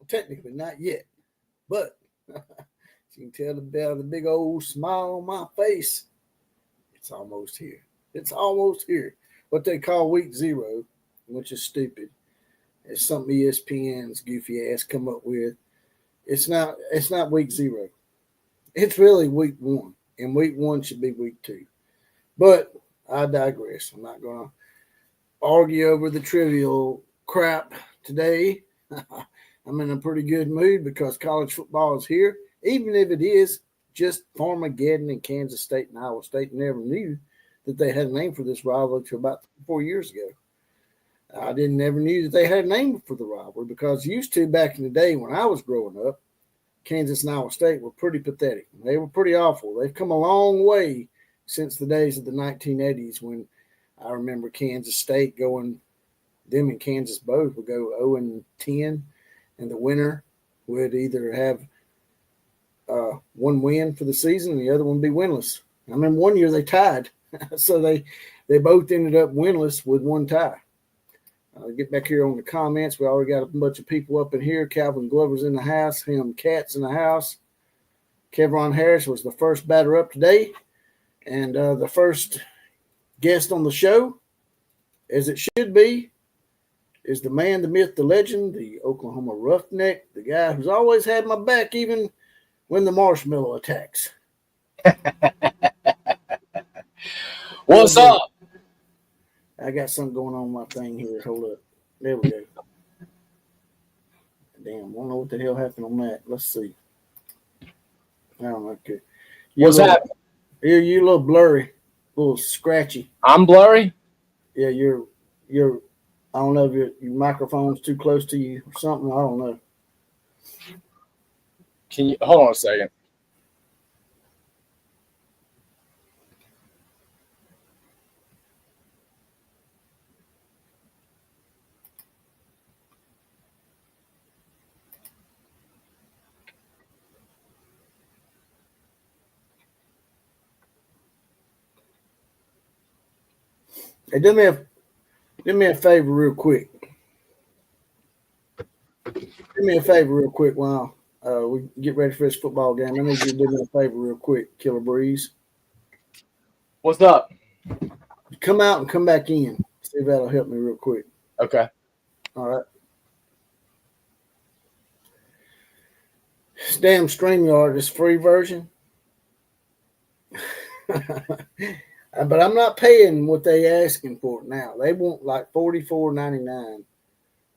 Technically, not yet, but you can tell by the big old smile on my face, it's almost here. It's almost here. What they call week zero, which is stupid. It's something ESPN's goofy ass come up with. It's not. It's not week zero. It's really week one, and week one should be week two. But I digress. I'm not going to argue over the trivial crap today. I'm in a pretty good mood because college football is here, even if it is just Farmageddon and Kansas State and Iowa State. Never knew that they had a name for this rivalry until about 4 years ago. I didn't never knew that they had a name for the rivalry because used to back in the day when I was growing up, Kansas and Iowa State were pretty pathetic. They were pretty awful. They've come a long way since the days of the 1980s when I remember Kansas State going, them and Kansas both would go 0-10, and the winner would either have one win for the season and the other one be winless. I remember one year they tied, so they both ended up winless with one tie. Get back here on the comments. We already got a bunch of people up in here. Calvin Glover's in the house. Him Cat's in the house. Kevron Harris was the first batter up today. And the first guest on the show, as it should be, is the man, the myth, the legend, the Oklahoma Roughneck, the guy who's always had my back even when the marshmallow attacks. What's up? I got something going on my thing here. Hold up. There we go. Damn, I don't know what the hell happened on that. Let's see. I don't know. Okay. What's happening? You're a little blurry, a little scratchy. I'm blurry? Yeah, you're I don't know if your microphone's too close to you or something. I don't know. Can you hold on a second? Hey, do me a favor real quick. Do me a favor real quick while we get ready for this football game. I need you to do me a favor real quick, Killer Breeze. What's up? Come out and come back in. See if that'll help me real quick. Okay. All right. This damn StreamYard is free version. But I'm not paying what they asking for it now. They want like $44.99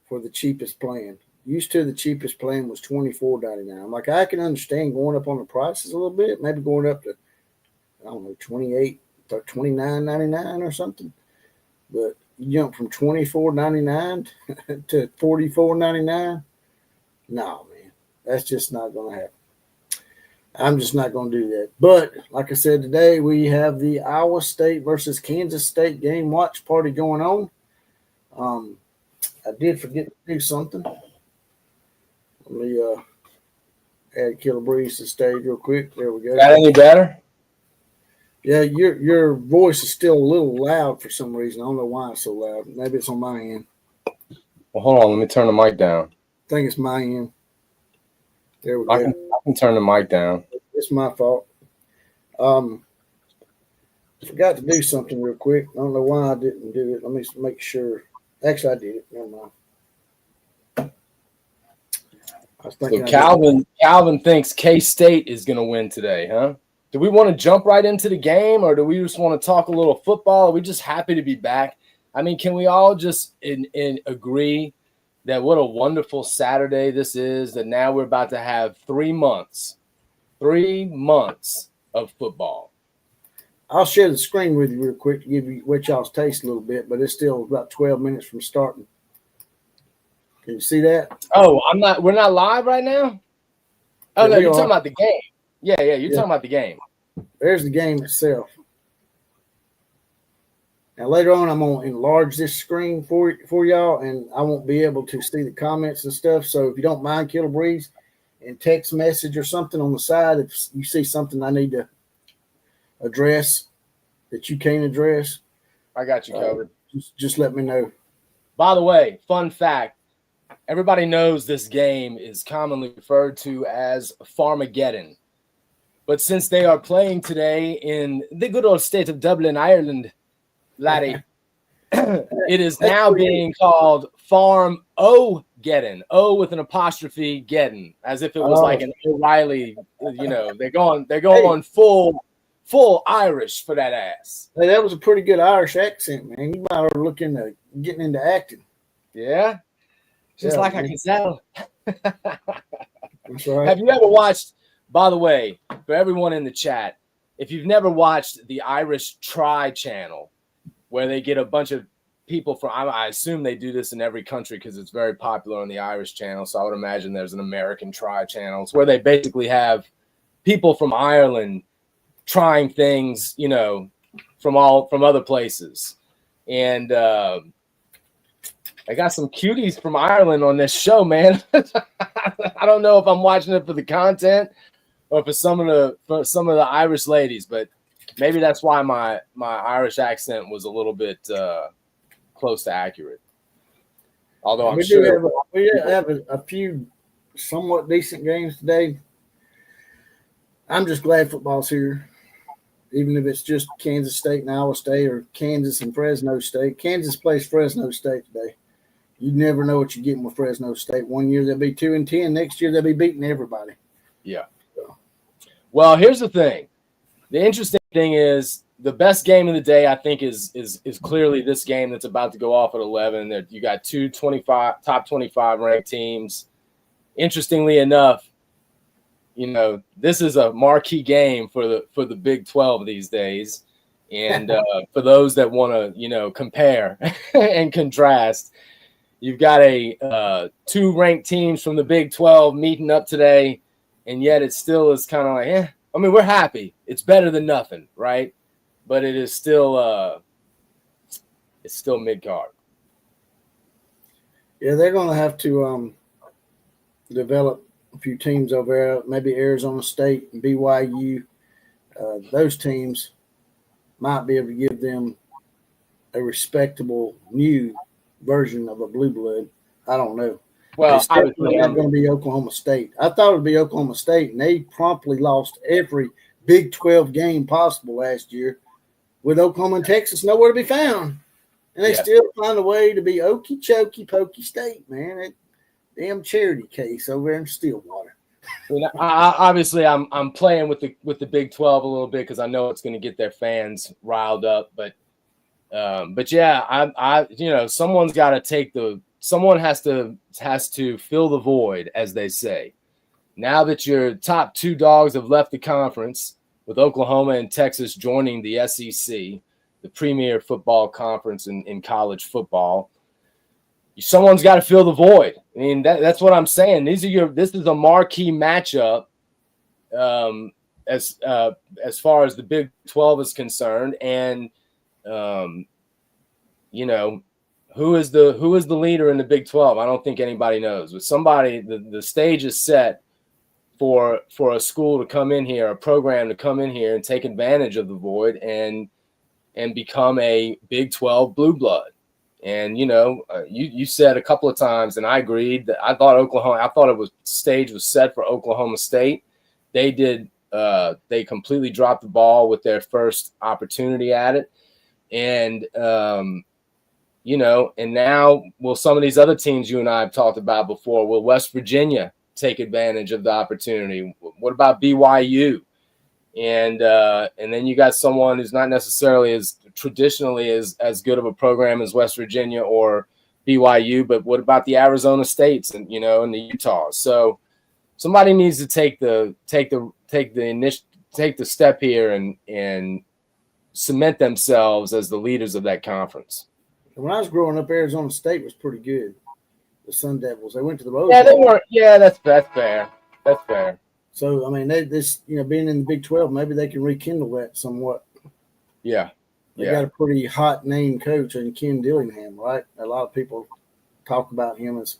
for the cheapest plan. Used to the cheapest plan was $24.99. I'm like, I can understand going up on the prices a little bit, maybe going up to, I don't know, $29.99 or something. But you jump from $24.99 to $44.99. No, man, that's just not going to happen. I'm just not going to do that. But like I said, today we have the Iowa State versus Kansas State game watch party going on. I did forget to do something. Let me add Killer Breeze to the stage real quick. There we go. Got any better? Yeah, your voice is still a little loud for some reason. I don't know why it's so loud. Maybe it's on my end. Well, hold on. Let me turn the mic down. I think it's my end. There we go. I can turn the mic down. It's my fault. I forgot to do something real quick. I don't know why I didn't do it. Let me make sure. Actually, I did it. Never mind. So Calvin thinks K-State is going to win today, huh? Do we want to jump right into the game, or do we just want to talk a little football? Are we just happy to be back? I mean, can we all just agree that what a wonderful Saturday this is, that now we're about to have 3 months of football. I'll share the screen with you real quick to give you what y'all's taste a little bit, but it's still about 12 minutes from starting. Can you see that? Oh, we're not live right now? Oh, Yeah, no, you're are. talking about the game. Yeah, you're talking about the game. There's the game itself. Now, later on, I'm going to enlarge this screen for y'all, and I won't be able to see the comments and stuff. So if you don't mind, Killer Breeze, and text message or something on the side, if you see something I need to address that you can't address, I got you covered. Just let me know. By the way, fun fact, everybody knows this game is commonly referred to as Farmageddon. But since they are playing today in the good old state of Dublin, Ireland, laddie, it is now being called Farm-O-Geddon. O with an apostrophe Geddon, as if it was like an O'Reilly. You know, they're going full Irish for that ass. Hey, that was a pretty good Irish accent, man. You might ought to look into getting into acting. Yeah, just like man. I can tell. That's right. Have you ever watched? By the way, for everyone in the chat, if you've never watched the Irish Try channel, where they get a bunch of people from, I assume they do this in every country because it's very popular on the Irish channel. So I would imagine there's an American Try channel. It's where they basically have people from Ireland trying things, you know, from other places. And I got some cuties from Ireland on this show, man. I don't know if I'm watching it for the content or for some of the Irish ladies, but maybe that's why my Irish accent was a little bit close to accurate. Although I'm sure we have a few somewhat decent games today. I'm just glad football's here, even if it's just Kansas State and Iowa State or Kansas and Fresno State. Kansas plays Fresno State today. You never know what you're getting with Fresno State. One year they'll be 2-10. Next year they'll be beating everybody. Yeah. So. Well, here's the thing. The interesting thing is the best game of the day, I think, is clearly this game that's about to go off at 11. That you got two top 25 ranked teams. Interestingly enough, you know, this is a marquee game for the Big 12 these days. And for those that want to, you know, compare and contrast, you've got two ranked teams from the Big 12 meeting up today, and yet it still is kind of like, I mean, we're happy. It's better than nothing, right? But it is still mid-card. Yeah, they're going to have to develop a few teams over there, maybe Arizona State and BYU. Those teams might be able to give them a respectable new version of a blue blood. I don't know. Well, it's definitely not going to be Oklahoma State. I thought it would be Oklahoma State, and they promptly lost every Big 12 game possible last year with Oklahoma and Texas nowhere to be found. And they still find a way to be okey chokey pokey State, man. That damn charity case over there in Stillwater. Obviously, I'm playing with the Big 12 a little bit because I know it's going to get their fans riled up. But yeah, I you know, someone has to fill the void, as they say. Now that your top two dogs have left the conference, with Oklahoma and Texas joining the SEC, the premier football conference in college football, someone's got to fill the void. I mean, that's what I'm saying. This is a marquee matchup as far as the Big 12 is concerned, and you know, who is the leader in the Big 12? I don't think anybody knows. But the stage is set for a school to come in here, a program to come in here and take advantage of the void and become a Big 12 blue blood. And, you know, you said a couple of times, and I agreed, that I thought stage was set for Oklahoma State. They did. They completely dropped the ball with their first opportunity at it. And, you know, and now will some of these other teams you and I have talked about before, will West Virginia take advantage of the opportunity? What about BYU? And then you got someone who's not necessarily as traditionally as good of a program as West Virginia or BYU, but what about the Arizona States and, you know, and the Utah? So somebody needs to take the step here and cement themselves as the leaders of that conference. When I was growing up, Arizona State was pretty good. The Sun Devils, they went to the Rose Bowl. Yeah, they weren't. Yeah, that's fair. That's fair. So I mean, being in the Big 12, maybe they can rekindle that somewhat. Yeah. They got a pretty hot name coach in Ken Dillingham, right? A lot of people talk about him as,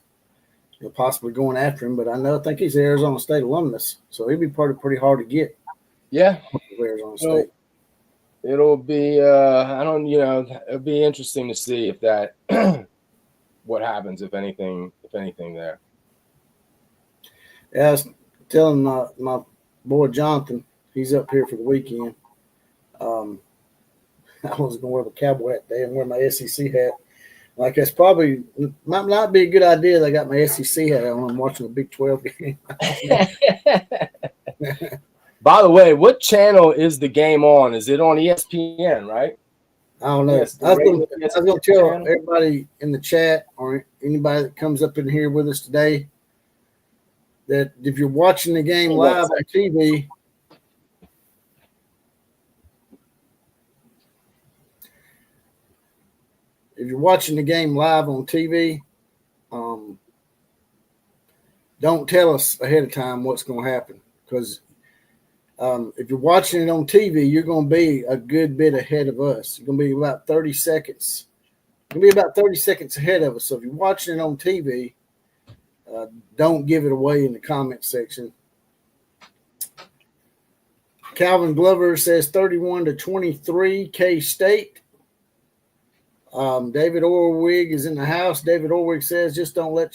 you know, possibly going after him, but I think he's an Arizona State alumnus, so he'd be pretty hard to get. Yeah. Arizona State. It'll be it'll be interesting to see if that what happens if anything there. Yeah, I was telling my boy Jonathan, he's up here for the weekend. I was going to wear my cowboy hat today and wear my SEC hat. Like, that's probably might not be a good idea that I got my SEC hat on. I'm watching a Big 12 game. By the way, what channel is the game on? Is it on ESPN, right? I don't know. Yes, I was going to tell channel. everybody in the chat or anybody that comes up in here with us today that if you're watching the game live on TV, don't tell us ahead of time what's going to happen, because if you're watching it on TV, you're going to be a good bit ahead of us. You're going to be about 30 seconds. You're going to be about 30 seconds ahead of us. So if you're watching it on TV, don't give it away in the comment section. Calvin Glover says 31-23 K-State. David Orwig is in the house. David Orwig says, just don't let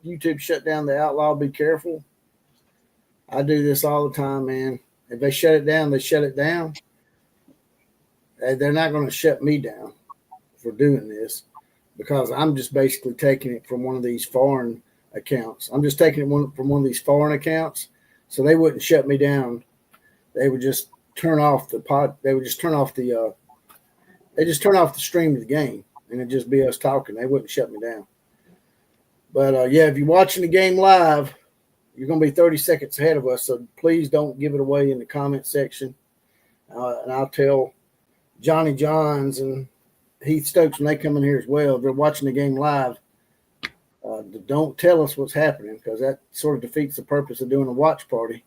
YouTube shut down the Outlaw. Be careful. I do this all the time, man. If they shut it down, they shut it down. They're not going to shut me down for doing this, because I'm just basically taking it from one of these foreign accounts. I'm just taking it from one of these foreign accounts, so they wouldn't shut me down. They would just turn off the pod. They would just turn off the. They just turn off the stream of the game, and it'd just be us talking. They wouldn't shut me down. But yeah, if you're watching the game live, you're going to be 30 seconds ahead of us, so please don't give it away in the comment section. And I'll tell Johnny Johns and Heath Stokes when they come in here as well, if they're watching the game live, don't tell us what's happening, because that sort of defeats the purpose of doing a watch party.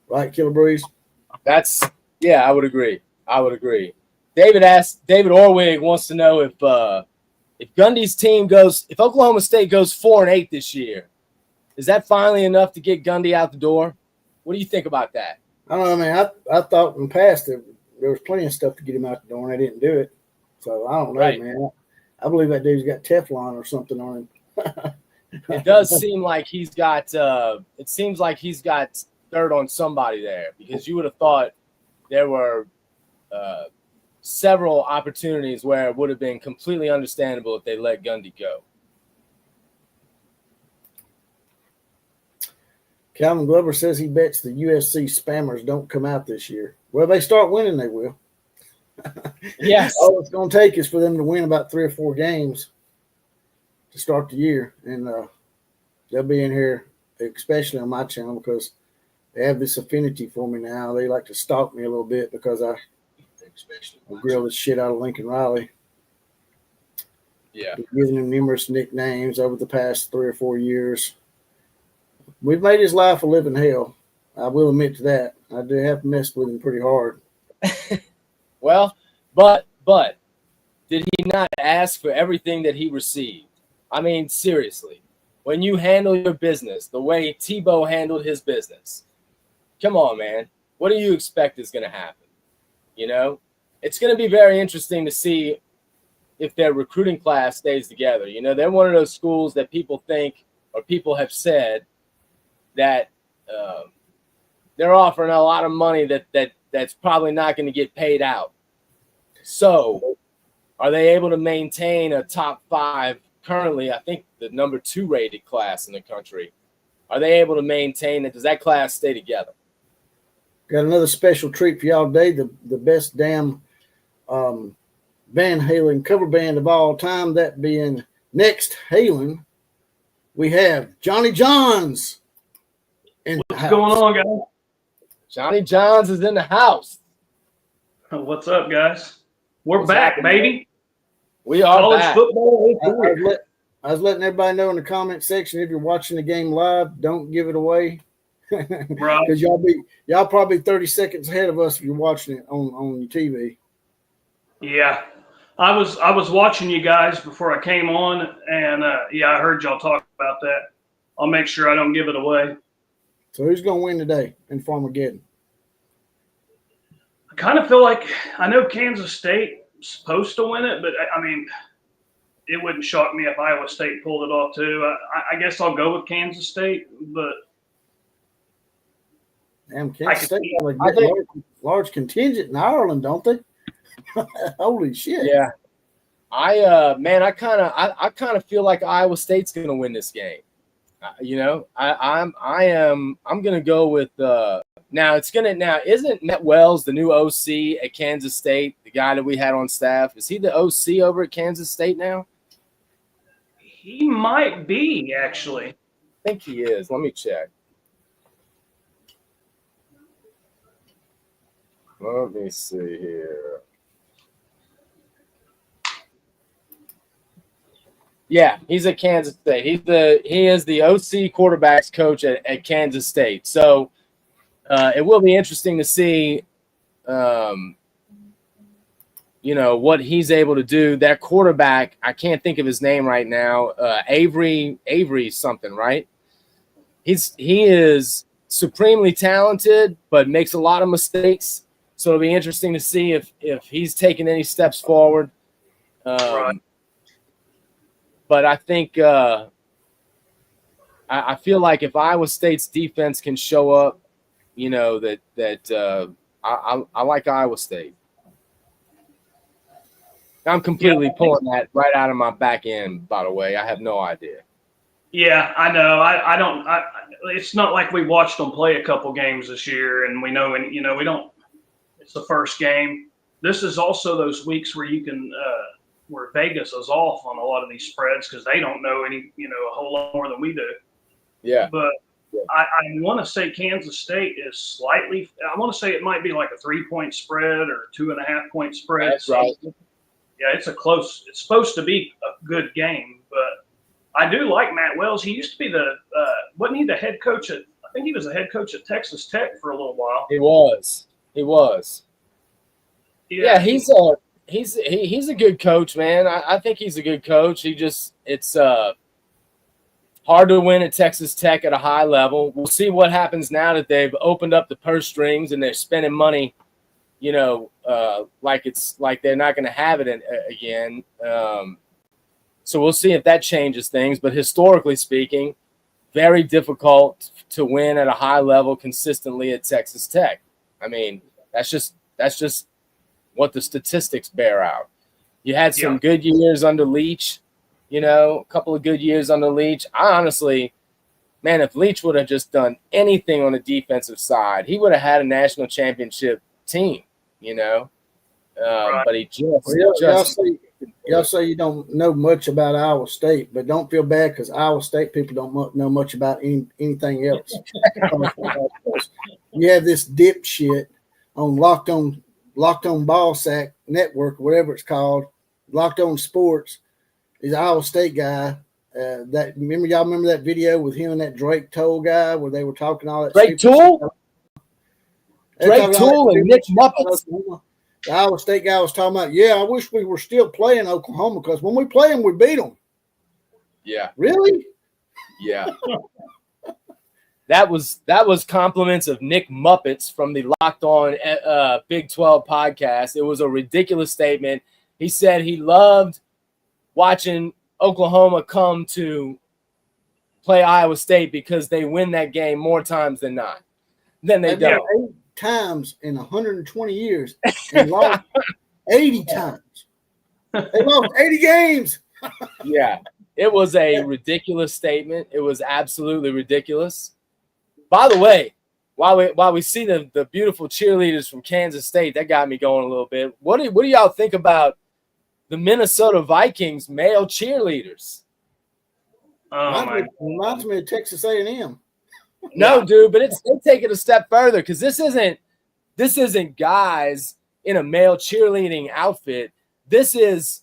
Right, Killer Breeze? Yeah, I would agree. David Orwig wants to know if Gundy's team if Oklahoma State goes 4-8 this year, is that finally enough to get Gundy out the door? What do you think about that? I don't know, man. I thought in the past there was plenty of stuff to get him out the door, and they didn't do it. So I don't know, right, man. I believe that dude's got Teflon or something on him. It does seem like he's got. It seems like he's got dirt on somebody there, because you would have thought there were several opportunities where it would have been completely understandable if they let Gundy go. Calvin Glover says he bets the USC spammers don't come out this year. Well, they start winning, they will. Yes. All it's going to take is for them to win about 3 or 4 games to start the year, and they'll be in here, especially on my channel, because they have this affinity for me now. They like to stalk me a little bit because I grill the shit out of Lincoln Riley. Yeah. Giving him numerous nicknames over the past 3 or 4 years. We've made his life a living hell. I will admit to that. I do have messed with him pretty hard. Well, but did he not ask for everything that he received? I mean, seriously, when you handle your business the way Tebow handled his business, come on, man. What do you expect is going to happen? You know, it's going to be very interesting to see if their recruiting class stays together. You know, they're one of those schools that people think, or people have said, that they're offering a lot of money that's probably not going to get paid out. So are they able to maintain a top 5 currently? I think the number 2 rated class in the country. Are they able to maintain it? Does that class stay together? Got another special treat for y'all today. The best damn Van Halen cover band of all time, that being Next Halen. We have Johnny Johns. What's going on, guys? Johnny Johns is in the house. What's up, guys? We're back, baby. We are College back. Football. I was letting everybody know in the comment section, if you're watching the game live, don't give it away. Right. Because y'all probably 30 seconds ahead of us if you're watching it on your TV. Yeah. I was watching you guys before I came on, and I heard y'all talk about that. I'll make sure I don't give it away. So who's going to win today in Farmageddon? I kind of feel like I know Kansas State is supposed to win it, but I mean, it wouldn't shock me if Iowa State pulled it off too. I guess I'll go with Kansas State, but Damn, I Kansas could State see- have a I think- large contingent in Ireland, don't they? Holy shit! Yeah. I kind of feel like Iowa State's going to win this game. I'm going to go with isn't Matt Wells the new OC at Kansas State, the guy that we had on staff? Is he the OC over at Kansas State now? he might be actually. I think he is. Let me check. Let me see here. Yeah, he's at Kansas State. He is the OC quarterbacks coach at Kansas State. So it will be interesting to see, what he's able to do. That quarterback, I can't think of his name right now. Avery something, right? He is supremely talented, but makes a lot of mistakes. So it'll be interesting to see if he's taking any steps forward. Right. But I think I feel like if Iowa State's defense can show up, I like Iowa State. I'm completely pulling that right out of my back end, by the way. I have no idea. Yeah, I know. I don't. It's not like we watched them play a couple games this year, and we know, and we don't. It's the first game. This is also those weeks where you can. Where Vegas is off on a lot of these spreads because they don't know a whole lot more than we do. Yeah. But I want to say Kansas State is slightly. I want to say it might be like a 3-point spread or 2.5-point spread. That's right. Yeah, it's It's supposed to be a good game, but I do like Matt Wells. He used to be wasn't he the head coach at? I think he was the head coach at Texas Tech for a little while. He was. Yeah, he's a good coach, man. I think he's a good coach. It's hard to win at Texas Tech at a high level. We'll see what happens now that they've opened up the purse strings and they're spending money, like they're not going to have it again. So we'll see if that changes things. But historically speaking, very difficult to win at a high level consistently at Texas Tech. I mean, that's just what the statistics bear out. You had some good years under Leach, a couple of good years under Leach. I honestly, man, if Leach would have just done anything on the defensive side, he would have had a national championship team, Right. But he Y'all say you don't know much about Iowa State, but don't feel bad because Iowa State people don't know much about anything else. You have this dipshit on Locked On Ball Sack Network, whatever it's called, Locked On Sports. He's an Iowa State guy. Y'all remember that video with him and that Drake Toll guy where they were talking all that Drake stupid Tool? shit? Drake Tool and Nick Muppets? The Iowa State guy was talking about, I wish we were still playing Oklahoma because when we play them, we beat them. Yeah. Really? Yeah. That was compliments of Nick Muppets from the Locked On Big 12 podcast. It was a ridiculous statement. He said he loved watching Oklahoma come to play Iowa State because they win that game more times than not. Then they don't. 8 times in 120 years and lost 80 times. They lost 80 games. Yeah. It was a ridiculous statement. It was absolutely ridiculous. By the way, while we see the beautiful cheerleaders from Kansas State, that got me going a little bit. What do y'all think about the Minnesota Vikings male cheerleaders? Reminds me of Texas A&M. No, dude, but they take it a step further because this isn't guys in a male cheerleading outfit. This is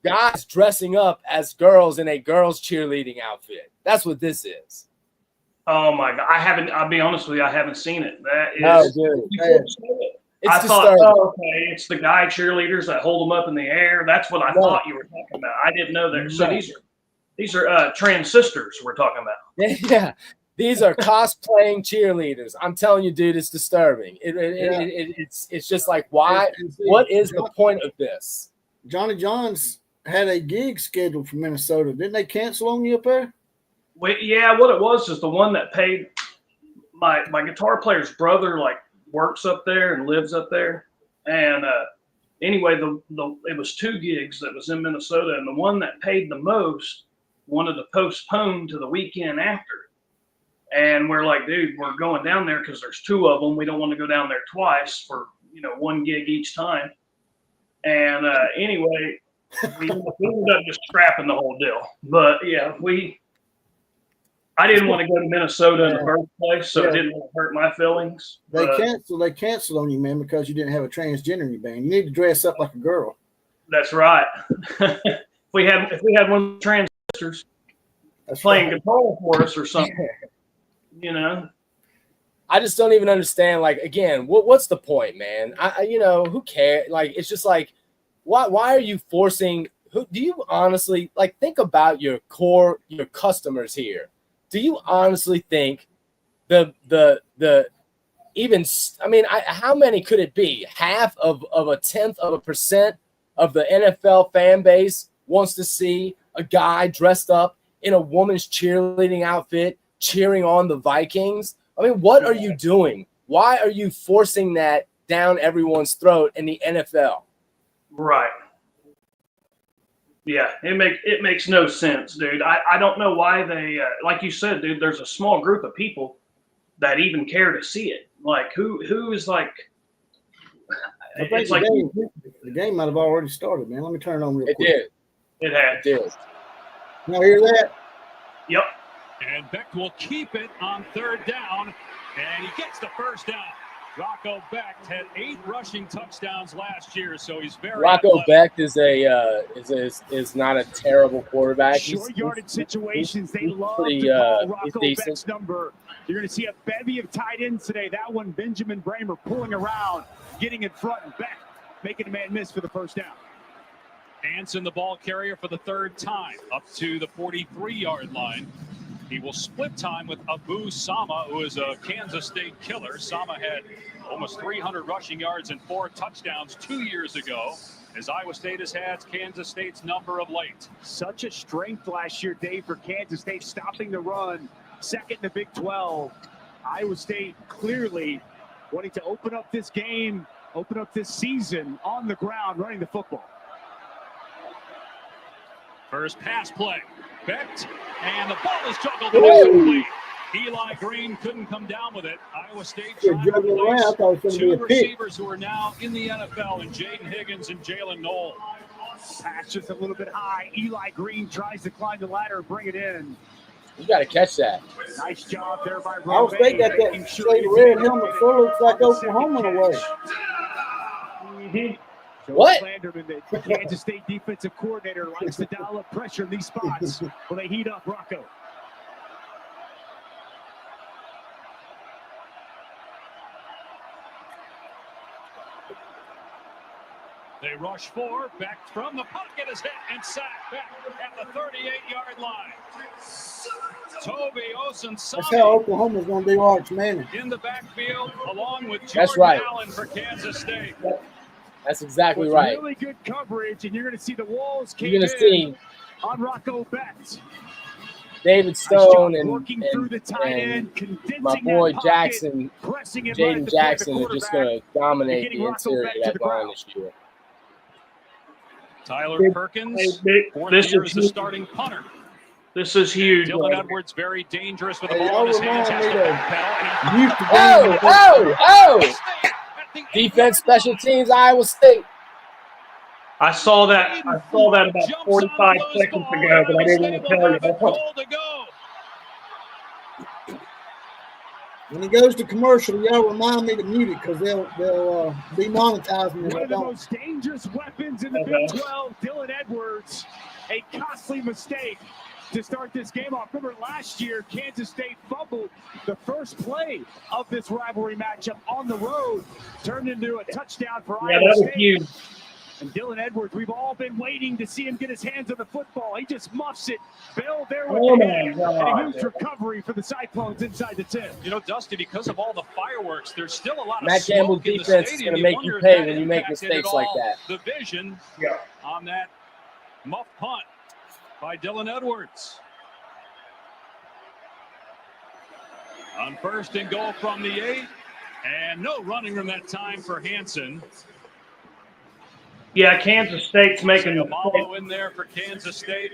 guys dressing up as girls in a girls cheerleading outfit. That's what this is. Oh my God! I'll be honest with you. I haven't seen it. That is. No, dude. It's I thought, disturbing. okay, it's the guy cheerleaders that hold them up in the air. That's what I thought you were talking about. I didn't know that. So these are trans sisters we're talking about. Yeah, these are cosplaying cheerleaders. I'm telling you, dude, it's disturbing. It's just like, why? What is the point of this? Johnny John's had a gig scheduled for Minnesota. Didn't they cancel on you up there? Yeah, what it was is the one that paid my guitar player's brother works up there and lives up there, and anyway, it was 2 gigs that was in Minnesota, and the one that paid the most wanted to postpone to the weekend after. And we're like, dude, we're going down there because there's 2 of them. We don't want to go down there twice for 1 gig each time. And anyway, we ended up just scrapping the whole deal. But yeah, I didn't want to go to Minnesota in the first place, so it didn't hurt my feelings. They canceled on you, man, because you didn't have a transgender in your band. You need to dress up like a girl. That's right. if we had one of the trans sisters playing guitar for us or something, I just don't even understand. Like, again, what's the point, man? Who cares? Like, it's just like, why are you forcing? Do you honestly think about your customers here? Do you honestly think how many could it be? Half of 0.1% of the NFL fan base wants to see a guy dressed up in a woman's cheerleading outfit cheering on the Vikings? I mean, what are you doing? Why are you forcing that down everyone's throat in the NFL? Right. Yeah, it makes no sense, dude. I don't know why they like you said, dude. There's a small group of people that even care to see it. Like who is like? I think the game might have already started, man. Let me turn it on real quick. It had. It did. Now hear that? Yep. And Becht will keep it on 3rd down, and he gets the first down. Rocco Becht had 8 rushing touchdowns last year, so he's very. Rocco Becht is not a terrible quarterback. Short yardage situations, they love to call Rocco Becht's number. You're going to see a bevy of tight ends today. That one, Benjamin Bramer pulling around, getting in front, and Becht making a man miss for the first down. Hanson, the ball carrier for the 3rd time, up to the 43-yard line. He will split time with Abu Sama, who is a Kansas State killer. Sama had almost 300 rushing yards and 4 touchdowns 2 years ago, as Iowa State has had Kansas State's number of late. Such a strength last year, Dave, for Kansas State, stopping the run, 2nd in the Big 12. Iowa State clearly wanting to open up this game, open up this season on the ground, running the football. First pass play. Becht, and the ball is juggled away. Eli Green couldn't come down with it. Iowa State trying to replace 2 receivers who are now in the NFL, in Jaden Higgins and Jalen Knoll. Pass just a little bit high. Eli Green tries to climb the ladder and bring it in. You got to catch that. Nice job there by Ron. Iowa State got that straight red helmet full. Looks like Oklahoma in a way. Mm-hmm. What? Landerman, the Kansas State defensive coordinator, likes to dial up pressure in these spots when they heat up Rocco. They rush 4. Becht from the pocket is hit and sacked back at the 38-yard line. Toby Osunsami. That's how Oklahoma's going to be Arch Manning. In the backfield, along with Jordan Allen for Kansas State. That's exactly right. Really good coverage, and you're going to see the walls cave You're going to see on Rocco Becht. David Stone and my boy Jackson, Jaden Jackson, are just going to dominate the interior of that line this year. Tyler Perkins, 4th year as the starting punter. This is huge. Dylan Edwards, very dangerous with the ball in his hands. Oh! Defense, special teams, Iowa State. I saw that about 45 seconds ago, but I didn't want to tell you. When he goes to commercial, y'all remind me to mute it because they'll be monetizing it. One of the most dangerous weapons in the Big 12, Dylan Edwards. A costly mistake to start this game off. Remember last year, Kansas State fumbled the first play of this rivalry matchup on the road, turned into a touchdown for Iowa State. Huge. And Dylan Edwards, we've all been waiting to see him get his hands on the football. He just muffs it. Bell there with the hand. And a huge recovery for the Cyclones inside the 10. You know, Dusty, because of all the fireworks, there's still a lot of Matt Campbell's smoke in the defense is stadium. going to make wonder you if pay that when you make impacted mistakes at like all that. The vision Yeah. on that muff punt by Dylan Edwards. On 1st and goal from the 8. And no running room that time for Hansen. Yeah, Kansas State's making a Malo in there for Kansas State.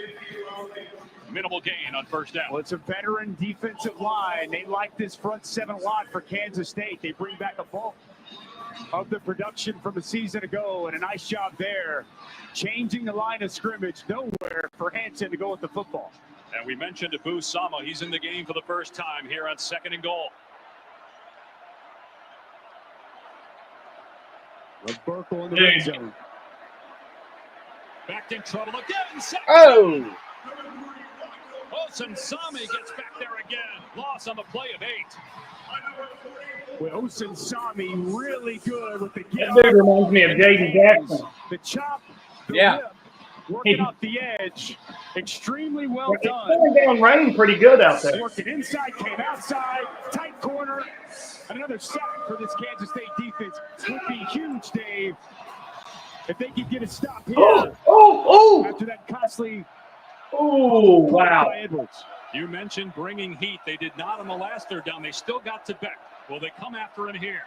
Minimal gain on 1st down. Well, it's a veteran defensive line. They like this front 7 a lot for Kansas State. They bring back a bulk of the production from a season ago, and a nice job there, changing the line of scrimmage. Nowhere for Hansen to go with the football. And we mentioned Abu Sama. He's in the game for the first time here on 2nd and goal. With Burkle in the red zone. Back in trouble again. Oh! Osun Sami gets back there again. Loss on the play of 8. With Osun Sami really good with the That dude reminds me of Jaden Jackson. The chop, the Yeah. whip, working off the edge. Extremely well It's done. coming down rain pretty good out there. Working inside, came outside, tight corner. Another sack for this Kansas State defense would be huge, Dave. If they could get a stop here after that costly Oh, wow. by Edwards. You mentioned bringing heat. They did not on the last 3rd down. They still got to Beck. Will they come after him here?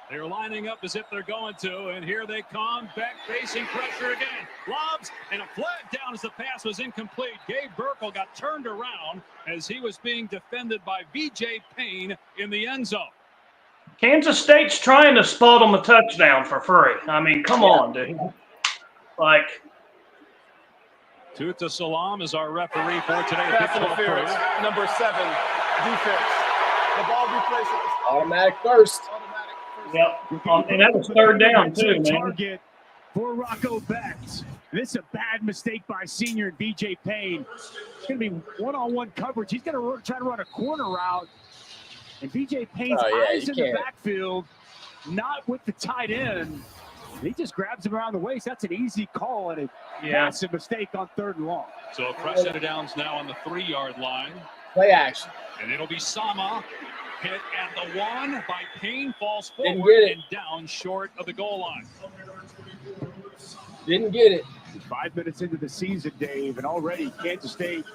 They're lining up as if they're going to, and here they come. Beck facing pressure again. Lobs, and a flag down as the pass was incomplete. Gabe Burkle got turned around as he was being defended by B.J. Payne in the end zone. Kansas State's trying to spot them a touchdown for free. I mean, come on, dude. Like, Tuta Salam is our referee for today. Pass interference, number 7, defense. The ball be placed at the start. Automatic first. Automatic first. yep. And that was 3rd down, too, man. Target for Rocco Beck. This is a bad mistake by senior B.J. Payne. It's going to be one-on-one coverage. He's going to try to run a corner route. And B.J. Payne's eyes in the backfield, not with the tight end. He just grabs him around the waist. That's an easy call and a massive mistake on 3rd and long. So a fresh set of downs now on the 3-yard line. Play action. And it'll be Sama hit at the 1 by Payne, falls Didn't forward get it. and down short of the goal line. Didn't get it. 5 minutes into the season, Dave, and already Kansas State,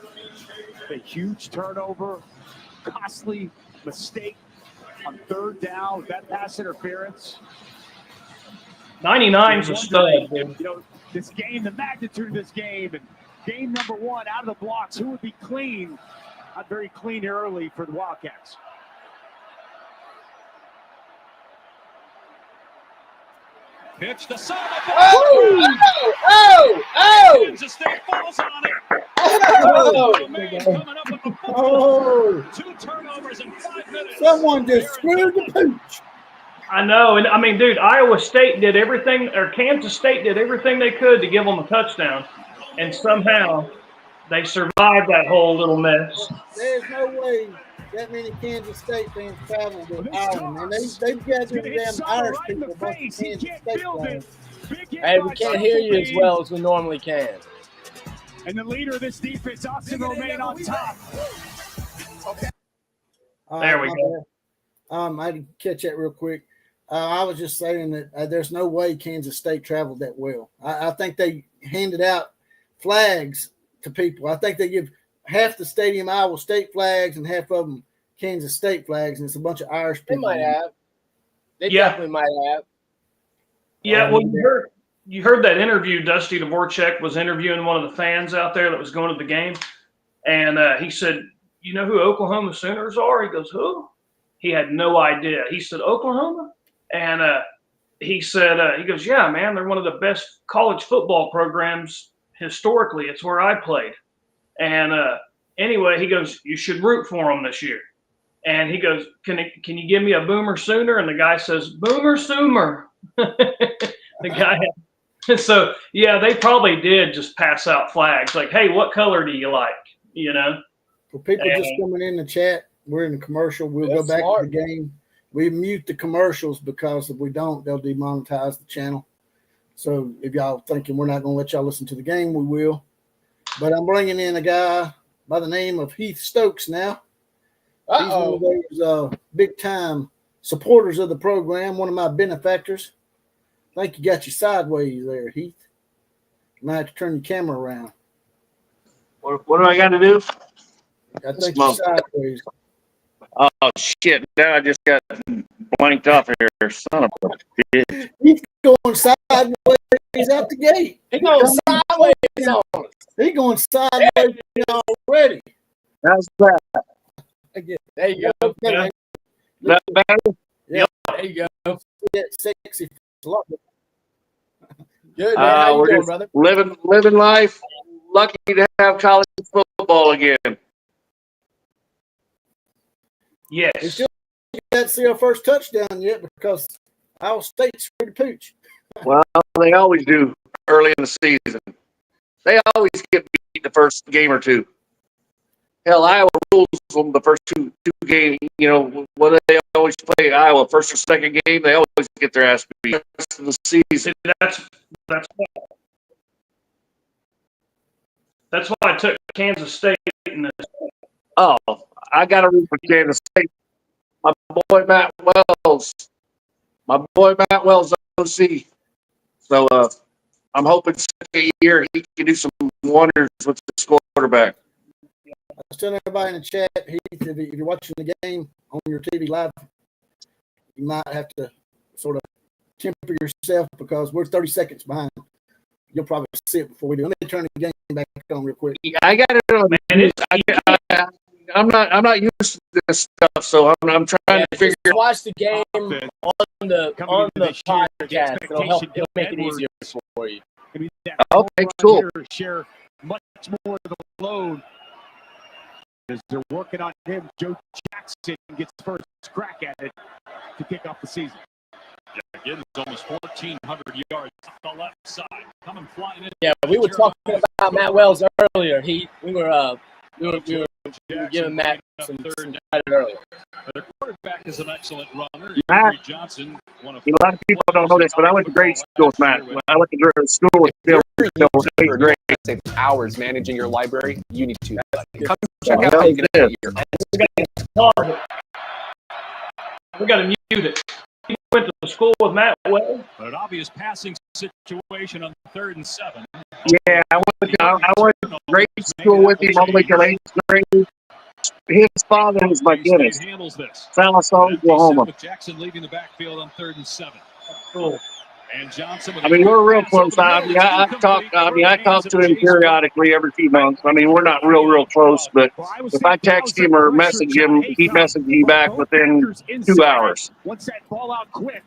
a huge turnover, costly mistake on 3rd down with that pass interference. 99's a stud, dude. You know, this game, the magnitude of this game, and game number 1 out of the blocks, who would be clean? Not very clean early for the Wildcats. Pitch to Sama. Oh! Kansas State falls on it. Oh! Domain coming up with the ball. Oh, 2 turnovers in 5 minutes. someone just screwed the pooch. I know. And, I mean, dude, Iowa State did everything, or Kansas State did everything they could to give them a touchdown. And somehow they survived that whole little mess. There's no way that many Kansas State fans travel to Ireland, and they've got them damn Irish people a bunch of Kansas State fans. Hey, we can't hear you as well as we normally can. And the leader of this defense, Austin Romaine, on top. There we go. I didn't catch that real quick. I was just saying that there's no way Kansas State traveled that well. I think they handed out flags to people. I think they give half the stadium Iowa State flags and half of them Kansas State flags, and it's a bunch of Irish They people. might have. They Yeah. definitely might have. Yeah, well, you heard that interview. Dusty Dvorak was interviewing one of the fans out there that was going to the game, and he said, "You know who Oklahoma Sooners are?" He goes, "Who?" He had no idea. He said, "Oklahoma," and he said, "He goes, yeah, man, they're one of the best college football programs historically. It's where I played." And anyway, he goes, "You should root for them this year." And he goes, "Can you give me a Boomer Sooner?" And the guy says, "Boomer Sooner." The guy. So yeah, they probably did just pass out flags like, "Hey, what color do you like?" You know. For people just coming in the chat, we're in the commercial. We'll go back to the game. We mute the commercials because if we don't, they'll demonetize the channel. So if y'all thinking we're not going to let y'all listen to the game, we will. But I'm bringing in a guy by the name of Heath Stokes now. He's one of those big-time supporters of the program, one of my benefactors. I think you got you sideways there, Heath. You might have to turn your camera around. What do I got to do? I think you're sideways. Oh, shit. Now I just got blanked off here. Son of a bitch. He's going sideways out the gate. He going sideways on us. He's going sideways already. How's that? There you go. Yeah. Is that better? There you go. That sexy slot. Good, man. How you We're doing, just brother? living life. Lucky to have college football again. We Yes. still can't see our first touchdown yet because Iowa State's ready to pooch. Well, they always do early in the season. They always get beat the first game or two. Hell, Iowa rules them the first two games. You know, when they always play Iowa first or second game, they always get their ass beat the rest of the season. That's why I took Kansas State in this. Oh, I got to root for Kansas State. My boy Matt Wells. OC. So I'm hoping second year he can do some wonders with this quarterback. I was telling everybody in the chat, Heath, if you're watching the game on your TV live, you might have to sort of temper yourself because we're 30 seconds behind. You'll probably see it before we do. Let me turn the game back on real quick. I got it on. I'm not used to this stuff, so I'm trying to figure. Just watch the game on the podcast. It'll make it easier for you. Okay, cool. Share much more of the load as they're working on him. Joe Jackson gets first crack at it to kick off the season. Again, it's almost 1,400 yards off the left side. Coming flying in. Yeah, we were talking about Matt Wells earlier. We were giving Matt some credit earlier. Their quarterback is an excellent runner. Matt, Johnson, one of a lot of people don't know this, but I went to grade school with Matt. I went to school with Bill. Eighth grade. Save hours managing your library. You need to come Check check out how you get it here. We got to mute it. He went to school with Matt Wells. But an obvious passing situation on 3rd and 7. Yeah, I went to grade school with him all the way till 8th grade. His father was my dentist. Handles this. Dallas, Oklahoma. With Jackson leaving the backfield on 3rd and 7. Cool. And Johnson. I mean, we're real close. I talk to him periodically every few months. I mean, we're not real close, but if I text him or message him, he messages me back within 2 hours. Once that ball out quick.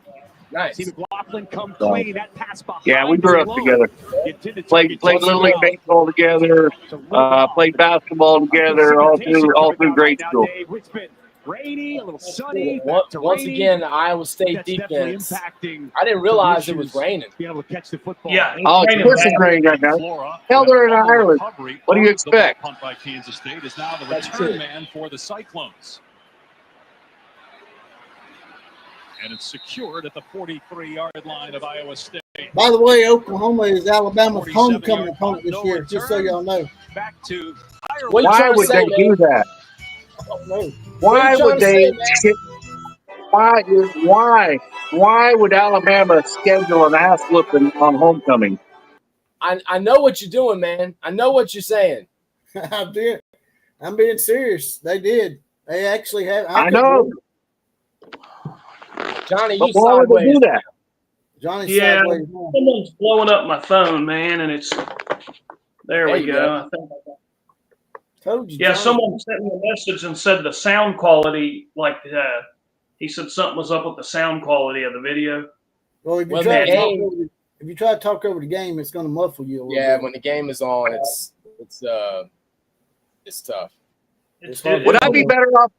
Nice. See McLaughlin come clean. That pass behind. Yeah, we grew up together. Played Little League baseball together. Played basketball together all through grade school. Rainy, a little sunny. Once again, the Iowa State defense. I didn't realize it was raining. Be able to catch the football. Yeah. Oh, it's pissing rain right now. Hell, they're in Ireland. What do you expect? Punt by Kansas State is now the return man for the Cyclones. And it's secured at the 43-yard line of Iowa State. By the way, Oklahoma is Alabama's homecoming opponent this year, just so y'all know. Back to Why would they do that? I don't know. Why would they? Why would Alabama schedule an ass whooping on homecoming? I know what you're doing, man. I know what you're saying. I did. I'm being serious. They did. They actually had. I know. Johnny, But you why would they do that? Johnny's Yeah. sideways. Someone's blowing up my phone, man, and it's there. We you go. Told you. Yeah, Johnny. someone sent me a message and said the sound quality, he said something was up with the sound quality of the video. Well, if you Well, try to the talk game- over, if you try to talk over the game, it's going to muffle you a little Yeah, bit. when the game is on, it's tough. Would I be better off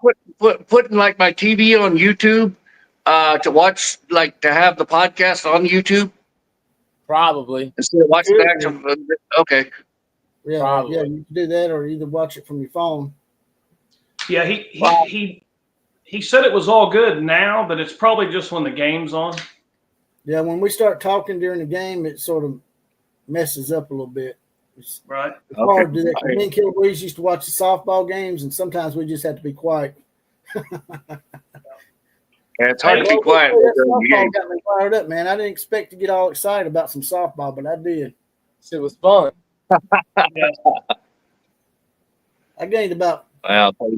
putting like my TV on YouTube to watch, like to have the podcast on YouTube Probably. instead of watching the actual? Okay. Yeah, Probably. yeah, you can do that, or either watch it from your phone. Yeah, he said it was all good now, but it's probably just when the game's on. Yeah, when we start talking during the game, it sort of messes up a little bit. It's Right. hard to do that. Me and Killer Breeze used to watch the softball games, and sometimes we just have to be quiet. Yeah, it's hard to be quiet. That softball got me fired up, man. I didn't expect to get all excited about some softball, but I did. It was fun. I gained about Well, I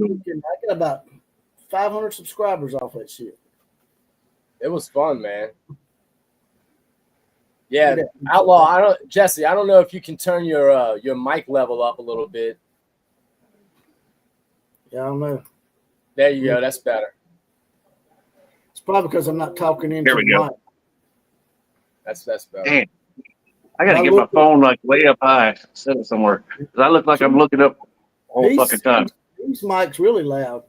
got about 500 subscribers off that shit. It was fun, man. Yeah, Outlaw. Jesse, I don't know if you can turn your mic level up a little bit. Yeah, I don't know. There you go. That's better. It's probably because I'm not talking into There we the go. mic. That's better. Damn. I got to get my phone like way up high, set it somewhere. 'Cause I look like I'm looking up the whole fucking time. These mics really loud.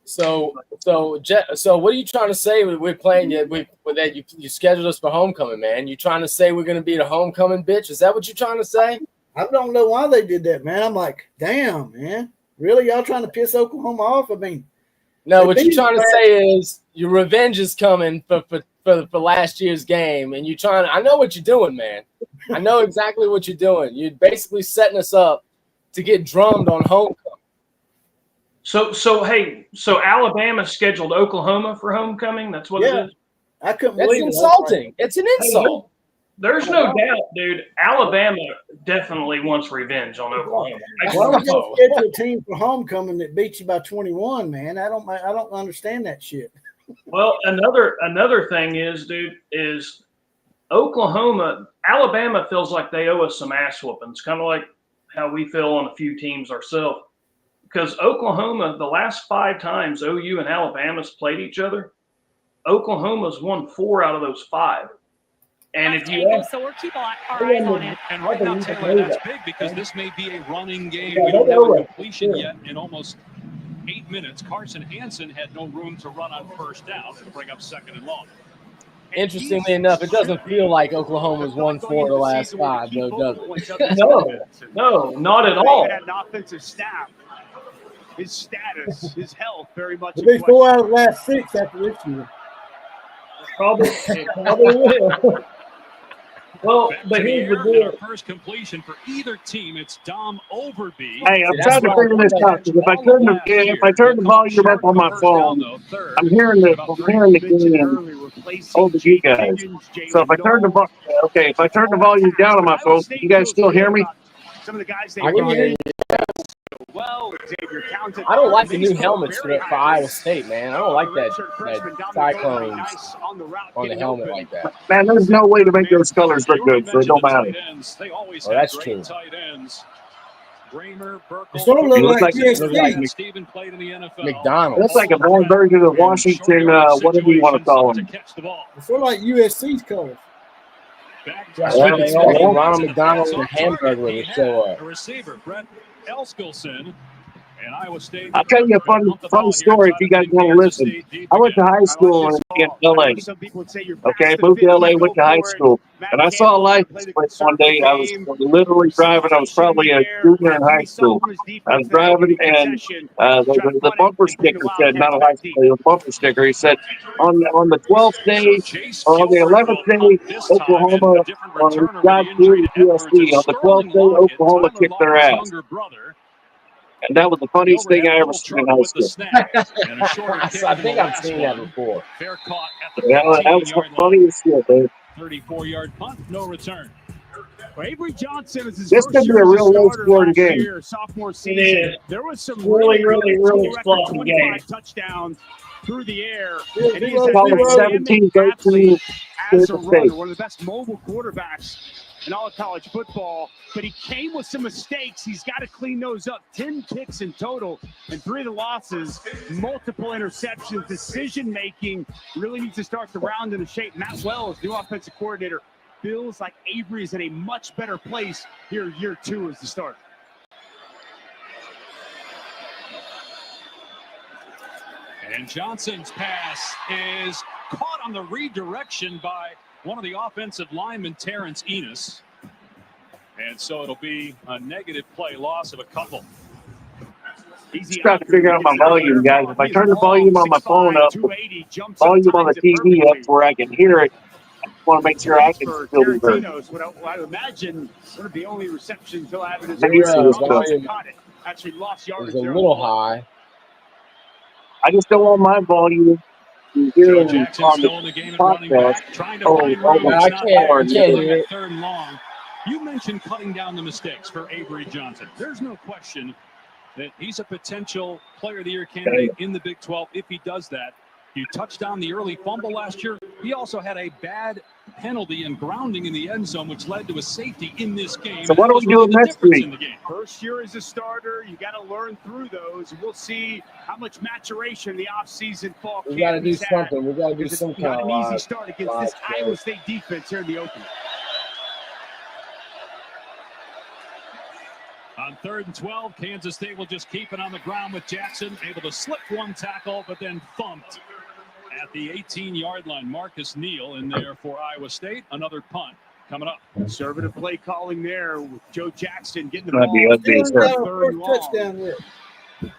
So what are you trying to say? We're playing that you scheduled us for homecoming, man. You trying to say we're going to be the homecoming bitch? Is that what you're trying to say? I don't know why they did that, man. I'm like, damn, man. Really? Y'all trying to piss Oklahoma off? I mean, no, what you're trying to say is your revenge is coming for last year's game, and I know what you're doing, man. I know exactly what you're doing. You're basically setting us up to get drummed on homecoming. So Alabama scheduled Oklahoma for homecoming. That's what it is. I couldn't That's believe insulting. It's an insult. There's no doubt, dude. Alabama definitely wants revenge on Oklahoma. Why would you schedule a team for homecoming that beat you by 21, man? I don't understand that shit. Well, another thing is, dude, is Alabama feels like they owe us some ass whoopings, kind of like how we feel on a few teams ourselves. Because Oklahoma, the last 5 times OU and Alabama's played each other, Oklahoma's won 4 out of those 5. And if you ask, so we'll keep our eyes on it. And right now, Taylor, that's big because this may be a running game. We don't have a completion yet in almost 8 minutes. Carson Hansen had no room to run on first down and bring up 2nd and long. Interestingly enough, it doesn't feel like Oklahoma's won 4 of the last 5, though, does it? No, not at all. An offensive staff. His status, his health, very much. It'll be 4 out of the last 6 after this year. Probably will. Well, but here's the deal. First completion for either team. It's Dom Overby. Hey, I'm trying to figure this out. If I turn the volume up on my phone, I'm hearing the game over you guys. So if I turn the volume down on my phone, you guys still hear me? Some of the guys I can hear you. I don't like the new helmets for Iowa State, man. I don't like that Cyclones on the helmet like that. Man, there's no way to make those colors look good, so it don't matter. Oh, that's true. It sort of looks like USC. Stephen played in the NFL. McDonald's. That's like a born version of Washington, whatever you want to call them. It's sort of like USC's colors. Ronald McDonald and Hamburger would show up. A receiver, Brett Elskilson. And Iowa State. I'll tell you a fun story if you guys want to listen. I went to high school in LA. Okay, moved to LA, went to high school. And I saw a license plate one day. I was literally driving. I was probably a junior in high school. I was driving, and the bumper sticker said, not a license plate, a bumper sticker. He said, on the 12th day, or on the 11th day, Oklahoma got through the USC. On the 12th day, Oklahoma kicked their ass. And that was the funniest thing I ever seen in high school. I think I've seen that before. That was the funniest shit, dude. 34-yard punt, no return. Avery Johnson is his this first could be year a as real starter low-scoring last game. year, sophomore It season. is. There was some Really record game. 25 touchdowns through the air. Yeah, And he they is call a it dynamic 17-13 athlete as a State. runner, one of the best mobile quarterbacks in all of college football. But he came with some mistakes. He's got to clean those up. 10 kicks in total and 3 of the losses, multiple interceptions, decision-making. Really needs to start the round in a shape. Matt Wells, new offensive coordinator, feels like Avery is in a much better place here year 2 as the start. And Johnson's pass is caught on the redirection by one of the offensive linemen, Terrence Enos. And so it'll be a negative play, loss of a couple. Just trying to figure out my volume, guys. If I turn the volume on my phone up, volume on the TV up where I can hear it, I want to make sure I can still be heard. I imagine one of the only receptions he'll have in his Your career. volume Actually lost yards is a there. little high. I just don't want my volume to hear Joe on Jackson the still in the game and running podcast. back, trying to Oh, find oh, room. my It's I not can't- there. I It's can't looking hear at it. third and long. You mentioned cutting down the mistakes for Avery Johnson. There's no question that he's a potential player of the year candidate in the Big 12 if he does that. You touched on the early fumble last year. He also had a bad penalty and grounding in the end zone, which led to a safety in this game. So what And are we that was really doing the next difference week? in the game. First year as a starter, you got to learn through those. We'll see how much maturation the offseason fall We camp got to do he's had. something. We got to do It's some not kind an of easy start against this Iowa State defense here in the opener. On 3rd and 12, Kansas State will just keep it on the ground with Jackson, able to slip one tackle, but then thumped at the 18-yard line. Marcus Neal in there for Iowa State. Another punt coming up. Conservative play calling there with Joe Jackson getting the That'd be ball. ugly as Still ain't hell. got our first touchdown yet.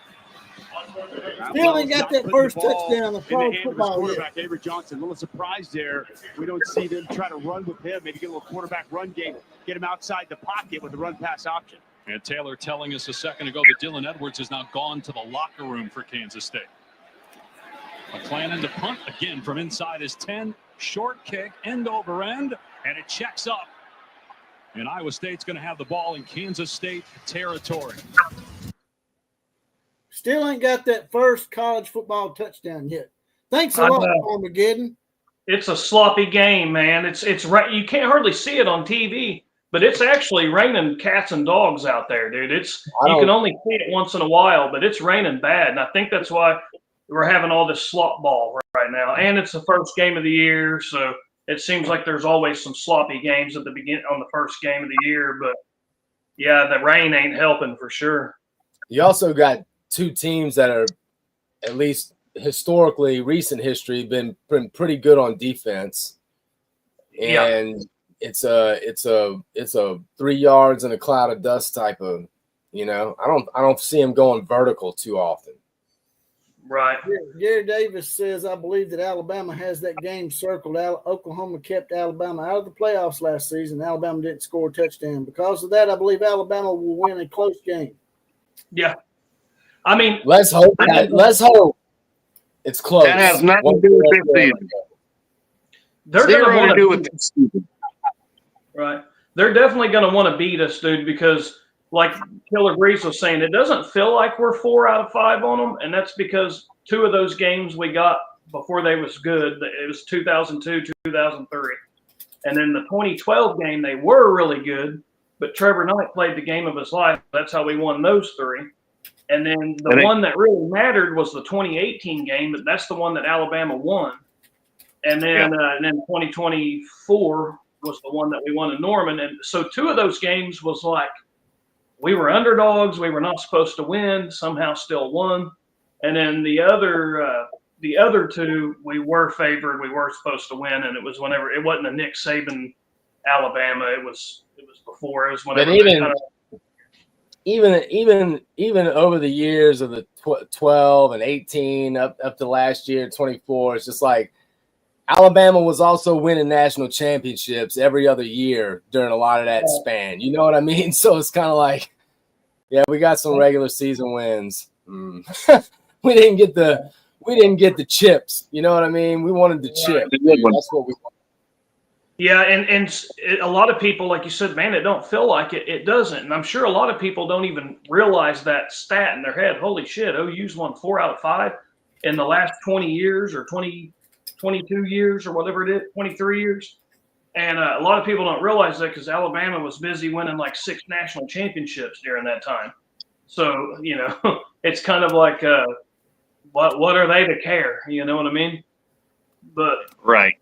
Still ain't got that first touchdown in pro football yet. Quarterback Avery Johnson, a little surprised there. We don't see them try to run with him. Maybe get a little quarterback run game, get him outside the pocket with the run pass option. And Taylor telling us a second ago that Dylan Edwards has now gone to the locker room for Kansas State. McClanahan to punt again from inside his 10. Short kick, end over end, and it checks up. And Iowa State's going to have the ball in Kansas State territory. Still ain't got that first college football touchdown yet. Thanks a I lot, know. Armageddon. It's a sloppy game, man. It's right. You can't hardly see it on TV, but it's actually raining cats and dogs out there, dude. You can only see it once in a while, but it's raining bad, and I think that's why we're having all this slop ball right now. And it's the first game of the year, so it seems like there's always some sloppy games at the beginning on the first game of the year. But yeah, the rain ain't helping for sure. You also got two teams that are, at least historically, recent history, been pretty good on defense, and it's a 3 yards in a cloud of dust type of, I don't see him going vertical too often. Right. Gary Davis says, I believe that Alabama has that game circled. Oklahoma kept Alabama out of the playoffs last season. Alabama didn't score a touchdown. Because of that, I believe Alabama will win a close game. Yeah. I mean, Let's hope. Let's hope it's close. That has nothing to do with this season. they're going Zero to to want do with this season. Right. They're definitely going to want to beat us, dude, because like Killer Breeze was saying, it doesn't feel like we're 4 out of 5 on them, and that's because 2 of those games we got before they was good. It was 2002, 2003. And then the 2012 game, they were really good, but Trevor Knight played the game of his life. That's how we won those 3. And then the one that really mattered was the 2018 game, but that's the one that Alabama won. And then 2024 was the one that we won in Norman. And so 2 of those games was like we were underdogs. We were not supposed to win, somehow still won. And then the other 2, we were favored. We were supposed to win, and it was whenever it wasn't a Nick Saban Alabama. It was before. It was whenever. But even over the years of the 12 and 18 up to last year 24, it's just like Alabama was also winning national championships every other year during a lot of that span. You know what I mean? So it's kind of like, yeah, we got some regular season wins. We didn't get the chips. You know what I mean? We wanted the chip. That's what we wanted. Yeah, and a lot of people, like you said, man, it don't feel like it. It doesn't. And I'm sure a lot of people don't even realize that stat in their head. Holy shit, OU's won 4 out of 5 in the last 20 years or 22 years or whatever it is, 23 years. And a lot of people don't realize that because Alabama was busy winning like 6 national championships during that time. So, it's kind of like, what are they to care? You know what I mean? But Right.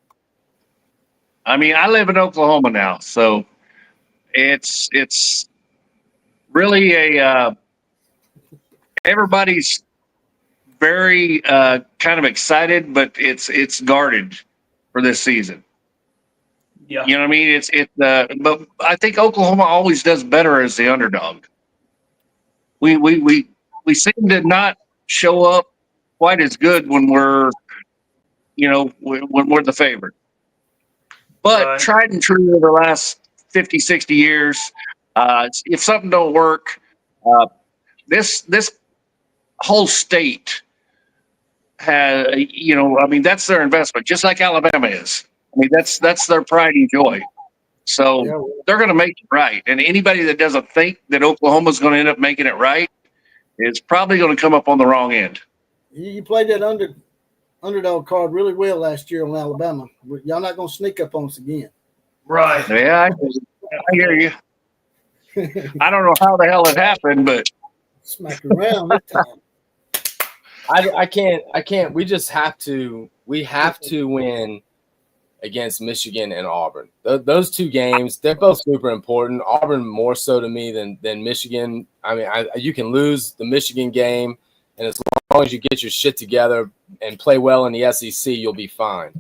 I mean, I live in Oklahoma now, so it's really everybody's very kind of excited, but it's guarded for this season. yeah, You know what I mean? But I think Oklahoma always does better as the underdog. We we seem to not show up quite as good when we're, when we're the favorite. But Right. tried and true over the last 50, 60 years, if something don't work, this whole state has, that's their investment, just like Alabama is. I mean, that's their pride and joy. So Yeah, they're going to make it right. And anybody that doesn't think that Oklahoma's going to end up making it right is probably going to come up on the wrong end. you played that underdog card really well last year on Alabama. Y'all not going to sneak up on us again. Right. Yeah, I hear you. I don't know how the hell it happened, but Smack around this time. I can't. We just have to. We have to win against Michigan and Auburn. Those two games, they're both super important. Auburn more so to me than Michigan. I mean, you can lose the Michigan game, and as long as you get your shit together and play well in the SEC, you'll be fine.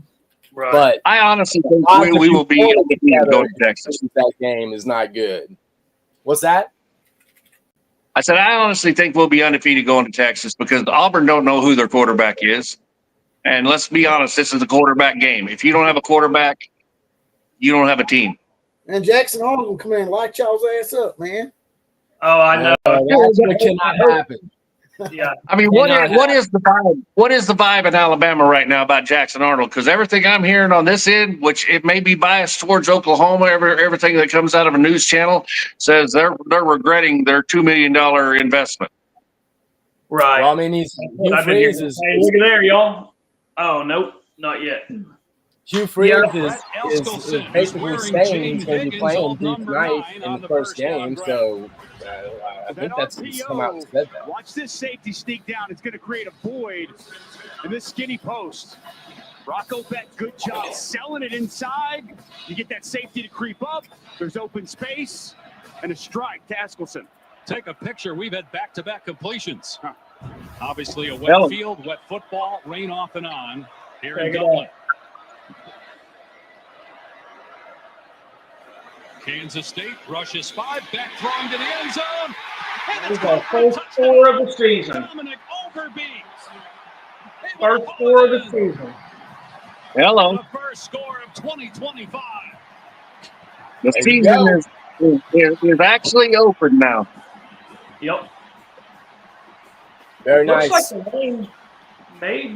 Right. But I honestly think we will be able to go to Texas. That game is not good. What's that? I said, I honestly think we'll be undefeated going to Texas because Auburn don't know who their quarterback is. And let's be honest, this is a quarterback game. If you don't have a quarterback, you don't have a team. And Jackson Arnold will come in and light y'all's ass up, man. Oh, I know. That's what cannot happen. Yeah. I mean, what is the vibe? What is the vibe in Alabama right now about Jackson Arnold? Because everything I'm hearing on this end, which it may be biased towards Oklahoma, everything that comes out of a news channel says they're regretting their $2 million investment. Right. Well, I mean, Hugh Freeze is. Hey, look at there, y'all. Oh, nope, not yet. Hugh Freeze Yeah. is basically saying he's going to be playing deep night in the first game. So I think he's come out and said that. Watch this safety sneak down. It's going to create a void in this skinny post. Rocco Beck, good job selling it inside. You get that safety to creep up. There's open space and a strike to Askelson. Take a picture. We've had back-to-back completions. Obviously, a wet field, wet football, rain off and on here in Dublin. Kansas State rushes 5, back throwing to the end zone. And it's our first score of the season. Dominic Overby. First score of the season. Hello. The first score of 2025. The season is actually open now. Yep. Very Looks nice. like the rain may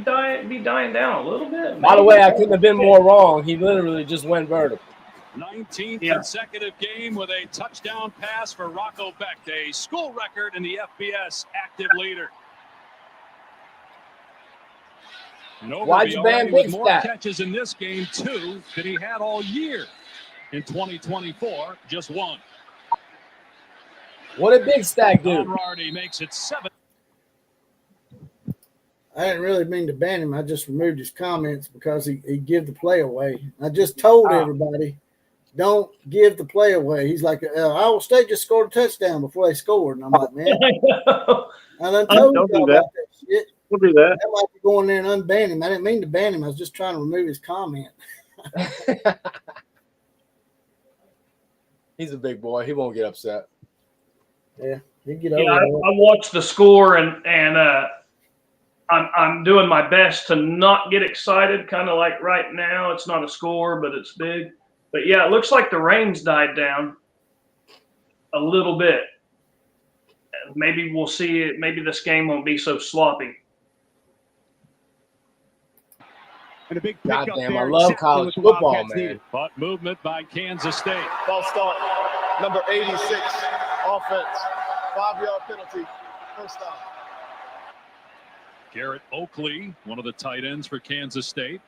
be dying down a little bit. By the way, I couldn't have been more wrong. He literally just went vertical. 19th consecutive game with a touchdown pass for Rocco Beck, a school record in the FBS active leader. Why'd you ban with Big more Stack? catches in this game, 2, than he had all year. In 2024, just 1. What did Big Stack do? Conradi makes it 7. I didn't really mean to ban him. I just removed his comments because he give the play away. I just told everybody, don't give the play away. He's like, Iowa State just scored a touchdown before they scored. And I'm like, man, I done told you about that shit. We'll do that. I like to go in there and unban him. I didn't mean to ban him. I was just trying to remove his comment. He's a big boy. He won't get upset. Yeah, he get Yeah, over I watched the score and I'm doing my best to not get excited. Kind of like right now, it's not a score, but it's big. But yeah, it looks like the rain's died down a little bit. Maybe we'll see it. Maybe this game won't be so sloppy. And a big pickup Goddamn, there. I love Exactly college what the football, Wildcats man. needed. But movement by Kansas State. False start. Number 86. Offense. 5-yard penalty. First down. Garrett Oakley, one of the tight ends for Kansas State.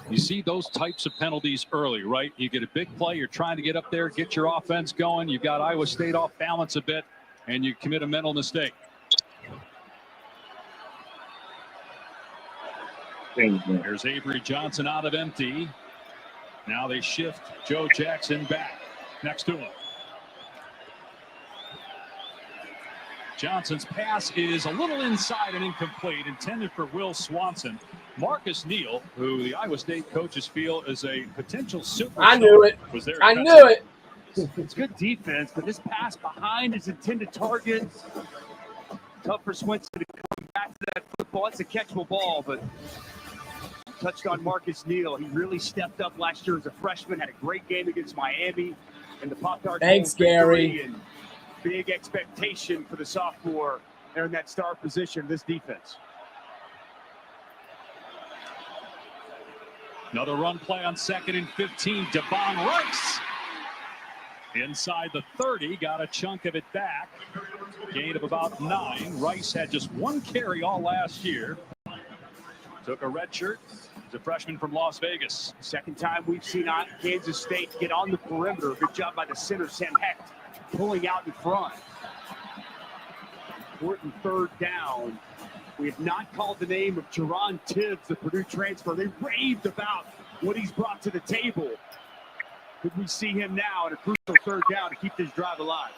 You see those types of penalties early, right? You get a big play, you're trying to get up there, get your offense going. You've got Iowa State off balance a bit, and you commit a mental mistake. There's Avery Johnson out of empty. Now they shift Joe Jackson back next to him. Johnson's pass is a little inside and incomplete, intended for Will Swanson. Marcus Neal, who the Iowa State coaches feel is a potential superstar. I knew it. Was there I knew it. It's good defense, but this pass behind his intended target. Tough for Swenson to come back to that football. It's a catchable ball, but touched on Marcus Neal. He really stepped up last year as a freshman, had a great game against Miami and the Pop-Tart Bowl Thanks, victory, Gary. and big expectation for the sophomore there in that star position of this defense. Another run play on 2nd and 15. Devon Rice inside the 30, got a chunk of it back. Gain of about 9. Rice had just 1 carry all last year. Took a red shirt. He's a freshman from Las Vegas. Second time we've seen Kansas State get on the perimeter. Good job by the center, Sam Hecht, pulling out in front. Important 3rd down. We have not called the name of Jerron Tibbs, the Purdue transfer. They raved about what he's brought to the table. Could we see him now in a crucial 3rd down to keep this drive alive?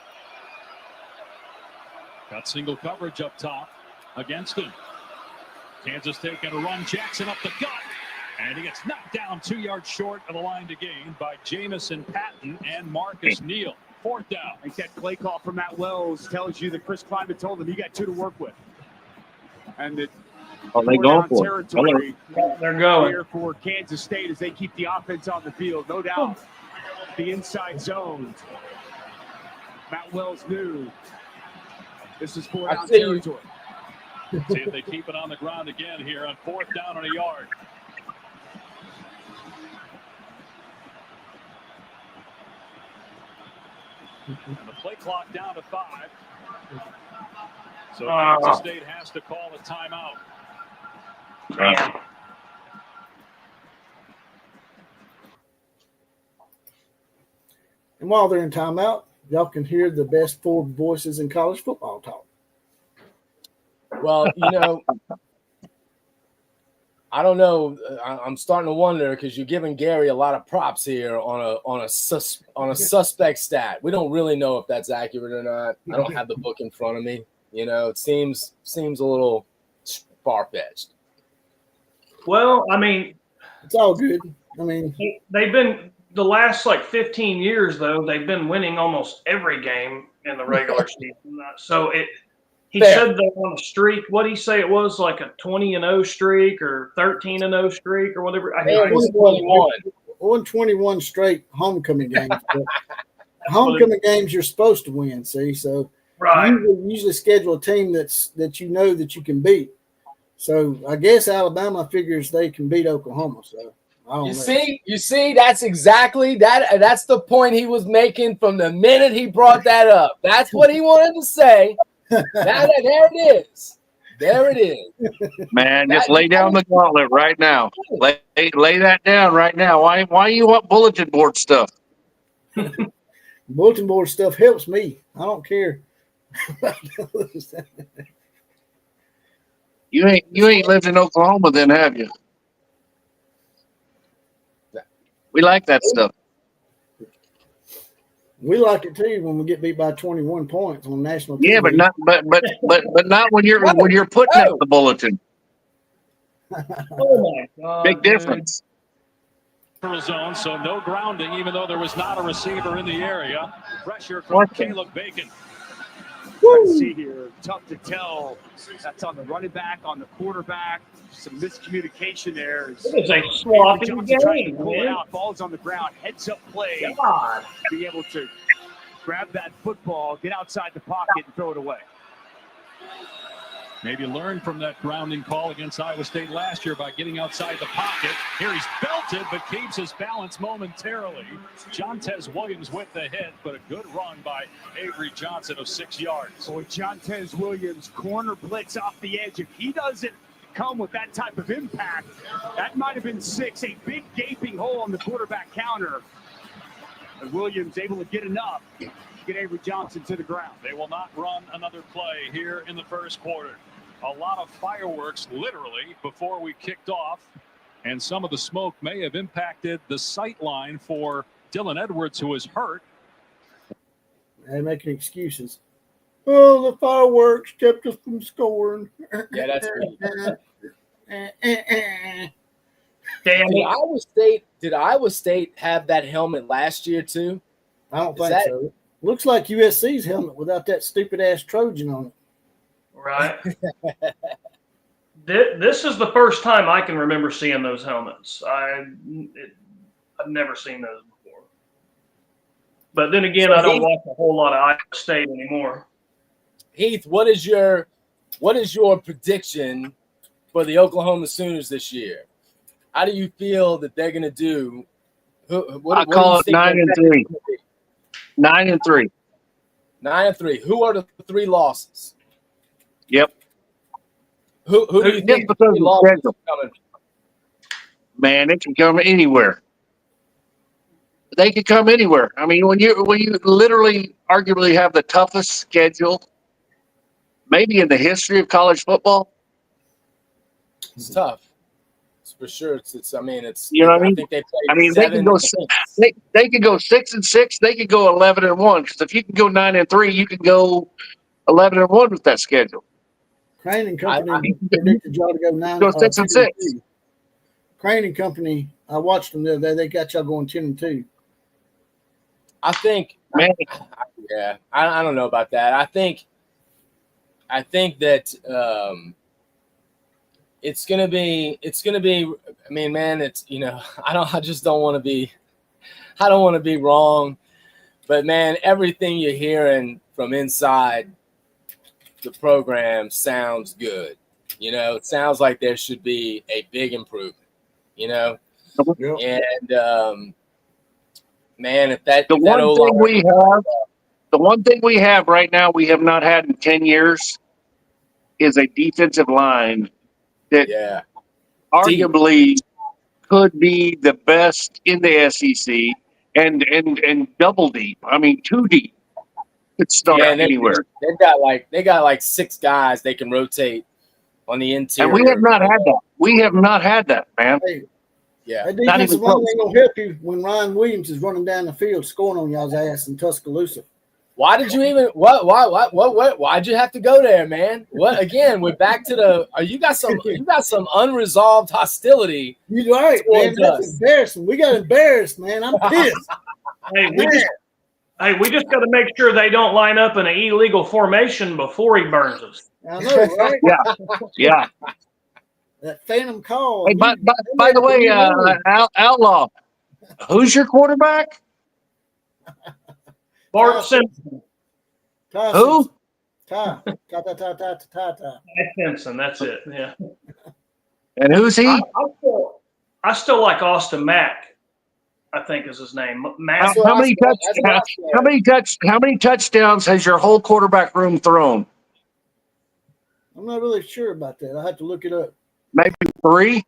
Got single coverage up top against him. Kansas State going to run Jackson up the gut. And he gets knocked down 2 yards short of the line to gain by Jamison Patton and Marcus Neal. 4th down. I think that play call from Matt Wells tells you that Chris Kleiman told him you got 2 to work with. And that They going for it. territory They're going. here for Kansas State as they keep the offense on the field. No doubt the inside zone. Matt Wells knew this is 4th down territory. See if they keep it on the ground again here on 4th down and a yard. And the play clock down to 5. So Kansas State has to call a timeout. Man. And while they're in timeout, y'all can hear the best 4 voices in college football talk. Well, I don't know. I'm starting to wonder because you're giving Gary a lot of props here on a suspect stat. We don't really know if that's accurate or not. I don't have the book in front of me. It seems a little far-fetched. Well, I mean, It's all good. I mean, they've been the last 15 years though. They've been winning almost every game in the regular season. So he Fair. said they're on a streak. What did he say? It was like a 20-0 streak or 13-0 streak or whatever. It was 21. 121 straight homecoming games. Homecoming games you're supposed to win. See, so Right. you usually schedule a team that you know that you can beat. So I guess Alabama figures they can beat Oklahoma. So I don't know. You see, that's exactly that. That's the point he was making from the minute he brought that up. That's what he wanted to say. There it is. There it is. Man, just lay down the gauntlet right now. Lay that down right now. Why you want bulletin board stuff? Bulletin board stuff helps me. I don't care. You ain't lived in Oklahoma then, have you? We like that stuff. We like it too when we get beat by 21 points on national TV. Yeah, but not when you're putting up the bulletin. Oh my God! Big difference. Zone, so no grounding, even though there was not a receiver in the area. Pressure from Caleb Bacon. Let's see here. Tough to tell. That's on the running back, on the quarterback. Some miscommunication there. It is a sloppy Johnson trying to game, pull it man. out. Ball's on the ground. Heads up play. God. Be able to grab that football, get outside the pocket, and throw it away. Maybe learn from that grounding call against Iowa State last year by getting outside the pocket. Here he's belted, but keeps his balance momentarily. Jontez Williams with the hit, but a good run by Avery Johnson of 6 yards. Boy, Jontez Williams, corner blitz off the edge. If he doesn't come with that type of impact, that might have been 6. A big gaping hole on the quarterback counter. And Williams able to get enough to get Avery Johnson to the ground. They will not run another play here in the first quarter. A lot of fireworks, literally, before we kicked off. And some of the smoke may have impacted the sight line for Dylan Edwards, who is hurt. They're making excuses. Oh, the fireworks kept us from scoring. Yeah, that's good. Damn it. Did Iowa State have that helmet last year too? I don't Is think that- so. Looks like USC's helmet without that stupid ass Trojan on it. Right. This is the first time I can remember seeing those helmets. I've never seen those before. But then again, I don't watch a whole lot of Iowa State anymore. Heath, what is your prediction for the Oklahoma Sooners this year? How do you feel that they're going to do? I call it 9-3. 9-3. 9-3. Who are the 3 losses? Yep. Who do you Just think the because 3 of losses schedule. are coming from? Man, it can come anywhere. They could come anywhere. I mean, when you literally, arguably have the toughest schedule, maybe in the history of college football. It's tough. It's for sure. It's. I mean, it's. You know what I mean? think they played. I mean, they could go. They could go 6-6. They could go 11-1. Because if you can go 9-3, you can go 11-1 with that schedule. Crane and Company predicted y'all to go 9. Go 6-6. Crane and Company. I watched them the other day. They got y'all going 10-2. I think. Man, yeah, I don't know about that. I think that it's gonna be. I mean, man, it's I just don't want to be. I don't want to be wrong, but man, everything you're hearing from inside the program sounds good. It sounds like there should be a big improvement. And man, if that the one thing we have right now we have not had in 10 years is a defensive line that arguably could be the best in the SEC and double deep. I mean, 2 deep. Could start anywhere. They got like 6 guys they can rotate on the interior. And we have not had that. We have not had that, man. Hey, yeah. that defensive line ain't gonna help you when Ryan Williams is running down the field scoring on y'all's ass in Tuscaloosa. Why did you even why'd you have to go there, man? What again? We're back to the you got some unresolved hostility. You're right, man. That's embarrassing. We got embarrassed, man. I'm pissed. We just got to make sure they don't line up in an illegal formation before he burns us. I know, right? Yeah. That phantom call. Hey, by the way, Outlaw, who's your quarterback? Bart Simpson. Who? Ty Simpson. That's it. Yeah. And who's he? I still like Austin Mack. I think is his name. Mack. How many touchdowns has your whole quarterback room thrown? I'm not really sure about that. I have to look it up. Maybe 3.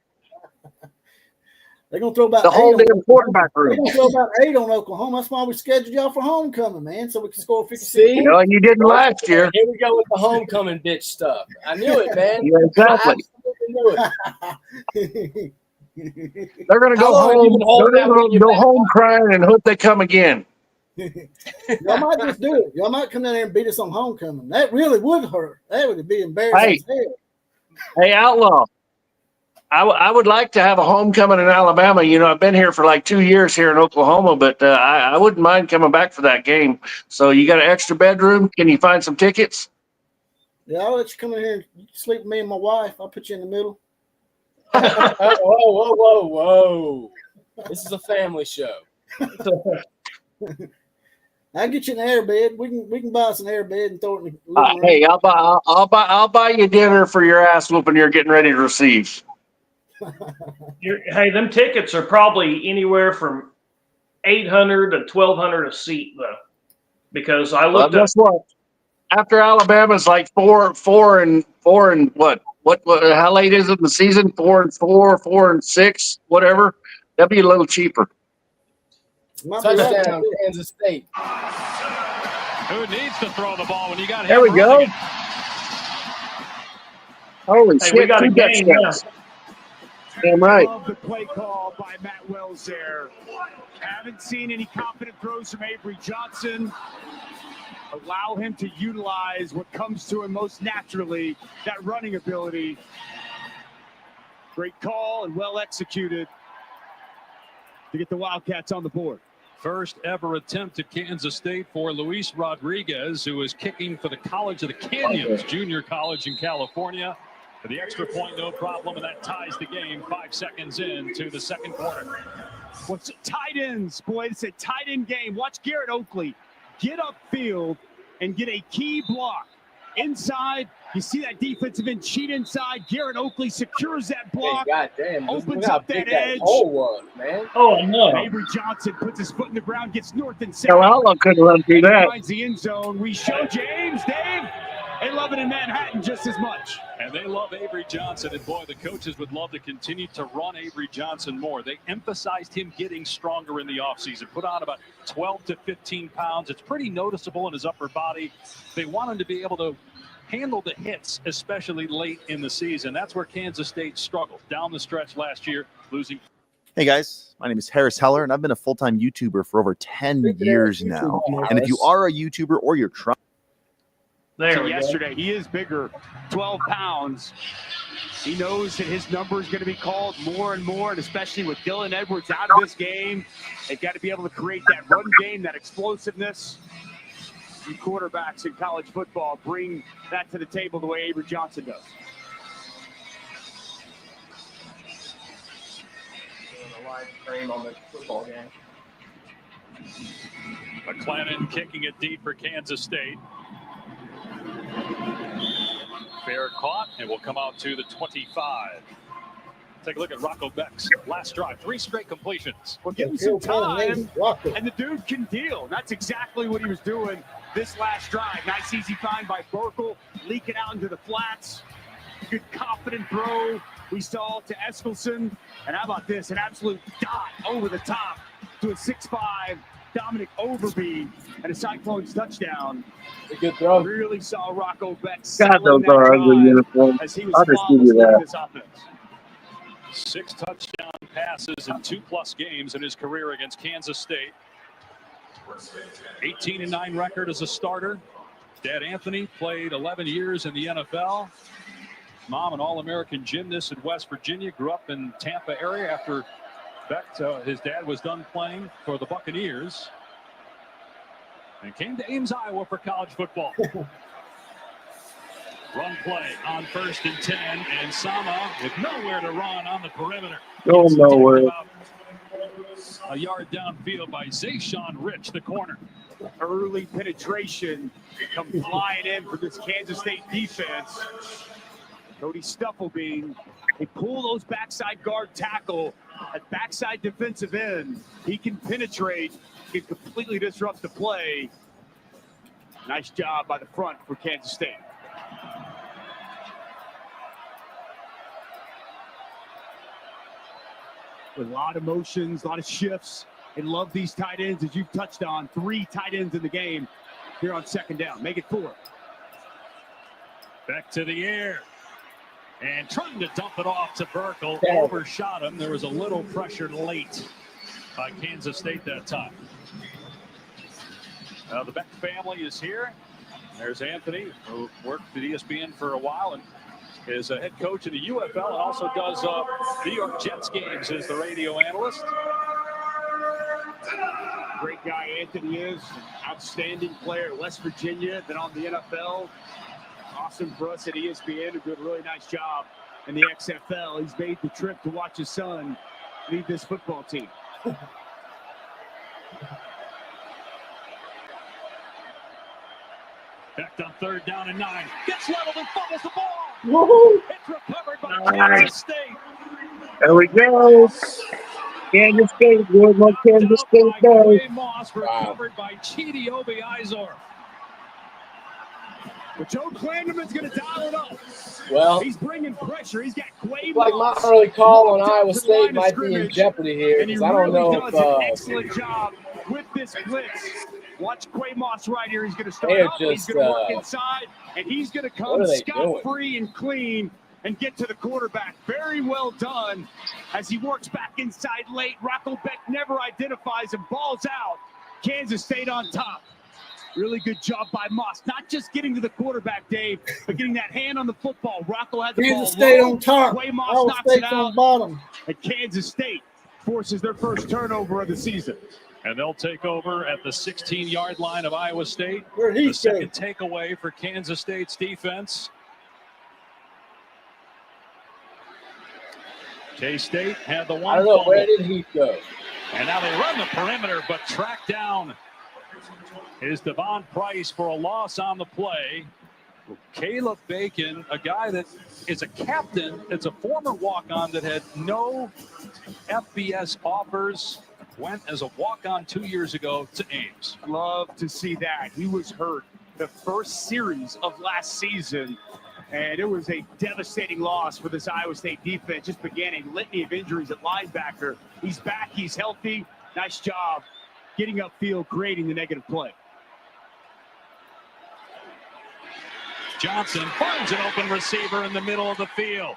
They're gonna throw about the whole damn quarterback room. They're gonna throw about 8 on Oklahoma. That's why we scheduled y'all for homecoming, man, so we can score 56. See? You didn't last year. Here we go with the homecoming bitch stuff. I knew it, man. Yeah, exactly. I absolutely knew it. They're gonna go home. They're gonna go home crying and hope they come again. Y'all might just do it. Y'all might come down there and beat us on homecoming. That really would hurt. That would be embarrassing as hell. Hey, Outlaw. I would like to have a homecoming in Alabama. I've been here for like 2 years here in Oklahoma, but I wouldn't mind coming back for that game. So you got an extra bedroom? Can you find some tickets? Yeah, I'll let you come in here and sleep with me and my wife. I'll put you in the middle. Whoa. This is a family show. I'll get you an air bed. We can buy us an air bed and throw it in the living room. Hey, I'll buy you dinner for your ass whooping you're getting ready to receive. Hey, them tickets are probably anywhere from $800 to $1,200 a seat, though, because I looked up. Guess what? After Alabama's like four and what? How late is it in the season? 4-4, 4-6, whatever. That'd be a little cheaper. Touchdown, Kansas State. Who needs to throw the ball when you got him? There we go. running? Holy Hey, shit! we got a 2 game touchdowns. Damn right. Love the play call by Matt Wells there. Haven't seen any confident throws from Avery Johnson. Allow him to utilize what comes to him most naturally, that running ability. Great call and well executed to get the Wildcats on the board. First ever attempt at Kansas State for Luis Rodriguez, who is kicking for the College of the Canyons, junior college in California. For the extra point, no problem, and that ties the game 5 seconds into the second quarter. What's tight ends, boy? It's a tight end game. Watch Garrett Oakley get upfield and get a key block. Inside, you see that defensive end cheat inside. Garrett Oakley secures that block. Hey, goddamn, opens up that edge. Hole was, man. Oh no! Avery Johnson puts his foot in the ground, gets north and south. Hell, I couldn't run through that. Finds the end zone. We show James, Dave. They love it in Manhattan just as much. And they love Avery Johnson. And boy, the coaches would love to continue to run Avery Johnson more. They emphasized him getting stronger in the offseason. Put on about 12 to 15 pounds. It's pretty noticeable in his upper body. They want him to be able to handle the hits, especially late in the season. That's where Kansas State struggled down the stretch last year, losing. Hey guys, my name is Harris Heller, and I've been a full-time YouTuber for over 10 years now. And if you are a YouTuber or you're trying, There we yesterday, he is bigger, 12 pounds. He knows that his number is going to be called more and more, and especially with Dylan Edwards out of this game, they've got to be able to create that run game, that explosiveness. You quarterbacks in college football bring that to the table the way Avery Johnson does. A live stream on the football game. McClellan kicking it deep for Kansas State. Fair caught, and will come out to the 25. Take a look at Rocco Beck's last drive. 3 straight completions. Well, give him some time, and the dude can deal. That's exactly what he was doing this last drive. Nice, easy find by Burkle, leaking out into the flats. Good, confident throw we saw to Eskelson. And how about this? An absolute dot over the top to a 6'5", Dominic Overby, and a Cyclones touchdown. A good throw. Really saw Rocco Beck God, those are ugly uniforms. as he was I'll just give you flawless in that. this offense. 6 touchdown passes in 2+ games in his career against Kansas State. 18-9 record as a starter. Dad Anthony played 11 years in the NFL. Mom, an All-American gymnast in West Virginia, grew up in Tampa area after Beck, his dad was done playing for the Buccaneers. And came to Ames, Iowa for college football. Run play on 1st and 10, and Sama with nowhere to run on the perimeter. Go nowhere. A yard downfield by Zayshawn Rich, the corner. Early penetration come flying in for this Kansas State defense. Cody Stufflebean, they pull those backside guard tackle at backside defensive end. He can penetrate, he can completely disrupt the play. Nice job by the front for Kansas State. With a lot of motions, a lot of shifts. And love these tight ends, as you've touched on. 3 tight ends in the game here on 2nd down. Make it 4. Back to the air. And trying to dump it off to Burkle. Overshot him. There was a little pressure late by Kansas State that time. The Beck family is here. There's Anthony, who worked at ESPN for a while and is a head coach in the UFL and also does New York Jets games as the radio analyst. Great guy Anthony is. Outstanding player at West Virginia, then on the NFL. Awesome for us at ESPN, who did a really nice job in the XFL. He's made the trip to watch his son lead this football team. Back on 3rd down and 9. Gets leveled and fumbles the ball. Woohoo! It's recovered by Kansas State. There we go. Kansas State, good what Kansas State does. Quay Moss recovered by Chidi Obi-Izor. But Joe Klanderman's going to dial it up. Well, He's bringing pressure. He's got Quay like my Moss early call on walked up Iowa to the State line of might be in scrimmage, jeopardy here and he because I don't really know does an if excellent job with this blitz. Watch Quay Moss right here. He's going to They're start up. He's just, going to work inside, and he's going to come what are they scot-free and clean and get to the quarterback. Very well done as he works back inside late. Rocco Beck never identifies him. Ball's out. Kansas State on top. Really good job by Moss. Not just getting to the quarterback, Dave, but getting that hand on the football. Rocco had the Kansas ball State low. on top. Quay Moss Iowa knocks State's it on out. bottom. And Kansas State forces their first turnover of the season. And they'll take over at the 16-yard line of Iowa State. Where'd he The second takeaway for Kansas State's defense. K-State had the one I don't know, fumble. where did he go? And now they run the perimeter, but tracked down is Devon Price for a loss on the play. Caleb Bacon, a guy that is a captain, it's a former walk-on that had no FBS offers, went as a walk-on 2 years ago to Ames. Love to see that. He was hurt the first series of last season, and it was a devastating loss for this Iowa State defense. Just began a litany of injuries at linebacker. He's back. He's healthy. Nice job getting upfield, creating the negative play. Johnson finds an open receiver in the middle of the field.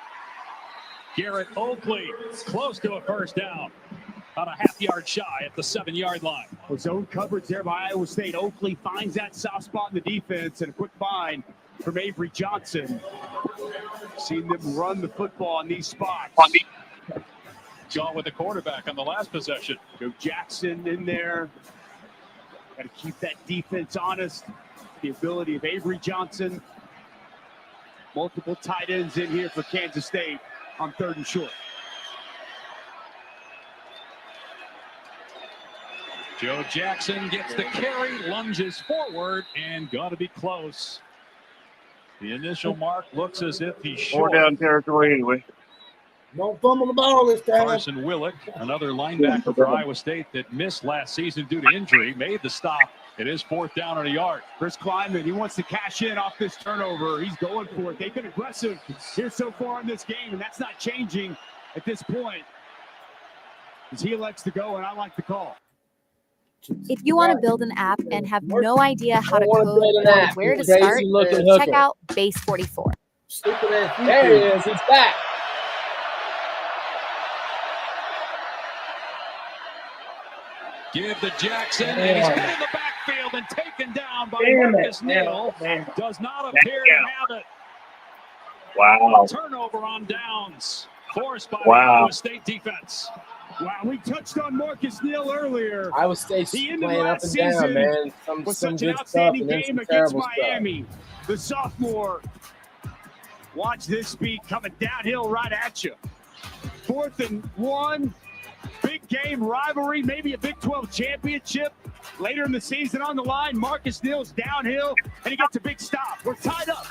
Garrett Oakley close to a first down. About a half-yard shy at the 7-yard line. Well, zone coverage there by Iowa State. Oakley finds that soft spot in the defense, and a quick find from Avery Johnson. Seen them run the football in these spots. Gone with the quarterback on the last possession. Joe Jackson in there. Got to keep that defense honest. The ability of Avery Johnson. Multiple tight ends in here for Kansas State on 3rd and short. Joe Jackson gets the carry, lunges forward, and got to be close. The initial mark looks as if he's short. More down territory anyway. Don't fumble the ball this time. Carson Willick, another linebacker for Iowa State that missed last season due to injury, made the stop. It is 4th down and a yard. Chris Klieman, he wants to cash in off this turnover. He's going for it. They've been aggressive here so far in this game, and that's not changing at this point. As he elects to go, and I like the call. If you want to build an app and have no idea how to wanna code build an or app. where to Crazy start, looking check hooker. out Base 44. Stupid ass There he is. He's back. Give to Jackson, and he's been in the backfield and taken down by Marcus Neal. Does not appear to have it. Wow. Turnover on downs, forced by the Wow. Iowa State defense. Wow, we touched on Marcus Neal earlier. Iowa State's He playing ended up last and down, season man. Was Some such an good stuff outstanding and then game some against terrible stuff. Miami. The sophomore. Watch this speed coming downhill right at you. 4th and 1. Big game rivalry, maybe a Big 12 championship. Later in the season on the line, Marcus Neal's downhill, and he gets a big stop. We're tied up.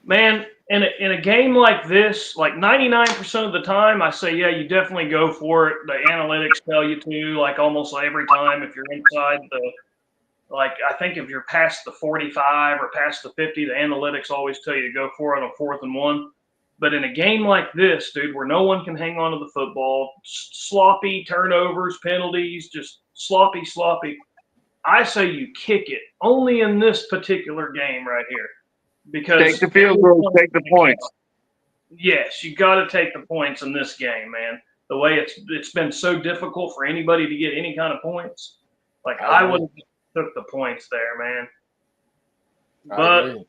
Man, in a game like this, like 99% of the time, I say, yeah, you definitely go for it. The analytics tell you to, like almost every time if you're inside the, like I think if you're past the 45 or past the 50, the analytics always tell you to go for it on 4th and 1. But in a game like this, dude, where no one can hang on to the football, sloppy turnovers, penalties, just sloppy, I say you kick it only in this particular game right here. Because Take the field goal, take the points. Yes, you got to take the points in this game, man. The way it's been so difficult for anybody to get any kind of points. Like I would have took the points there, man. But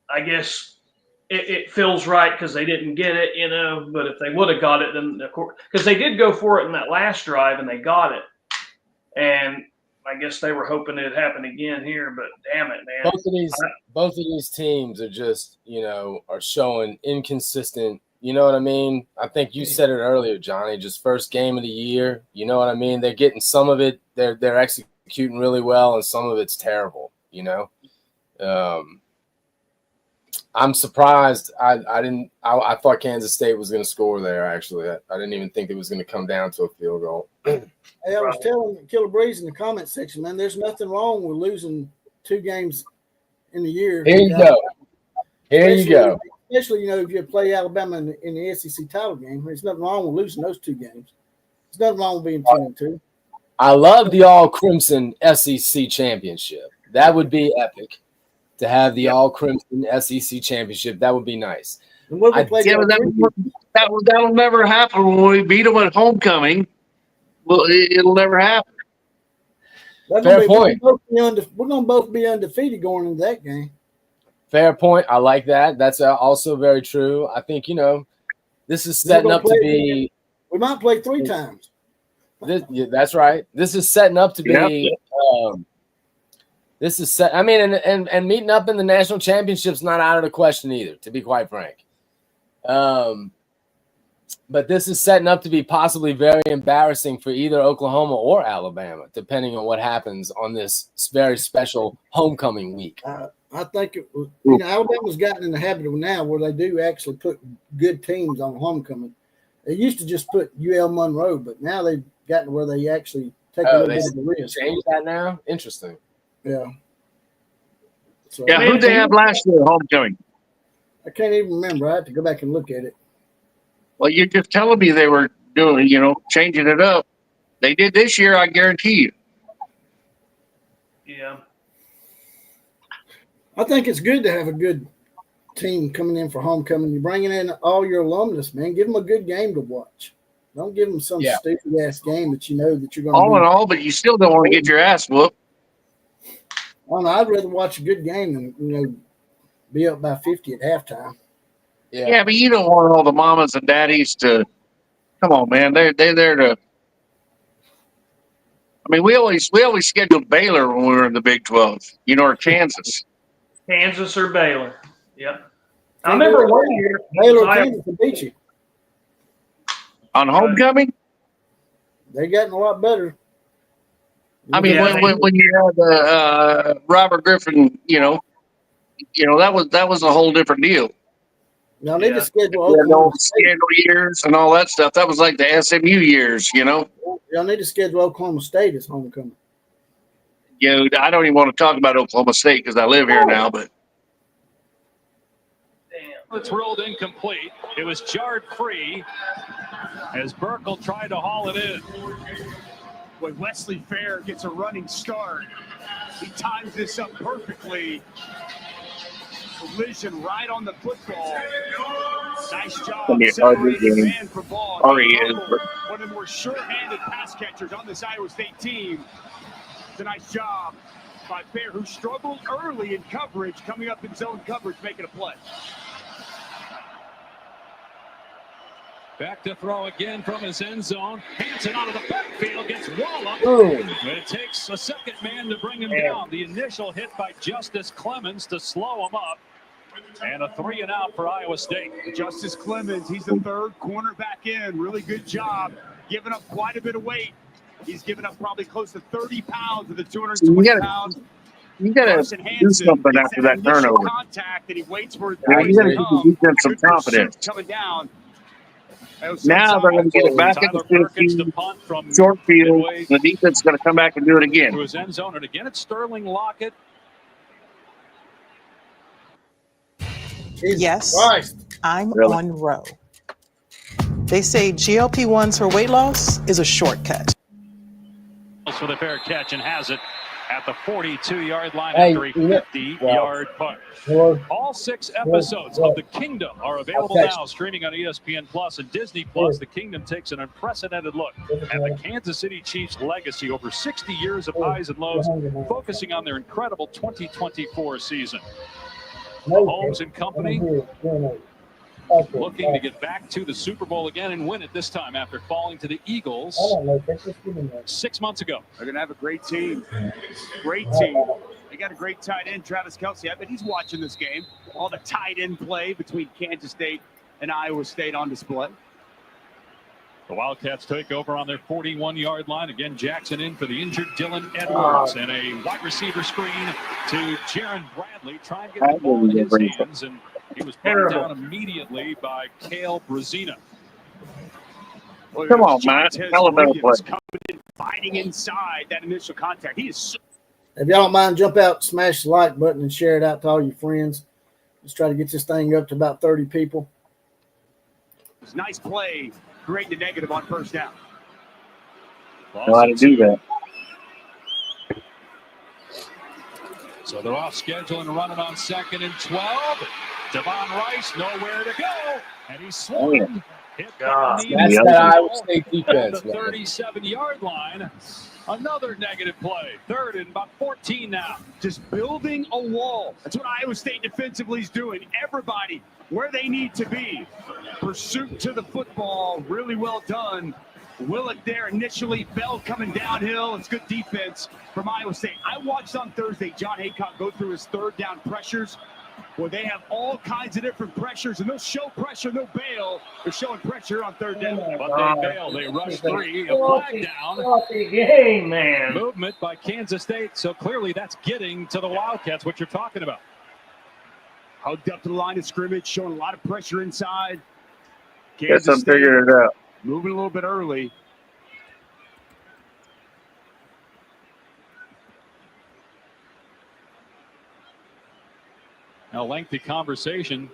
I guess it feels right because they didn't get it, you know. But if they would have got it, then of course, because they did go for it in that last drive and they got it, and I guess they were hoping it'd happen again here. But damn it, man! Both of these teams are just, you know, are showing inconsistent. You know what I mean? I think you said it earlier, Johnny. Just first game of the year. You know what I mean? They're getting some of it. They're executing really well, and some of it's terrible. You know. I'm surprised. I thought Kansas State was going to score there. Actually, I didn't even think it was going to come down to a field goal. Hey, I was telling Killer Breeze in the comment section, man, there's nothing wrong with losing 2 games in the year. Here you go. Here you go. Especially, you know, if you play Alabama in the SEC title game, there's nothing wrong with losing those 2 games. There's nothing wrong with being 2-2. I love the All Crimson SEC championship. That would be epic. To have the All Crimson SEC championship, that would be nice. That'll never happen when we beat them at homecoming. Well, it'll never happen. Fair point. We're going to both be undefeated going into that game. Fair point. I like that. That's also very true. I think, you know, this is setting up to be. We might play 3 times. That's right. This is setting up to be. This is set. I mean, and meeting up in the national championship's not out of the question either, to be quite frank. But this is setting up to be possibly very embarrassing for either Oklahoma or Alabama, depending on what happens on this very special homecoming week. I think Alabama's gotten in the habit of now where they do actually put good teams on homecoming. They used to just put UL Monroe, but now they've gotten to where they actually take a little bit of the risk. Change that now? Interesting. Yeah. So, who'd they have last year at homecoming? I can't even remember. I have to go back and look at it. Well, you're just telling me they were doing, changing it up. They did this year, I guarantee you. Yeah. I think it's good to have a good team coming in for homecoming. You're bringing in all your alumnus, man. Give them a good game to watch. Don't give them some stupid-ass game that you know that you're going to all in all, but you still don't want to get your ass whooped. I don't know. I'd rather watch a good game than, be up by 50 at halftime. Yeah, but you don't want all the mamas and daddies to – come on, man. They're there to – I mean, we always scheduled Baylor when we were in the Big 12, or Kansas. Kansas or Baylor. Yep. I remember one year Baylor Kansas beat you. On homecoming? They gotten a lot better. I mean, when you had Robert Griffin, that was a whole different deal. Y'all need to schedule Oklahoma State. Schedule years and all that stuff. That was like the SMU years, Y'all need to schedule Oklahoma State as homecoming. I don't even want to talk about Oklahoma State because I live here now, but. It's ruled incomplete. It was jarred free as Burkle tried to haul it in. When Wesley Fair gets a running start, he times this up perfectly. Collision right on the football. Nice job separating man for ball. One of the more sure-handed pass catchers on this Iowa State team. It's a nice job by Fair, who struggled early in coverage, coming up in zone coverage, making a play. Back to throw again from his end zone. Hanson out of the backfield, gets walloped. But it takes a second man to bring him down. The initial hit by Justice Clemens to slow him up. And a 3-and-out for Iowa State. Justice Clemens, he's the third cornerback in. Really good job. Giving up quite a bit of weight. He's given up probably close to 30 pounds of the 220 pounds. You got to do something after that turnover. Contact, and he waits for his you got to give them some confidence. Coming down. Now they're going to get it back in the short field. The defense is going to come back and do it again. To his end zone, and again it's Sterling Lockett. Yes, Christ. I'm on row. They say GLP-1s for weight loss is a shortcut. For the fair catch and has it at the 42-yard line after a 50-yard punt. All 6 episodes of The Kingdom are available now, streaming on ESPN Plus and Disney Plus. The Kingdom takes an unprecedented look at the Kansas City Chiefs' legacy over 60 years of highs and lows, focusing on their incredible 2024 season. Mahomes and company looking to get back to the Super Bowl again and win it this time after falling to the Eagles 6 months ago. They're going to have a great team. Great team. They got a great tight end, Travis Kelce. I bet he's watching this game. All the tight end play between Kansas State and Iowa State on display. The Wildcats take over on their 41-yard line. Again, Jackson in for the injured Dylan Edwards. And a wide receiver screen to Jaron Bradley. Trying to get the ball in his hands. And he was brought down immediately by Cale Brazina. Come on, man. Elemental play. Fighting inside that initial contact. He is so. If y'all don't mind, jump out, smash the like button, and share it out to all your friends. Let's try to get this thing up to about 30 people. It's nice play. Creating the negative on first down. Know how to do that. So they're off schedule and running on 2nd and 12. Devon Rice nowhere to go. And he's swung. Hit That's that Iowa State defense. The 37-yard line. Another negative play. 3rd and about 14 now. Just building a wall. That's what Iowa State defensively is doing. Everybody where they need to be. Pursuit to the football. Really well done Willock there initially. Bell coming downhill. It's good defense from Iowa State. I watched on Thursday John Haycock go through his third down pressures where they have all kinds of different pressures, and they'll show pressure, no bail. They're showing pressure on third down. But they bail. They rush 3. A flag down. Game, man. Movement by Kansas State. So clearly that's getting to the Wildcats, what you're talking about. Hugged up to the line of scrimmage, showing a lot of pressure inside. Guess I'm figuring it out. Moving a little bit early. A lengthy conversation.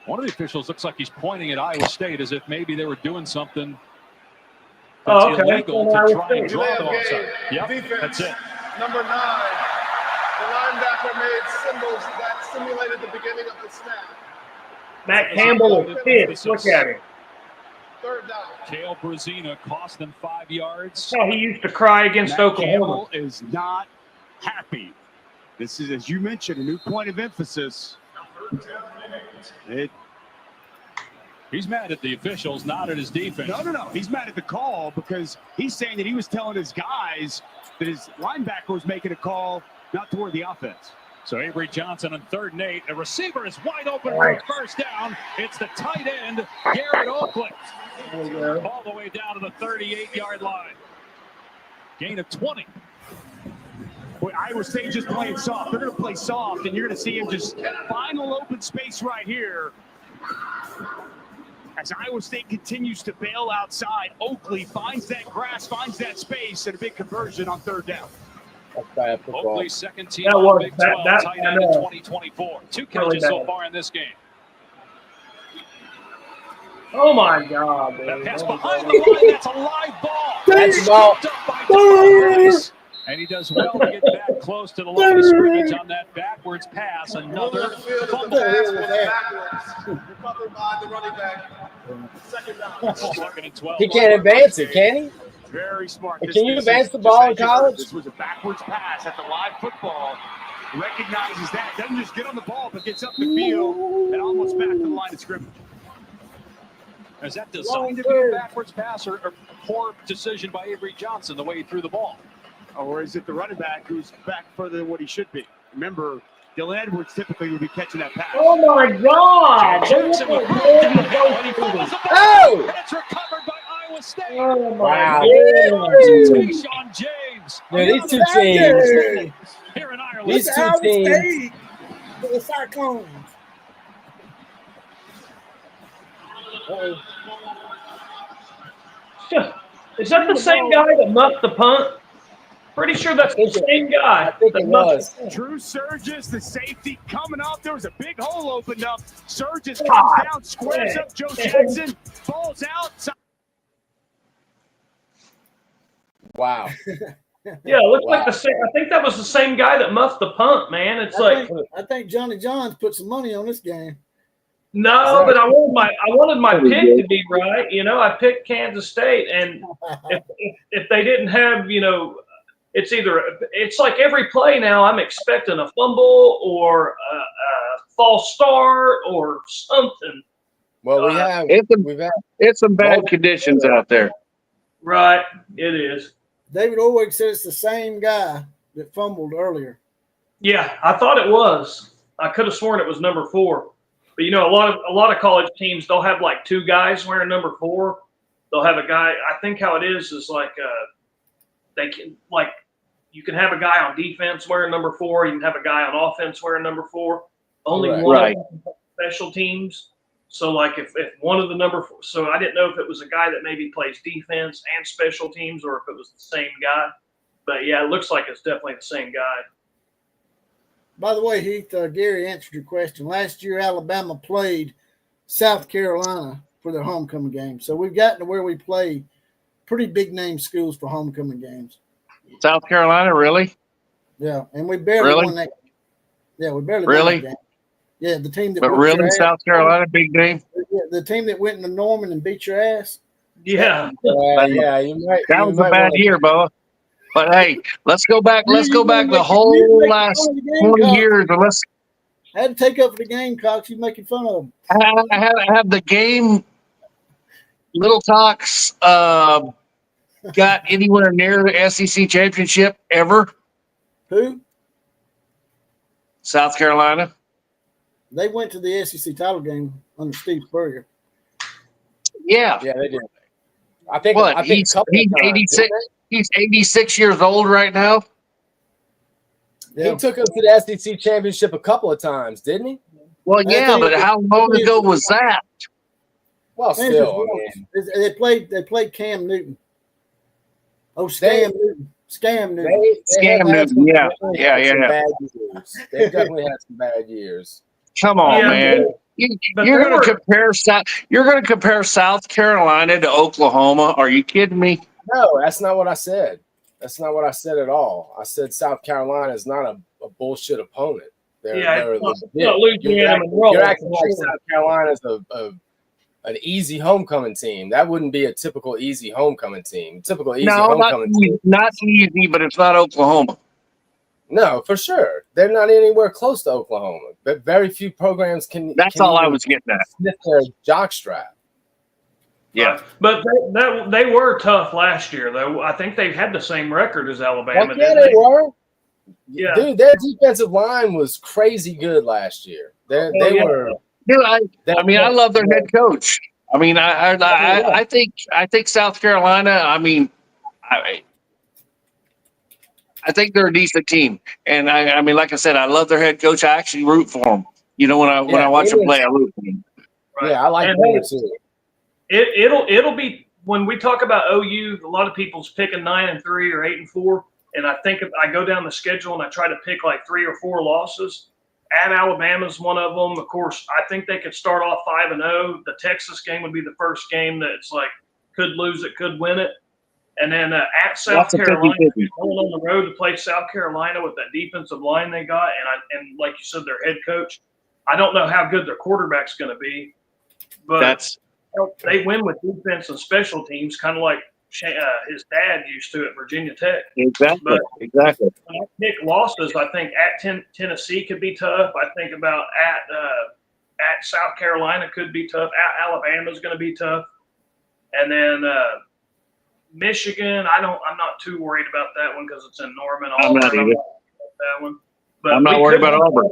One of the officials looks like he's pointing at Iowa State as if maybe they were doing something that's illegal to try and draw them offside. Yep, Defense, that's it. Number 9. The linebacker made symbols that simulated the beginning of the snap. Matt Campbell is pissed. Look at him. Third down. Kale Brazina cost them 5 yards. How he used to cry against Matt Oklahoma. Campbell is not happy. This is, as you mentioned, a new point of emphasis. He's mad at the officials, not at his defense. No. He's mad at the call because he's saying that he was telling his guys that his linebacker was making a call not toward the offense. So Avery Johnson on 3rd and 8. The receiver is wide open for a first down. It's the tight end, Garrett Oakland. All the way down to the 38-yard line. Gain of 20. Boy, Iowa State just playing soft. They're going to play soft, and you're going to see him just final open space right here. As Iowa State continues to bail outside, Oakley finds that grass, finds that space, and a big conversion on 3rd down. Oakley's second team That on was- Big that- 12 that- tight end in 2024. 2 catches so far in this game. Oh my God, That man. pass behind the line, that's a live ball. That's a ball. Scooped up by Devon Rice. And he does well to get back close to the line of scrimmage on that backwards pass. Another fumble. Pass was backwards. Recovered by the running back. Second down. 2nd and 12. He can't advance it, can he? Very smart. Can you advance the ball in college? This was a backwards pass at the live football. Recognizes that. Doesn't just get on the ball, but gets up the field and almost back to the line of scrimmage. Is that designed to be a backwards pass or a poor decision by Avery Johnson, the way he threw the ball? Or is it the running back who's back further than what he should be? Remember, Dylan Edwards typically would be catching that pass. Oh my God! Jackson with and he fumbles the ball. Oh! And it's recovered by Iowa State. Oh my Wow. God! Tayshaun James. Yeah, these two teams. Here in Ireland. These two teams. The Cyclones. Is that the same guy that muffed the punt? Pretty sure that's the same guy. I think that it muffed was. Drew Surges, the safety, coming up. There was a big hole opened up. Surges comes God. down, squares up Joe Jackson, falls out. Wow. Yeah, it looks Wow. like the same. I think that was the same guy that muffed the punt, man. It's like I think Johnny Johns put some money on this game. no, but I wanted my pick to be right. You know, I picked Kansas State, and if they didn't have, you know, it's like every play now I'm expecting a fumble or a false start or something. Well, we've had It's some bad conditions out there. Right, it is. David Orwig said it's the same guy that fumbled earlier. Yeah, I thought it was. I could have sworn it was number 4. But you know, a lot of college teams, they'll have like 2 guys wearing number 4. They'll have a guy. I think how it is like they can like you can have a guy on defense wearing number 4. You can have a guy on offense wearing number 4. Only Right. one Right. of them special teams. So like if one of the number 4, so I didn't know if it was a guy that maybe plays defense and special teams or if it was the same guy. But yeah, it looks like it's definitely the same guy. By the way, Heath, Gary answered your question. Last year, Alabama played South Carolina for their homecoming game. So we've gotten to where we play pretty big name schools for homecoming games. South Carolina, really? Yeah, and we barely Really? won that. Yeah, we barely Really? won that game. Yeah, the team that But whooped your really, ass- South Carolina, big game? Yeah, the team that went into Norman and beat your ass. Yeah. yeah, you might. That you was a might bad wanna- year, Bubba. But hey, let's go back. Let's go back the You whole make last fun of the Gamecocks. 20 years, and let's I had to take up for the Gamecocks. You making fun of them. have the game Little Talks got anywhere near the SEC championship ever? Who? South Carolina. They went to the SEC title game under Steve Spurrier. Yeah. Yeah, they did. I think. What? I think He's a couple of times, 86. didn't He's 86 years old right now. they? He took them to the SEC championship a couple of times, didn't he? Well, yeah, but how long ago was that? Well, still, I mean, They played Cam Newton. Oh, Scam Newton. they Scam have had Newton, some- yeah. definitely Yeah, had yeah, some yeah. bad years. They've definitely had some bad years. Come on, Yeah, man. but You're they going were- to compare South. You're going to compare South Carolina to Oklahoma? Are you kidding me? No, that's not what I said. That's not what I said at all. I said South Carolina is not a bullshit opponent. They're it's not legit. Louisiana Monroe. You're acting like South Carolina's an easy homecoming team. That wouldn't be a typical easy homecoming team. Typical easy No, homecoming team. not easy, but it's not Oklahoma. No, for sure. They're not anywhere close to Oklahoma. But very few programs can. That's can all I even was getting at. sniff their jockstrap. Yeah. But they were tough last year, though. I think they had the same record as Alabama. Heck yeah, didn't they were. Yeah. Dude, their defensive line was crazy good last year. They yeah. were. Dude, I love their head coach. I mean, I think South Carolina. I think they're a decent team, and I mean, like I said, I love their head coach. I actually root for them. You know, when I watch them play, I root for them. Right. Yeah, I like And them too. It'll be when we talk about OU. A lot of people's picking 9-3 or 8-4, and I think if I go down the schedule and I try to pick like 3 or 4 losses. At Alabama's one of them. Of course, I think they could start off 5-0. The Texas game would be the first game that's like could lose it, could win it. And then at South Carolina, going on the road to play South Carolina with that defensive line they got, and like you said, their head coach. I don't know how good their quarterback's going to be, but they win with defense and special teams, kind of like his dad used to at Virginia Tech. Exactly. But Exactly. when I pick losses, I think at Tennessee could be tough. I think about at South Carolina could be tough. At Alabama's going to be tough, and then Michigan. I'm not too worried about that one because it's in Norman. I'm not either. That one, but I'm not worried about Auburn.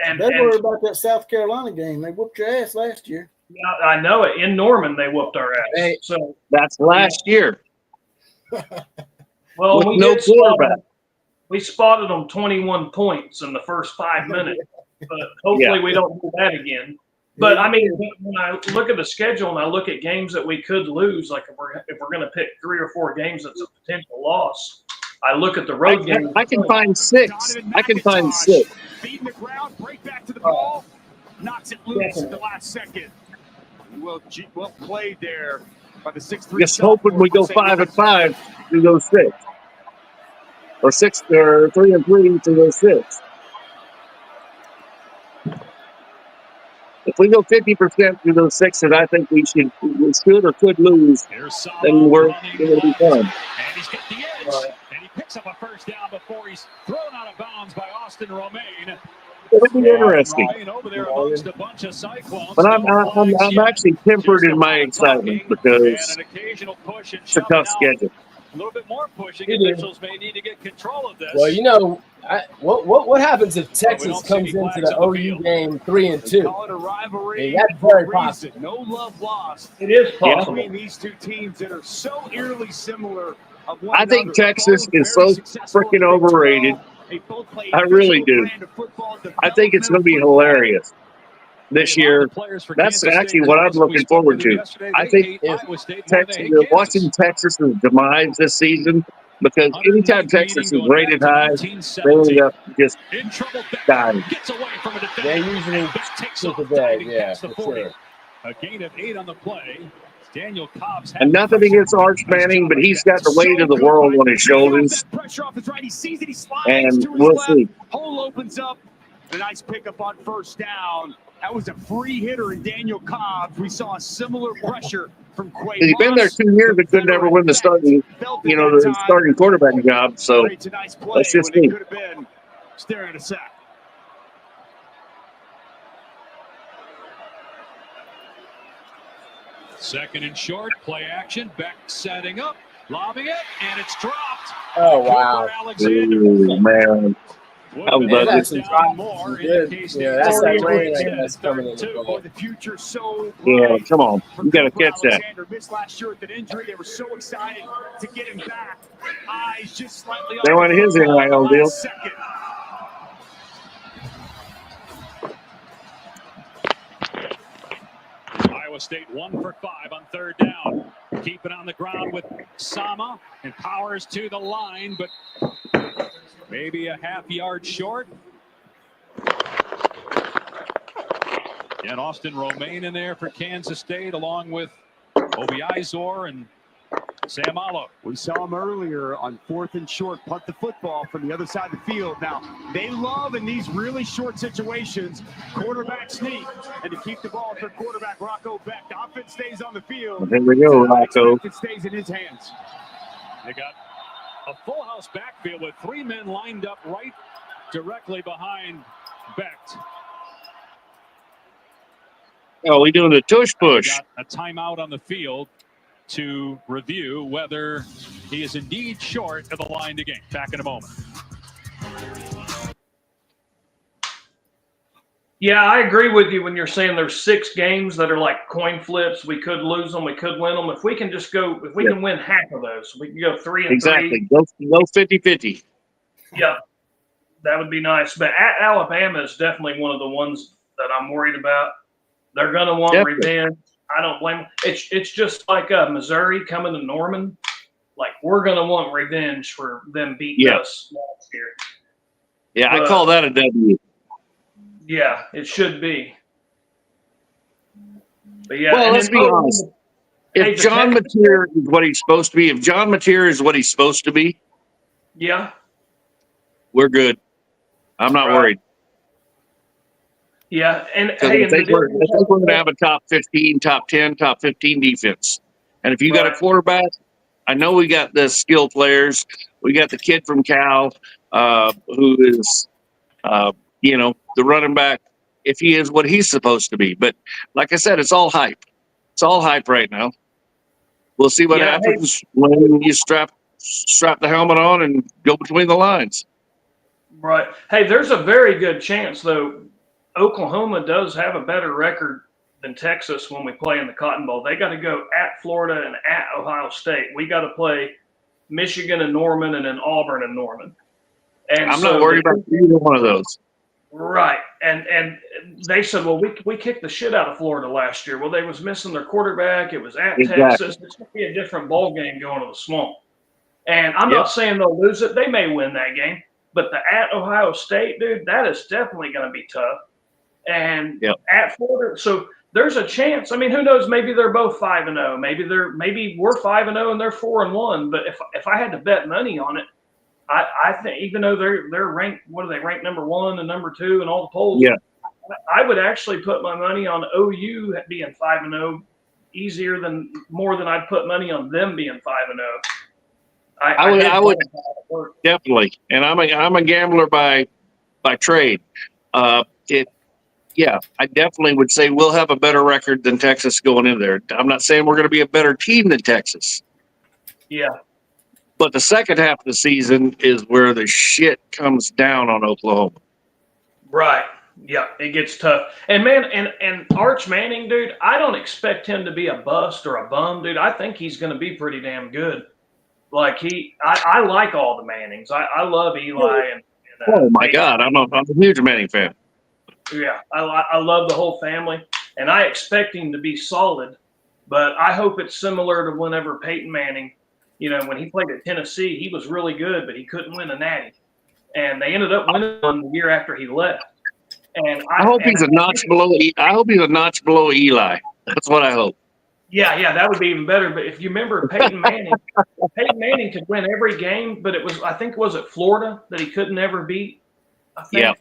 And They worry about that South Carolina game. They whooped your ass last year. yeah, I know it. In Norman, they whooped our ass. So That's last year. well, With we no did spot quarterback. them. We spotted them 21 points in the first 5 minutes, but hopefully we don't do that again. But I mean, when I look at the schedule and I look at games that we could lose, like if we're going to pick 3 or 4 games that's a potential loss, I look at the road game. I can find 6. I can find 6. Beating the ground, break back to the ball, knocks it loose at the last second. Well played there by the 6'3". Just hoping we go 5-5 through those 6, or 6 or 3-3 through those 6. If we go 50% through those 6 that I think we should or could lose, then we're going to be fine. And he's got the edge, and he picks up a first down before he's thrown out of bounds by Austin Romaine. It'll be interesting. Romaine over there amongst a bunch of Cyclones. But I'm actually tempered in my excitement because And an occasional push and it's a tough schedule. A little bit more pushing. It is. Officials may need to get control of this. Well, you know, what happens if Texas comes into the OU game 3-2? Call it a rivalry. Yeah, that's for very a possible. reason. No love lost. It is possible. Between these two teams that are so eerily similar. Of one I think another. Texas Both is so very successful freaking in the Big 12. overrated. They both play I really official do. brand of football, I think it's going to be hilarious this year. That's actually what I'm looking forward to. I think watching Texas's demise this season, because anytime Texas is rated high, they end up just dying. They usually take a day, yeah, for sure. A gain of 8 on the play. Daniel Cobb's And nothing against Arch Manning, but he's got the weight of the world on his shoulders. Pressure off his right. He sees it. He slides And to his we'll left. see. Hole opens up. A nice pickup on first down. That was a free hitter in Daniel Cobbs. We saw a similar pressure from Quay. He's been there 2 years, but could never win the starting quarterback job. So let's just see. Could have been staring at a sack. Second and short, play action. Beck setting up, lobbing it, and it's dropped. Oh, wow. Cooper Alexander. Ooh, man. That was ugly. That's some good. Yeah, that's that rain that's coming in the Boy, ball. the future so Yeah, bright come on. for You got to Cooper catch that. Alexander. Missed last year with an injury. They were so excited to get him back. Eyes just slightly They off want his the ball NIL at the deal. last second. Iowa State 1 for 5 on third down. Keep it on the ground with Sama and Powers to the line, but maybe a half yard short. And Austin Romaine in there for Kansas State, along with Obi Izor and Sam Allo. We saw him earlier on 4th and short, punt the football from the other side of the field. Now, they love in these really short situations, quarterback sneak, and to keep the ball for quarterback Rocco Beck. The offense stays on the field. Here we go, Rocco. It stays in his hands. They got a full house backfield with 3 men lined up right directly behind Beck. Oh, we doing the tush push. Got a timeout on the field to review whether he is indeed short of the line to gain. Back in a moment. Yeah, I agree with you when you're saying there's 6 games that are like coin flips. We could lose them, we could win them. If we can just go, if we can win half of those, we can go 3 and 3. Exactly. Go 50-50. Yeah, that would be nice. But at Alabama is definitely one of the ones that I'm worried about. They're going to want revenge. I don't blame them. It's just like Missouri coming to Norman. Like, we're going to want revenge for them beating us last year. Yeah, I call that a W. Yeah, it should be. But yeah, well, let's be honest. If John Mateer is what he's supposed to be, if John Mateer is what he's supposed to be, yeah, we're good. I'm not worried. Yeah, and hey, I think we're going to have a top 15, top 10, top 15 defense. And if you got a quarterback, I know we got the skill players. We got the kid from Cal who is, the running back, if he is what he's supposed to be. But like I said, it's all hype. It's all hype right now. We'll see what happens when you strap the helmet on and go between the lines. Right. Hey, there's a very good chance, though, Oklahoma does have a better record than Texas when we play in the Cotton Bowl. They got to go at Florida and at Ohio State. We got to play Michigan and Norman and then Auburn and Norman. And I'm not worried about either one of those. Right. And they said, well, we kicked the shit out of Florida last year. Well, they was missing their quarterback. It was at Texas. It's going to be a different ball game going to the Swamp. And I'm not saying they'll lose it. They may win that game. But the at Ohio State, dude, that is definitely going to be tough. And at Florida, so there's a chance. I mean, who knows? Maybe they're both 5-0. Maybe we're 5-0 and they're 4-1. But if I had to bet money on it, I think even though they're ranked, what are they ranked number 1 and number 2 in all the polls? Yeah, I would actually put my money on OU being 5-0 more than I'd put money on them being 5-0. I would definitely, and I'm a gambler by trade. I definitely would say we'll have a better record than Texas going in there. I'm not saying we're going to be a better team than Texas. Yeah. But the second half of the season is where the shit comes down on Oklahoma. Right. Yeah, it gets tough. And man, and Arch Manning, dude, I don't expect him to be a bust or a bum, dude. I think he's going to be pretty damn good. Like I like all the Mannings. I love Eli and oh my God, I'm a huge Manning fan. Yeah, I love the whole family, and I expect him to be solid. But I hope it's similar to whenever Peyton Manning, when he played at Tennessee, he was really good, but he couldn't win a natty, and they ended up winning one the year after he left. And I hope he's a notch below. I hope he's a notch below Eli. That's what I hope. Yeah, that would be even better. But if you remember Peyton Manning, Peyton Manning could win every game, but I think it was at Florida that he couldn't ever beat. I think.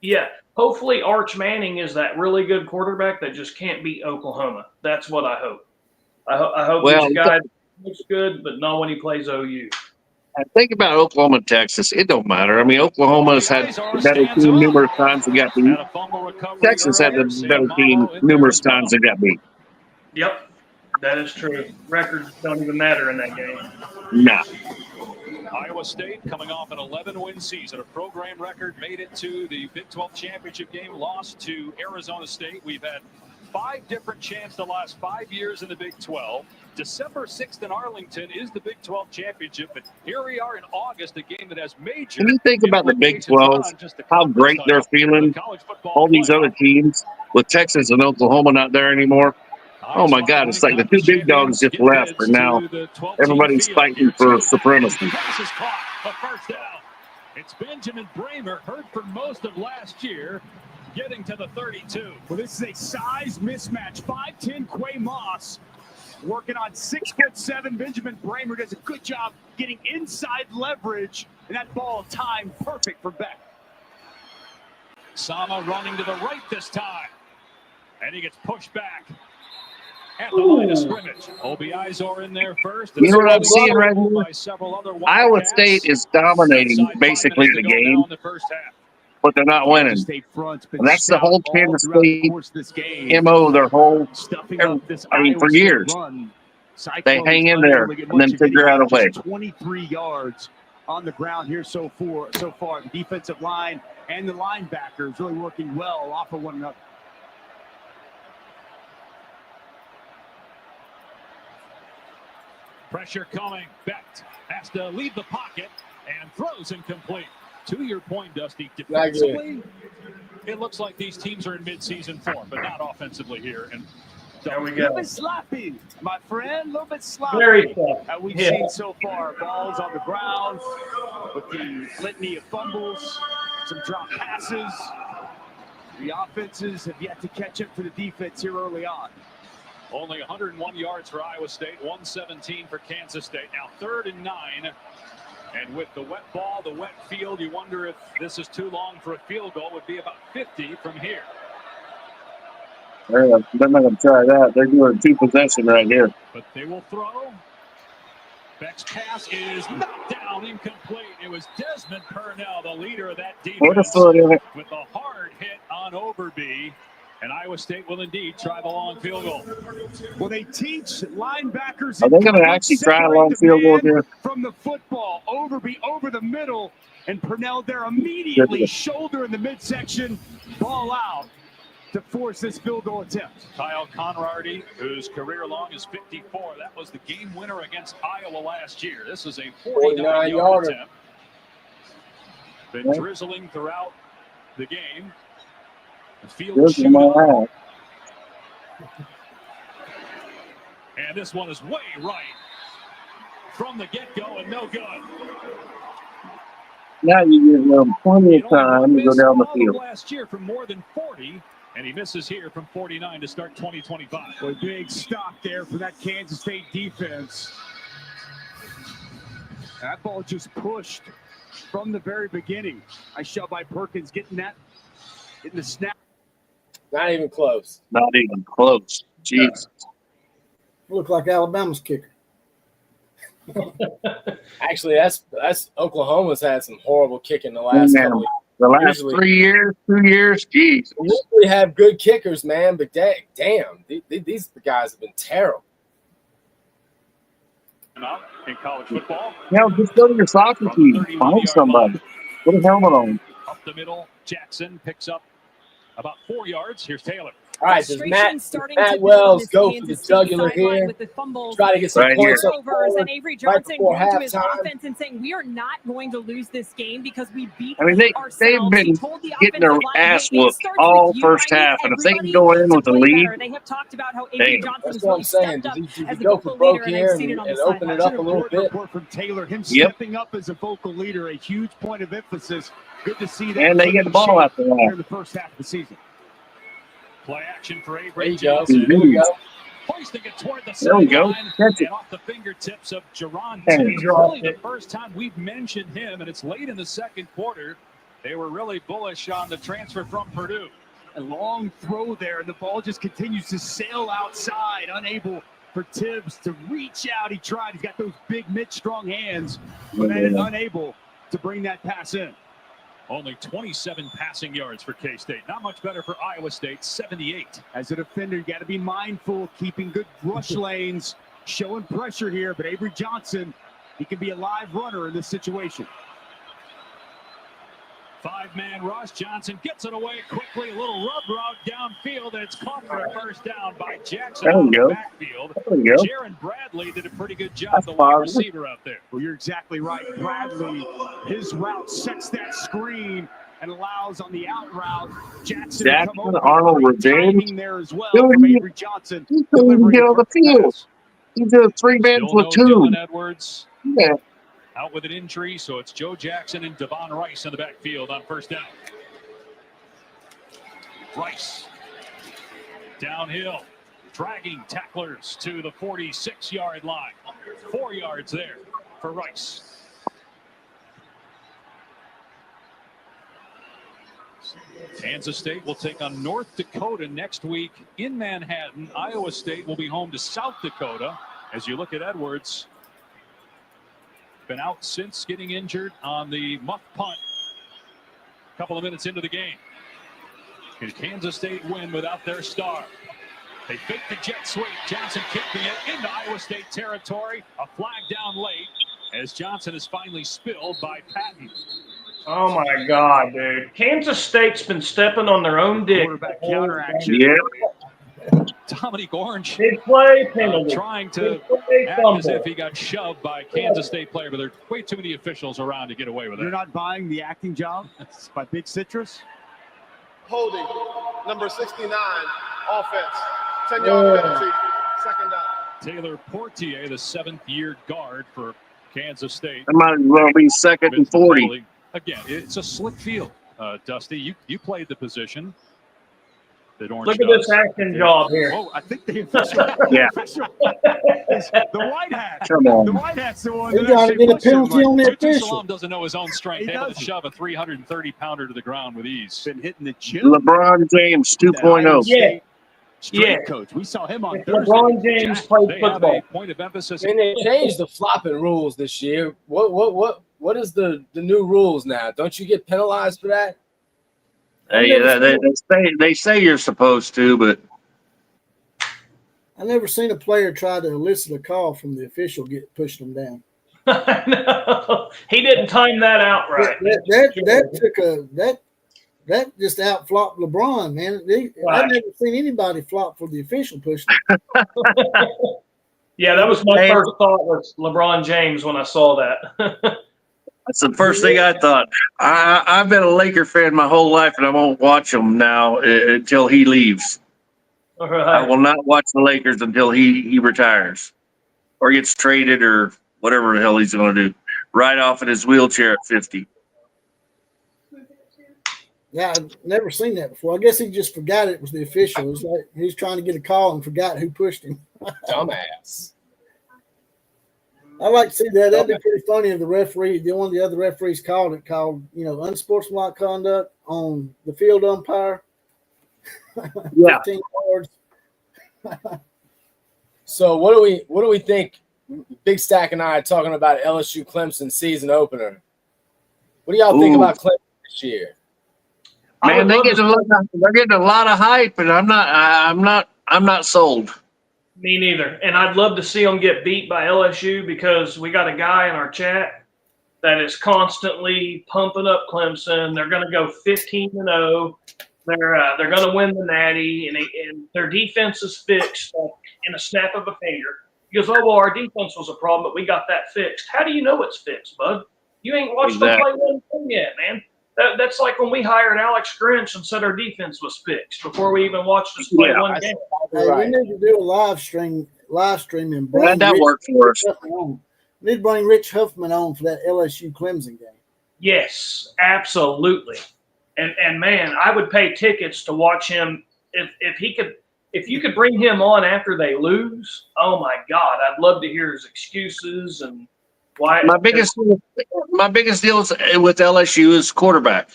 Yeah. Hopefully Arch Manning is that really good quarterback that just can't beat Oklahoma. That's what I hope. I hope this guy looks good, but not when he plays OU. Think about Oklahoma and Texas. It don't matter. I mean, Oklahoma's had the better team numerous times and got beat. Texas had the better team numerous times and got beat. Yep. That is true. Records don't even matter in that game. Nah. Iowa State coming off an 11-win season, a program record, made it to the Big 12 championship game, lost to Arizona State. We've had 5 different champs the last 5 years in the Big 12. December 6th in Arlington is the Big 12 championship, but here we are in August, a game that has major. Can you think about the Big 12, how great they're feeling? All these other teams with Texas and Oklahoma not there anymore. Oh my God, it's like the 2 big dogs just left, and now everybody's fighting for supremacy. A first down. It's Benjamin Bramer, hurt for most of last year, getting to the 32. Well, this is a size mismatch. 5'10" Quay Moss working on 6'7". Benjamin Bramer does a good job getting inside leverage, and that ball timed perfect for Beck. Sama running to the right this time, and he gets pushed back at the line of scrimmage. Obi Izor in there first. You know what I'm seeing right here? Iowa State is dominating basically the game, but they're not winning. And that's the whole Kansas State MO, their whole, for years. They hang in there and then figure out a way. 23 yards on the ground here so far. The defensive line and the linebackers really working well off of one another. Pressure coming. Beck has to leave the pocket and throws incomplete. To your point, Dusty, defensively, it looks like these teams are in mid-season form, but not offensively here. And there we A go. little bit sloppy, my friend. A little bit sloppy. Very sloppy. We've seen so far. Balls on the ground with the litany of fumbles, some drop passes. The offenses have yet to catch up to the defense here early on. only 101 yards for Iowa State, 117 for Kansas State. Now 3rd and 9. And with the wet ball, the wet field, you wonder if this is too long for a field goal. It would be about 50 from here. They're not going to try that. They're doing 2 possession right here. But they will throw. Beck's pass is knocked down, incomplete. It was Desmond Purnell, the leader of that defense, Put a foot in it. with a hard hit on Overby. And Iowa State will indeed try the long field goal. Well, they teach linebackers. Are they going to actually try a long field goal here? From the football, Overby over the middle, and Purnell there immediately, shoulder in the midsection, ball out to force this field goal attempt. Kyle Conrady, whose career long is 54. That was the game winner against Iowa last year. This is a 49-yard attempt. Been drizzling throughout the game. The field shootout. And this one is way right from the get-go and no good. Now you give them plenty of time to go down the field. Last year from more than 40, and he misses here from 49 to start 2025. A big stop there for that Kansas State defense. That ball just pushed from the very beginning. I shot by Perkins getting the snap. Not even close. Not even close. Jesus. Look like Alabama's kicker. Actually, that's Oklahoma's had some horrible kicking the last couple. The last 3 years, 2 years, geez. We usually have good kickers, man, but damn, these guys have been terrible. In college football. Just go to your soccer team. Find somebody. Put a helmet on. Up the middle, Jackson picks up about 4 yards. Here's Taylor. All right, does Matt Wells go for the jugular here? Try to get some points up and Avery Johnson going to his offense and saying, we are not going to lose this game because we beat ourselves. They've been getting their ass whooped all first half, and if they can go in with a lead, they have talked about how Avery Johnson that's what I'm saying. Did you go for broke here and open it up a little bit? Report from Taylor, him stepping up as a vocal leader, a huge point of emphasis. Good to see that. And they get the ball out there in the first half of the season. Play action for Avery Johnson. Here we go. Hoisting it toward the There we go. sideline and off the fingertips of Jerron. It's really the first time we've mentioned him, and it's late in the second quarter. They were really bullish on the transfer from Purdue. A long throw there, and the ball just continues to sail outside, unable for Tibbs to reach out. He tried. He's got those big mid-strong hands, but unable to bring that pass in. Only 27 passing yards for K-State. Not much better for Iowa State, 78. As a defender, you got to be mindful, keeping good rush lanes, showing pressure here. But Avery Johnson, he can be a live runner in this situation. 5-man rush. Johnson gets it away quickly. A little rub route downfield, and it's caught for a first down by Jackson There we out go. of the backfield. There we go. Jaron Bradley did a pretty good job, That's the wide fine. receiver out there. Well, you're exactly right. Bradley, his route sets that screen and allows on the out route Jackson to come over. Arnold, Great revenge. timing there as well Dude, from he- Avery Johnson. He couldn't get on the field. He's a 3-man Still no platoon. Dylan Edwards Yeah. out with an injury, so it's Joe Jackson and Devon Rice in the backfield on first down. Rice downhill, dragging tacklers to the 46-yard line. 4 yards there for Rice. Kansas State will take on North Dakota next week in Manhattan. Iowa State will be home to South Dakota. As you look at Edwards, been out since getting injured on the muff punt a couple of minutes into the game. Can Kansas State win without their star? They fake the jet sweep. Johnson kicking it into Iowa State territory. A flag down late as Johnson is finally spilled by Patton. Oh my God, dude! Kansas State's been stepping on their own dick. Quarterback counter action. Yeah. Dominique Orange Big play penalty. trying to Big play act as fumble. if he got shoved by a Kansas State player, but there are way too many officials around to get away with You're it. not buying the acting job by Big Citrus? Holding, number 69, offense. 10-yard penalty, second down. Taylor Portier, the 7th-year guard for Kansas State. That might as well be 2nd and 40. Again, it's a slick field, Dusty. You played the position that Orange Look at does. this acting job here. Oh, I think the official, Yeah. is the white hat. Come The on. white hat's the one They that got to actually get a pushed him, penalty like, on the Tutu official. Salam doesn't know his own strength, He able to doesn't. shove a 330-pounder to the ground with ease. been hitting the chin. LeBron James That Iowa 2.0. State strength Yeah. coach. We saw him on If Thursday. LeBron James played They have football. a point of emphasis. And they changed the flopping rules this year. What is the new rules now? Don't you get penalized for that? Hey, they say you're supposed to, but I never seen a player try to elicit a call from the official get pushing them down. No, he didn't time that out right. That just out flopped LeBron, man. Right. I've never seen anybody flop for the official pushing. Yeah, that was my Hey. first thought was LeBron James when I saw that. that's the first thing I thought. I've been a Laker fan my whole life, and I won't watch him now until he leaves. All I right. will not watch the Lakers until he retires or gets traded or whatever the hell he's going to do. Right off in his wheelchair at 50. Yeah, I've never seen that before. I guess he just forgot it was the official. It was like he was trying to get a call and forgot who pushed him. Dumbass. I like to see that. That'd be pretty funny if the referee, one of the other referees called unsportsmanlike conduct on the field umpire. Yeah. 15 yards. So what do we think? Big Stack and I are talking about LSU Clemson season opener. What do y'all think Ooh. about Clemson this year? I Man, would love they're getting a lot of hype, and I'm not sold. Me neither. And I'd love to see them get beat by LSU because we got a guy in our chat that is constantly pumping up Clemson. They're going to go 15-0. They're going to win the Natty, and their defense is fixed in a snap of a finger. He goes, oh, well, our defense was a problem, but we got that fixed. How do you know it's fixed, bud? You ain't watched them play one thing yet, man. That's like when we hired Alex Grinch and said our defense was fixed before we even watched us play one game. Hey, we need to do a live stream and bring That Rich worked for us. Huffman on. We need to bring Rich Huffman on for that LSU Clemson game. Yes, absolutely. And man, I would pay tickets to watch him if you could bring him on after they lose. Oh my God, I'd love to hear his excuses and why. My biggest deal is with LSU is quarterback.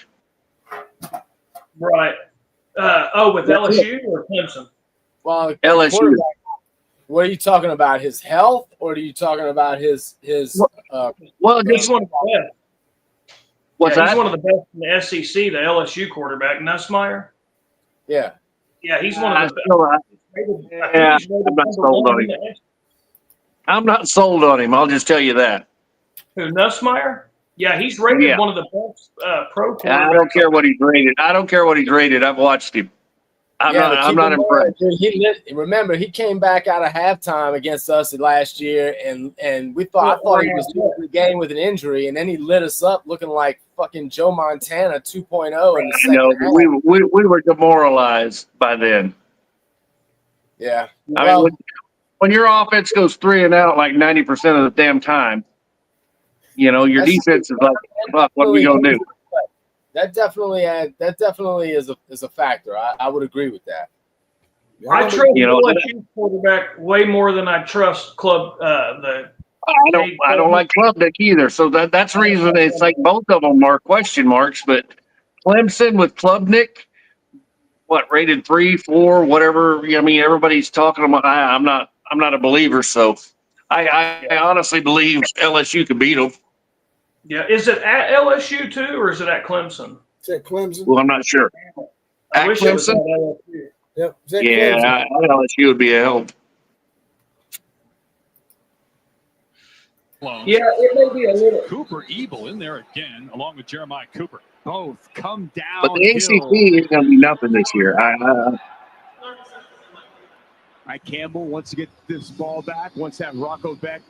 Right. With LSU or Clemson? Well, LSU. quarterback, what are you talking about? His health, or are you talking about his? Well, just Which one? Yeah. What's He's that? one of the best in the SEC, the LSU quarterback, Nussmeier. Yeah. Yeah, he's one of the best. Yeah, I'm not sold on him. I'm not sold on him. I'll just tell you that. Who, Nussmeier? Yeah, he's rated Yeah. one of the best pro quarterbacks. I don't care what he's rated. I've watched him. I'm not impressed. Dude, remember, he came back out of halftime against us last year, and I thought he was doing the game with an injury, and then he lit us up looking like fucking Joe Montana 2.0 in the second half. We were demoralized by then. Yeah. I mean, when your offense goes 3 and out like 90% of the damn time, your defense is like, fuck, what are we gonna do? That definitely is a factor. I would agree with that. I trust LSU quarterback way more than I trust Club. I don't like Klubnik either. So that's the reason it's like both of them are question marks. But Clemson with Klubnik, rated 3, 4, whatever. I mean, everybody's talking about. I'm not a believer. So I honestly believe LSU could beat them. Yeah, is it at LSU too, or is it at Clemson? It's at Clemson. Well, I'm not sure. I wish it was at Clemson? LSU. Yep. It's at Yeah, Clemson. LSU would be a help. Yeah, it may be a little. Cooper Ebel in there again, along with Jeremiah Cooper. Both come down. But the ACC ain't gonna be nothing this year. Campbell wants to get this ball back. Wants to have Rocco Beck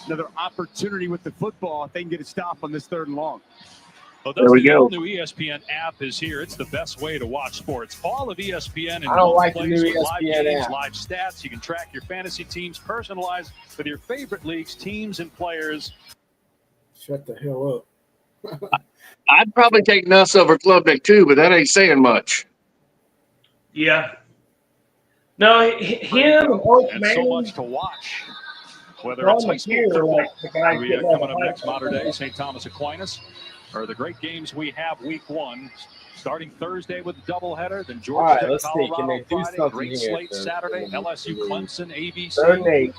another opportunity with the football if they can get a stop on this 3rd and long. Well, There we the go. all-new ESPN app is here. It's the best way to watch sports. All of ESPN in I don't one like the place new with live ESPN games, app. live stats. You can track your fantasy teams, personalized with your favorite leagues, teams, and players. Shut the hell up. I'd probably take Nuss over Klubnik too, but that ain't saying much. Yeah. No, him and Oak And so Manning. much to watch. Whether it's high school football, coming up next, Modern Day, St. Thomas Aquinas, or the great games we have week 1, starting Thursday with a doubleheader, then Georgia All right, Tech, let's see. Colorado Can they do Friday, something great here? slate Saturday, LSU, Clemson, ABC, 3rd and 8.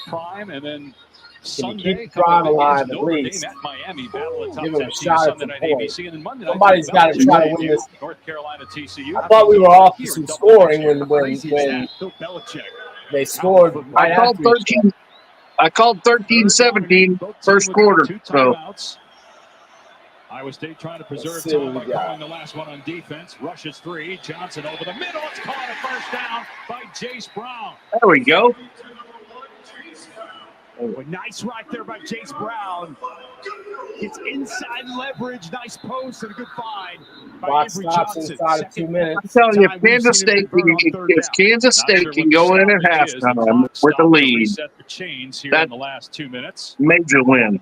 Prime, and then Can you Sunday, keep the drive coming up alive against at Notre least? Dame at Miami, battle of top Give 'em 10 a teams, shot at Sunday some night points. ABC, and then Monday night, Somebody's got to try to win this. North Carolina, TCU. I thought we were off to some scoring when Bill Belichick. they scored right I called after each 13. I called 13-17 first quarter. So Iowa State trying to preserve Let's see what time we by got. calling the last one on defense. Rushes 3. Johnson over the middle. It's caught a first down by Jace Brown. there we go. Well, nice right there by Jace Brown. Gets inside leverage. Nice post and a good find by Clock Avery stops Johnson. inside of 2 minutes. I'm telling you, Time we've Kansas seen him State, convert on third if down. Kansas Not State sure can what go the in at stoppage is. The halftime clock with the stopped to lead, reset the chains here That- in the last 2 minutes. major win.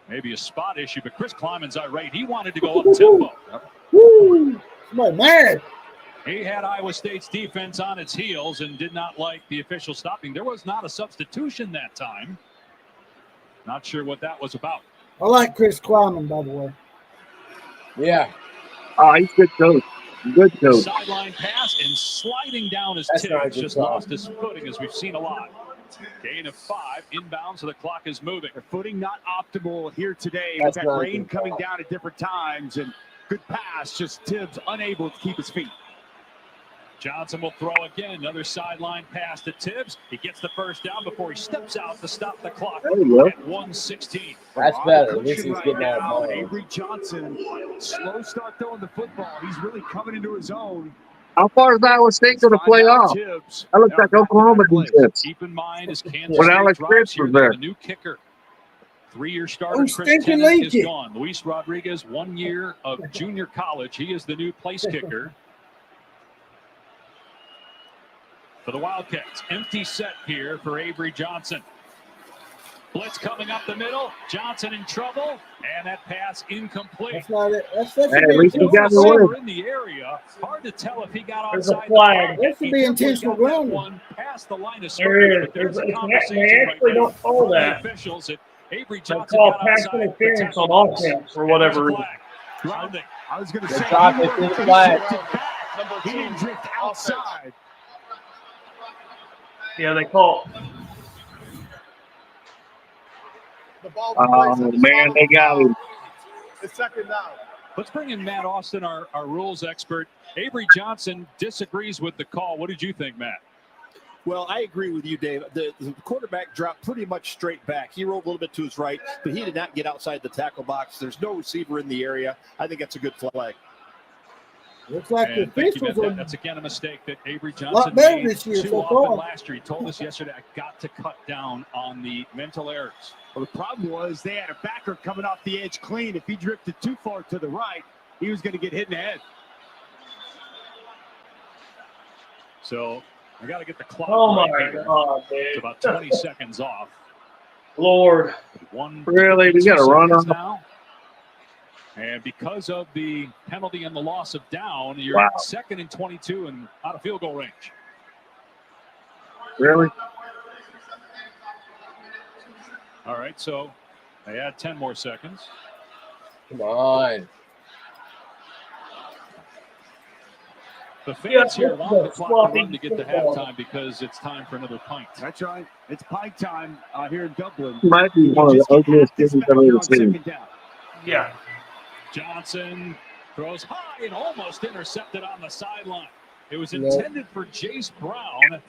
Maybe a spot issue, but Chris Kleiman's irate. He wanted to go up tempo. Woo! Somebody mad. He had Iowa State's defense on its heels and did not like the official stopping. There was not a substitution that time. Not sure what that was about. I like Chris Kleiman, by the way. Yeah. Oh, he's good coach. Good coach. Sideline pass and sliding down his That's not a Tibbs. good Just call. lost his footing, as we've seen a lot. Gain of 5, inbound, so the clock is moving. The footing not optimal here today. That's We've not got a rain good coming call. down at different times and good pass. Just Tibbs unable to keep his feet. Johnson will throw again. Another sideline pass to Tibbs. He gets the first down before he steps out to stop the clock There you go. at 1:16. That's better. At least he's getting out of now. ball. Avery Johnson, slow start throwing the football. He's really coming into his own. How far is Iowa State going to play off? Tibbs. That looks like Oklahoma defense. Keep in mind, as Kansas When State Alex drives Fritz here, was they have there. a new kicker. 3-year starter Oh, Chris stinking Tennant is Leakey. gone. Luis Rodriguez, 1 year of junior college. He is the new place kicker for the Wildcats. Empty set here for Avery Johnson. Blitz coming up the middle. Johnson in trouble, and that pass incomplete. That's not it. That Hey, should at be least he got intentional. the Receiver win. in the area. Hard to tell if he got There's a outside flag. the That should be intentional got that grounding. one past the line of There scrimmage, is. but there's a They conversation actually right don't now call from the that. officials that Avery They Johnson call got pass outside the interference tackle on box. offense for And whatever there's a reason. flag. Grounding. I was going to They say, dropped it through the flag. Number he 2, didn't drift outside. Yeah, they call. The ball Oh, man, they got him. It's second down. Let's bring in Matt Austin, our rules expert. Avery Johnson disagrees with the call. What did you think, Matt? Well, I agree with you, Dave. The quarterback dropped pretty much straight back. He rolled a little bit to his right, but he did not get outside the tackle box. There's no receiver in the area. I think that's a good flag. Looks like the And thank you, officials Matt. are That's again a mistake that Avery a lot Johnson better made this year too so often far. last year. He told us yesterday, I got to cut down on the mental errors. Well, the problem was they had a backer coming off the edge clean. If he drifted too far to the right, he was going to get hit in the head. So I got to get the clock. Oh my right here. God, It's dude. about 20 seconds off. Lord. Really? We got a run on now. And because of the penalty and the loss of down, you're Wow. second and 22 and out of field goal range. Really? All right, so they add 10 more seconds. Come on. The fans here want the clock to run to get to halftime because it's time for another pint. That's right. It's pint time here in Dublin. Might be one of the ugliest games I've ever seen. Yeah. Johnson throws high and almost intercepted on the sideline. It was No. intended for Jace Brown.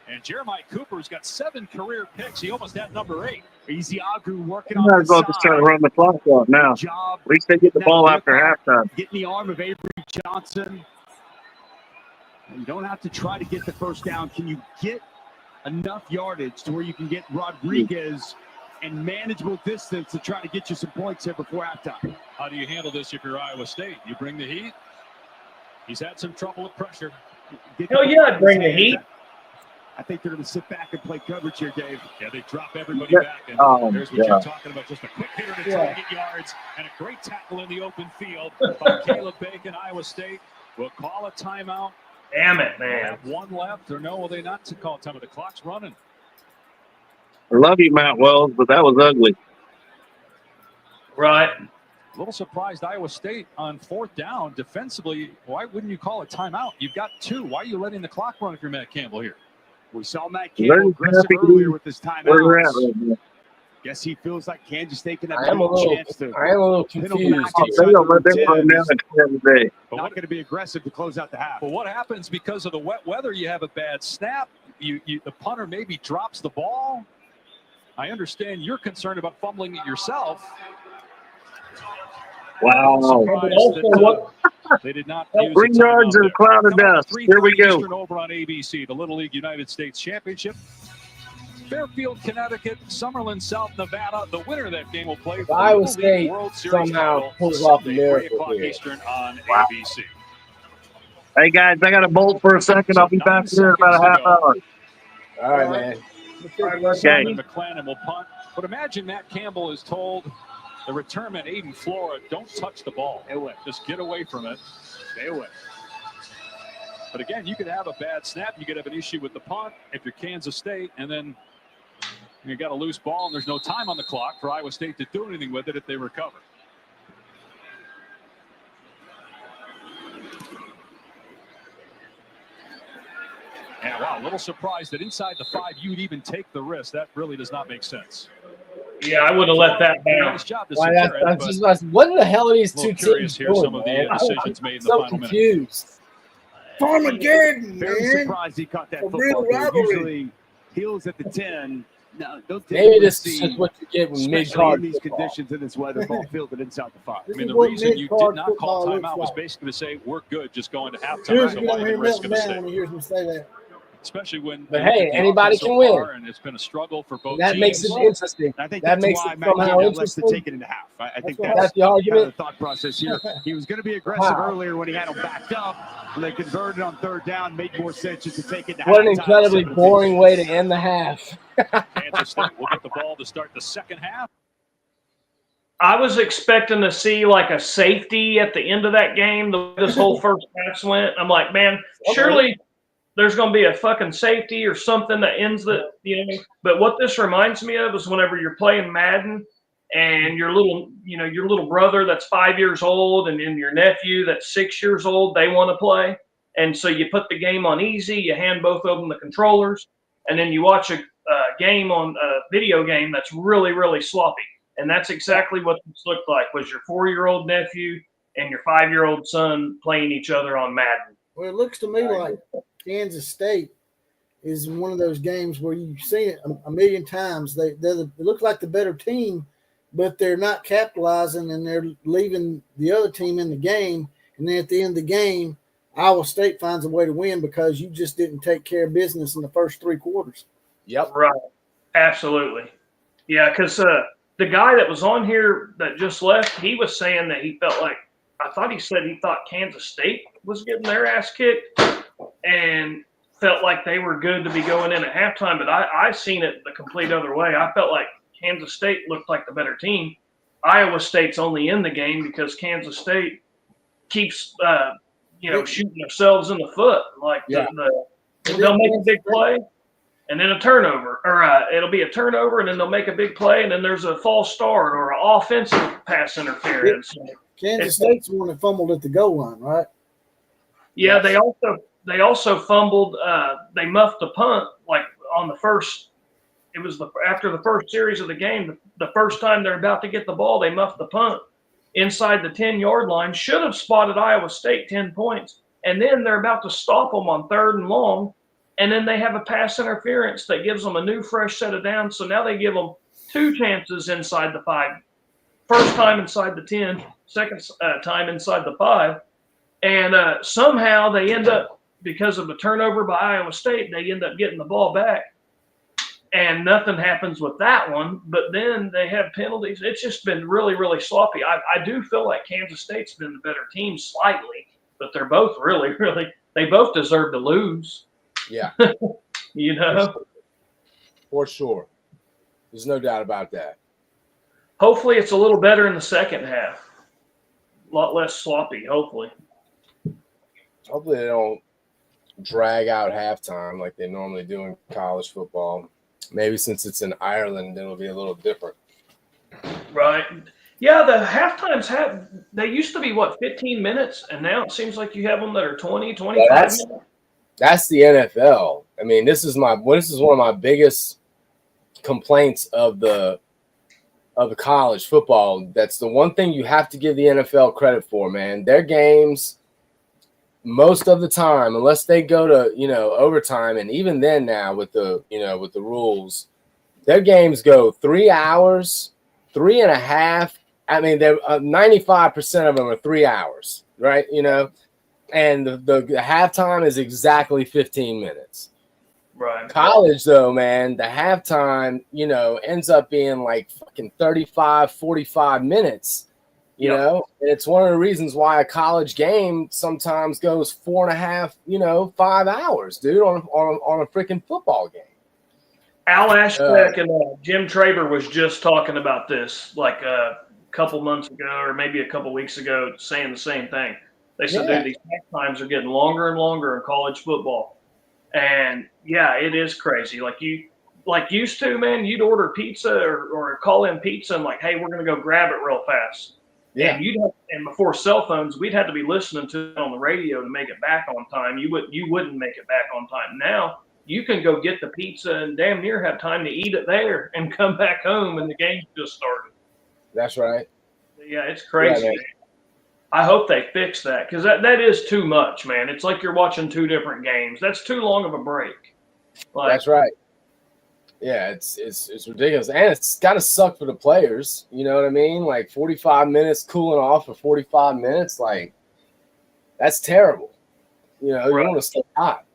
And Jeremiah Cooper's got 7 career picks. He almost had number 8. Ezeagu working You on might the as well just try to side. run the clock off now. At Job least they get the ball after halftime. getting the arm of Avery Johnson. You don't have to try to get the first down. Can you get enough yardage to where you can get Rodriguez and manageable distance to try to get you some points here before halftime? How do you handle this if you're Iowa State? You bring the heat? He's had some trouble with pressure. Hell yeah, I'd bring the heat. I think they're going to sit back and play coverage here, Dave. Yeah, they drop everybody Yeah. back. And there's what yeah. you're talking about. Just a quick hitter to try to get yards and a great tackle in the open field by Caleb Bacon. Iowa State will call a timeout. Damn it, They'll man. have one left, or no, will they not to call time? The clock's running. I love you, Matt Wells, but that was ugly. Right. A little surprised Iowa State on 4th down defensively. Why wouldn't you call a timeout? You've got 2. Why are you letting the clock run if you're Matt Campbell here? We saw Matt Very Campbell aggressive happy earlier with his Where you're at timeouts. right now. Guess he feels like Kansas State can have I am a a little chance to confused. Oh, they don't let them run down and clear the day. But not what, going to be aggressive to close out the half. but what happens because of the wet weather? You have a bad snap. The punter maybe drops the ball. I understand you're concerned about fumbling it yourself. Wow. Surprised that, they did not use 3 the yards timeout in a there. cloud of Coming up dust. at Here we 3:30 go. Eastern over on ABC, the Little League United States Championship. Fairfield, Connecticut, Summerlin, South Nevada. The winner of that game will play for the Iowa Little League State World Series somehow title pulls off a Sunday, 3 miracle o'clock here. Eastern on Wow. ABC. Hey, guys, I got to bolt for a second. I'll be back here in about a half hour. All right, man. Okay. Simon McClanahan will punt. But imagine Matt Campbell is told the returnman, Aiden Flora, don't touch the ball. Stay away. Just get away from it. Stay away. But again, you could have a bad snap. You could have an issue with the punt if you're Kansas State, and then you got a loose ball and there's no time on the clock for Iowa State to do anything with it if they recover. And wow, a little surprised that inside the 5 you'd even take the risk. That really does not make sense. Yeah, I would have let that Nice bounce. job to Why, secure it, that's but just, what the hell are these a two little curious teams here doing, some of the man? decisions made in the so final minute. confused. Farmageddon, Very man. surprised he caught that A football. real Dave. rivalry. Usually heels at the 10. No, don't Maybe typically this is see, just what you get with especially mid-card in these football. conditions in this weather, ball fielded inside the 5. I mean, the What reason you did mid-card not call football timeout looks was like. basically to say we're good, just going to halftime. Seriously, So you why don't hear even him risk a melting down mistake? when he hears him say that. Especially when But you look hey, at the anybody offense so can win. far, and it's been a struggle for both That teams. makes it interesting. I think That that's makes why it Matt somehow Campbell lets to interesting. take it into half. I think That's that's That's the kind of argument. the thought process here. He was going to be aggressive Wow. earlier when he had him backed up. When they converted on 3rd down, made more sense just to take it to What an halftime. incredibly 17. boring way to end the half. Kansas State will get the ball to start the second half. I was expecting to see like a safety at the end of that game. The way this whole first half went. I'm like, man, surely there's going to be a fucking safety or something that ends the, you know. But what this reminds me of is whenever you're playing Madden and your little brother that's 5 years old and your nephew that's 6 years old, they want to play. And so you put the game on easy, you hand both of them the controllers, and then you watch a game on a video game that's really, really sloppy. And that's exactly what this looked like, was your 4-year-old nephew and your 5-year-old son playing each other on Madden. Well, it looks to me like Kansas State is one of those games where you've seen it a million times. They look like the better team, but they're not capitalizing, and they're leaving the other team in the game. And then at the end of the game, Iowa State finds a way to win because you just didn't take care of business in the first 3 quarters. Yep. Right. Absolutely. Yeah, because the guy that was on here that just left, he was saying that he felt like, I thought he said he thought Kansas State was getting their ass kicked and felt like they were good to be going in at halftime. But I seen it the complete other way. I felt like Kansas State looked like the better team. Iowa State's only in the game because Kansas State keeps, shooting themselves in the foot. Like they'll make a big play and then a turnover, or it'll be a turnover and then they'll make a big play and then there's a false start or an offensive pass interference. Kansas State's the one that fumbled at the goal line, right? Yeah, they also fumbled. They muffed the punt like on the first. It was after the first series of the game. The first time they're about to get the ball, they muffed the punt inside the 10-yard line. Should have spotted Iowa State 10 points, and then they're about to stop them on 3rd and long, and then they have a pass interference that gives them a new fresh set of downs. So now they give them 2 chances inside the 5. First time inside the 10, second time inside the 5. And somehow they end up, because of a turnover by Iowa State, they end up getting the ball back. And nothing happens with that one. But then they have penalties. It's just been really, really sloppy. I do feel like Kansas State's been the better team slightly, but they're both really, really – they both deserve to lose. Yeah. For sure. There's no doubt about that. Hopefully it's a little better in the second half. A lot less sloppy, hopefully. Hopefully they don't drag out halftime like they normally do in college football. Maybe since it's in Ireland, it'll be a little different. Right. Yeah, the halftimes they used to be, 15 minutes, and now it seems like you have them that are 20, 25 minutes. That's the NFL. I mean, this is one of my biggest complaints of the college football. That's the one thing you have to give the NFL credit for, man. Their games, most of the time, unless they go to, overtime, and even then now with the rules, their games go 3 hours, 3.5. I mean, they're 95% of them are 3 hours, right? And the halftime is exactly 15 minutes. Right. College, though, man, the halftime, ends up being like fucking 35, 45 minutes, you know? And it's one of the reasons why a college game sometimes goes 4.5, 5 hours, dude, on a freaking football game. Al Ashbeck and Jim Traber was just talking about this like a couple months ago or maybe a couple weeks ago, saying the same thing. They said, dude, these half times are getting longer and longer in college football. And, yeah, it is crazy. Like used to, man, you'd order pizza or call in pizza and like, hey, we're going to go grab it real fast. Yeah. And before cell phones, we'd have to be listening to it on the radio to make it back on time. You wouldn't make it back on time. Now you can go get the pizza and damn near have time to eat it there and come back home and the game just started. That's right. Yeah, it's crazy. Yeah, I hope they fix that because that is too much, man. It's like you're watching 2 different games. That's too long of a break. That's right. Yeah, it's ridiculous. And it's got to suck for the players. You know what I mean? Like 45 minutes cooling off for 45 minutes. Like, that's terrible. You want to stay hot.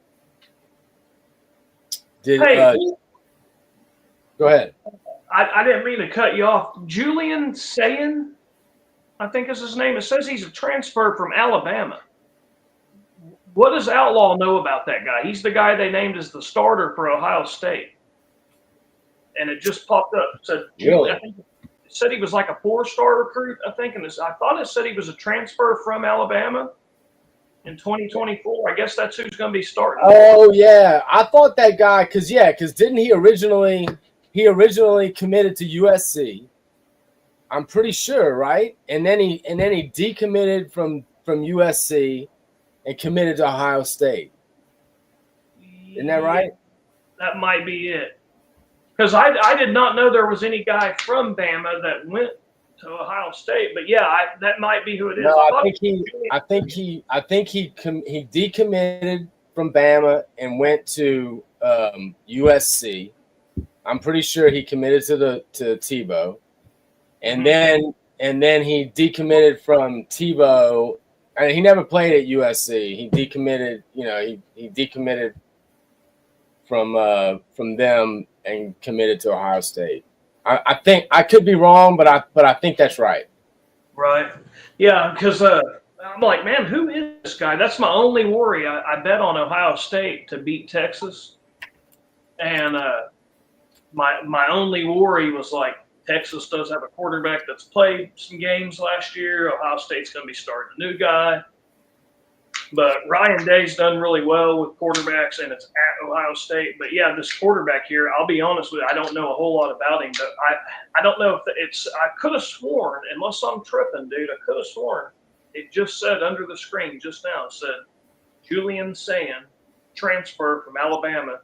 Go ahead. I didn't mean to cut you off. Julian Sayin, I think is his name. It says he's a transfer from Alabama. What does Outlaw know about that guy? He's the guy they named as the starter for Ohio State. And it just popped up. It said, really? I think it said he was like a 4-star recruit, I think. And I thought it said he was a transfer from Alabama in 2024. I guess that's who's going to be starting. Oh, yeah. I thought that guy, because didn't he originally committed to USC? I'm pretty sure, right? And then he decommitted from USC and committed to Ohio State. Isn't that right? That might be it. Because I did not know there was any guy from Bama that went to Ohio State. But yeah, that might be who it is. No, I think he decommitted from Bama and went to USC. I'm pretty sure he committed to Tebow, and then he decommitted from Tebow. And he never played at USC. He decommitted. He decommitted from them and committed to Ohio State. I think I could be wrong, but I think that's right. Right. Yeah, because I'm like, man, who is this guy? That's my only worry. I bet on Ohio State to beat Texas, and my only worry was like Texas does have a quarterback that's played some games last year. Ohio State's going to be starting a new guy. But Ryan Day's done really well with quarterbacks, and it's at Ohio State. But, yeah, this quarterback here, I'll be honest with you, I don't know a whole lot about him. But I don't know if it's – I could have sworn, unless I'm tripping, dude, I could have sworn it just said under the screen just now, it said Julian Sand, transfer from Alabama,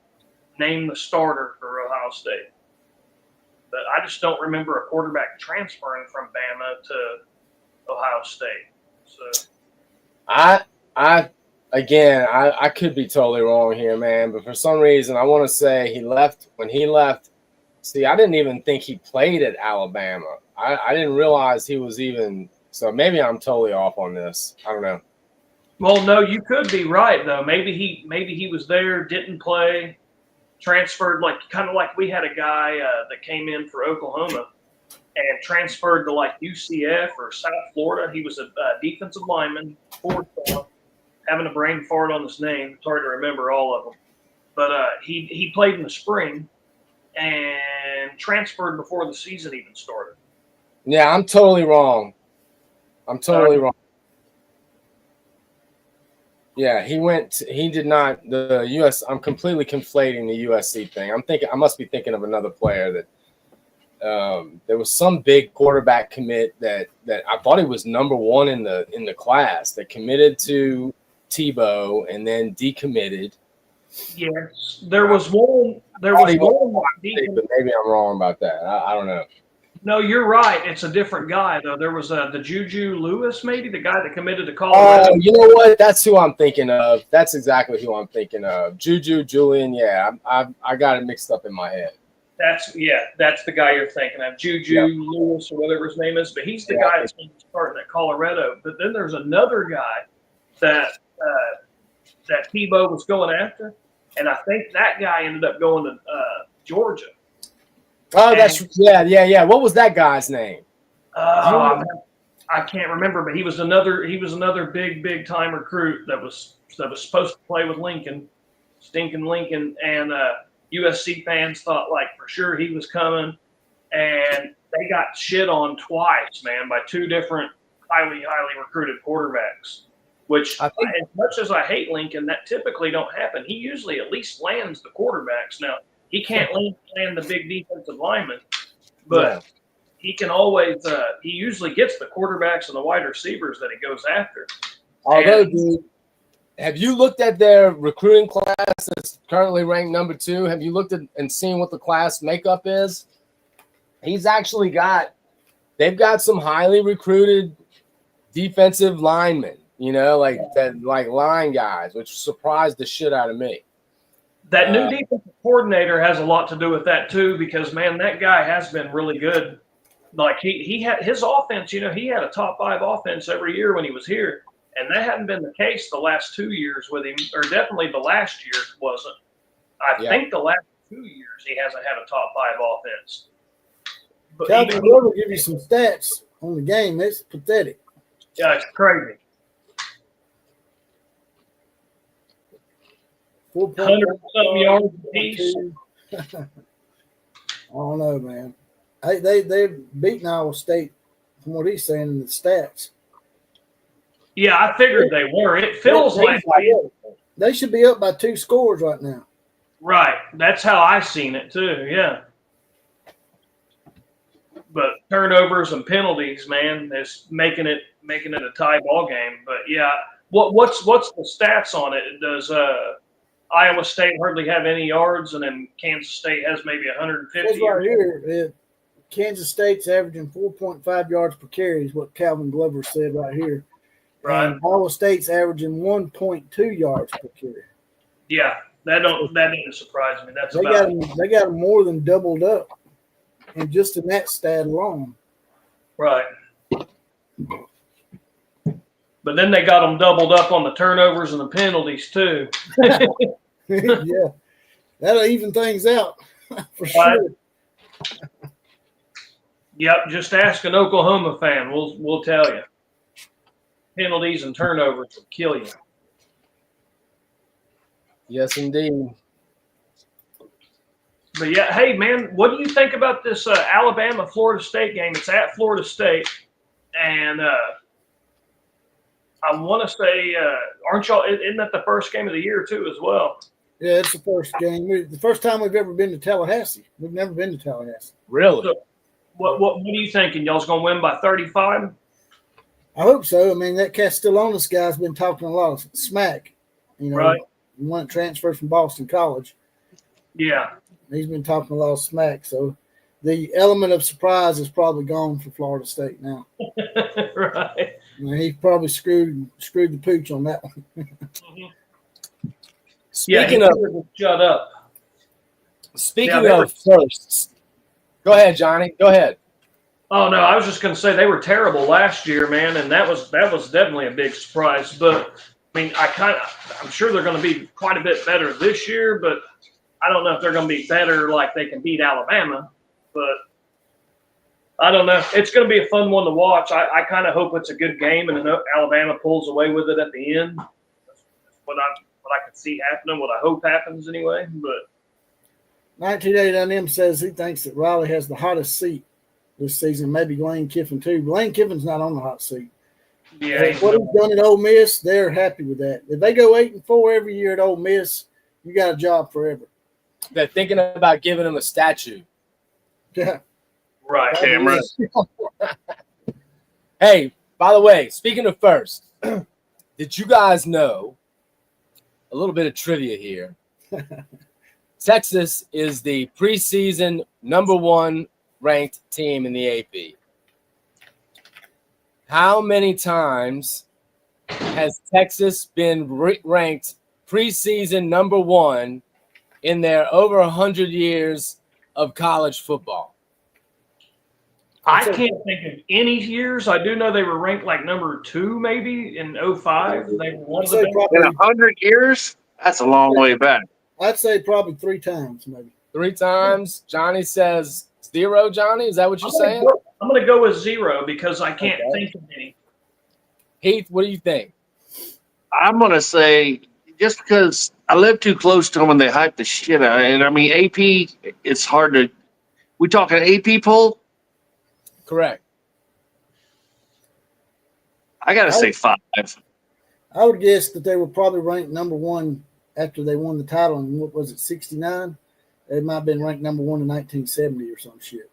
named the starter for Ohio State. But I just don't remember a quarterback transferring from Bama to Ohio State. So I could be totally wrong here, man, but for some reason I want to say when he left. See, I didn't even think he played at Alabama. I didn't realize he was even. So maybe I'm totally off on this. I don't know. Well, no, you could be right though. Maybe he was there, didn't play, transferred kind of like we had a guy that came in for Oklahoma and transferred to like UCF or South Florida. He was a defensive lineman, having a brain fart on his name. It's hard to remember all of them. But he played in the spring and transferred before the season even started. Yeah, I'm totally wrong. Wrong. Yeah, he did not the US. I'm completely conflating the USC thing. I must be thinking of another player that there was some big quarterback commit that I thought he was number one in the class that committed to Tebow and then decommitted. Yes, there was one. There was one. But maybe I'm wrong about that. I don't know. No, you're right. It's a different guy though. There was the Juju Lewis, maybe the guy that committed to Colorado. Oh, you know what? That's who I'm thinking of. That's exactly who I'm thinking of. Julian. Yeah, I got it mixed up in my head. That's the guy you're thinking of, Juju Lewis or whatever his name is. But he's the guy that's going to start at Colorado. But then there's another guy that Tebow was going after, and I think that guy ended up going to Georgia. Oh, yeah. What was that guy's name? I can't remember, but he was another big time recruit that was supposed to play with Lincoln, stinking Lincoln, and USC fans thought like for sure he was coming, and they got shit on twice, man, by two different highly recruited quarterbacks. Which, as much as I hate Lincoln, that typically don't happen. He usually at least lands the quarterbacks. Now, he can't land the big defensive lineman, but he can always he usually gets the quarterbacks and the wide receivers that he goes after. Although, dude, have you looked at their recruiting class that's currently ranked number 2? Have you looked at and seen what the class makeup is? They've got some highly recruited defensive linemen. Like line guys, which surprised the shit out of me. That new defensive coordinator has a lot to do with that too, because man, that guy has been really good. Like he had his offense, he had a top 5 offense every year when he was here, and that hadn't been the case the last 2 years with him, or definitely the last year wasn't. I think the last 2 years he hasn't had a top 5 offense. But Calvin will give you some stats on the game. It's pathetic. Yeah, it's crazy. 100-something yards apiece. I don't know, man. They're beating Iowa State from what he's saying in the stats. Yeah, I figured they were. It feels like they should be up by 2 scores right now. Right. That's how I seen it too. Yeah. But turnovers and penalties, man, is making it a tie ball game. But yeah, what's the stats on it? Does Iowa State hardly have any yards, and then Kansas State has maybe 150. It's right here. Kansas State's averaging 4.5 yards per carry is what Calvin Glover said right here. Right. And Iowa State's averaging 1.2 yards per carry. Yeah, that doesn't surprise me. That's They got them more than doubled up, and just in that stat alone. Right. But then they got them doubled up on the turnovers and the penalties too. Yeah, that'll even things out for sure. Yep, just ask an Oklahoma fan. We'll tell you. Penalties and turnovers will kill you. Yes, indeed. But yeah, hey man, what do you think about this Alabama-Florida State game? It's at Florida State, and I want to say, aren't y'all? Isn't that the first game of the year too, as well? Yeah, it's the first game. The first time we've ever been to Tallahassee. We've never been to Tallahassee. Really? So what are you thinking? Y'all's gonna win by 35? I hope so. I mean, that Castellanos guy's been talking a lot of smack. You know, Right. He went transfer from Boston College. Yeah. He's been talking a lot of smack. So the element of surprise is probably gone for Florida State now. Right. I mean, he probably screwed the pooch on that one. Speaking of shut up. Speaking Yeah, of firsts, go ahead, Johnny. Go ahead. Oh no, I was just going to say they were terrible last year, man, and that was definitely a big surprise. But I mean, I'm sure they're going to be quite a bit better this year, but I don't know if they're going to be better like they can beat Alabama. But I don't know. It's going to be a fun one to watch. I kind of hope it's a good game and Alabama pulls away with it at the end. That's what I can see happening. What I hope happens anyway. But 1989M says he thinks that Riley has the hottest seat this season, maybe Lane Kiffin too. Lane Kiffin's not on the hot seat. yeah, What he's done at Ole Miss, they're happy with that. If they go 8-4 every year at Ole Miss, you got a job forever. They're thinking about giving him a statue. Yeah. Right, Cameron. Hey, by the way, speaking of first, did you guys know a little bit of trivia here? Texas is the preseason #1 ranked team in the AP. How many times has Texas been ranked preseason #1 in their over 100 years of college football? I can't think of any years. I do know they were ranked like #2 maybe in 05. They were one of the best. In 100 years? That's a long way back. I'd say probably 3 times, maybe. 3 times. Johnny says 0. Johnny, is that what you're saying? I'm going to go with 0 because I can't think of any. Heath, what do you think? I'm going to say just because I live too close to them and they hype the shit out. And I mean, AP, it's hard to. We talking AP poll? Correct. I got to say 5. I would guess that they were probably ranked #1 after they won the title in, what was it, 69? They might have been ranked #1 in 1970 or some shit.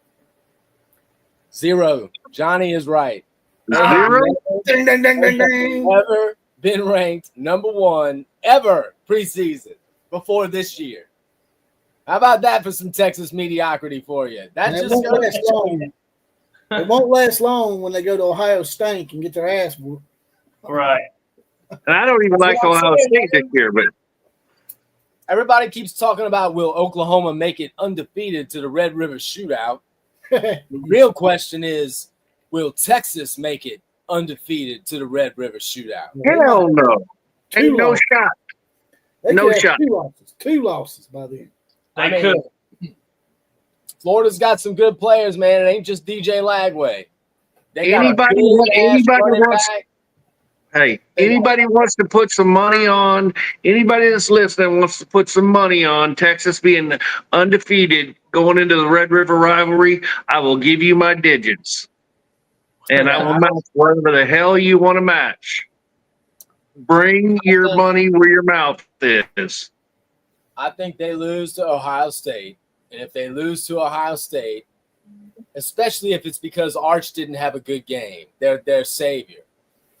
0. Johnny is right. Zero? Ding, ding, ding, ding, ding. Never been ranked #1 ever preseason before this year. How about that for some Texas mediocrity for you? That And it just won't goes last to show long. It won't last long when they go to Ohio State and get their ass whooped. Right. And I don't even like Ohio State this year, but everybody keeps talking about will Oklahoma make it undefeated to the Red River Shootout. The real question is, will Texas make it undefeated to the Red River Shootout? hell no. Ain't no shot. They No could have shot. 2 losses by then. They I mean, could. Florida's got some good players, man. It ain't just DJ Lagway. They got a Anybody good-ass running wants back. Hey, anybody wants to put some money on, anybody that's listening wants to put some money on Texas being undefeated going into the Red River rivalry, I will give you my digits. And I will match whatever the hell you want to match. Bring your money where your mouth is. I think they lose to Ohio State. And if they lose to Ohio State, especially if it's because Arch didn't have a good game, they're their savior.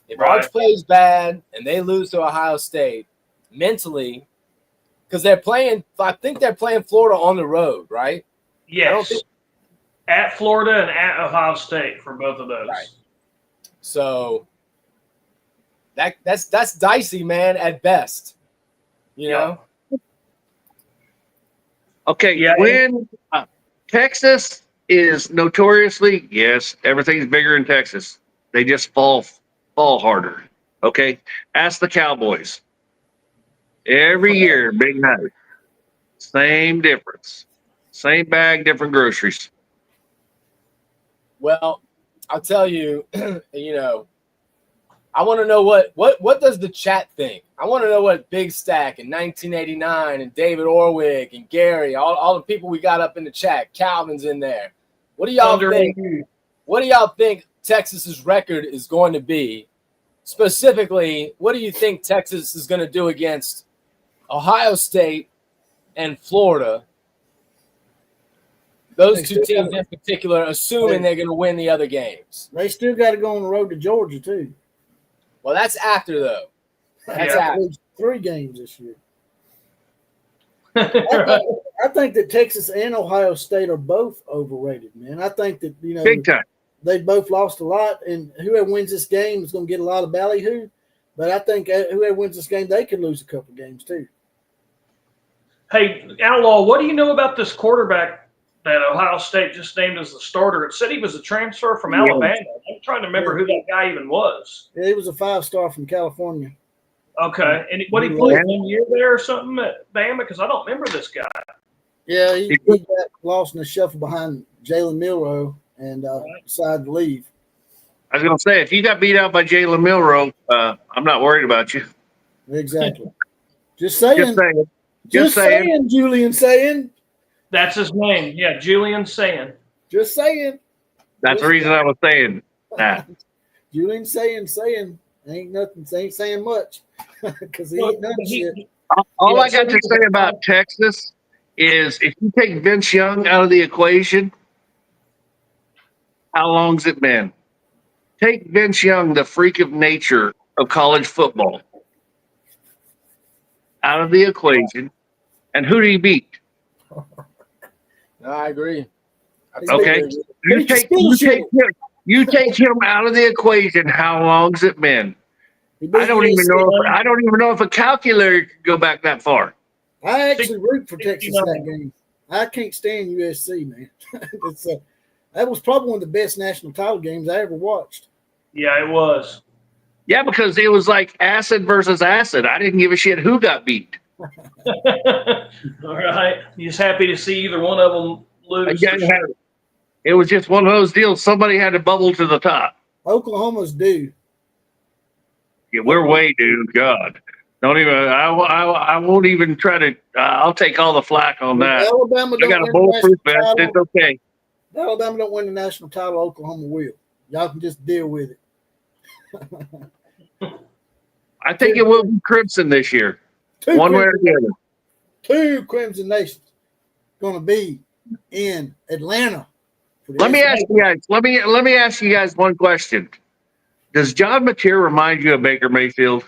If Right. Arch plays bad and they lose to Ohio State, mentally, because they're playing. I think they're playing Florida on the road, right? Yes. At Florida and at Ohio State for both of those. Right. So that's dicey, man, at best. You know? Okay, Yeah. when Texas is notoriously, yes, everything's bigger in Texas. They just fall harder. Okay? Ask the Cowboys. Every year, big night. Same difference. Same bag, different groceries. Well, I'll tell you, you know, I want to know what does the chat think? I want to know what Big Stack and 1989 and David Orwig and Gary, all the people we got up in the chat, Calvin's in there. What do y'all think? What do y'all think Texas's record is going to be? Specifically, what do you think Texas is going to do against Ohio State and Florida? Those two teams in particular, assuming they're going to win the other games. They still got to go on the road to Georgia, too. Well, that's after, though. That's after. 3 games this year. I think that Texas and Ohio State are both overrated, man. I think that, you know, Big time. They both lost a lot, and whoever wins this game is going to get a lot of ballyhoo. But I think whoever wins this game, they could lose a couple games, too. Hey, Outlaw, what do you know about this quarterback that Ohio State just named as the starter? It said he was a transfer from Alabama. I'm trying to remember who that guy even was. Yeah, he was a 5-star from California. Okay. And what, he played 1 year there or something at Bama? Because I don't remember this guy. Yeah, he got lost in the shuffle behind Jalen Milroe and decided to leave. I was going to say, if you got beat out by Jalen Milroe, I'm not worried about you. Exactly. Just saying. Just saying. Julian saying. That's his name. Yeah, Julian Saying. Just saying. That's the reason I was saying that. Julian saying. Ain't nothing. Ain't saying much. Because he ain't done shit. All I got to say about Texas is if you take Vince Young out of the equation, how long's it been? Take Vince Young, the freak of nature of college football, out of the equation, and who do you beat? No, I agree. Okay, you take him out of the equation. How long's it been? I don't even know if a calculator could go back that far. I actually root for Texas in that game. I can't stand USC, man. That was probably one of the best national title games I ever watched. Yeah, it was. Yeah, because it was like acid versus acid. I didn't give a shit who got beat. All right. You're just happy to see either one of them lose. It was just one of those deals. Somebody had to bubble to the top. Oklahoma's due. Yeah, we're way due. God, don't even. I won't even try to. I'll take all the flack on that. Alabama I got a bulletproof vest. It's okay. Alabama don't win the national title. Oklahoma will. Y'all can just deal with it. I think it will be Crimson this year. One way or the other. 2 Crimson Nations going to be in Atlanta. Let me ask you guys. Let me ask you guys one question. Does John Mateer remind you of Baker Mayfield?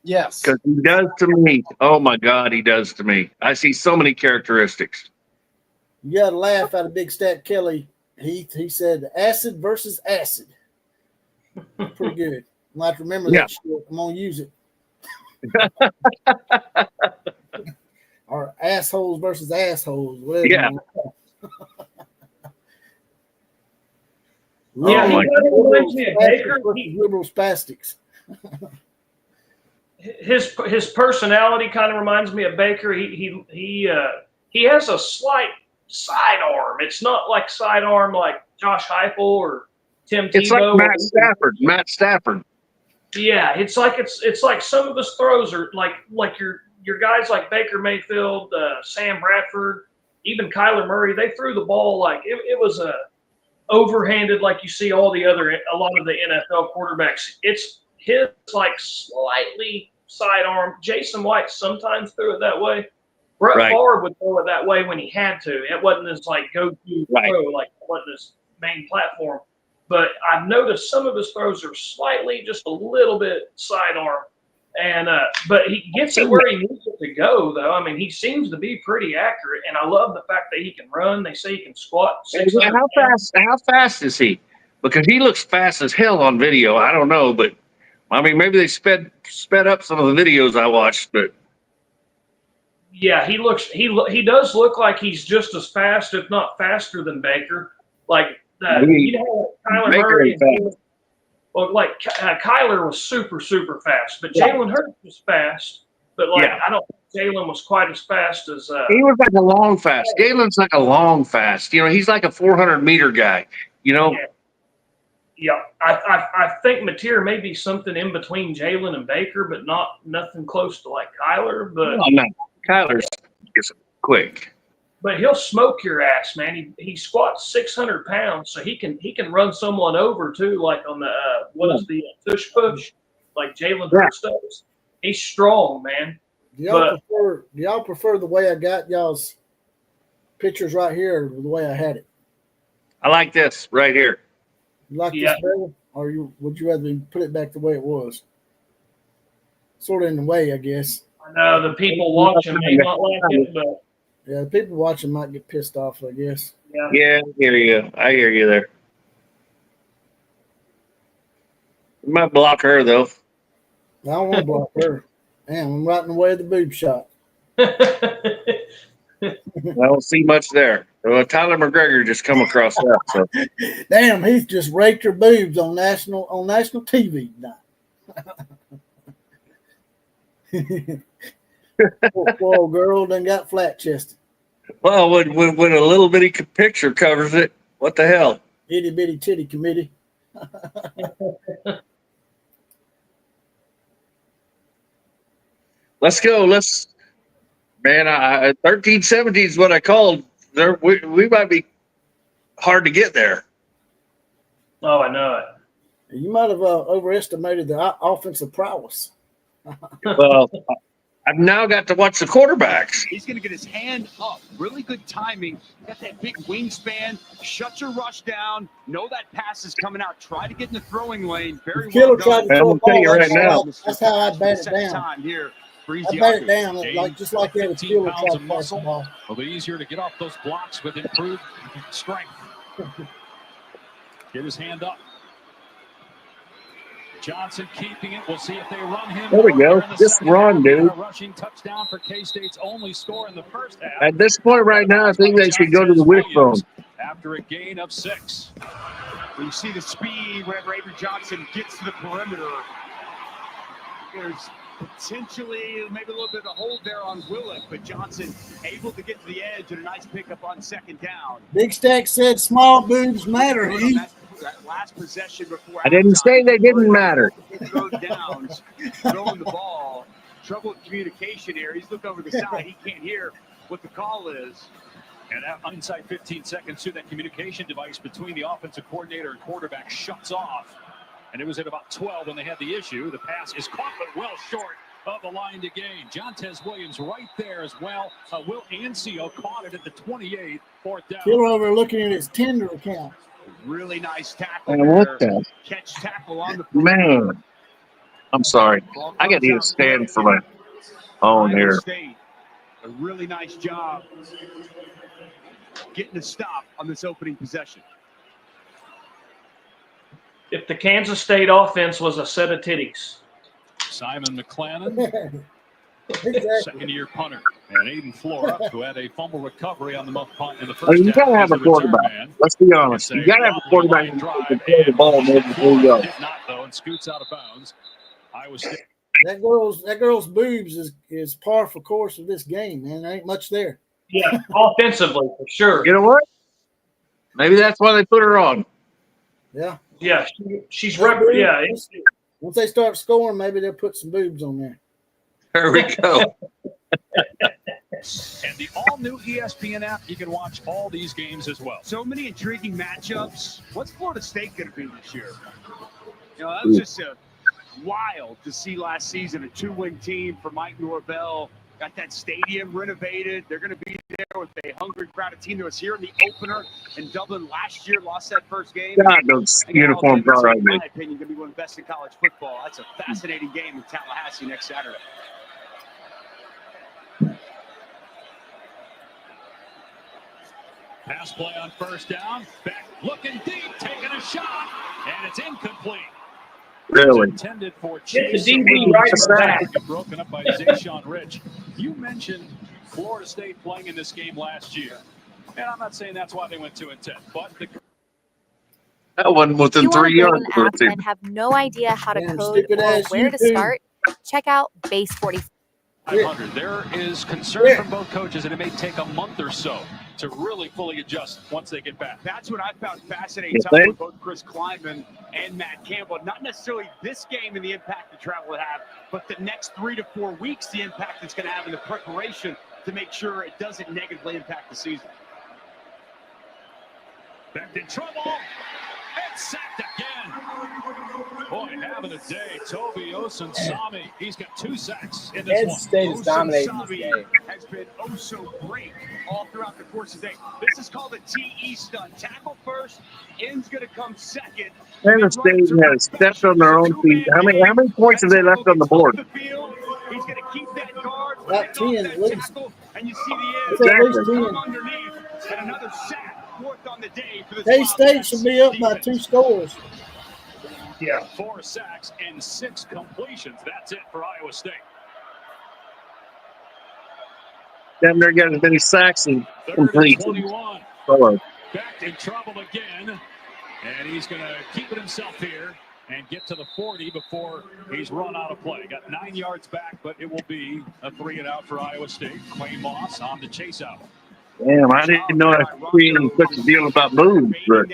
Yes. Because he does to me. Oh my God, he does to me. I see so many characteristics. You got to laugh out of Big Stat Kelly. He said acid versus acid. Pretty good. I'm going to have to remember that shit. I'm going to use it. Or assholes versus assholes. Whatever. Yeah. Liberal spastics. His personality kind of reminds me of Baker. He has a slight sidearm. It's not like sidearm like Josh Heupel or Tim Tebow. It's like Matt Stafford. Yeah, it's like some of his throws are like your guys like Baker Mayfield, Sam Bradford, even Kyler Murray. They threw the ball like it was a overhanded, like you see a lot of the NFL quarterbacks. It's his like slightly sidearm. Jason White sometimes threw it that way. Brett Favre would throw it that way when he had to. It wasn't his like go-to throw, like it wasn't his main platform. But I've noticed some of his throws are slightly, just a little bit sidearm. And but he gets it where he needs it to go, though. I mean, he seems to be pretty accurate, and I love the fact that he can run. They say he can squat 600 pounds. How fast is he? Because he looks fast as hell on video. I don't know, but I mean, maybe they sped up some of the videos I watched, but Yeah, he does look like he's just as fast, if not faster, than Baker. Like Kyler Baker Murray. is fast. Well, like Kyler was super, super fast, but Jalen Hurts was fast. But I don't think Jalen was quite as fast as. He was like a long fast. Jalen's like a long fast. He's like a 400-meter guy. Yeah, I think Mateer may be something in between Jalen and Baker, but nothing close to like Kyler. But no, Kyler's just quick. But he'll smoke your ass, man. He squats 600 pounds, so he can run someone over too, like on the the tush push, like Jalen Hurts does. He's strong, man. Do y'all prefer the way I got y'all's pictures right here, or the way I had it? I like this right here. You like this better, or would you rather put it back the way it was? Sort of in the way, I guess. I know the people watching may not like it, but. Yeah, the people watching might get pissed off, I guess. Yeah, I hear you there. You might block her, though. I don't want to block her. Damn, I'm right in the way of the boob shot. I don't see much there. Well, Tyler McGregor just come across that. So. Damn, he's just raked her boobs on national TV tonight. Poor old girl done got flat chested. Well, when a little bitty picture covers it, what the hell? Itty bitty titty committee. Let's go. Man, 13-17 is what I called. We might be hard to get there. Oh, I know it. You might have overestimated the offensive prowess. Well, I've now got to watch the quarterbacks. He's going to get his hand up. Really good timing. Got that big wingspan. Shuts your rush down. Know that pass is coming out. Try to get in the throwing lane. Very well done. I'm going to tell you right now. That's how I bat it down. Time here. I bat it down just like that. 15 pounds of muscle. It'll be easier to get off those blocks with improved strength. Get his hand up. Johnson keeping it. We'll see if they run him. There we go. Just run, dude. A rushing touchdown for K-State's only score in the first half. At this point right now, I think they should go to the wishbone. After a gain of 6. When you see the speed, whenever Avery Johnson gets to the perimeter, there's potentially maybe a little bit of a hold there on Willick, but Johnson able to get to the edge and a nice pickup on second down. Big Stack said small boobs matter, That last possession before I didn't say they didn't matter. Third downs, throwing the ball. Trouble with communication here. He's looked over the side. He can't hear what the call is. And inside 15 seconds to that communication device between the offensive coordinator and quarterback shuts off. And it was at about 12 when they had the issue. The pass is caught, but well short of the line to gain. Jontez Williams right there as well. Will Ancio caught it at the 28, 4th down. Still over looking at his Tinder account. Really nice tackle. Man, what the? Catch tackle on the Man. I'm sorry. I got to even stand for my own here. State, a really nice job getting a stop on this opening possession. If the Kansas State offense was a set of titties. Simon McClannon, second-year punter, and Aiden Flora, who had a fumble recovery on the muff punt in the first half. You got to have a quarterback. Let's be honest. You got to have a quarterback who can throw the ball maybe before you go. Did not, though, and scoots out of bounds. Iowa State. That girl's boobs is par for course of this game, man. There ain't much there. Yeah, offensively for sure. You know what? Maybe that's why they put her on. Yeah. Yeah, she's Once they start scoring, maybe they'll put some boobs on there. There we go. And the all-new ESPN app, you can watch all these games as well. So many intriguing matchups. What's Florida State going to be this year? That was just wild to see last season, a 2-win team for Mike Norvell. got that stadium renovated. They're going to be there with a hungry crowd, a team that was here in the opener in Dublin last year, lost that first game. God, those uniforms are in ugly. my opinion, going to be one of the best in college football. That's a fascinating game in Tallahassee next Saturday. Pass play on first down. Back looking deep, taking a shot, and it's incomplete. Really? It's intended for Get the Chase. DB right in the back. Broken up by Zayshawn Rich. You mentioned Florida State playing in this game last year. And I'm not saying that's why they went 2-10, but That wasn't If you within want 3 to build yards. an app and have no idea how to Damn, code stupid or ass where to YouTube. start, check out Base 45. 500. There is concern from both coaches that it may take a month or so to really fully adjust once they get back. That's what I found fascinating You talking think? with both Chris Kleinman and Matt Campbell. Not necessarily this game and the impact the travel would have, but the next 3 to 4 weeks, the impact it's going to have in the preparation to make sure it doesn't negatively impact the season. Back in trouble. And sacked again. Boy, having a day. Toby Osunsami. He's got 2 sacks in this Penn one. State is dominating this Osunsami game. has been oh so great all throughout the course of the day. This is called a TE stunt. Tackle first, end's going to come second. Penn State has stepped on their own feet. How many points have they left on the board? He's going to keep that guard. About 10 at least. And you see the It's at least Exactly. 10. underneath, and another sack fourth on the day for the K-State should be up by 2 scores. Yeah. 4 sacks and 6 completions. That's it for Iowa State. Damn near got as many sacks and 3rd and completions. 21. Hello. Back in trouble again. And he's going to keep it himself here and get to the 40 before he's run out of play. Got 9 yards back, but it will be a 3 and out for Iowa State. Quayne Moss on the chase out. Damn, I didn't know I created such a deal about moves, but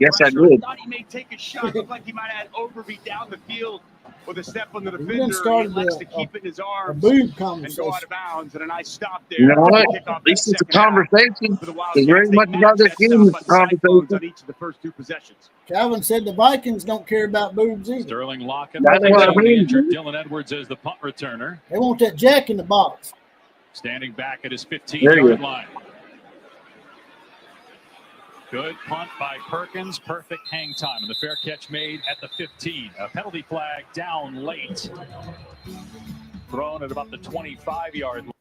yes, I did. Thought he may take a shot. Looked like he might have had Overby down the field with a step on the We done defender. He started likes to a keep it in his A arms boob and go conversation. out of bounds. And a nice stop there. You know what? Kick off At least that it's a second half conversation. for the Wildcats. It's very They much matched about this that game. stop It's on a Cyclones conversation. on each of the first 2 possessions. Calvin said the Vikings don't care about boobs either. Sterling Lockett. That's what I mean. Injured. Dylan Edwards as the punt returner. They want that jack in the box. Standing back at his There you 15-yard go. line. Good punt by Perkins. Perfect hang time. And the fair catch made at the 15. A penalty flag down late. Thrown at about the 25-yard line.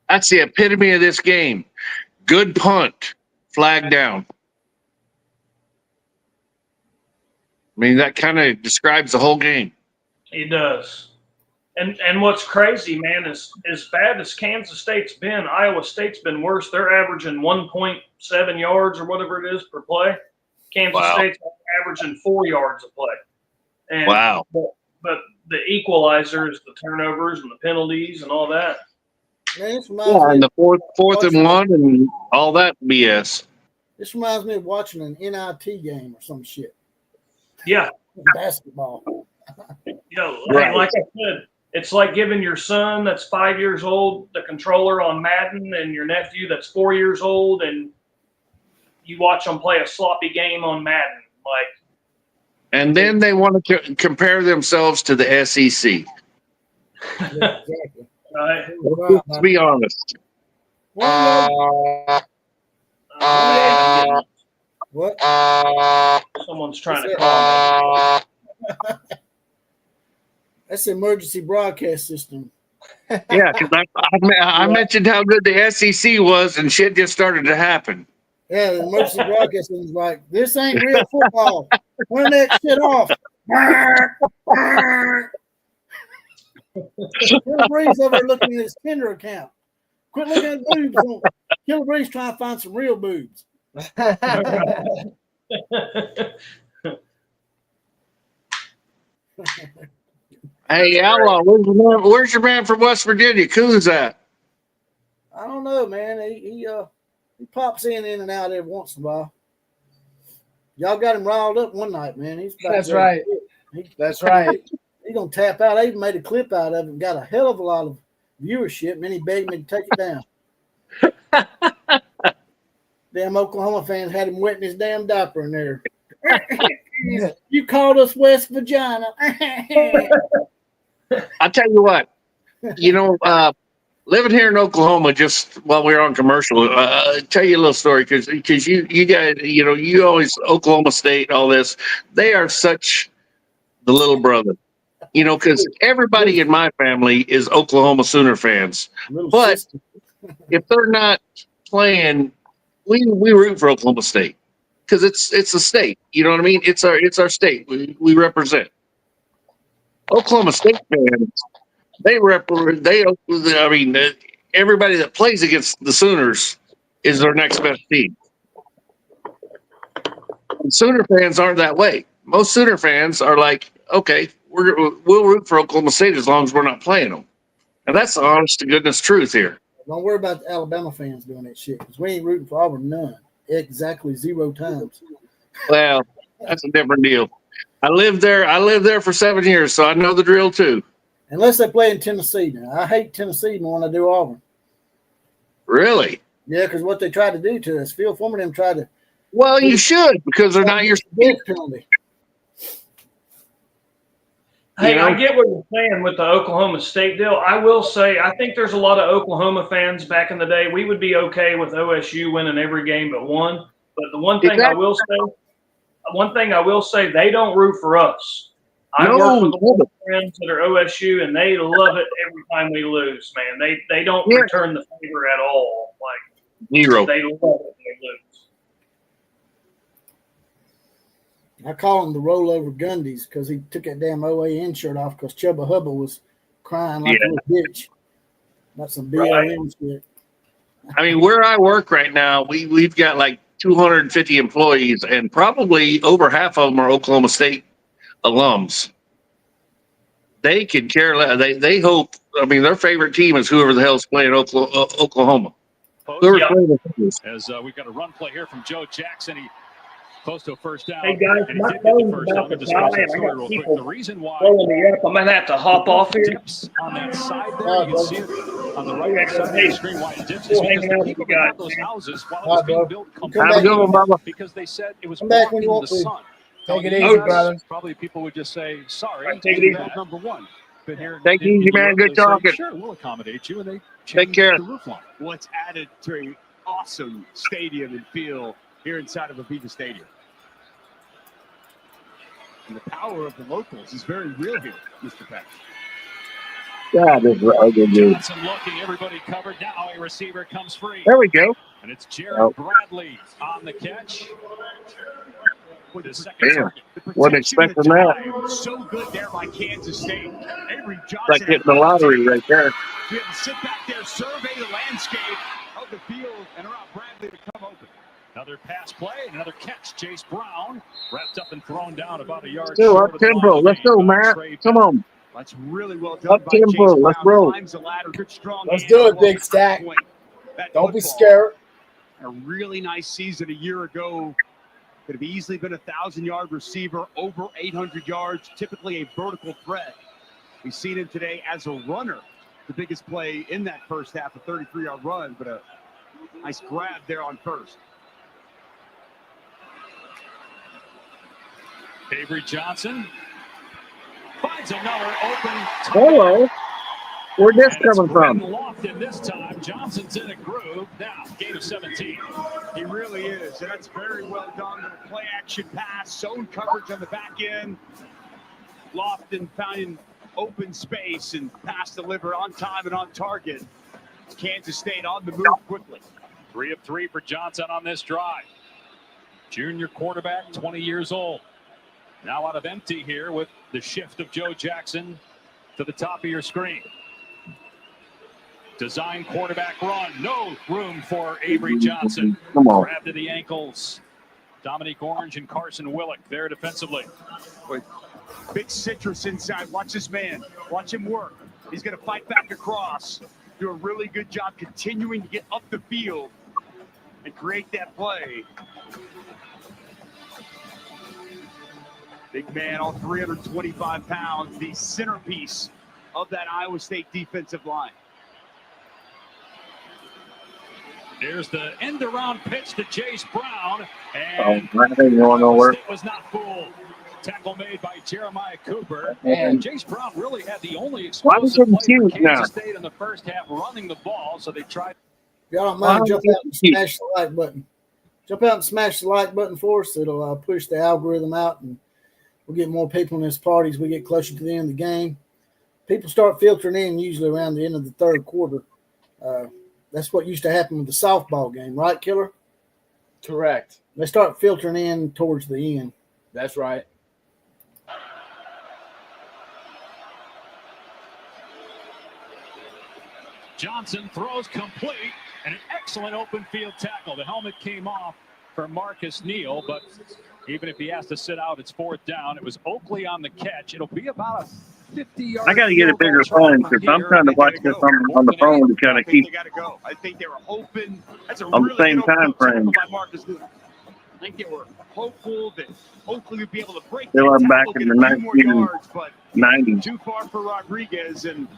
That's the epitome of this game. Good punt, flag down. I mean, that kind of describes the whole game. He does. And what's crazy, man, is as bad as Kansas State's been, Iowa State's been worse. They're averaging 1.7 yards or whatever it is per play. Kansas Wow. State's averaging 4 yards a play. And Wow. But the equalizer is the turnovers and the penalties and all that. Man, this reminds Yeah, me. and the fourth and 1 and all that BS. This reminds me of watching an NIT game or some shit. Yeah. Basketball. Right. Like I said, it's like giving your son that's 5 years old the controller on Madden and your nephew that's 4 years old, and you watch them play a sloppy game on Madden. Like, And then they want to compare themselves to the SEC. Yeah, exactly. right? Let's be honest. What? Someone's trying to call me. That's the emergency broadcast system. Yeah, because I mentioned how good the SEC was, and shit just started to happen. Yeah, the emergency broadcast system is like, this ain't real football. Turn that shit off. Killer Breeze over there looking at his Tinder account. Quit looking at boobs. Killer Breeze trying to find some real boobs. Hey, Outlaw, where's your man from West Virginia? Cool's at? I don't know, man. He pops in and out every once in a while. Y'all got him riled up one night, man. He's about That's to- right. That's right. He's gonna tap out. I even made a clip out of it and got a hell of a lot of viewership, and then he begged me to take it down. Damn Oklahoma fans had him wetting his damn diaper in there. You called us West Virginia. I tell you what, Living here in Oklahoma, just while we were on commercial, tell you a little story because you guys, you always Oklahoma State, all this. They are such the little brother, because everybody in my family is Oklahoma Sooner fans. But if they're not playing, we root for Oklahoma State because it's a state. You know what I mean? It's our state. We represent. Oklahoma State fans. Everybody that plays against the Sooners is their next best team. And Sooner fans aren't that way. Most Sooner fans are like, okay, we'll root for Oklahoma State as long as we're not playing them. And that's the honest to goodness truth here. Don't worry about the Alabama fans doing that shit because we ain't rooting for Auburn none. Exactly 0 times. Well, that's a different deal. I lived there for 7 years, so I know the drill too. Unless they play in Tennessee. Now, I hate Tennessee more than I do Auburn. Really? Yeah, because what they tried to do to us, Phil Foreman them tried to. Well, you should because they're not your death penalty. Hey, I get what you're saying with the Oklahoma State deal. I will say, I think there's a lot of Oklahoma fans back in the day. We would be okay with OSU winning every game but one. But the one thing I will say, they don't root for us. I work with a lot of friends that are OSU, and they love it every time we lose, man. They don't return the favor at all. Like zero. They love it when we lose. I call him the rollover Gundies because he took that damn OAN shirt off because Chubba Hubba was crying like a little bitch. That's some BLM shit. I mean, where I work right now, we've got like 250 employees, and probably over half of them are Oklahoma State alums. They could care less. They hope. I mean, their favorite team is whoever the hell's playing Oklahoma. As we've got a run play here from Joe Jackson. He close to a first down. Hey guys, and my he did get the phone's first about down. to die, and I got Real people quick. The reason why blowing me up, I'm gonna have to hop off here. On that side there, you can see it on the right side of the screen why it dips is because the people that built those houses while it was being built because they said it was blocking the sun. Take it easy, brother. Probably people would just say, sorry, take it easy. number one. But here Take it easy, man. Good talking. Sure, we'll accommodate you, and they take care. The roof line. What's added to an awesome stadium and feel here inside of Aviva Stadium. And the power of the locals is very real here, Mr. Peck. God, this is a good dude. Johnson looking, everybody covered. Now a receiver comes free. There we go. And it's Jared Bradley on the catch. With the second target. Wasn't expecting that. So good there by Kansas State. Avery Johnson. Like hitting the lottery right there. Be able to sit back there, survey the landscape of the field, and allow Bradley to come open. Another pass play, another catch. Chase Brown wrapped up and thrown down about a yard. Still up tempo. Let's go, Matt. Come on. That's really well done. Up tempo. Let's roll. Let's do it, Big Stack. Don't be scared. A really nice season a year ago. Could have easily been a 1,000-yard receiver, over 800 yards, typically a vertical threat. We've seen him today as a runner. The biggest play in that first half, a 33-yard run, but a nice grab there on first. Avery Johnson finds another open. Hello. Where'd this coming from? Lofton this time. Johnson's in a groove. Now, gain of 17. He really is, and that's very well done. A play action pass, zone coverage on the back end. Lofton finding open space and pass delivered on time and on target. Kansas State on the move quickly. 3 of 3 for Johnson on this drive. Junior quarterback, 20 years old. Now out of empty here with the shift of Joe Jackson to the top of your screen. Design quarterback run. No room for Avery Johnson. Come on. Grab to the ankles. Dominique Orange and Carson Willick there defensively. Big citrus inside. Watch this man. Watch him work. He's going to fight back across. Do a really good job continuing to get up the field and create that play. Big man, all 325 pounds, the centerpiece of that Iowa State defensive line. There's the end-around pitch to Chase Brown. And I ain't going nowhere. was not fooled. Tackle made by Jeremiah Cooper. Man. And Jace Brown really had the only Why was explosive it play for huge now? Kansas State in the first half, running the ball. So they tried. If y'all don't mind, jump out and smash the like button. Jump out and smash the like button for us. It'll push the algorithm out, and we'll get more people in this party as we get closer to the end of the game. People start filtering in usually around the end of the third quarter. That's what used to happen with the softball game, right, Killer? Correct. They start filtering in towards the end. That's right. Johnson throws complete and an excellent open field tackle. The helmet came off for Marcus Neal, but even if he has to sit out, it's fourth down. It was Oakley on the catch. It'll be about a 50-yard. I got to get a bigger phone because I'm trying to watch this on the phone to kind of keep They got to go. I think they were hoping. That's a on the really same good open time frame. tackle by Marcus Neal. I think they were hopeful that Oakley would be able to break Still that I'm back tackle, in get the a few more yards, but 1990s. too far for Rodriguez, and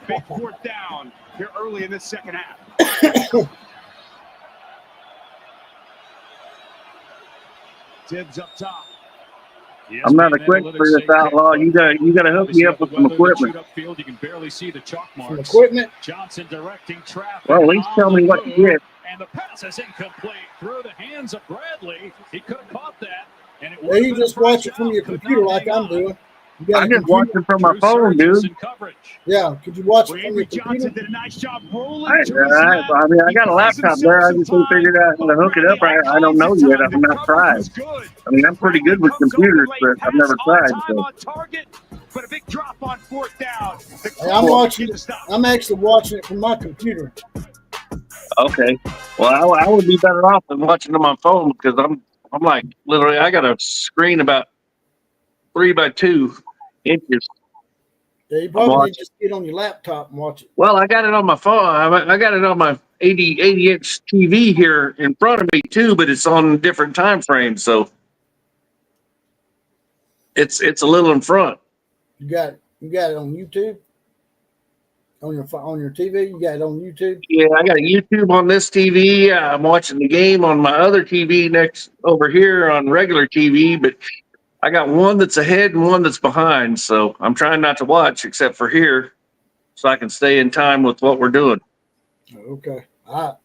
big fourth down here early in this second half. Tibbs up top. I'm not equipped for this outlaw. You gotta hook me up with some equipment. You can barely see the chalk Some marks. equipment. Johnson directing traffic. Well, at least tell me what to get. And the pass is incomplete through the hands of Bradley. He could have caught that. And it Well, you just watch it from your computer like I'm doing. You got a I'm just computer? watching from my phone, dude. Yeah, could you watch it from your Randy computer? Johnson did a nice job rolling I to his left. mean, I got a He buys laptop himself there. I some just ain't time, figured out how to hook it up. I don't know yet. I've not tried. I mean, I'm pretty good with computers, but I've never tried. So. On target, but a big drop on fourth down. Hey, I'm watching. I'm actually watching it from my computer. Okay. Well, I would be better off than watching on my phone because I'm like literally I got a screen about 3 by 2 inches. Yeah, you probably need to just get on your laptop and watch it. Well, I got it on my phone. I got it on my 80-inch TV here in front of me too, but it's on different time frames, so it's a little in front. You got it on YouTube. On your TV, you got it on YouTube. Yeah, I got a YouTube on this TV. I'm watching the game on my other TV next over here on regular TV, but I got one that's ahead and one that's behind, so I'm trying not to watch except for here, so I can stay in time with what we're doing. Okay, I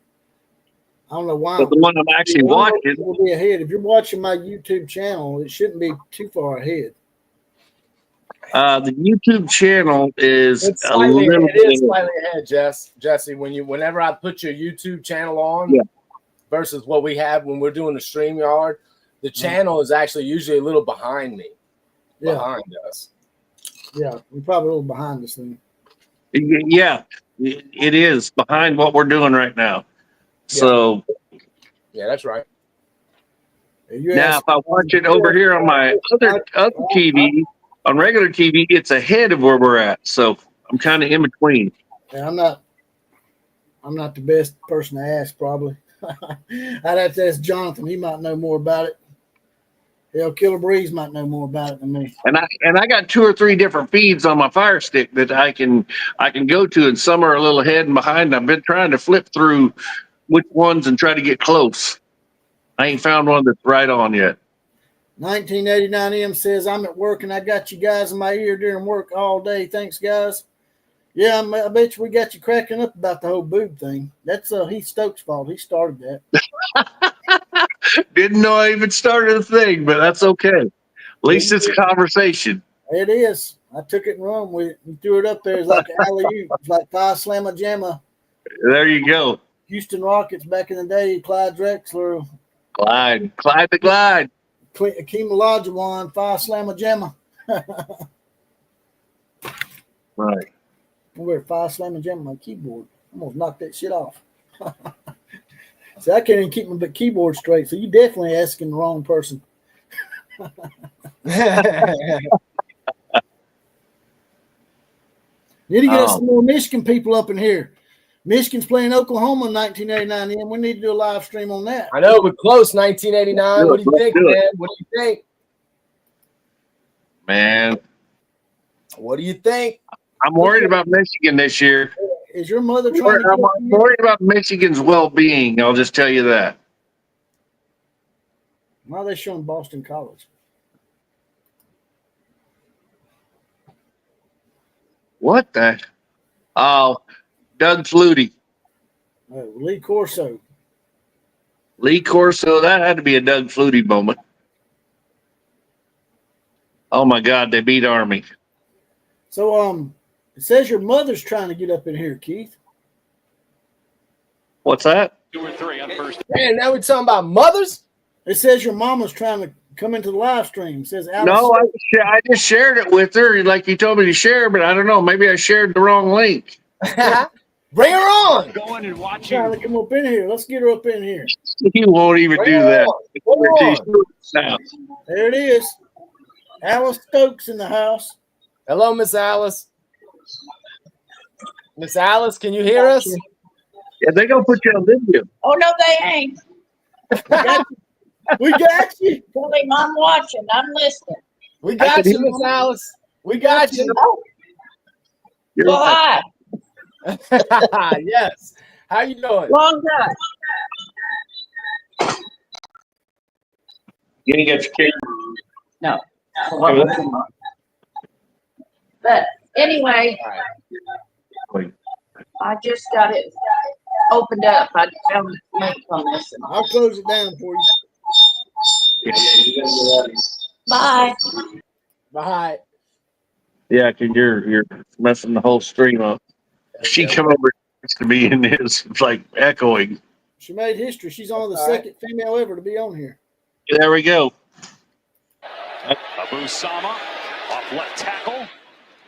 don't know why. But the one I'm actually watching will be ahead. If you're watching my YouTube channel, it shouldn't be too far ahead. the YouTube channel is It's a slightly, little it is bit. slightly ahead, Jesse. Whenever I put your YouTube channel on Yeah. versus what we have when we're doing the StreamYard, the channel is actually usually a little behind me. Yeah. Behind us. Yeah, we're probably a little behind this thing. Yeah, it is behind what we're doing right now. So Yeah, that's right. now, if I watch it over here on my other TV, on regular TV, it's ahead of where we're at. So I'm kind of in between. Yeah, I'm not the best person to ask, probably. I'd have to ask Jonathan. He might know more about it. Hell, Killer Breeze might know more about it than me. And I got 2 or 3 different feeds on my Fire Stick that I can go to, and some are a little ahead and behind. I've been trying to flip through which ones and try to get close. I ain't found one that's right on yet. 1989M says, I'm at work and I got you guys in my ear during work all day. Thanks, guys. Yeah, I bet you we got you cracking up about the whole boob thing. That's Heath Stokes' fault. He started that. Didn't know I even started a thing, but that's okay. At least it's a conversation. It is. I took it and run with it and threw it up there. It's like alley-oop. It's like Phi Slamma Jamma. There you go. Houston Rockets back in the day. Clyde Drexler. Clyde the Glide. Akeem Olajuwon. Phi Slamma Jamma. Right. I wear Phi Slamma Jamma on my keyboard. I'm going to knock that shit off. See, I can't even keep my keyboard straight, so you definitely asking the wrong person. Need to get us some more Michigan people up in here. Michigan's playing Oklahoma in 1989, and we need to do a live stream on that. I know, we're close, 1989. What do you think, man? What do you think? Man. What do you think? I'm worried about Michigan this year. Is your mother trying to I'm worried about Michigan's well-being. I'll just tell you that. Why are they showing Boston College? What the? Oh, Doug Flutie. Lee Corso. Lee Corso. That had to be a Doug Flutie moment. Oh my God, they beat Army. So it says your mother's trying to get up in here, Keith. What's that? 2 or 3 on first. Man, now we're talking about mothers? It says your mama's trying to come into the live stream. It says Alice. No, I just shared it with her like you told me to share, but I don't know. Maybe I shared the wrong link. Bring her on. Going and She's watching. trying to come up in here. Let's get her up in here. You won't even Bring do her that. on. There it is. Alice Stokes in the house. Hello, Miss Alice. Miss Alice, can you hear us? Yeah, they gonna put you on video. Oh, no, they ain't. We got you. Tell him I'm watching. I'm listening. We got you, Miss Alice. We got you. You're Well, hi. Yes. How you doing? Long time. You ain't got your camera. No. on. But anyway, Wait. I just got it opened up. I found the link on this. I'll close it down for you. Bye. Bye. Yeah, cause you're messing the whole stream up. She come over next to me and it's like echoing. She made history. She's only the All right. second female ever to be on here. There we go. Abu Sama off left tackle.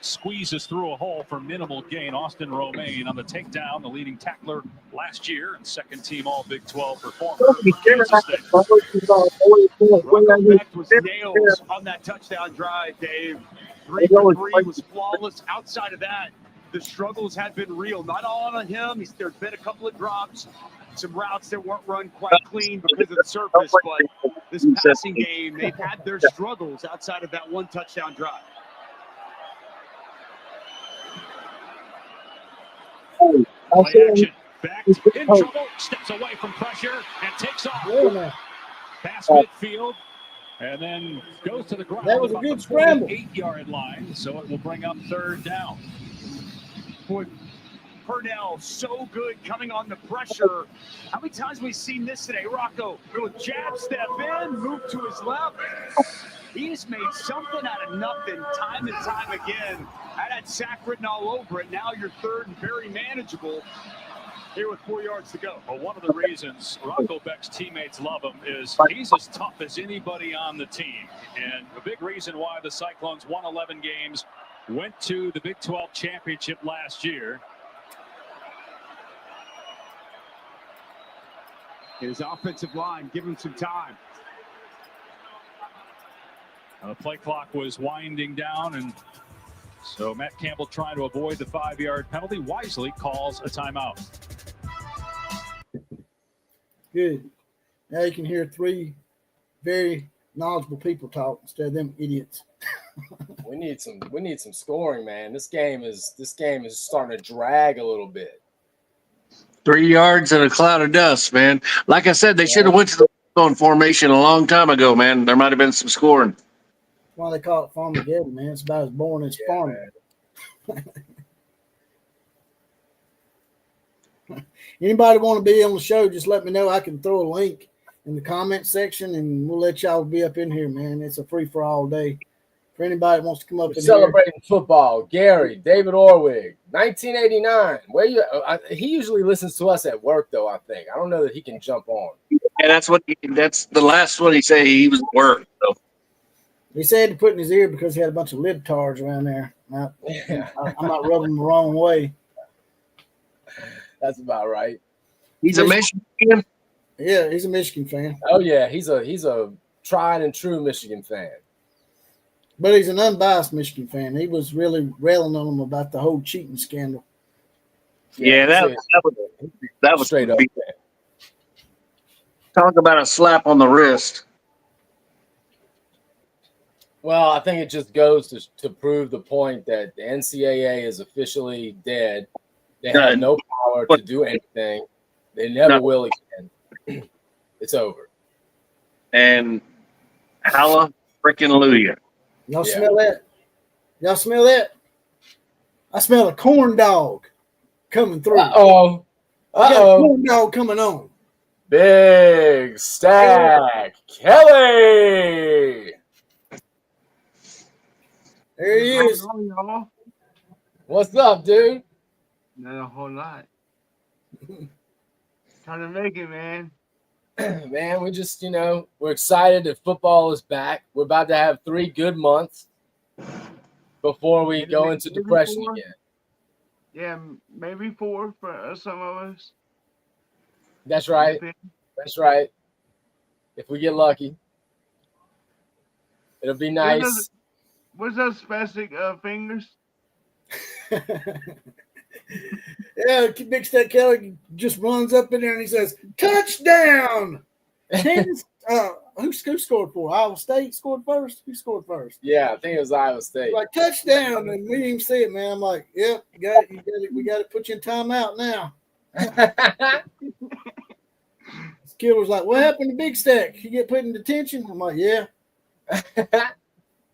Squeezes through a hole for minimal gain. Austin Romaine on the takedown, the leading tackler last year and second team All Big 12 performer. For Kansas State. Beck was nails on that touchdown drive, Dave. 3 for 3 was flawless. Outside of that, the struggles have been real. Not all on him. There's been a couple of drops, some routes that weren't run quite clean because of the surface. But this passing game, they've had their struggles outside of that one touchdown drive. Play action. Back in trouble. Steps away from pressure and takes off. Past midfield. And then goes to the ground. That was a about good the scramble. 48-yard line, so it will bring up third down. Boy, Purnell, so good coming on the pressure. How many times have we seen this today? Rocco, little jab step in, move to his left. He's made something out of nothing time and time again. I had sack written all over it. Now you're third and very manageable here with 4 yards to go. Well, one of the reasons Rocco Beck's teammates love him is he's as tough as anybody on the team. And a big reason why the Cyclones won 11 games, went to the Big 12 championship last year. His offensive line, give him some time. The play clock was winding down, and so Matt Campbell, trying to avoid the 5-yard penalty, wisely calls a timeout. Good. Now you can hear 3 very knowledgeable people talk instead of them idiots. We need some scoring, man. This game is starting to drag a little bit. 3 yards and a cloud of dust, man. Like I said, they should have went to the zone formation a long time ago, man. There might have been some scoring. That's why they call it Farmageddon, man. It's about as boring as farming. Anybody want to be on the show, just let me know. I can throw a link in the comment section, and we'll let y'all be up in here, man. It's a free-for-all day. For anybody that wants to come up We're in celebrating football. Gary, David Orwig, 1989. Where you? He usually listens to us at work, though. I think. I don't know that he can jump on. And that's the last one he said he was at work. So. He said to put in his ear because he had a bunch of libtards around there. I might rub them the wrong way. That's about right. He's a Michigan fan? Yeah, he's a Michigan fan. Oh yeah, he's a tried and true Michigan fan. But he's an unbiased Michigan fan. He was really railing on him about the whole cheating scandal. Yeah, that was straight up. Talk about a slap on the wrist. Well, I think it just goes to prove the point that the NCAA is officially dead. They have no power to do anything. They never will again. It's over. And hallelujah. Y'all smell that? Y'all smell that? I smell a corn dog coming through. Uh-oh. I got a corn dog coming on. Big Stack Kelly. There he is. What's up, dude? Not a whole lot. Trying to make it, man. Man, we just, we're excited that football is back. We're about to have 3 good months before we go into depression again. Yeah, maybe 4 for some of us. That's right. That's right. If we get lucky, it'll be nice. What's those spastic fingers? Yeah, Big Stack Kelly just runs up in there and he says, "Touchdown!" Who scored for? Iowa State scored first. Who scored first? Yeah, I think it was Iowa State. Like touchdown, and we didn't even see it, man. I'm like, "Yep, you got it. We got to put you in timeout now." Kid was like, "What happened to Big Stack? He get put in detention?" I'm like, "Yeah."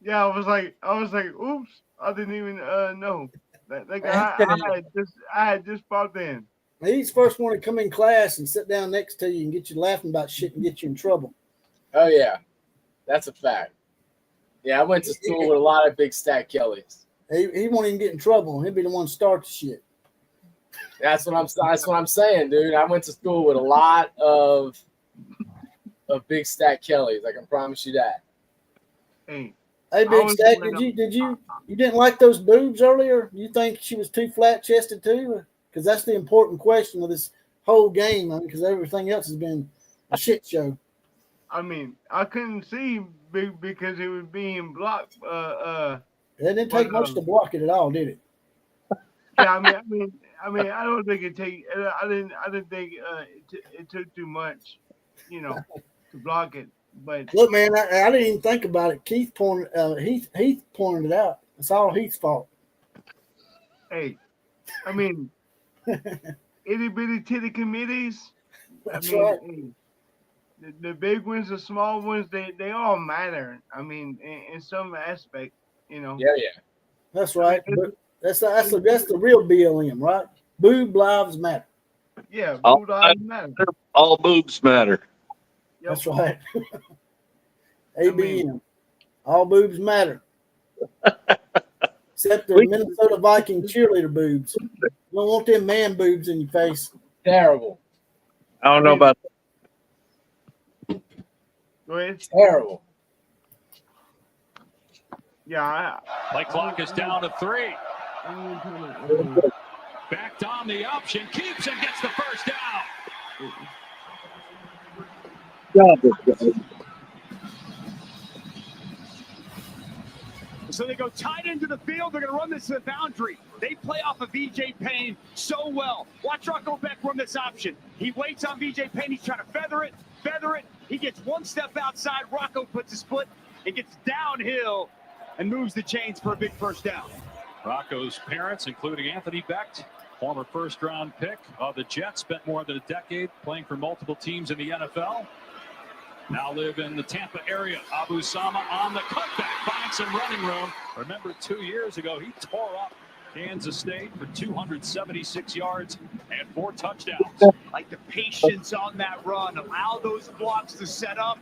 Yeah, I was like, "Oops, I didn't even know." I had just popped in. He's the first one to come in class and sit down next to you and get you laughing about shit and get you in trouble. Oh, yeah. That's a fact. Yeah, I went to school with a lot of Big Stack Kellys. He won't even get in trouble. He'll be the one to start the shit. That's what I'm saying, dude. I went to school with a lot of Big Stack Kellys. I can promise you that. Hey, Big Stack, you didn't like those boobs earlier? You think she was too flat chested too? Because that's the important question of this whole game. Because everything else has been a shit show. I mean, I couldn't see because it was being blocked. It didn't take much to block it at all, did it? Yeah, I mean, I don't think it take. I didn't think it took too much, to block it. But look, man, I didn't even think about it. Heath pointed it out. It's all Heath's fault. Hey, I mean, itty bitty titty committees. That's right. The big ones, the small ones, they all matter. I mean, in some aspect, Yeah. That's right. But that's the real BLM, right? Boob lives matter. Yeah, boob lives matter. All boobs matter. That's right. ABM. All boobs matter. Except the Minnesota Viking cheerleader boobs. You don't want them man boobs in your face. Terrible. I don't know about that. Go ahead. Terrible. Yeah. Play clock is down to 3. Backed on the option. Keeps and gets the first down. So they go tight into the field. They're going to run this to the boundary. They play off of VJ Payne so well. Watch Rocco Beck run this option. He waits on VJ Payne. He's trying to feather it. He gets one step outside. Rocco puts his foot. It gets downhill and moves the chains for a big first down. Rocco's parents, including Anthony Becht, former first-round pick of the Jets, spent more than a decade playing for multiple teams in the NFL. Now live in the Tampa area. Abu Sama on the cutback, finds some running room. Remember 2 years ago, he tore up Kansas State for 276 yards and 4 touchdowns. Like the patience on that run, allow those blocks to set up.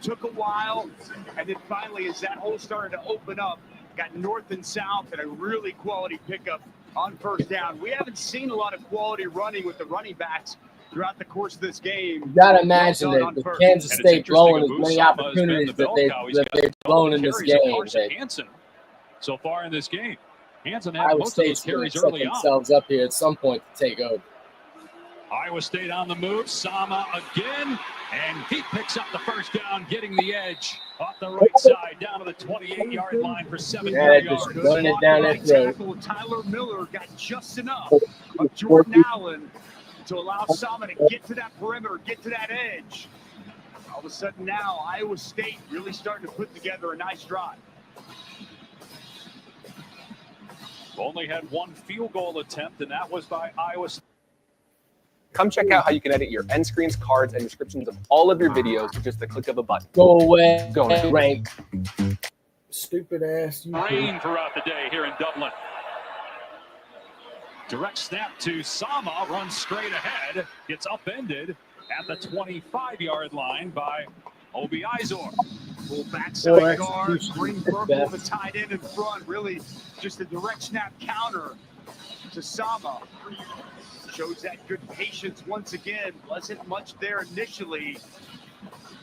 Took a while, and then finally, as that hole started to open up, got north and south and a really quality pickup on first down. We haven't seen a lot of quality running with the running backs throughout the course of this game. You got to imagine that the Kansas State blowing as many opportunities that they've blown in this game. Hansen so far in this game. Hansen had Iowa most of those State's going carries to set early on. themselves up here at some point to take over. Iowa State on the move. Sama again, and he picks up the first down, getting the edge off the right side down to the 28-yard line for 7 yards. Just running it down that throat. Tyler Miller got just enough of Jordan Allen to allow Sama to get to that perimeter, get to that edge. All of a sudden now, Iowa State really starting to put together a nice drive. Only had 1 field goal attempt, and that was by Iowa State. Come check out how you can edit your end screens, cards, and descriptions of all of your videos with just the click of a button. Go away. Go away. Stupid ass. Rain throughout the day here in Dublin. Direct snap to Sama, runs straight ahead, gets upended at the 25-yard line by Obi Izor. Full backside guard, bring Burkle, the tight end in front. Really just a direct snap counter to Sama. Shows that good patience once again. Wasn't much there initially.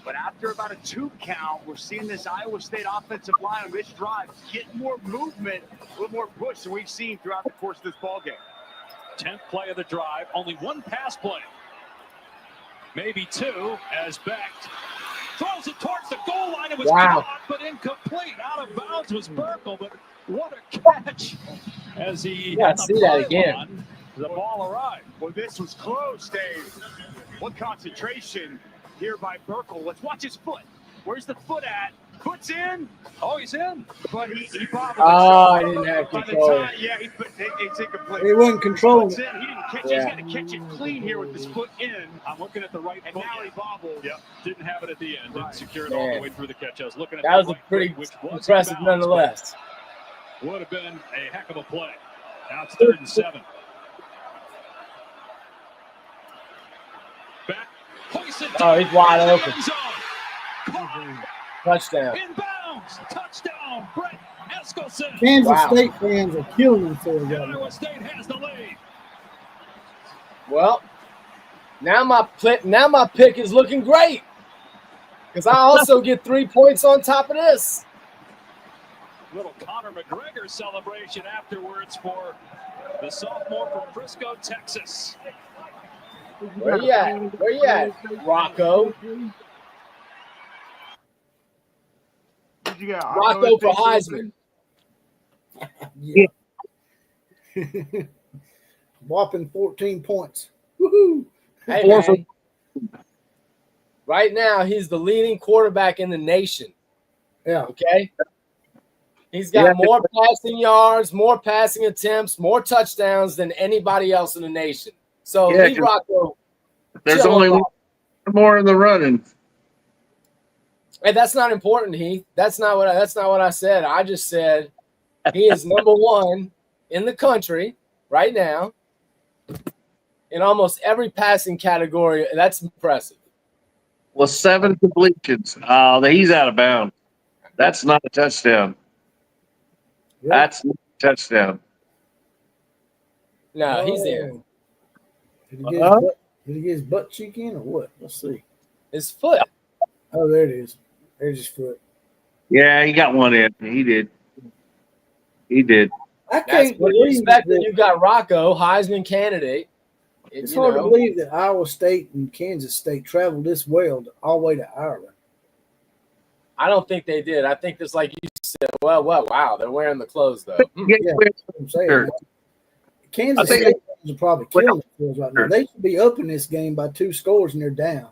But after about a 2 count, we're seeing this Iowa State offensive line on this drive get more movement, a little more push than we've seen throughout the course of this ballgame. 10th play of the drive, only 1 pass play. Maybe 2 as Beck throws it towards the goal line. It was caught, but incomplete. Out of bounds was Burkle, but what a catch as he had see that again. The ball arrived. Well, this was close, Dave. What concentration here by Burkle. Let's watch his foot. Where's the foot at? Foot's in. Oh, he's in. But he bobbled. Oh, I didn't have control. Yeah, it's incomplete. He wasn't controlling Foot's in. He didn't catch it. He's got to catch it clean here with his foot in. I'm looking at the right and foot. now he bobbled. Yep, didn't have it at the end. Didn't secure it all the way through the catch. I was looking at That the was a right pretty foot, which was impressive inbounds, nonetheless. but would have been a heck of a play. Now it's 3rd and 7. Back. Oh, he's wide open. Touchdown. Inbounds. Touchdown. Brett Eskelson. Kansas State fans are killing themselves. Iowa State has the lead. Well, now my pick is looking great because I also get 3 points on top of this. Little Conor McGregor celebration afterwards for the sophomore from Frisco, Texas. Where you at? Where you at, Rocco? You got Rocco for Heisman. Yeah. Whopping 14 points. Woohoo! Hey, man. Right now, he's the leading quarterback in the nation. Yeah. Okay. He's got more passing yards, more passing attempts, more touchdowns than anybody else in the nation. So leave Rocco. There's only one more in the running. Hey, that's not important, Heath. That's not what I said. I just said he is number 1 in the country right now in almost every passing category. That's impressive. Well, 7 completions. He's out of bounds. That's not a touchdown. That's not a touchdown. No, he's there. Did he get his butt cheek in or what? Let's see. His foot. Oh, there it is. There's his foot. Yeah, he got one in. He did. He did. I That's can't what you believe expect when that. you got Rocco, Heisman candidate. It's You hard know. to believe that Iowa State and Kansas State traveled this well all the way to Ireland. I don't think they did. I think it's like you said. Well, wow, they're wearing the clothes though. Yeah, that's what I'm saying. Kansas State fans are probably killing themselves right now. They should be up in this game by 2 scores and they're down.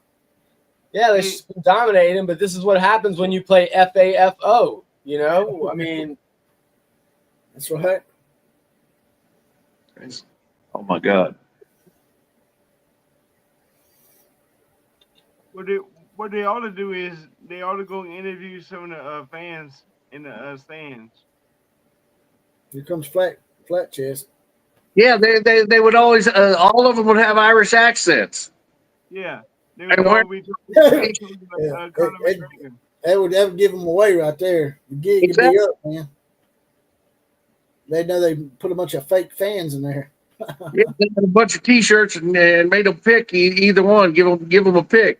Yeah, they should be dominating, but this is what happens when you play FAFO. You know, I mean, that's right. Oh my God. What they ought to do is they ought to go interview some of the fans in the stands. Here comes flat chest. Yeah, they would always all of them would have Irish accents. Yeah. They And would where- That would give them away right there. The gig would be up, man. They know they put a bunch of fake fans in there. Yeah, they had a bunch of T-shirts and made them pick either one. Give them a pick.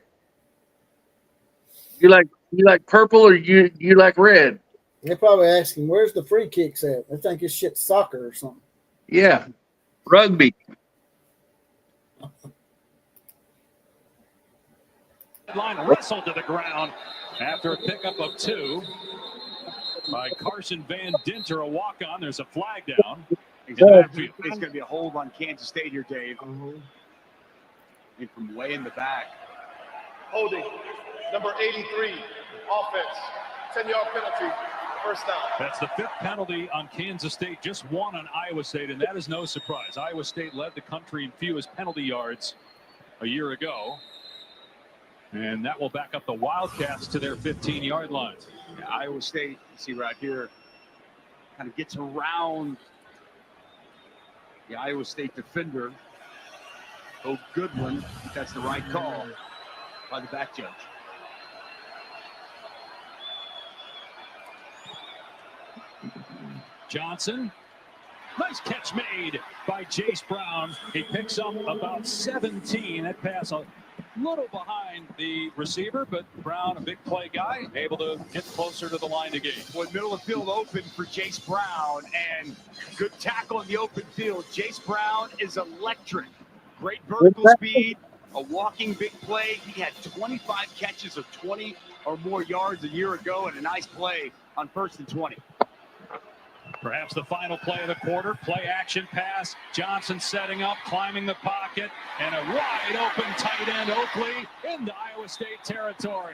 You like purple or you like red? They're probably asking, "Where's the free kicks at?" They think it's shit soccer or something. Yeah, rugby. Line wrestled to the ground after a pickup of 2 by Carson Van Dinter, a walk-on. There's a flag down. It's going to be a hold on Kansas State here, Dave. And from way in the back. Holding. Number 83. Offense. 10-yard penalty. First down. That's the 5th penalty on Kansas State, just 1 on Iowa State, and that is no surprise. Iowa State led the country in fewest penalty yards a year ago, and that will back up the Wildcats to their 15-yard line. Yeah, Iowa State, you see right here, kind of gets around the Iowa State defender, Bo Goodwin. That's the right call by the back judge. Johnson. Nice catch made by Jace Brown. He picks up about 17. That pass a little behind the receiver, but Brown, a big play guy, able to get closer to the line to gain. Boy, middle of the field open for Jace Brown, and good tackle in the open field. Jace Brown is electric. Great vertical speed, a walking big play. He had 25 catches of 20 or more yards a year ago, and a nice play on 1st and 20. Perhaps the final play of the quarter. Play action pass. Johnson setting up, climbing the pocket, and a wide open tight end Oakley into Iowa State territory.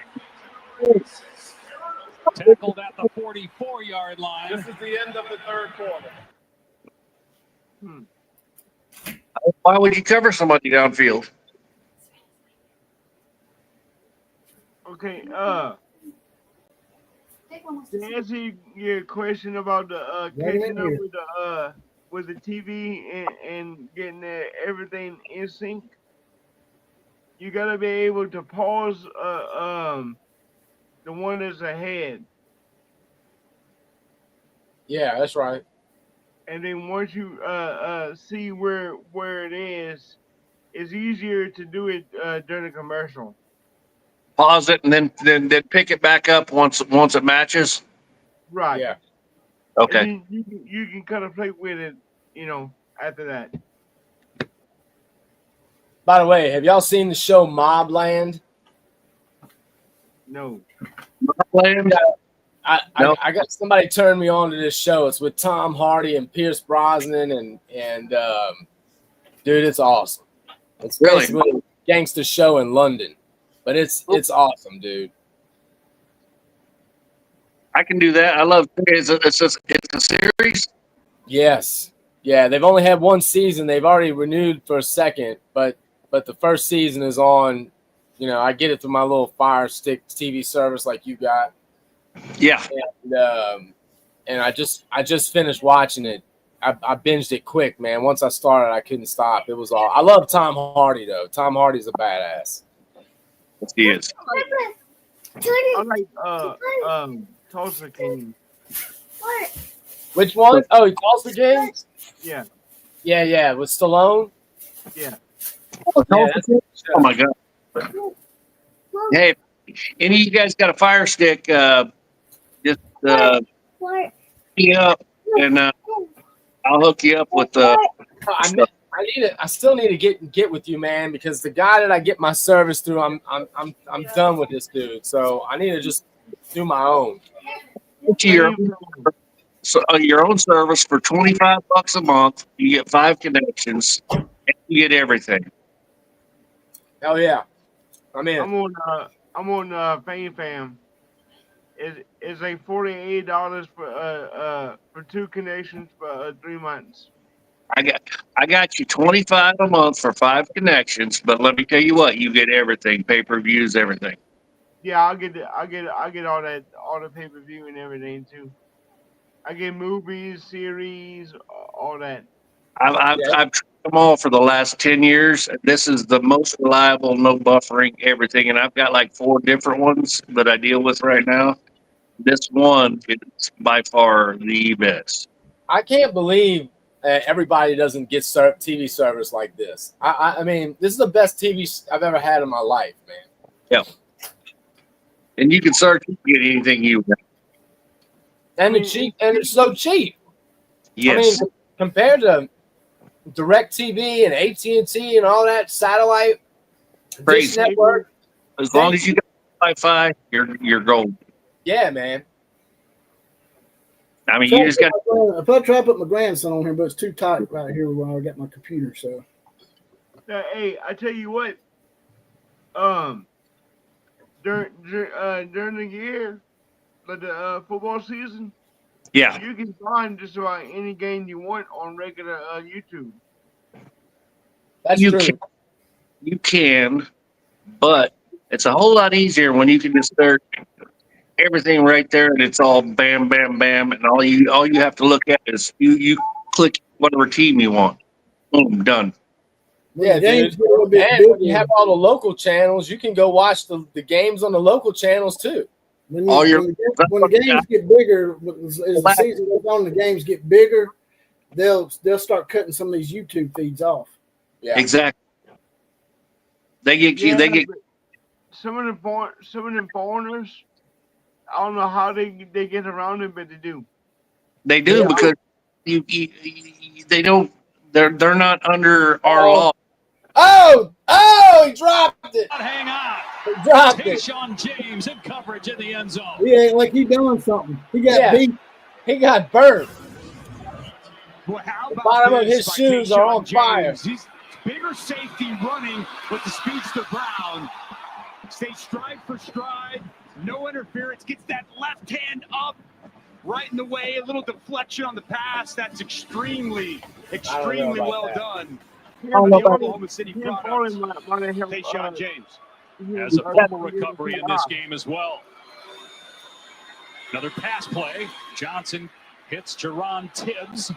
Tackled at the 44-yard line. This is the end of the third quarter. Why would you cover somebody downfield? Okay, to answer your question about the catching up with the TV and getting everything in sync, you gotta be able to pause the one that's ahead. Yeah, that's right. And then once you see where it is, it's easier to do it during a commercial. Pause it and then pick it back up once it matches. Right. Yeah. Okay. And you can kind of play with it, after that. By the way, have y'all seen the show Mobland? No. Mobland? I got somebody turned me on to this show. It's with Tom Hardy and Pierce Brosnan and dude, it's awesome. It's basically a gangster show in London. But it's awesome, dude. I can do that. I love it. It's a series. Yes. Yeah, they've only had one season. They've already renewed for a second, but the first season is on. I get it through my little Fire Stick TV service like you got. Yeah. And I just finished watching it. I binged it quick, man. Once I started, I couldn't stop. It was all. I love Tom Hardy though. Tom Hardy's a badass. He is. I like Tulsa King. Which one? Oh, Tulsa King? Yeah. Yeah, with Stallone? Yeah. Oh my God. Hey, any of you guys got a Fire Stick? Just me up and I'll hook you up with I still need to get with you, man, because the guy that I get my service through, I'm done with this dude. So I need to just do my own. Your own service for $25 a month. You get 5 connections, and you get everything. Hell yeah, I'm in. I'm on FameFam. It's like $48 for 2 connections for 3 months. I got you $25 a month for 5 connections, but let me tell you what, you get everything, pay-per-views, everything. Yeah, I get all that, all the pay-per-view and everything too. I get movies, series, all that. I've tried them all for the last 10 years. This is the most reliable, no buffering, everything, and I've got like 4 different ones that I deal with right now. This one is by far the best. I can't believe everybody doesn't get TV service like this. I mean, this is the best TV I've ever had in my life, man. Yeah. And you can search and get anything you want. And it's so cheap. Yes. I mean, compared to DirecTV and AT&T and all that satellite Dish network. As long as you got Wi-Fi, you're gold. Yeah, man. I mean, you just got. If I try to put my grandson on here, but it's too tight right here where I got my computer. So, hey, I tell you what. During the year, like the football season, yeah, you can find just about any game you want on regular YouTube. That's true. You can, but it's a whole lot easier when you can just search everything right there, and it's all bam, bam, bam, and all you have to look at is you click whatever team you want. Boom, done. Yeah, games dude. get a little bit And when you bigger. have all the local channels, you can go watch the games on the local channels too. When All your the games get bigger, as the season goes on, the games get bigger. They'll start cutting some of these YouTube feeds off. Yeah, exactly. They get but some of them foreigners, I don't know how they get around it, but they do. they do because you they don't they're not under our law. Oh, he dropped it. Hang on. He dropped it. Tayshaun James in coverage in the end zone. He ain't like he doing something. He got beat. He got burnt. Boy, how The about bottom of this his by shoes are Tayshaun on fire. James? He's bigger safety running with the speedster Brown. Stay stride for stride. No interference. Gets that left hand up right in the way. A little deflection on the pass. That's extremely well done. The Oklahoma City product. Tayshaun James. Has a fumble recovery in this game as well. Another pass play. Johnson hits Jerron Tibbs,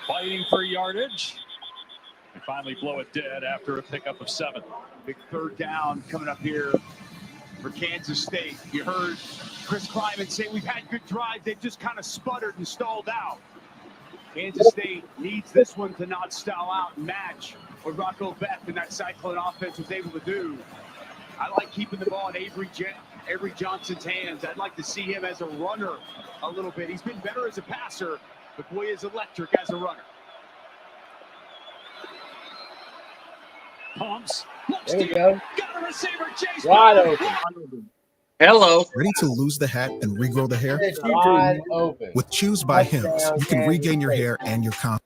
fighting for yardage. They finally blow it dead after a pickup of 7. Big third down coming up here for Kansas State. You heard Chris Kleiman say we've had good drives. They've just kind of sputtered and stalled out. Kansas State needs this one to not stall out and match what Rocco Beck and that Cyclone offense was able to do. I like keeping the ball in Avery Johnson's hands. I'd like to see him as a runner a little bit. He's been better as a passer, but boy is electric as a runner. Pumps. There we go. Got a receiver. Chase. Wide open. Hello. Ready to lose the hat and regrow the hair? Wide open. With Choose by Hims, you can regain your hair and your confidence.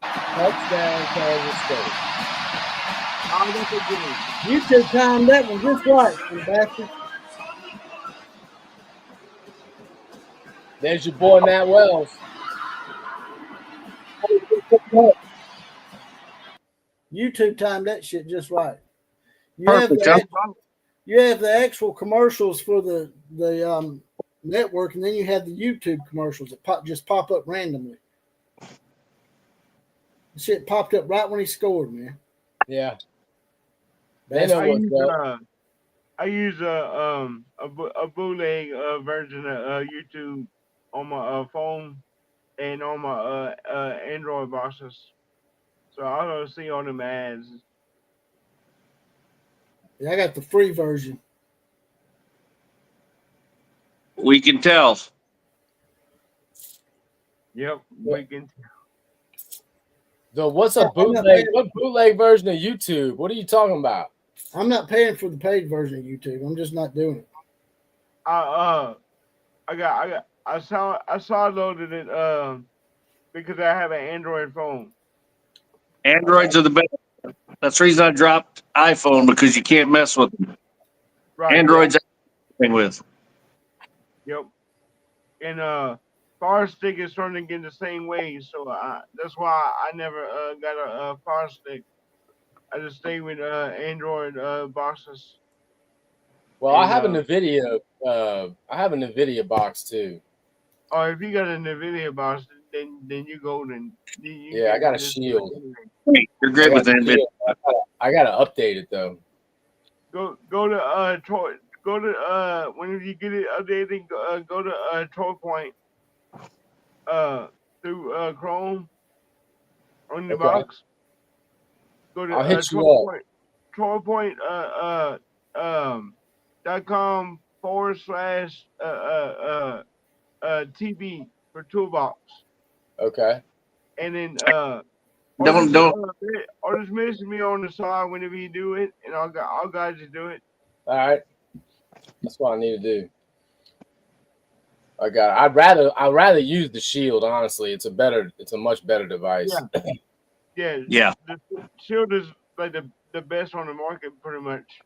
Touchdown, Kansas State. YouTube timed that one just right, you bastard. There's your boy Matt Wells. YouTube timed that shit just right. You Perfect, have the actual commercials for the network, and then you have the YouTube commercials that just pop up randomly. The shit popped up right when he scored, man. Yeah. They know what's up. I use a bootleg version of YouTube on my phone and on my Android boxes, so I don't see all them ads. Yeah, I got the free version. We can tell. Yep, we can. So what's a bootleg? What bootleg version of YouTube? What are you talking about? I'm not paying for the paid version of YouTube. I'm just not doing it. I downloaded it because I have an Android phone. Androids are the best. That's the reason I dropped iPhone, because you can't mess with them. Right. Androids everything with. Yep. And Fire Stick is starting to get the same way, so that's why I never got a Fire Stick. I just stay with Android boxes. Well, I have a NVIDIA. I have a NVIDIA box too. Oh, if you got a NVIDIA box, then you go then. Yeah, I got a Shield. You're great with NVIDIA. I gotta update it though. Go to Troy. Go to when you get it updated. Go to Troy Point. Through Chrome on the box. Go to I'll hit you up. TroyPoint.com /TV for Toolbox. Okay. And then don't or just message me on the side whenever you do it, and I'll guide you do it. All right. That's what I need to do. I'd rather use the Shield, honestly. It's a much better device. Yeah. The Shield is like the best on the market, pretty much.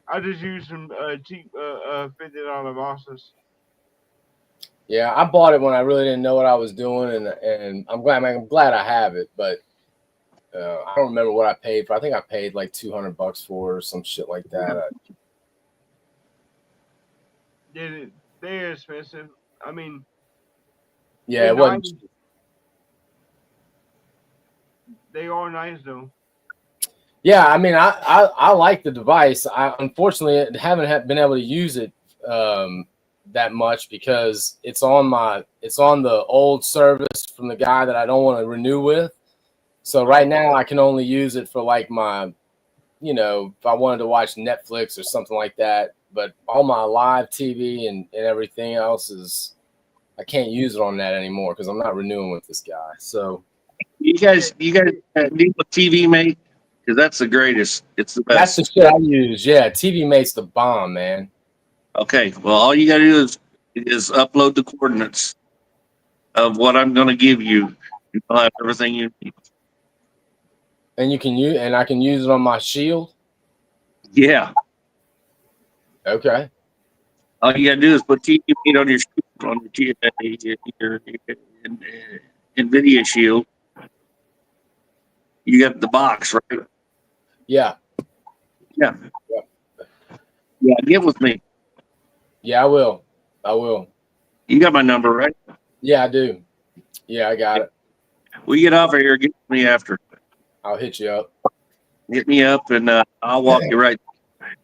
I just use some cheap $50 boxes. Yeah, I bought it when I really didn't know what I was doing, and I'm glad I have it, but I don't remember what I paid for. I think I paid like $200 for it or some shit like that. They're expensive. I mean, yeah, it wasn't. They are nice though. Yeah, I mean, I like the device. I unfortunately haven't been able to use it that much because it's on the old service from the guy that I don't want to renew with. So right now I can only use it for like my, if I wanted to watch Netflix or something like that. But all my live TV and everything else I can't use it on that anymore because I'm not renewing with this guy. So you guys deal with TV Mate? Because that's the greatest. It's the best. That's the shit I use. Yeah, TV Mate's the bomb, man. Okay, well, all you got to do is upload the coordinates of what I'm going to give you. You'll have everything you need. And I can use it on my Shield. Yeah. Okay. All you got to do is put TV Mate on your NVIDIA Shield. You got the box, right? Yeah. Yeah. Yeah, get with me. Yeah, I will. You got my number, right? Yeah, I do. Yeah, I got it. We get off of here. Get me after. I'll hit you up. Hit me up, and I'll walk you right.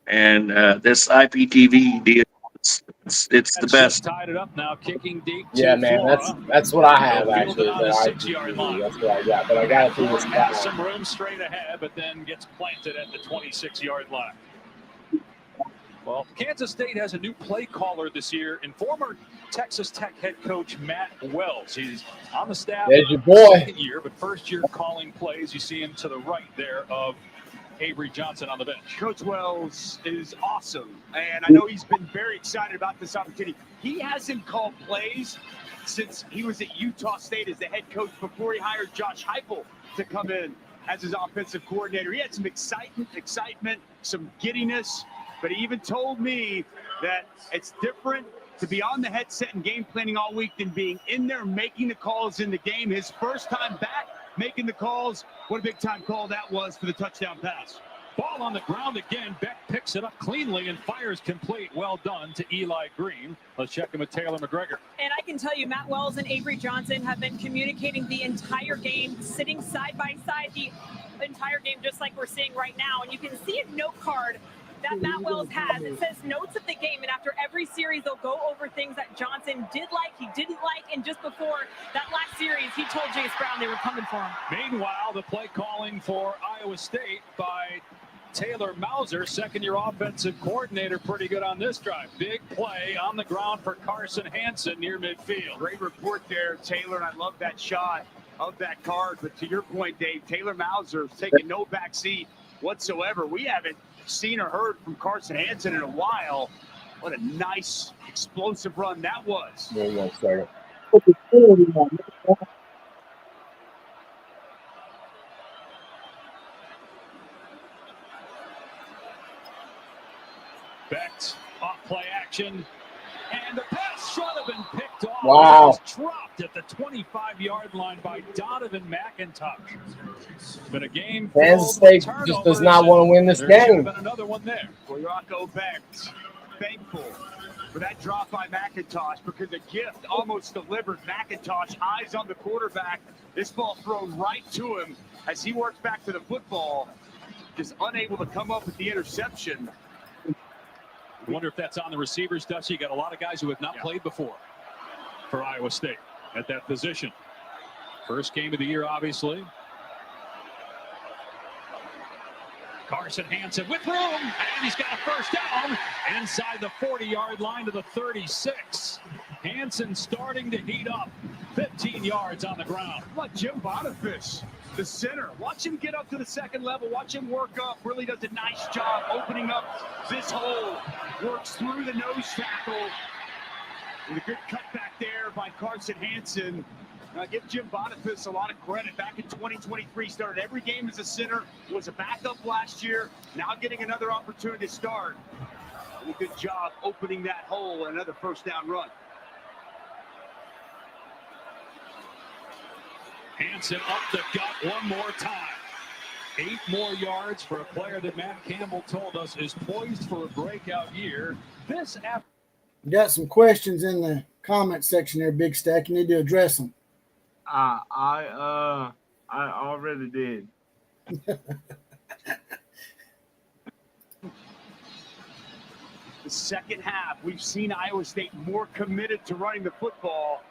And this IPTV deal, it's the best. Tied it up now, kicking deep. Yeah, man, that's what I have actually. That's what I got, but I got it through this guy. Some room straight ahead, but then gets planted at the 26-yard line. Well, Kansas State has a new play caller this year, and former Texas Tech head coach Matt Wells. He's on the staff. There's your boy. Second year, but first year calling plays. You see him to the right there of Avery Johnson on the bench. Coach Wells is awesome, and I know he's been very excited about this opportunity. He hasn't called plays since he was at Utah State as the head coach before he hired Josh Heupel to come in as his offensive coordinator. He had some excitement, some giddiness, but he even told me that it's different to be on the headset and game planning all week than being in there making the calls in the game. His first time back making the calls. What a big time call that was for the touchdown pass. Ball on the ground again. Beck picks it up cleanly and fires complete. Well done to Eli Green. Let's check in with Taylor McGregor. And I can tell you, Matt Wells and Avery Johnson have been communicating the entire game, sitting side by side the entire game, just like we're seeing right now. And you can see a note card that Matt Wells has. It says notes of the game, and after every series, they'll go over things that Johnson did like, he didn't like, and just before that last series, he told Jace Brown they were coming for him. Meanwhile, the play calling for Iowa State by Taylor Mauser, second-year offensive coordinator, pretty good on this drive. Big play on the ground for Carson Hansen near midfield. Great report there, Taylor, and I love that shot of that card. But to your point, Dave, Taylor Mauser's taking no backseat whatsoever. We haven't seen or heard from Carson Hansen in a while. What a nice, explosive run that was. Yeah, 1 second. Becht off play action, and the pass should have been picked off. Wow. It was dropped at the 25 line by Donovan McIntosh. But a game Kansas State just does not want to win this game. Been another one there. Rocco Becht, thankful for that drop by McIntosh because the gift almost delivered. McIntosh eyes on the quarterback. This ball thrown right to him as he works back to the football, just unable to come up with the interception. I wonder if that's on the receivers, Dusty. You got a lot of guys who have not played before for Iowa State at that position. First game of the year, obviously. Carson Hansen with room, and he's got a first down inside the 40-yard line to the 36. Hansen starting to heat up. 15 yards on the ground. How about Jim Boniface, the center? Watch him get up to the second level. Watch him work up. Really does a nice job opening up this hole. Works through the nose tackle. And a good cutback there by Carson Hansen. Give Jim Boniface a lot of credit. Back in 2023, started every game as a center. Was a backup last year. Now getting another opportunity to start. And a good job opening that hole and another first down run. Hansen up the gut one more time. 8 more yards for a player that Matt Campbell told us is poised for a breakout year. This after. We got some questions in the comment section there, Big Stack. You need to address them. I already did. The second half, we've seen Iowa State more committed to running the football.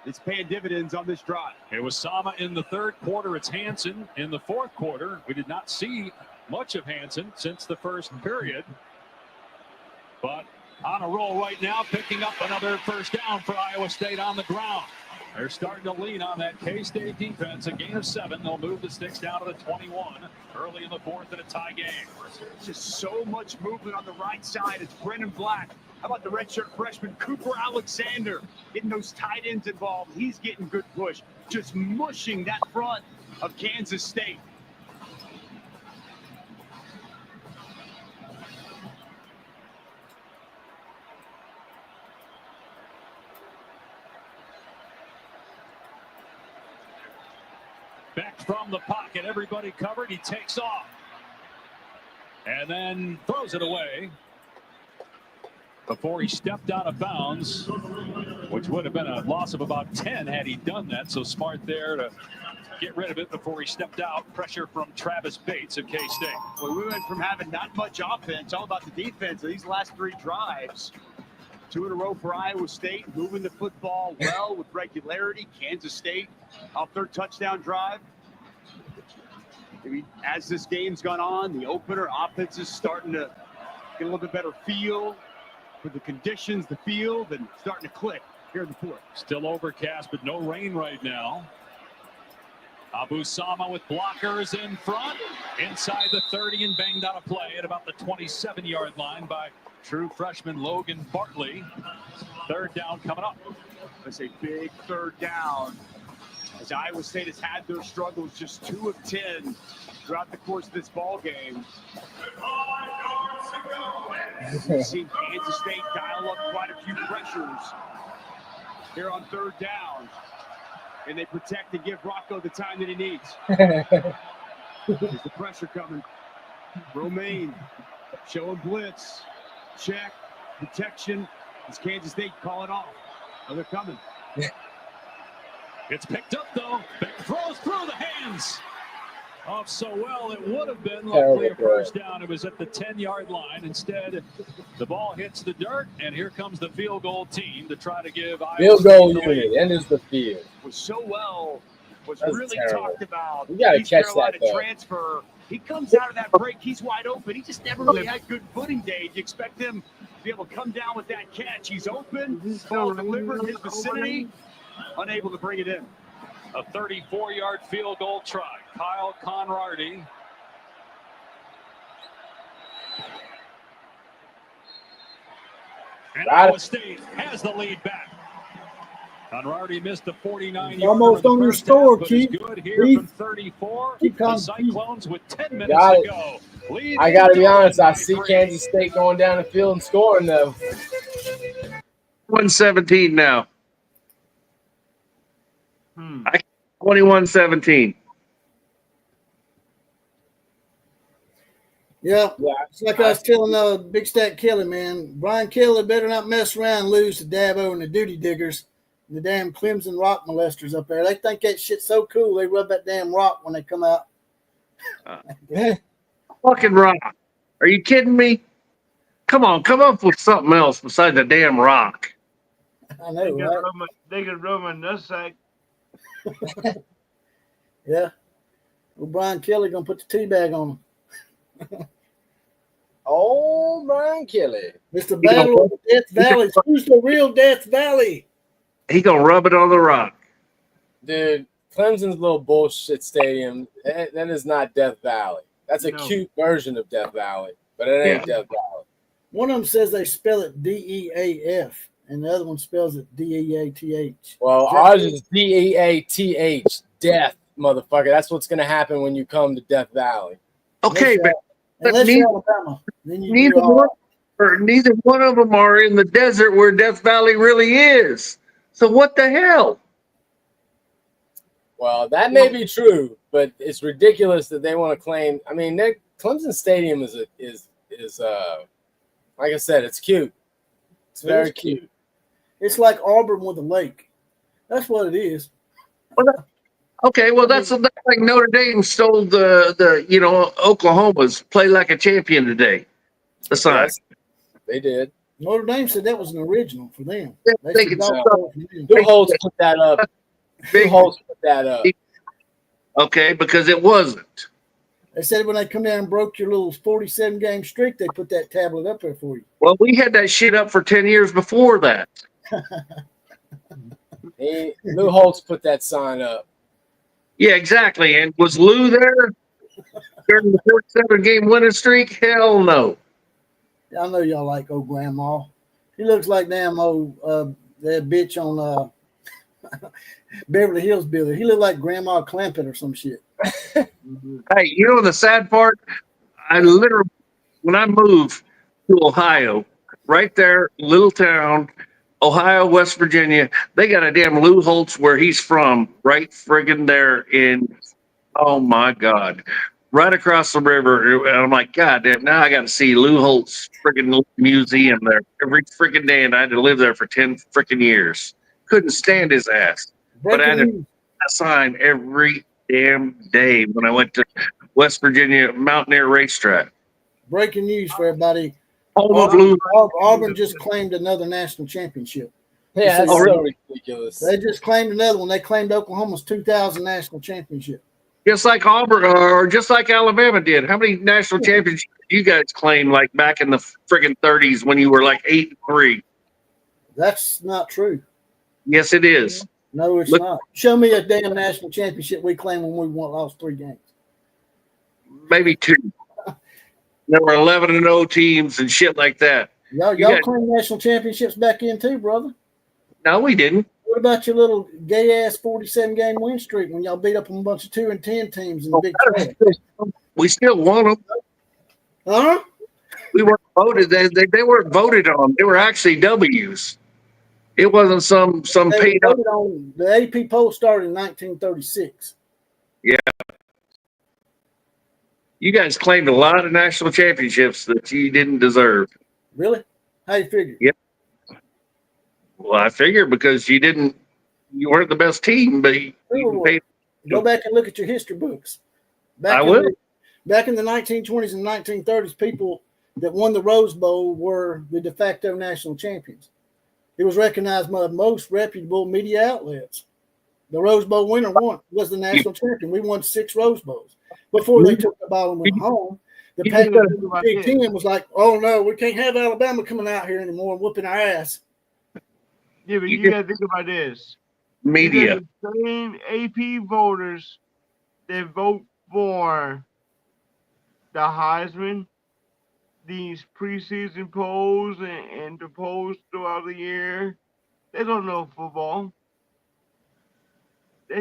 It's paying dividends on this drive. It was Sama in the third quarter. It's Hansen in the fourth quarter. We did not see much of Hansen since the first period. But on a roll right now, picking up another first down for Iowa State on the ground. They're starting to lean on that K-State defense. A gain of 7. They'll move the sticks down to the 21 early in the fourth in a tie game. Just so much movement on the right side. It's Brennan Black. How about the redshirt freshman Cooper Alexander getting those tight ends involved? He's getting good push. Just mushing that front of Kansas State. Back from the pocket, everybody covered. He takes off and then throws it away before he stepped out of bounds, which would have been a loss of about 10 had he done that. So smart there to get rid of it before he stepped out. Pressure from Travis Bates of K-State. Well, we went from having not much offense, all about the defense of these last 3 drives. 2 in a row for Iowa State, moving the football well with regularity. Kansas State off their touchdown drive. Maybe as this game's gone on, the opener offense is starting to get a little bit better feel for the conditions, the field, and starting to click here in the fourth. Still overcast, but no rain right now. Abu Sama with blockers in front, inside the 30 and banged out a play at about the 27-yard line by true freshman Logan Bartley. Third down coming up. That's a big third down. As Iowa State has had their struggles, just 2 of 10 throughout the course of this ball game. We've seen Kansas State dial up quite a few pressures here on third down. And they protect and give Rocco the time that he needs. There's the pressure coming. Romaine showing blitz. Check. Protection. As Kansas State call it off. Oh, they're coming. It's picked up, though. Beck throws through the hands of Sowell. It would have been luckily a first down. It was at the 10-yard line. Instead, the ball hits the dirt, and here comes the field goal team to try to give Iowa Field State goal the lead. unit enters the field. Was Sowell was That's really terrible. talked about. You gotta East catch Carolina that, though. transfer. He comes out of that break. He's wide open. He just never really had good footing day. You expect him to be able to come down with that catch. He's open. Ball delivered in his vicinity. Unable to bring it in. A 34-yard field goal try. Kyle Conradi. And Got it. Iowa State has the lead back. Conradi missed the 49-yard. Almost on your score, Keith. Keith. Good here Keith. from 34. Keep The calm, Cyclones with 10 minutes Got to it. go. Lead I got to be Dolan honest. I by see 3. Kansas State going down the field and scoring, though. 117 now. 21-17. Yeah, it's like I was telling Big Stack Kelly, man. Brian Kelly better not mess around and lose to Dabo and the Duty Diggers, the damn Clemson rock molesters up there. They think that shit's so cool. They rub that damn rock when they come out. Fucking rock. Are you kidding me? Come on, come up with something else besides the damn rock. I know, right? They can rub my nutsack. Yeah. Well, Brian Kelly gonna put the tea bag on him. Oh, Brian Kelly. It's the battle of the Death Valley. Who's the real Death Valley? He gonna rub it on the rock. Dude, Clemson's little bullshit stadium, that is not Death Valley. That's a cute version of Death Valley, but it ain't Death Valley. One of them says they spell it D-E-A-F, and the other one spells it D-E-A-T-H. Well, ours is D-E-A-T-H, death, motherfucker. That's what's going to happen when you come to Death Valley. Okay, but Unless neither, you're Alabama, then you neither do all one, or neither one of them are in the desert where Death Valley really is. So what the hell? Well, that may be true, but it's ridiculous that they want to claim. I mean, Clemson Stadium is like I said, it's cute. It's very cute. It's like Auburn with a lake. That's what it is. Okay, well that's like Notre Dame stole the Oklahoma's play like a champion today. The sign. Yes, they did. Notre Dame said that was an original for them. They They said, could "Y'all stop. stole it from them." Who holds put that up? Who holds put that up? Okay, because it wasn't. They said when they come down and broke your little 47 game streak, they put that tablet up there for you. Well, we had that shit up for 10 years before that. Lou Holtz put that sign up. Yeah, exactly. And was Lou there during the 47 game winning streak? Hell no. I know y'all like old grandma. He looks like damn old that bitch on Beverly Hills Billy. He looked like Grandma Clampett or some shit. Hey, you know the sad part? I literally, when I moved to Ohio, right there, little town, Ohio, West Virginia, they got a damn Lou Holtz where he's from, right friggin' there in, oh my God, right across the river. And I'm like, God damn, now I got to see Lou Holtz friggin' museum there every friggin' day. And I had to live there for 10 friggin' years. Couldn't stand his ass. But I had a sign every damn day when I went to West Virginia Mountaineer Racetrack. Breaking news for everybody. Auburn just claimed another national championship. Yeah, that's so ridiculous. They just claimed another one. They claimed Oklahoma's 2000 national championship. Just like Auburn or just like Alabama did. How many national championships did you guys claim like back in the friggin' 30s when you were like 8-3? That's not true. Yes, it is. No, it's not. Show me a damn national championship we claimed when we lost 3 games. Maybe 2. There were 11-0 teams and shit like that. Y'all claimed national championships back in too, brother. No, we didn't. What about your little gay ass 47 game win streak when y'all beat up a bunch of 2-10 teams in the Big 12? We still won them. Huh? We weren't voted. They weren't voted on. They were actually W's. It wasn't some They paid up. voted on, the AP poll started in 1936. Yeah. You guys claimed a lot of national championships that you didn't deserve. Really? How you figure? Yep. Well, I figured because you weren't the best team, but you paid. Go back and look at your history books. I will. Back in the 1920s and 1930s, people that won the Rose Bowl were the de facto national champions. It was recognized by most reputable media outlets. The Rose Bowl winner was the national champion. We won 6 Rose Bowls. Before they took the ball and went home, the Big Ten was like, oh, no, we can't have Alabama coming out here anymore and whooping our ass. Yeah, but you got to think about this. Media. The same AP voters that vote for the Heisman, these preseason polls and the polls throughout the year, they don't know football.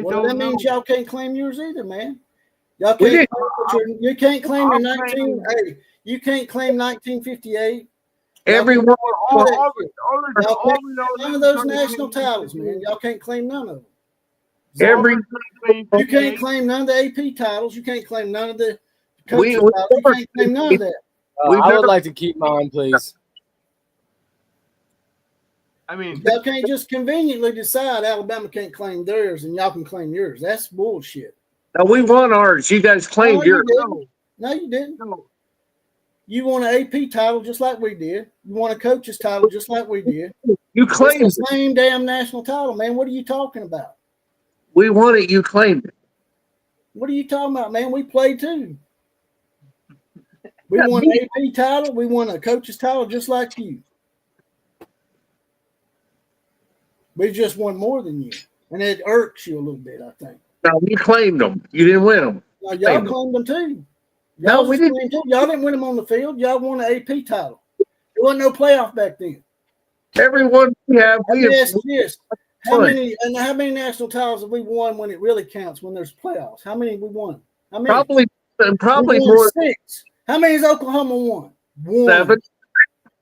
Well, that means y'all can't claim yours either, man. Y'all can't. You can't claim your 19. Hey, you can't claim 1958. Everyone. None of those national titles, man. Y'all can't claim none of them. You can't claim none of the AP titles. You can't claim none of the coaches titles. You can't claim none of that. I would like to keep mine, please. I mean, y'all can't just conveniently decide Alabama can't claim theirs and y'all can claim yours. That's bullshit. Now we won ours. You guys claimed yours. No, you didn't. You won an AP title just like we did. You won a coach's title just like we did. You claimed it's the same damn national title, man. What are you talking about? We won it. You claimed it. What are you talking about, man? We played too. We won an AP title. We won a coach's title just like you. We just won more than you. And it irks you a little bit, I think. No, you claimed them. You didn't win them. No, y'all claimed them too. No, we didn't. Y'all didn't win them on the field. Y'all won an AP title. There wasn't no playoff back then. Everyone we have. Yes. How many national titles have we won when it really counts? When there's playoffs, how many have we won? How many? Probably more. 6. How many has Oklahoma won? 1.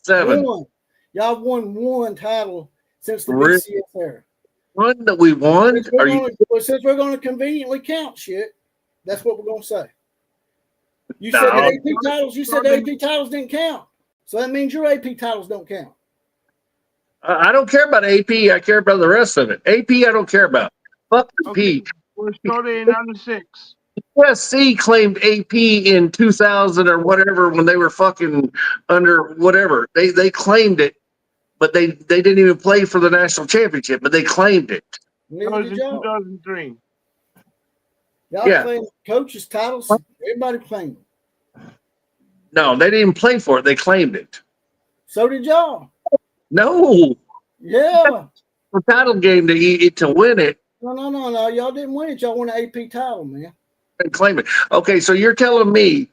7. 1. Y'all won 1 title since the BCS era. One that we won? Since we're going to conveniently count shit, that's what we're going to say. You said the AP titles. You said the AP titles didn't count, so that means your AP titles don't count. I don't care about AP. I care about the rest of it. AP, I don't care about. Fuck AP. was started in '96. USC claimed AP in 2000 or whatever when they were fucking under whatever. They claimed it, but they didn't even play for the national championship, but they claimed it. That was in 2003. Y'all Yeah. claim coaches' titles. Everybody claimed them. No, they didn't play for it. They claimed it. So did y'all. No, Yeah. the title game to win it No. Y'all didn't win it. Y'all won an AP title, man. and claim it. Okay, so you're telling me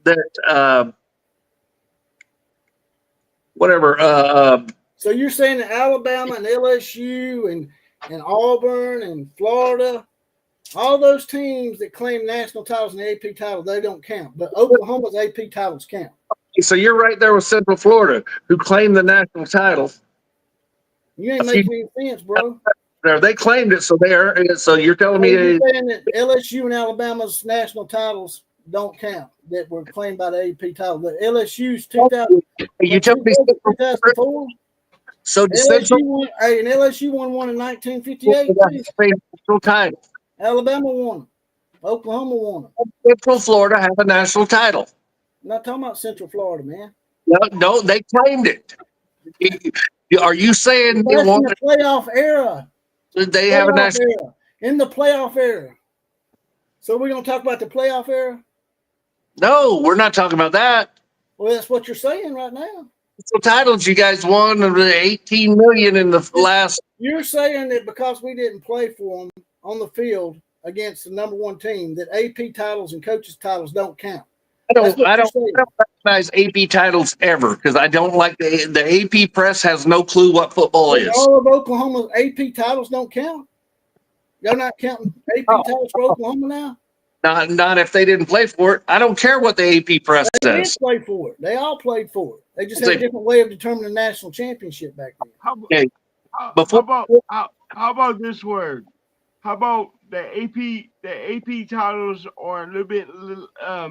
that whatever. So you're saying that Alabama and LSU and Auburn and Florida, all those teams that claim national titles and the AP title, they don't count. But Oklahoma's AP titles count. So you're right there with Central Florida, who claimed the national title. You ain't making any sense, bro. They claimed it, so So you're telling me You're saying that LSU and Alabama's national titles don't count that were claimed by the AP title. The LSU's 2000. You tell me 2004. So LSU won, and LSU won one in 1958. national title. Alabama won. Oklahoma won. Central Florida have a national title. I'm not talking about Central Florida, man. No, they claimed it. Are you saying they That's in want the playoff era? they have a national? Era. In the playoff era. So we're gonna talk about the playoff era? No, we're not talking about that. Well, that's what you're saying right now. So titles you guys won of the 18 million in the last. You're saying that because we didn't play for them on the field against the number one team, that AP titles and coaches titles don't count. I don't recognize AP titles ever because I don't like the AP press has no clue what football is. All of Oklahoma's AP titles don't count. Y'all not counting AP titles for Oklahoma now? Not if they didn't play for it. I don't care what the AP press They did says. play for it. They all played for it. They just had a different way of determining national championship back then. Okay. How about this word? How about the AP titles are a little bit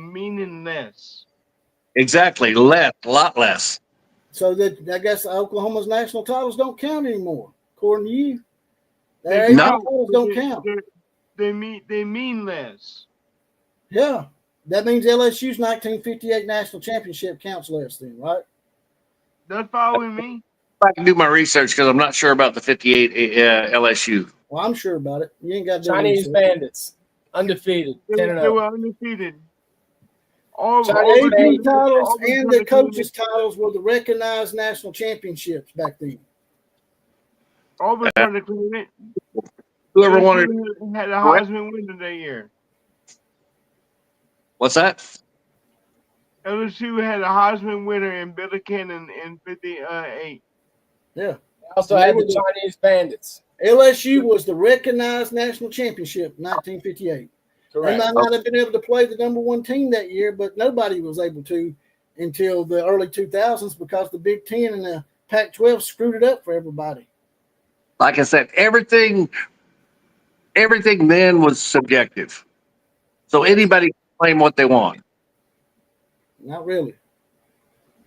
meaningless? Exactly, a lot less. So that I guess Oklahoma's national titles don't count anymore, according to you. Their AP No, titles don't count. They mean less. Yeah, that means LSU's 1958 national championship counts less, then, right? That's following me. I can do my research because I'm not sure about the 58 LSU. Well, I'm sure about it. You ain't got to do Chinese research. Bandits, undefeated, They 10-0. were undefeated. All The AP titles and the coaches' titles were the recognized national championships back then. Auburn trying to claim it. Whoever wanted had a Heisman winner that year. What's that? LSU had a Heisman winner in Billy Cannon in 58. Yeah. Also had the Chinese Bandits. LSU was the recognized national championship in 1958. Correct. They might not have been able to play the number one team that year, but nobody was able to until the early 2000s because the Big Ten and the Pac-12 screwed it up for everybody. Like I said, everything then was subjective. So anybody can claim what they want. Not really.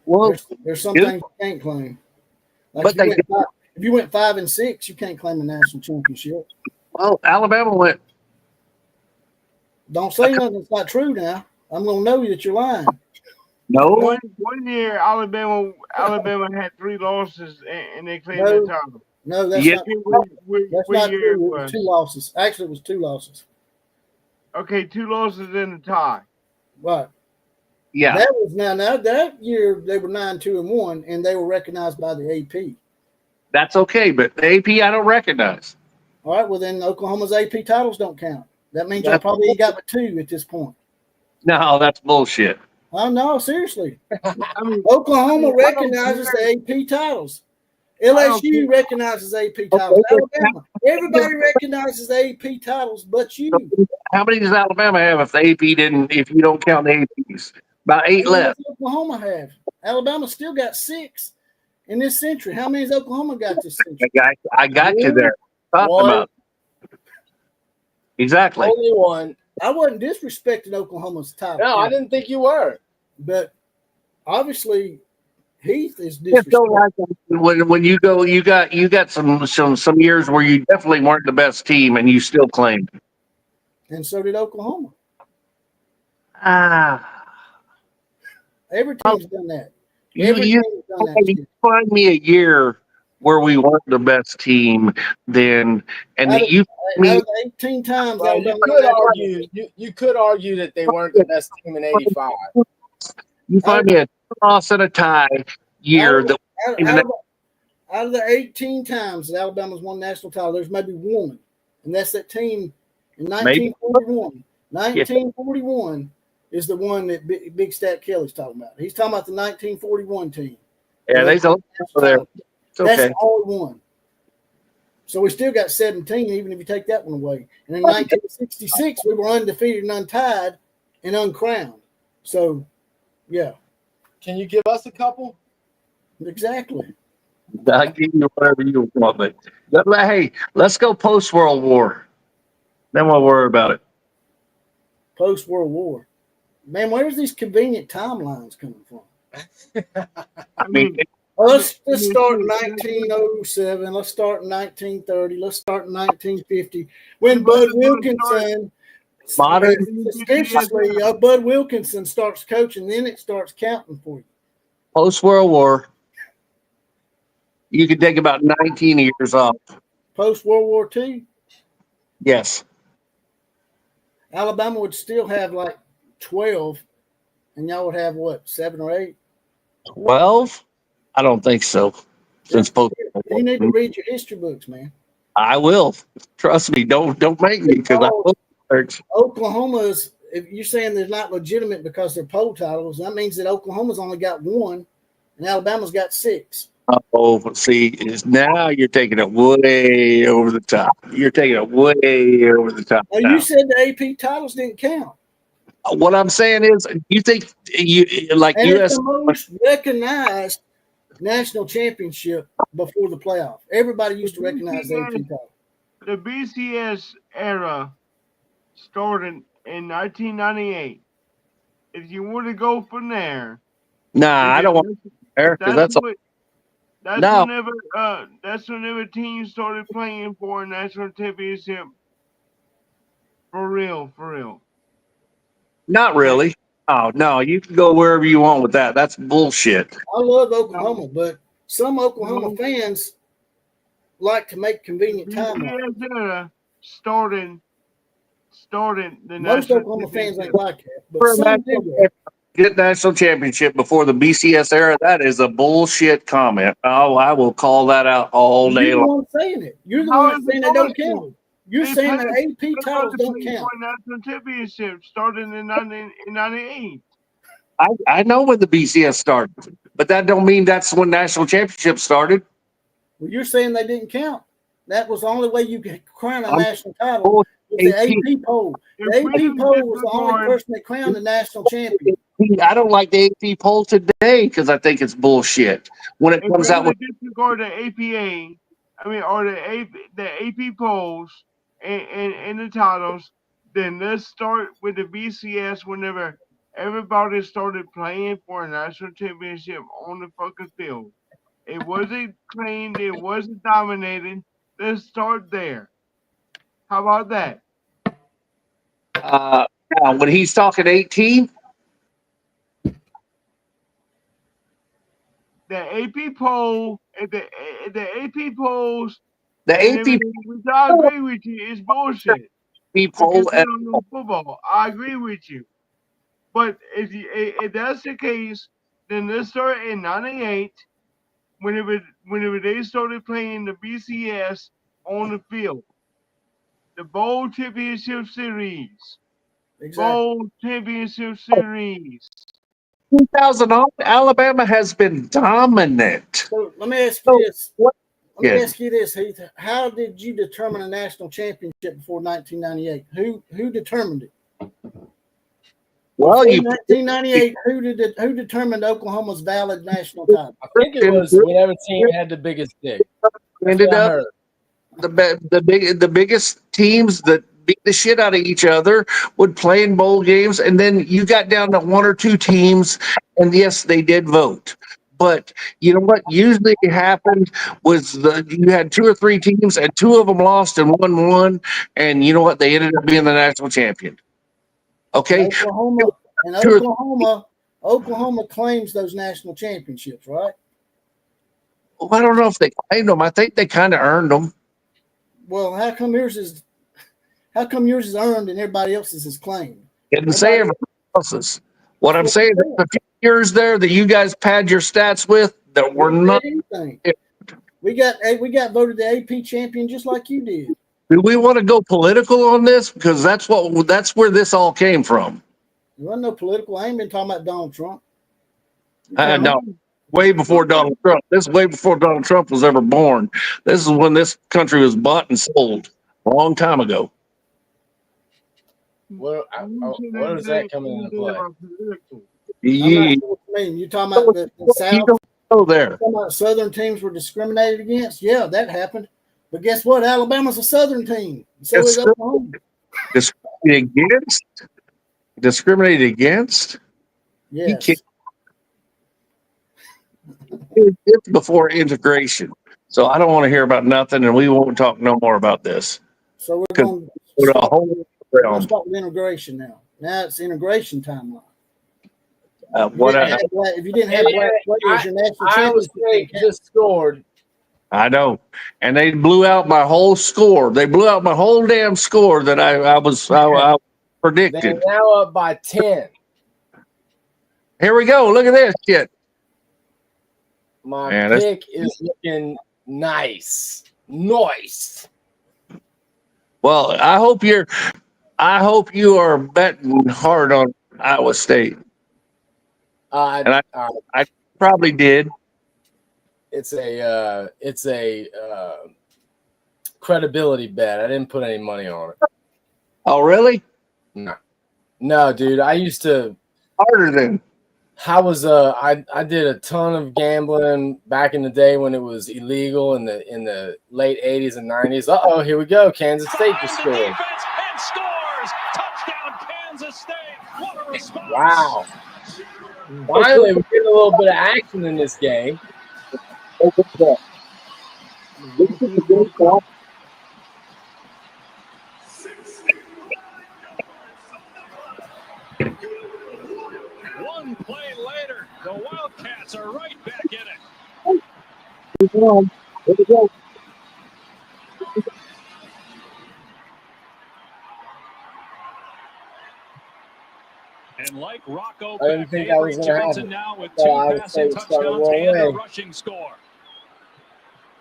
Well, there's some yeah. things you can't claim. Like But if you went 5-6, you can't claim a national championship. Well, Alabama went. Don't say nothing that's not true now. I'm going to know that you're lying. No. One year, Alabama had 3 losses and they claimed the title. No, that's Yeah. not, What not year true. It was? was 2 losses. Actually, it was 2 losses. Okay, 2 losses in the tie. Right. Yeah. That was now that year they were 9-2-1, and they were recognized by the AP. That's okay, but the AP I don't recognize. All right, well then Oklahoma's AP titles don't count. That means y'all probably ain't got but 2 at this point. No, that's bullshit. Oh no, seriously. Oklahoma recognizes the AP titles. LSU recognizes AP titles. Alabama, everybody recognizes the AP titles, but you. How many does Alabama have if you don't count the APs? About 8 How many left. does Oklahoma have? Alabama still got 6 in this century. How many has Oklahoma got this century? I got you there. Talking One. about. Exactly. Only one. I wasn't disrespecting Oklahoma's title. No, I didn't think you were. But obviously, Heath is Just don't disrespecting. like when you go, you got some years where you definitely weren't the best team and you still claimed. And so did Oklahoma. Every team's done that. Every You team's done that. find me a year where we weren't the best team then, and Out of, you out of the 18 times Well, Alabama you could argue that they weren't the best team in '85. you find me a loss and a tie year that out of the 18 times that Alabama's won national title, there's maybe one, and that's that team in 1941. 1941 is the one that Big Stat Kelly's talking about. He's talking about the 1941 team. yeah, there's a there. It's That's okay. the only one. So we still got 17, even if you take that one away. And in 1966, we were undefeated and untied and uncrowned. So, yeah. Can you give us a couple? Exactly. I'll give you whatever you want, but hey, let's go post World War. Then we'll worry about it. Post World War. Man, where's these convenient timelines coming from? I mean, Let's start in 1907. Let's start in 1930. Let's start in 1950. When Bud Wilkinson, suspiciously, Bud Wilkinson starts coaching, then it starts counting for you. Post World War, you could take about 19 years off. Post World War II, Yes. Alabama would still have like 12, and y'all would have what, 7 or 8? 12? I don't think so. Since post You need to read your history books, man. I will. Trust me. Don't make me because I will. Oklahoma's, if you're saying they're not legitimate because they're poll titles, that means that Oklahoma's only got 1 and Alabama's got 6. Oh, see, now you're taking it way over the top. You're taking it way over the top. Oh, now. you said the AP titles didn't count. What I'm saying is, you think you like And U.S. it's the most recognized national championship before the playoff. Everybody used to recognize the AP title. The BCS era started in 1998. If you want to go from there, Nah, I don't want there because that's that's whenever teams started playing for a national championship. For real. not really. Oh no, you can go wherever you want with that. That's bullshit. I love Oklahoma, but some Oklahoma fans like to make convenient timelines. BCS started the Most national Oklahoma fans ain't championship. like that, but some do. Get national championship before the BCS era. That is a bullshit comment. Oh, I will call that out all day You're the long. one saying it. You're the How one is saying it they don't bullshit? count. You're They saying played- that AP titles don't count. For national championship started in 98. I know when the BCS started, but that don't mean that's when national championship started. Well, you're saying they didn't count. That was the only way you could crown a I'm- national title was the AP poll. The If we AP didn't poll get was the the only board- person that crowned the national champion. I don't like the AP poll today because I think it's bullshit. When it If comes we're out gonna with disregard the APA, or the AP polls and the titles, then let's start with the BCS whenever everybody started playing for a national championship on the fucking field. It wasn't claimed, it wasn't dominated. Let's start there. How about that? when he's talking 18, The AP poll, the AP polls, the and AP everything, which I agree with you, is bullshit. poll, Because we don't know football. I agree with you. But if that's the case, then let's start in '98, whenever they started playing the BCS on the field, the Bowl Championship Series, Bowl Championship Series. 2000 on, Alabama has been dominant. So let me ask you this. Let me Yeah. ask you this, Heath. How did you determine a national championship before 1998? Who determined it? Well, Before you 1998. Who determined Oklahoma's valid national title? I think it was whatever team had the biggest dick. ended That's what I up heard. the biggest teams that beat the shit out of each other would play in bowl games, and then you got down to one or two teams, and yes, they did vote, But you know what usually happened was you had 2 or 3 teams, and 2 of them lost and 1 won, and you know what? They ended up being the national champion. Okay, Oklahoma claims those national championships, right? Well, I don't know if they claimed them. I think they kind of earned them. Well, how come yours is earned and everybody else's is claimed? Didn't say everybody else's. What I'm saying is a few years there that you guys pad your stats with that were not. We got voted the AP champion just like you did. Do we want to go political on this? Because that's where this all came from. There wasn't no political. I ain't been talking about Donald Trump. No, way before Donald Trump. This is way before Donald Trump was ever born. This is when this country was bought and sold a long time ago. Where does that come into play? Yeah. You talking about the South? You don't go there. Talking about Southern teams were discriminated against? Yeah, that happened. But guess what? Alabama's a Southern team. So is Oklahoma. Discriminated against? Yes. It's before integration. So I don't want to hear about nothing, and we won't talk no more about this. So we're going to start with integration now. Now it's integration timeline. If you didn't have black players, your national Iowa State just scored. I know, and they blew out my whole score. They blew out my whole damn score that I predicted. They're now up by 10. Here we go. Look at this shit. My pick is looking nice. Nice. Well, I hope you are betting hard on Iowa State. And I probably did. It's a credibility bet. I didn't put any money on it. Oh, really? No, dude. I used to harder than. I did a ton of gambling back in the day when it was illegal in the late 80s and 90s. Here we go. Kansas State just scored. And scores. Touchdown, Kansas State. What a response. Wow. Finally, we're getting a little bit of action in this game. One play later, the Wildcats are right back in it. Here we go. And like Rocco, I didn't think that was going to happen. Now with Iowa 2 passing State started touchdowns rolling and a away. rushing score.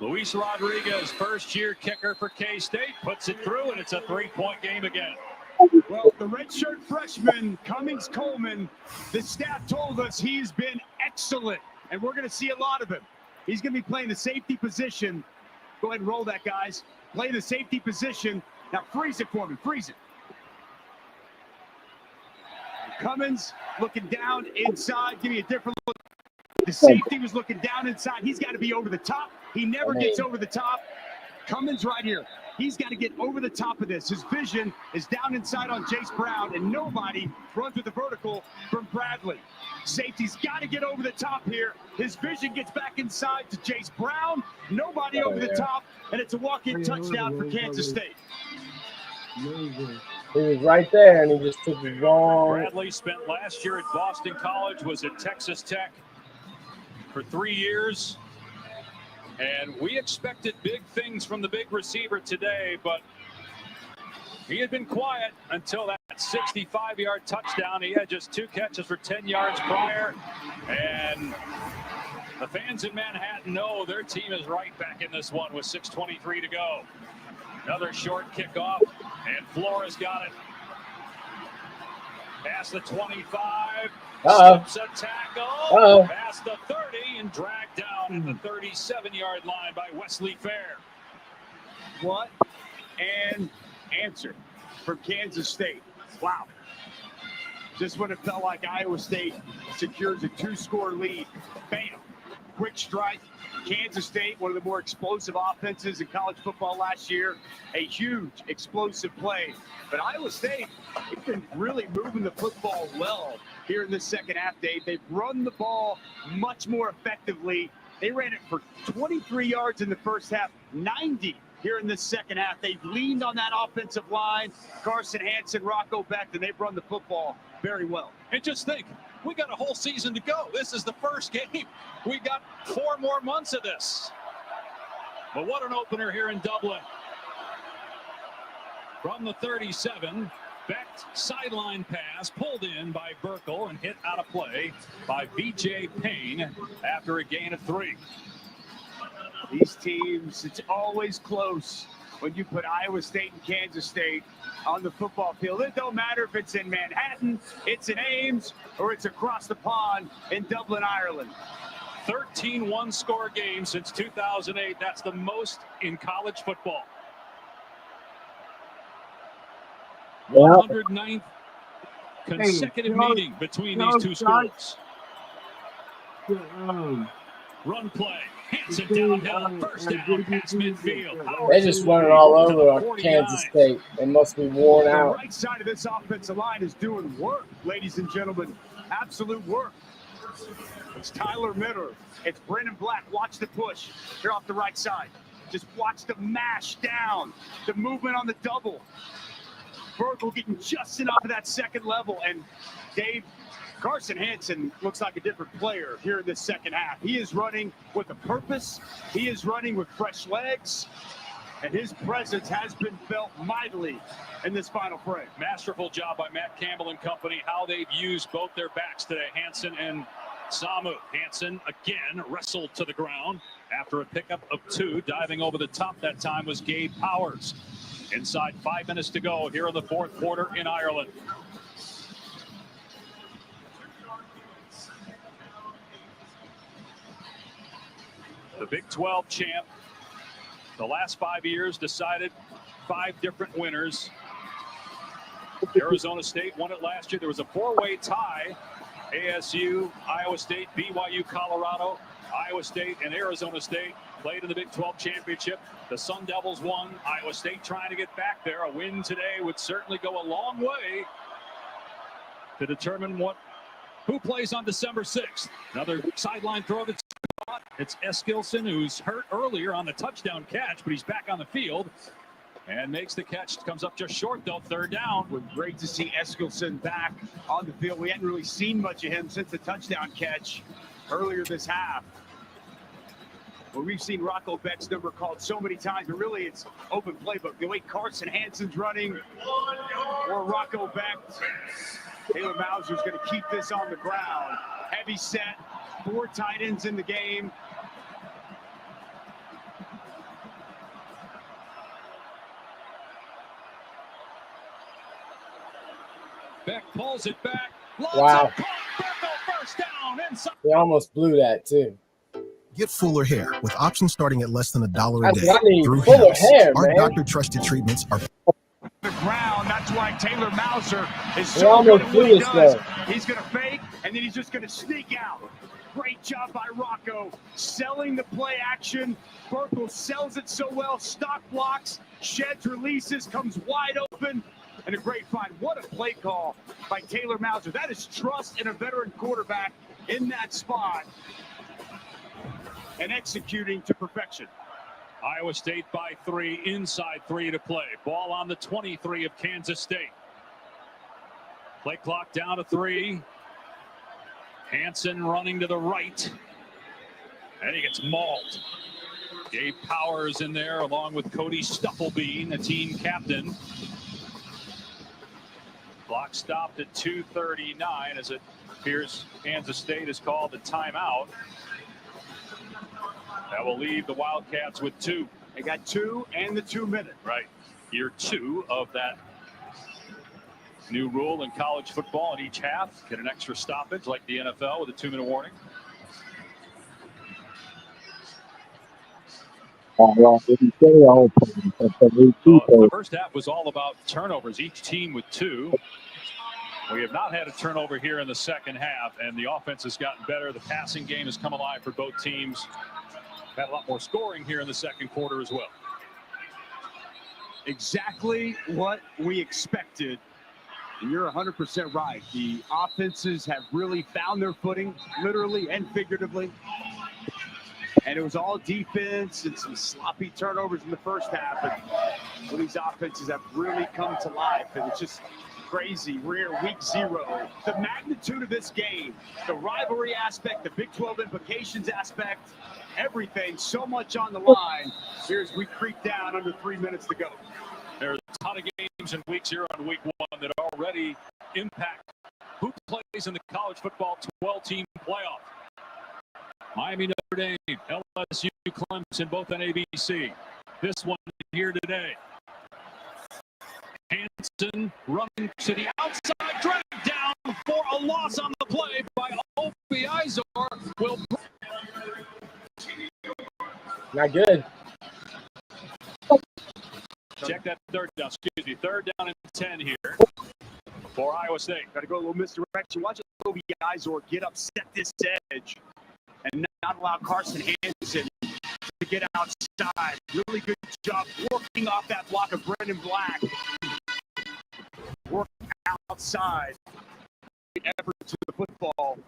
Luis Rodriguez, first-year kicker for K-State, puts it through, and it's a 3-point game again. Well, the redshirt freshman, Cummings Coleman, the staff told us he's been excellent, and we're going to see a lot of him. He's going to be playing the safety position. Go ahead and roll that, guys. Play the safety position. Now freeze it for me. Freeze it. Cummins looking down inside. Give me a different look. The safety was looking down inside. He's got to be over the top. He never gets over the top. Cummins right here. He's got to get over the top of this. His vision is down inside on Jace Brown, and nobody runs with the vertical from Bradley. Safety's got to get over the top here. His vision gets back inside to Jace Brown. Nobody over the top, and it's a walk-in touchdown for Kansas State. He was right there, and he just took the wrong. Bradley spent last year at Boston College, was at Texas Tech for 3 years. And we expected big things from the big receiver today, but he had been quiet until that 65-yard touchdown. He had just 2 catches for 10 yards prior. And the fans in Manhattan know their team is right back in this one with 6:23 to go. Another short kickoff, and Flores got it. Past the 25. Slips a tackle. Past the 30 and dragged down at the 37-yard line by Wesley Fair. What an answer from Kansas State. Wow. Just when it felt like Iowa State secures a 2-score lead. Bam. quick strike. Kansas State, one of the more explosive offenses in college football last year, a huge explosive play. But Iowa State, they've been really moving the football well here in this second half, Dave. They've run the ball much more effectively. They ran it for 23 yards in the first half, 90 here in this second half. They've leaned on that offensive line, Carson Hansen, Rocco Becht, and they've run the football very well. And just think, we got a whole season to go. This is the first game. We got 4 more months of this. But what an opener here in Dublin. From the 37, Becht sideline pass pulled in by Burkle and hit out of play by B.J. Payne after a gain of 3. These teams, it's always close when you put Iowa State and Kansas State on the football field. It don't matter if it's in Manhattan, it's in Ames, or it's across the pond in Dublin, Ireland. 13 one-score games since 2008. That's the most in college football. 109th consecutive meeting between these two schools. Run play. Hansen downhill. First down past midfield. They just running all over Kansas State. They must be worn The out. right side of this offensive line is doing work, ladies and gentlemen. Absolute work. It's Tyler Miller. It's Brandon Black. Watch the push here off the right side. Just watch the mash down. The movement on the double. Burkle getting just enough of that second level. And Dave, Carson Hansen looks like a different player here in this second half. He is running with a purpose. He is running with fresh legs. And his presence has been felt mightily in this final frame. Masterful job by Matt Campbell and company, how they've used both their backs today, Hansen and Samu. Hansen again wrestled to the ground after a pickup of 2. Diving over the top that time was Gabe Powers. Inside 5 minutes to go here in the fourth quarter in Ireland. The Big 12 champ, the last 5 years decided 5 different winners. Arizona State won it last year. There was a 4-way tie. ASU, Iowa State, BYU, Colorado, Iowa State, and Arizona State played in the Big 12 championship. The Sun Devils won. Iowa State trying to get back there. A win today would certainly go a long way to determine who plays on December 6th. Another sideline throw that's caught. It's Eskilsson, who's hurt earlier on the touchdown catch, but he's back on the field and makes the catch. Comes up just short, though. Third down. It was great to see Eskilsson back on the field. We hadn't really seen much of him since the touchdown catch earlier this half. Well, we've seen Rocco Becht's number called so many times, but really it's open playbook. The way Carson Hansen's running or Rocco Becht, Taylor Mauser's going to keep this on the ground. Heavy set, 4 tight ends in the game. Becht pulls it back. Wow. First down inside. They almost blew that, too. Get fuller hair with options starting at less than $1 a That's day. what I need, Through fuller Hims. hair, Our man. doctor-trusted treatments are The ground. That's why Taylor Mauser is They so almost good at blew what he this, does. though. He's going to fake, and then he's just going to sneak out. Great job by Rocco, selling the play action. Burkle sells it so well. Stock blocks, sheds, releases, comes wide open, and a great find. What a play call by Taylor Mauser. That is trust in a veteran quarterback in that spot and executing to perfection. Iowa State by 3, inside 3 to play. Ball on the 23 of Kansas State. Play clock down to 3. Hansen running to the right. And he gets mauled. Gabe Powers in there along with Cody Stufflebean, the team captain. Clock stopped at 2:39 as it appears Kansas State has called the timeout. That will leave the Wildcats with 2. They got 2 and the 2 minute. Right. Year 2 of that new rule in college football. In each half, get an extra stoppage like the NFL with a 2-minute warning. The first half was all about turnovers, each team with 2. We have not had a turnover here in the second half, and the offense has gotten better. The passing game has come alive for both teams. Had a lot more scoring here in the second quarter as well. Exactly what we expected. And you're 100% right. The offenses have really found their footing, literally and figuratively. And it was all defense and some sloppy turnovers in the first half. And these offenses have really come to life. And it's just crazy. We're here week 0. The magnitude of this game, the rivalry aspect, the Big 12 implications aspect, everything, so much on the line. Here as we creep down under 3 minutes to go. There's a ton of games in week 0 and week 1 that already impact who plays in the college football 12-team playoff. Miami, Notre Dame, LSU, Clemson, both on ABC. This one here today. Hansen running to the outside, dragged down for a loss on the play by Obi Izor. Will Not good. check that third down. Excuse me, third down and 10 here for Iowa State. Got to go a little misdirection. Watch Obi Izor get up, set this edge, and not allow Carson Hansen to get outside. Really good job working off that block of Brendan Black. Work outside. Effort to the football.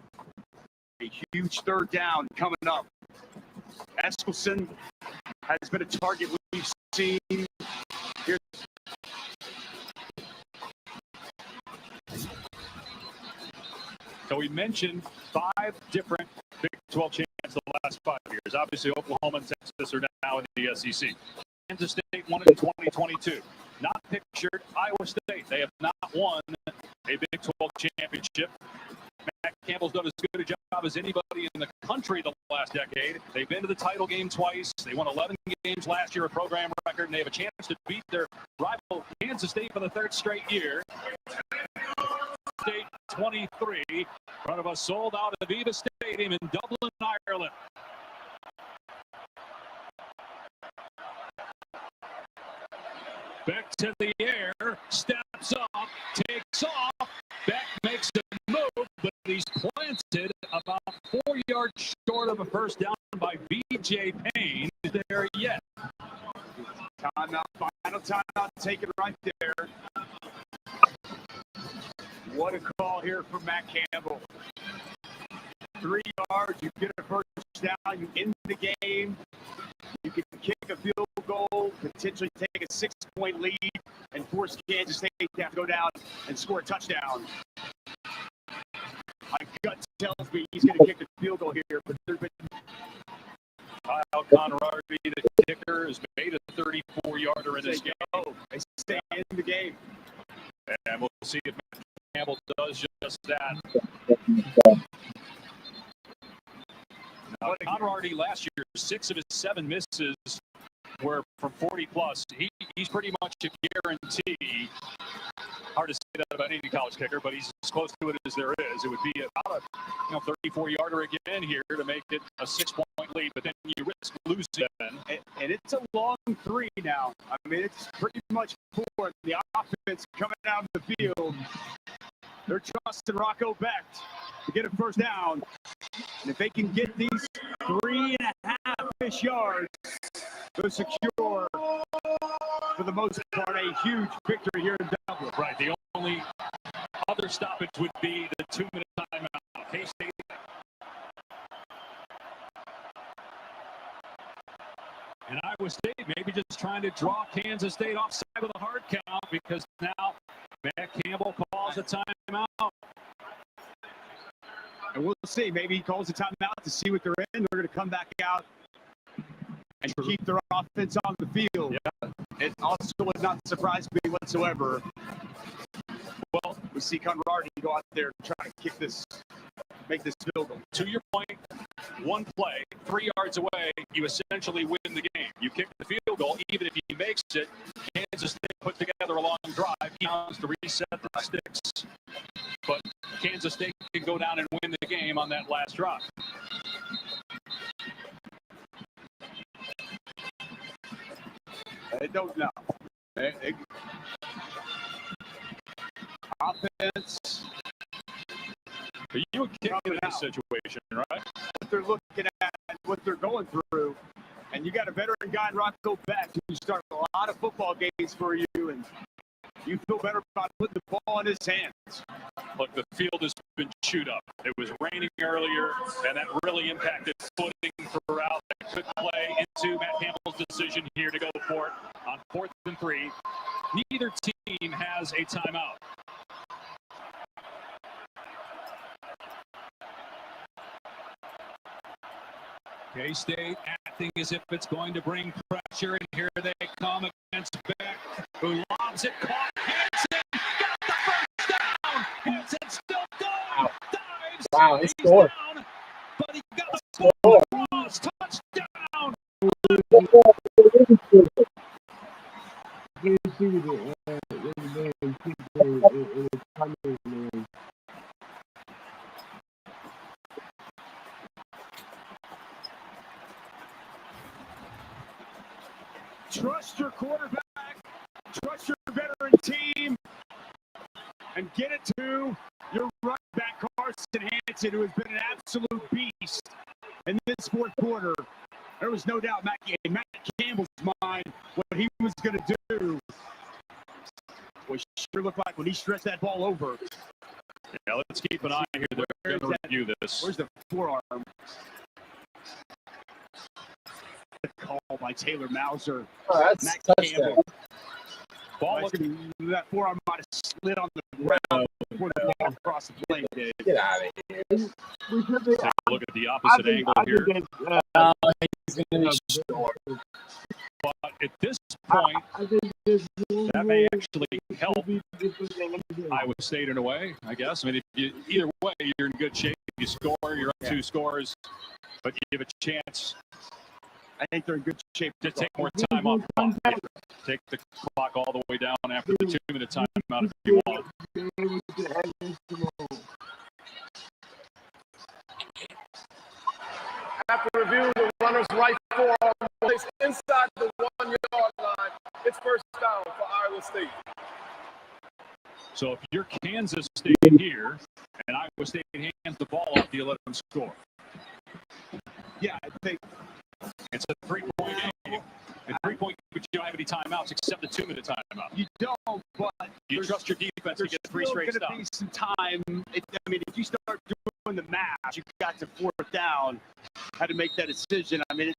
A huge third down coming up. Eskelson has been a target we've seen. Here's So we mentioned 5 different Big 12 champs the last 5 years. Obviously, Oklahoma and Texas are now in the SEC. Kansas State won in 2022. Not pictured Iowa State. They have not won a Big 12 championship. Matt Campbell's done as good a job as anybody in the country the last decade. They've been to the title game twice. They won 11 games last year, a program record, and they have a chance to beat their rival Kansas State for the 3rd straight year. State 23 in front of a sold-out Aviva Stadium in Dublin, Ireland. Beck to the air, steps up, takes off. Beck makes a move, but he's planted about 4 yards short of a first down by B.J. Payne. There yet. timeout, final timeout taken right there. What a call here from Matt Campbell. 3 yards, you get a first down, you end the game. You can kick a field goal, potentially take a 6-point lead, and force Kansas State to have to go down and score a touchdown. My gut tells me he's going to kick the field goal here, but there's been Kyle Conrad, the kicker, has made a 34-yarder in this game. They stay in the game. And we'll see if Matt Campbell does just that. Now, Conrad last year, 6 of his 7 misses were from 40-plus. He's pretty much a guarantee. Hard to say that about any college kicker, but he's as close to it as there is. It would be about a 34-yarder again here to make it a 6-point lead, but then you risk losing. And it's a long 3 now. I mean, it's pretty much 4. The offense coming out of the field. They're trusting Rocco Becht to get a first down. And if they can get these 3.5-ish yards, they'll secure, for the most part, a huge victory here in Dublin. Right. The only other stoppage would be the 2-minute timeout. K-State. And Iowa State maybe just trying to draw Kansas State offside with a hard count because now Matt Campbell calls a timeout. And we'll see. Maybe he calls a timeout to see what they're in. They're going to come back out and keep their offense on the field. Yeah. It also would not surprise me whatsoever. Well, we see Conrad go out there and try to kick this, make this field goal. To your point, one play, 3 yards away, you essentially win the game. You kick the field goal, even if he makes it, Kansas State put together a long drive. He wants to reset the sticks. But Kansas State can go down and win the game on that last drive. I don't know. Offense. But you would kick in this situation, right? What they're looking at, what they're going through, and you got a veteran guy in Rocco Beck who started a lot of football games for you, and you feel better about putting the ball in his hands. Look, the field has been chewed up. It was raining earlier, and that really impacted footing throughout. That could play into Matt Campbell's decision here to go for it on 4th and 3. Neither team has a timeout. K-State acting as if it's going to bring pressure, and here they come against Beck, who lobs it, caught Hanson, got the first down. Hanson still going, dives, Wow, he he's scored. down, but he got the ball across, touchdown. Trust your quarterback, trust your veteran team, and get it to your running back, Carson Hanson, who has been an absolute beast in this fourth quarter. There was no doubt in Matt Campbell's mind what he was going to do. What sure looked like when he stretched that ball over. Yeah, let's keep an eye here. They're going to review this. Where's the forearm? Call by Taylor Mauser. Oh, that's Matt touchdown. Campbell. Ball That forearm might have slid on the ground before the ball crossed the plane, Dave. Get out of here. Take a look at the opposite angle here. He's going to be short. But at this point, that may actually help Iowa State in a way, I guess. I mean, either way, you're in good shape. You score, you're up 2 scores, but you have a chance I think they're in good shape to take more time off. Take the clock all the way down after the 2-minute timeout if you want. After review, the runner's right forearm placed inside the 1-yard line. It's first down for Iowa State. So if you're Kansas State here and Iowa State hands the ball off, do you let them score? Yeah, I think it's a 3-point game. And 3-point, but you don't have any timeouts except the 2-minute timeout. you don't, but You trust your defense to there's get 3 still straight going to stops. be some time. I mean, if you start doing the math, you got to 4th down, how to make that decision. I mean,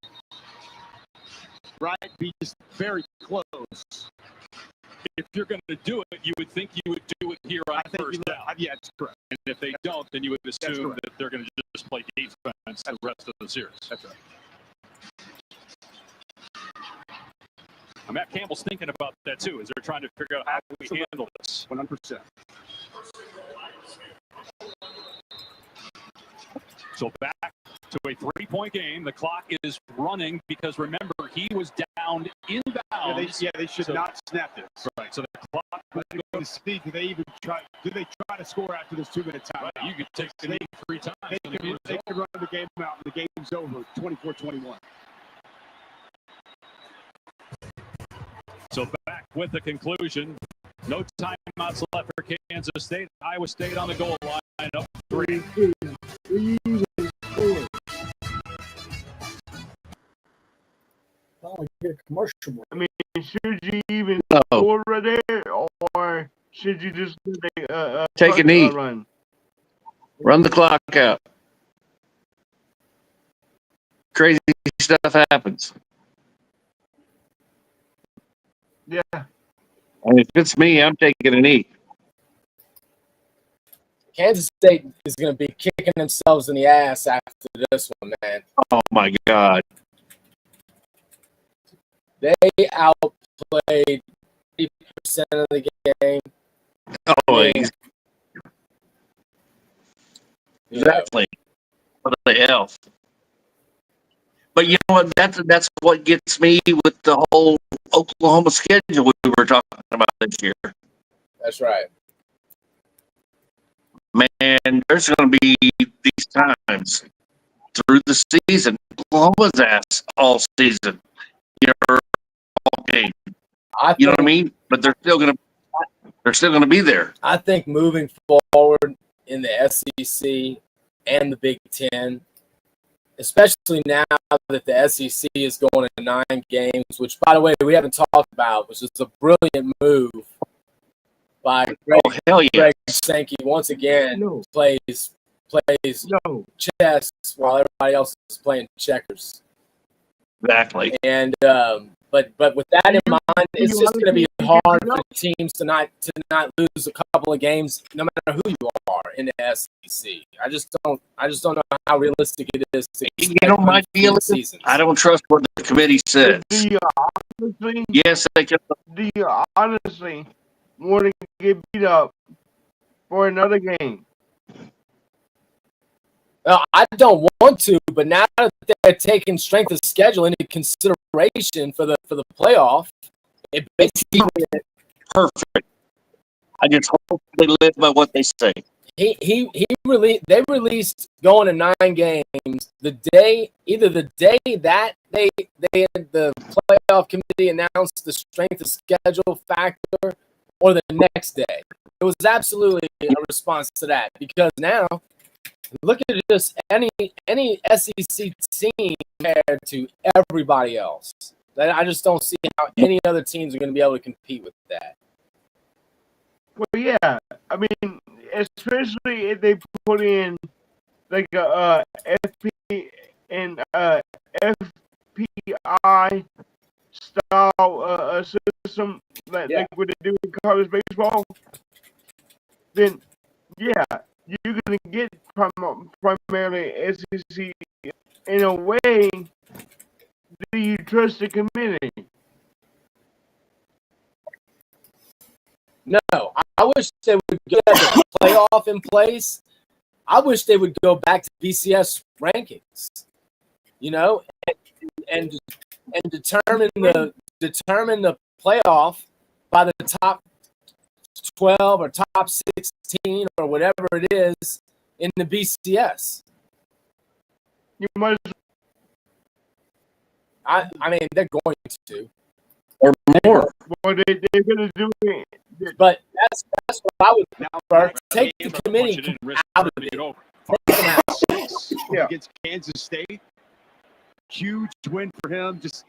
right? Be just very close. If you're going to do it, you would think you would do it here on first down. Yeah, that's correct. And if they don't, then you would assume correct. that they're going to just play defense the rest of the series. That's right. Matt Campbell's thinking about that too, as they're trying to figure out how we handle this. 100%. So back to a 3-point game. The clock is running because remember he was down inbounds. They should not snap this. Right. So the clock. I'm going to see. Do they try to score after this 2-minute time? Right, you could take the knee 3 times. They could run the game out. The game's over. 24-21. So back with the conclusion. No timeouts left for Kansas State. Iowa State on the goal line, up 3. Get a commercial break. I mean, should you even No. score right there, or should you just Take a knee. run? Run the clock out. Crazy stuff happens. Yeah. And if it's me, I'm taking a knee. Kansas State is going to be kicking themselves in the ass after this one, man. Oh my God. They outplayed 80% of the game. Oh, Yeah. Exactly. What the hell? But you know what? That's what gets me with the whole Oklahoma schedule we were talking about this year. That's right. Man, there's going to be these times through the season. Oklahoma's ass all season. All game. You know what I mean? But they're still going to. They're still going to be there. I think moving forward in the SEC and the Big Ten, especially now that the SEC is going to 9 games, which, by the way, we haven't talked about, which is a brilliant move by Greg Sankey. Once again, plays chess while everybody else is playing checkers. Exactly. And but with that in mind, it's just going to be hard for teams to not lose a couple of games, no matter who you are in the SEC. I just don't know how realistic it is to might be season. I don't trust what the committee says. Do you honestly? Yes, they can. Do you honestly want to get beat up for another game? I don't want to, but now that they're taking strength of schedule into consideration for the playoff, it basically perfect. I just hope they live by what they say. They released going to 9 games either the day that the playoff committee announced the strength of schedule factor, or the next day. It was absolutely a response to that, because now look at just any SEC team compared to everybody else. I just don't see how any other teams are going to be able to compete with that. Well, yeah. I mean, especially if they put in like a FP and FPI style system like what they do in college baseball, then yeah, you're gonna get primarily SEC. In a way, do you trust the committee? No, I wish they would get the playoff in place. I wish they would go back to BCS rankings, and determine the playoff by the top 12 or top 16 or whatever it is in the BCS. You must. I mean, they're going to. Or more. Well, they're going to do it. But that's what I would prefer. Take the committee out of it. Against Kansas State. Huge win for him. Just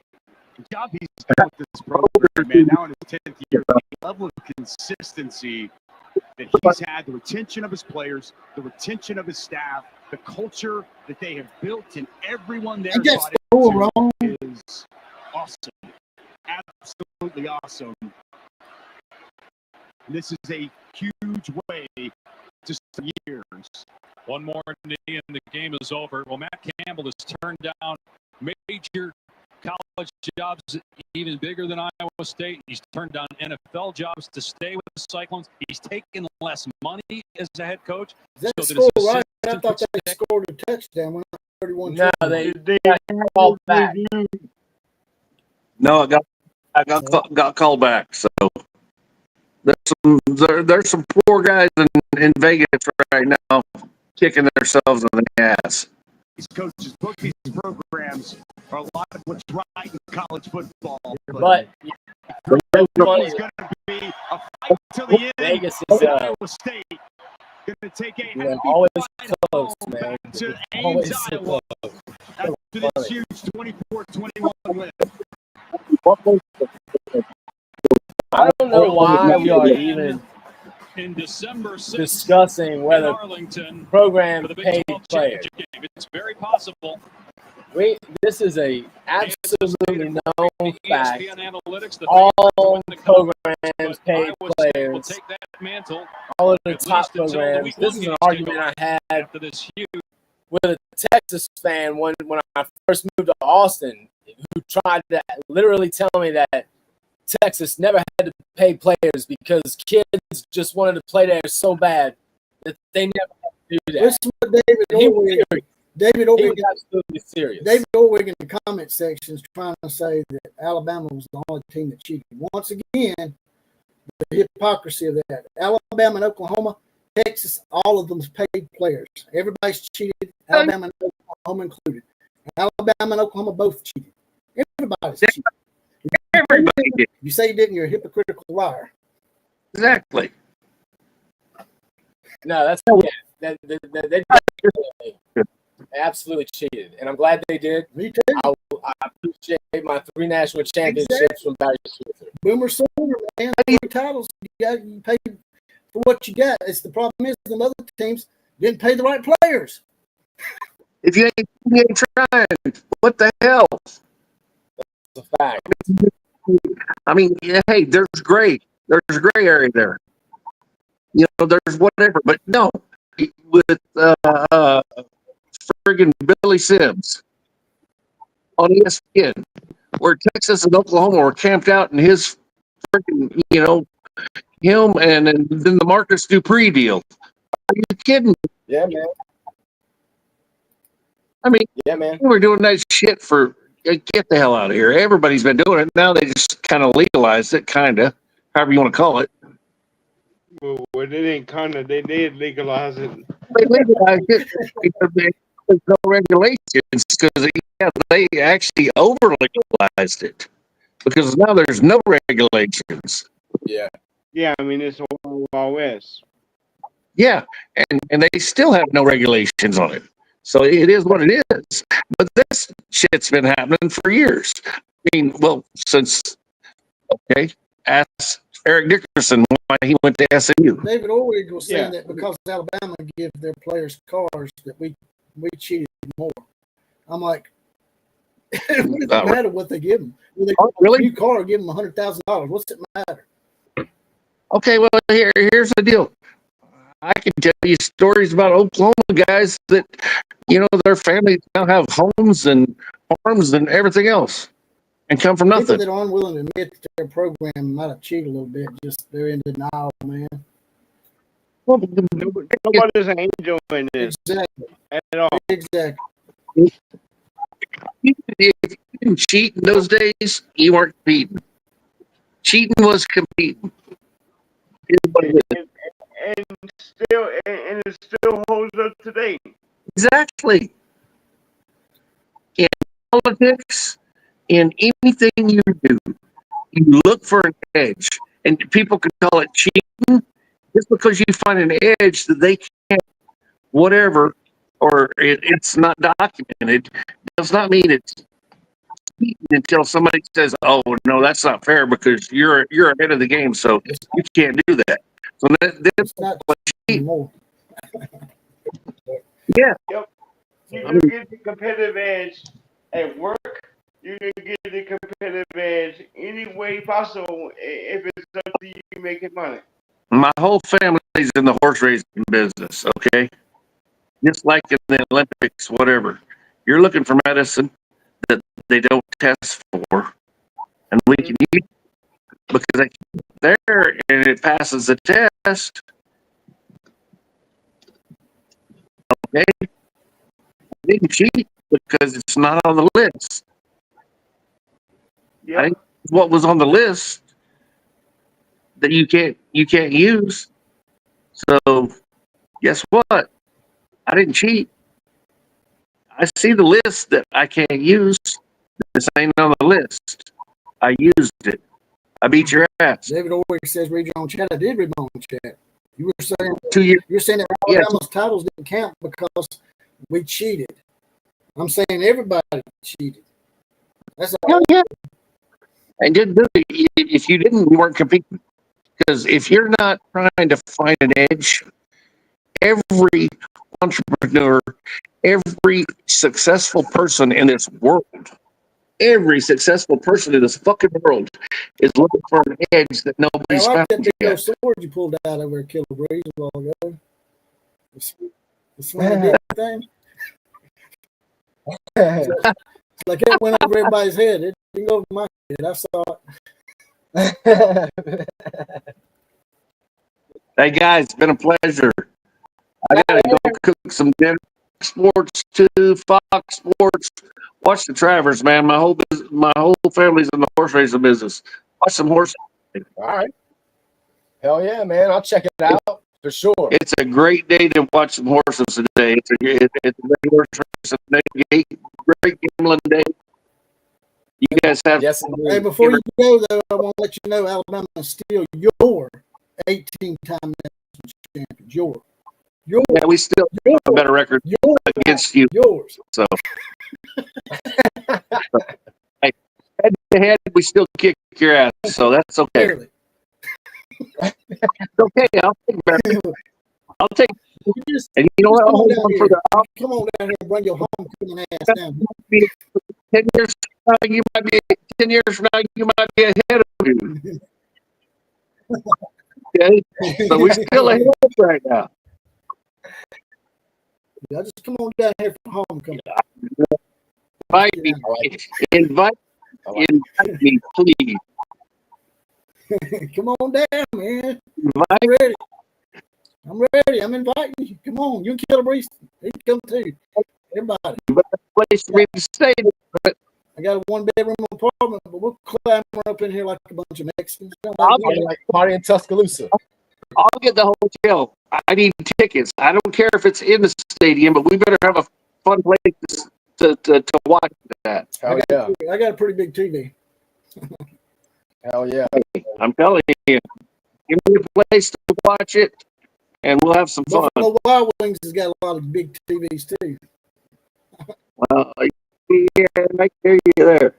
the job he's done with this program, man. Now in his 10th year, the level of consistency that he's had, the retention of his players, the retention of his staff, the culture that they have built, and everyone there is awesome. Absolutely awesome. This is a huge way to some years. One more knee and the game is over. Well, Matt Campbell has turned down major college jobs even bigger than Iowa State. He's turned down NFL jobs to stay with the Cyclones. He's taken less money as a head coach. Is that score right? I thought they scored a touchdown when 31. No, they got called back. No, I got called back. So there's some poor guys in Vegas right now kicking themselves in the ass. These coaches book these programs are a lot of what's right in college football. But it's going to be a fight till the end. Vegas is Iowa State going to take a always close, man. To Always Ames, so Iowa, close. after this huge 24-21 win. I don't know why we are even in December discussing whether programs pay players. It's very possible. This is a absolutely known fact. Analytics, all programs pay players. Will take that mantle, all of the top programs. This is an argument I had after this huge with a Texas fan when I first moved to Austin, who tried to literally tell me that Texas never had to pay players because kids just wanted to play there so bad that they never had to do that. This is what David Orwig was absolutely serious. David Orwig in the comment section is trying to say that Alabama was the only team that cheated. Once again, the hypocrisy of that. Alabama and Oklahoma, Texas, all of them paid players. Everybody's cheated, Alabama and Oklahoma included. Alabama and Oklahoma both cheated. Everybody's cheated. Everybody did. You say you didn't, you're a hypocritical liar. Exactly. No, that's they absolutely cheated, and I'm glad they did. Me too. I appreciate my 3 national championships from Barry Switzer. Boomer Sooner, man. 3 titles. You pay for what you got. It's the problem is the other teams didn't pay the right players. If you ain't trying, what the hell? That's a fact. I mean, hey, there's gray area there. You know, there's whatever, but no, with friggin' Billy Sims on ESPN, where Texas and Oklahoma were camped out in his friggin', you know, him and then the Marcus Dupree deal. Are you kidding? Yeah, man. I mean, yeah, man. We were doing that shit for get the hell out of here. Everybody's been doing it. Now they just kind of legalized it, kind of, however you want to call it. Well, it ain't kind of. They did legalize it. They legalized it because there's no regulations. Because they actually over legalized it because now there's no regulations. Yeah. Yeah, I mean it's all West. Yeah, and they still have no regulations on it. So it is what it is. But this shit's been happening for years. I mean, well, since ask Eric Dickerson why he went to SMU. David Orwig was saying that because Alabama give their players cars that we cheated more. I'm like, it doesn't matter what they give them. When they really? A new car, give them $100,000. What's it matter? Okay, well here's the deal. I can tell you stories about Oklahoma guys that, you know, their families now have homes and farms and everything else, and come from nothing. People that aren't willing to admit that their program might have cheated a little bit, just they're in denial, man. Well, nobody's an angel in this. Exactly. At all. Exactly. If you didn't cheat in those days, you weren't competing. Cheating was competing. And it still holds up today. Exactly. In politics, in anything you do, you look for an edge. And people can call it cheating just because you find an edge that they can't, whatever, or it's not documented, does not mean it's cheating until somebody says, "Oh no, that's not fair because you're ahead of the game, so you can't do that." So that's not cheating. Yeah. Yep. You can get the competitive edge at work. You can get the competitive edge any way possible if it's up to you making money. My whole family's in the horse racing business, okay? Just like in the Olympics, whatever. You're looking for medicine that they don't test for, and we can use it because it's there and it passes the test. Okay? I didn't cheat because it's not on the list. Yeah. I think what was on the list that you can't use. So guess what? I didn't cheat. I see the list that I can't use. This ain't on the list. I used it. I beat your ass. David Orwig says, read your own chat. I did read my own chat. You were saying 2 years. You're saying that Alabama's titles didn't count because we cheated. I'm saying everybody cheated. That's all. Yeah. And didn't do it. If you didn't, you weren't competing. Because if you're not trying to find an edge, every entrepreneur, every successful person in this world, every successful person in this fucking world is looking for an edge that nobody's I like found that big yet. sword you pulled out over at Killer Breeze a while ago. The swing dick thing. It's like it went over everybody's head. It didn't go over my head. I saw it. Hey guys, it's been a pleasure. I gotta go cook some dinner. Sports 2, Fox Sports. Watch the Travers, man. My whole family's in the horse racing business. Watch some horse. All right. Hell yeah, man. I'll check it out for sure. It's a great day to watch some horses today. It's a great horse racing day. Great gambling day. You guys have. Yes, Hey, before you go though, I want to let you know Alabama is still your 18-time national champions. Yours. Yeah, we still have a better record against you. Yours. So, hey, head to head, we still kick your ass. So that's okay. Barely. It's okay. I'll take better. I'll take. And you know what? I'll hold on for the. Come on down here and bring your homecoming ass down. 10 years from now, you might be 10 years from now, you might be ahead of you. Okay, so we're still ahead right now. Yeah, just come on down here for homecoming. Invite me, please. Come on down, man. I'm ready. I'm ready. I'm inviting you. Come on, you and Killer Breeze. He can come too. Everybody. Place for me to stay. I got a 1-bedroom apartment, but we'll clamber up in here like a bunch of Mexicans. Party in Tuscaloosa. I'll get the hotel. I need tickets. I don't care if it's in the stadium, but we better have a fun place to watch that. Hell yeah. I got a pretty big TV. Hell yeah. I'm telling you, give me a place to watch it, and we'll have some fun. Buffalo Wild Wings has got a lot of big TVs too. Well, yeah, I hear you there.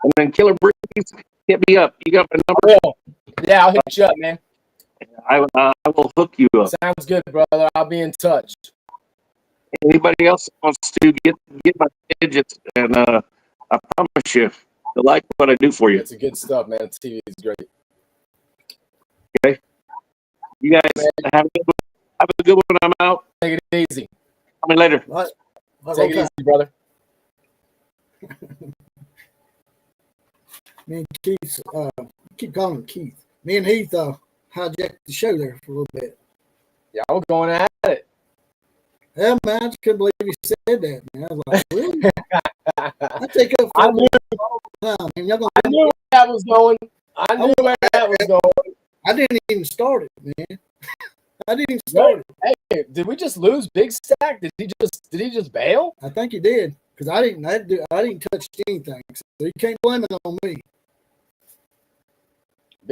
And then Killer Breeze, hit me up. You got my number? Yeah, I'll hit you up, man. I will hook you up. Sounds good, brother. I'll be in touch. Anybody else wants to get my digits, and I promise you, I like what I do for you. It's a good stuff, man. The TV is great. Okay. You guys have a good one. I'm out. Take it easy. Call me later. Take it easy, brother. Me and Keith, keep calling him Keith. Me and Heath hijacked the show there for a little bit. Yeah, I was going at it. Yeah, man, I just couldn't believe you said that, man. I was like, really? I take up I knew, all the time, man. I knew where that was going. I knew where that was going. I didn't even start it, man. I didn't even start it. Hey, did we just lose Big Stack? Did he just bail? I think he did because I didn't touch anything. So you can't blame it on me.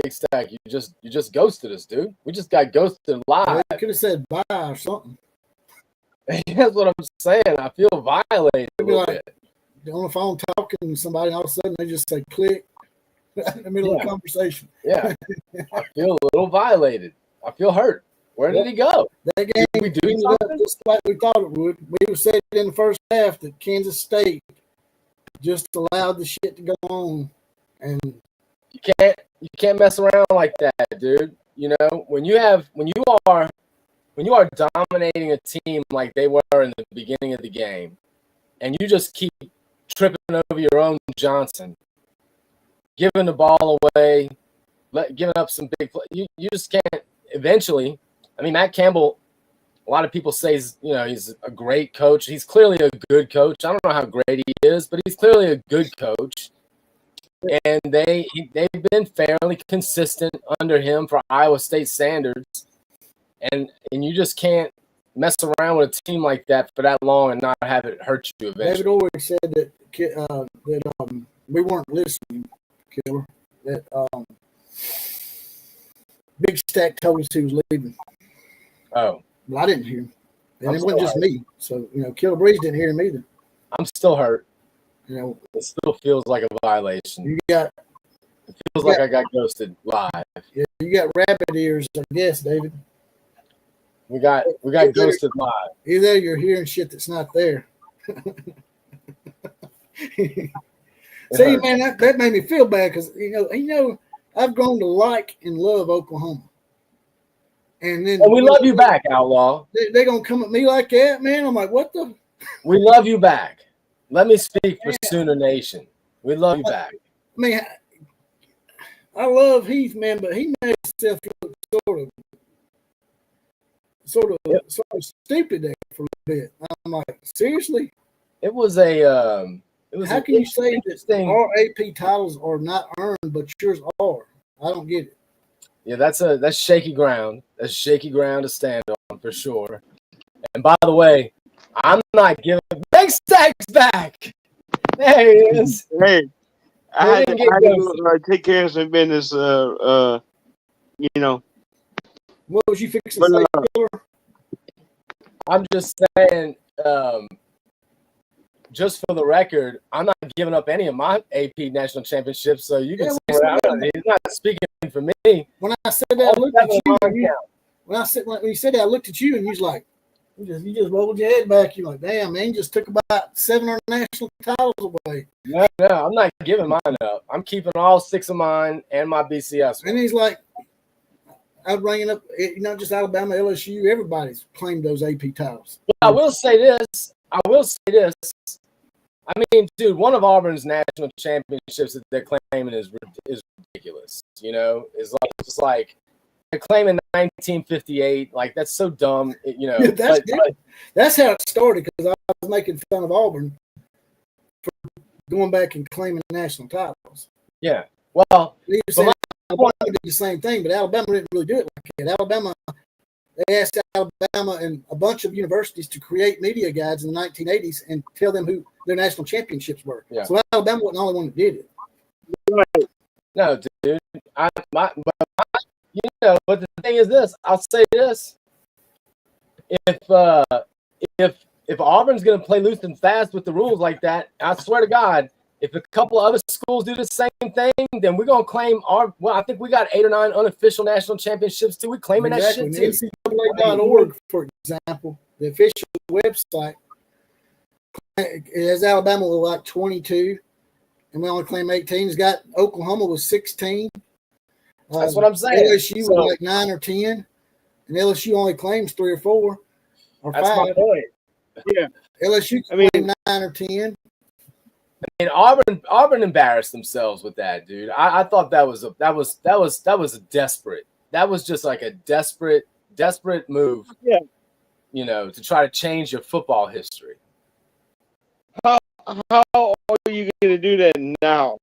Big Stack, you just ghosted us, dude. We just got ghosted live. I could have said bye or something. That's what I'm saying. I feel violated a little bit. On the phone talking to somebody, and all of a sudden they just say click in the middle of the conversation. Yeah, I feel a little violated. I feel hurt. Where did he go? That game we do ended up just like we thought it would. We were said in the first half that Kansas State just allowed the shit to go on, and you can't mess around like that, dude. You know, when you are dominating a team like they were in the beginning of the game, and you just keep tripping over your own Johnson, giving the ball away, giving up some big plays, you just can't. Eventually, I mean, Matt Campbell, a lot of people say he's a great coach. He's clearly a good coach. I don't know how great he is, but he's clearly a good coach. And they've been fairly consistent under him for Iowa State standards. And you just can't mess around with a team like that for that long and not have it hurt you eventually. David always said that we weren't listening, Killer. That Big Stack told us he was leaving. Oh. Well, I didn't hear him. And it wasn't just me. So, Killer Breeze didn't hear him either. I'm still hurt. It still feels like a violation. It feels like I got ghosted live. Yeah, you got rabbit ears, I guess, David. We got ghosted live. Either you're hearing shit that's not there. See, man, that made me feel bad because I've grown to like and love Oklahoma. And then we love you back, Outlaw. They're gonna come at me like that, man. I'm like, what the? We love you back. Let me speak for Sooner Nation. We love you back. I mean, I love Heath, man, but he made himself look sort of stupid there for a little bit. I'm like, seriously? It was a. How can you say that our AP titles are not earned, but yours are? I don't get it. Yeah, that's shaky ground. That's shaky ground to stand on for sure. And by the way, I'm not giving Big Stacks back. There he is. Hey, I had to take care of some business. What was you fixing to say, Killer? I'm just saying, just for the record, I'm not giving up any of my AP national championships, so you can say whatever. He's not speaking for me. When I said that, I looked at you. When you said that, I looked at you, and you was like, you just rolled your head back. You're like, damn, man, you just took about 7 of our national titles away. No, I'm not giving mine up. I'm keeping all 6 of mine and my BCS. And he's like, I'm bringing up, not just Alabama, LSU, everybody's claimed those AP titles. But I will say this. I mean, dude, one of Auburn's national championships that they're claiming is ridiculous. You know, it's like they're claiming 1958. Like, that's so dumb. That's how it started, because I was making fun of Auburn for going back and claiming national titles. Yeah. Well, Alabama did the same thing, but Alabama didn't really do it like that. They asked Alabama and a bunch of universities to create media guides in the 1980s and tell them who their national championships were. Yeah. So Alabama wasn't the only one that did it. Right. No, dude. But the thing is this. I'll say this: if Auburn's going to play loose and fast with the rules like that, I swear to God, if a couple of other schools do the same thing, then we're going to claim I think we got 8 or 9 unofficial national championships too. We claiming that shit too. NCAA.org, for example, the official website, has Alabama with like 22, and we only claim 18. It's got Oklahoma with 16. That's what I'm saying. LSU with like 9 or 10, and LSU only claims 3 or 4 or 5. That's my point. Yeah, LSU claims 9 or 10. I mean, Auburn embarrassed themselves with that, dude. I thought that was a desperate. That was just like a desperate move. Yeah. You know, to try to change your football history. How are you going to do that now?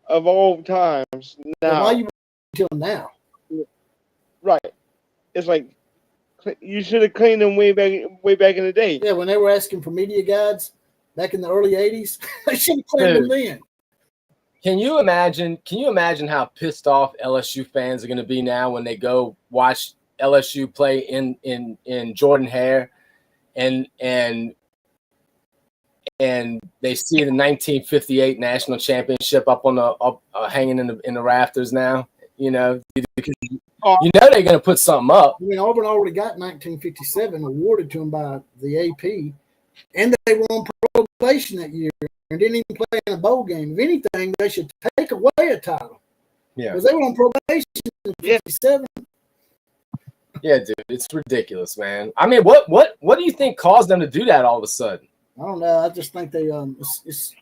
Of all times, now. Why you until now? Right. It's like you should have cleaned them way back in the day. Yeah, when they were asking for media guides back in the early 80s, they should have cleaned them then. Can you imagine how pissed off LSU fans are going to be now when they go watch LSU play in Jordan-Hare and they see the 1958 national championship up hanging in the rafters now? You know, because they're going to put something up. I mean, Auburn already got 1957 awarded to them by the AP, and they were on probation that year and didn't even play in a bowl game. If anything, they should take away a title. Yeah, because they were on probation in 57. Yeah, dude, it's ridiculous, man. I mean, what do you think caused them to do that all of a sudden? I don't know. I just think they it's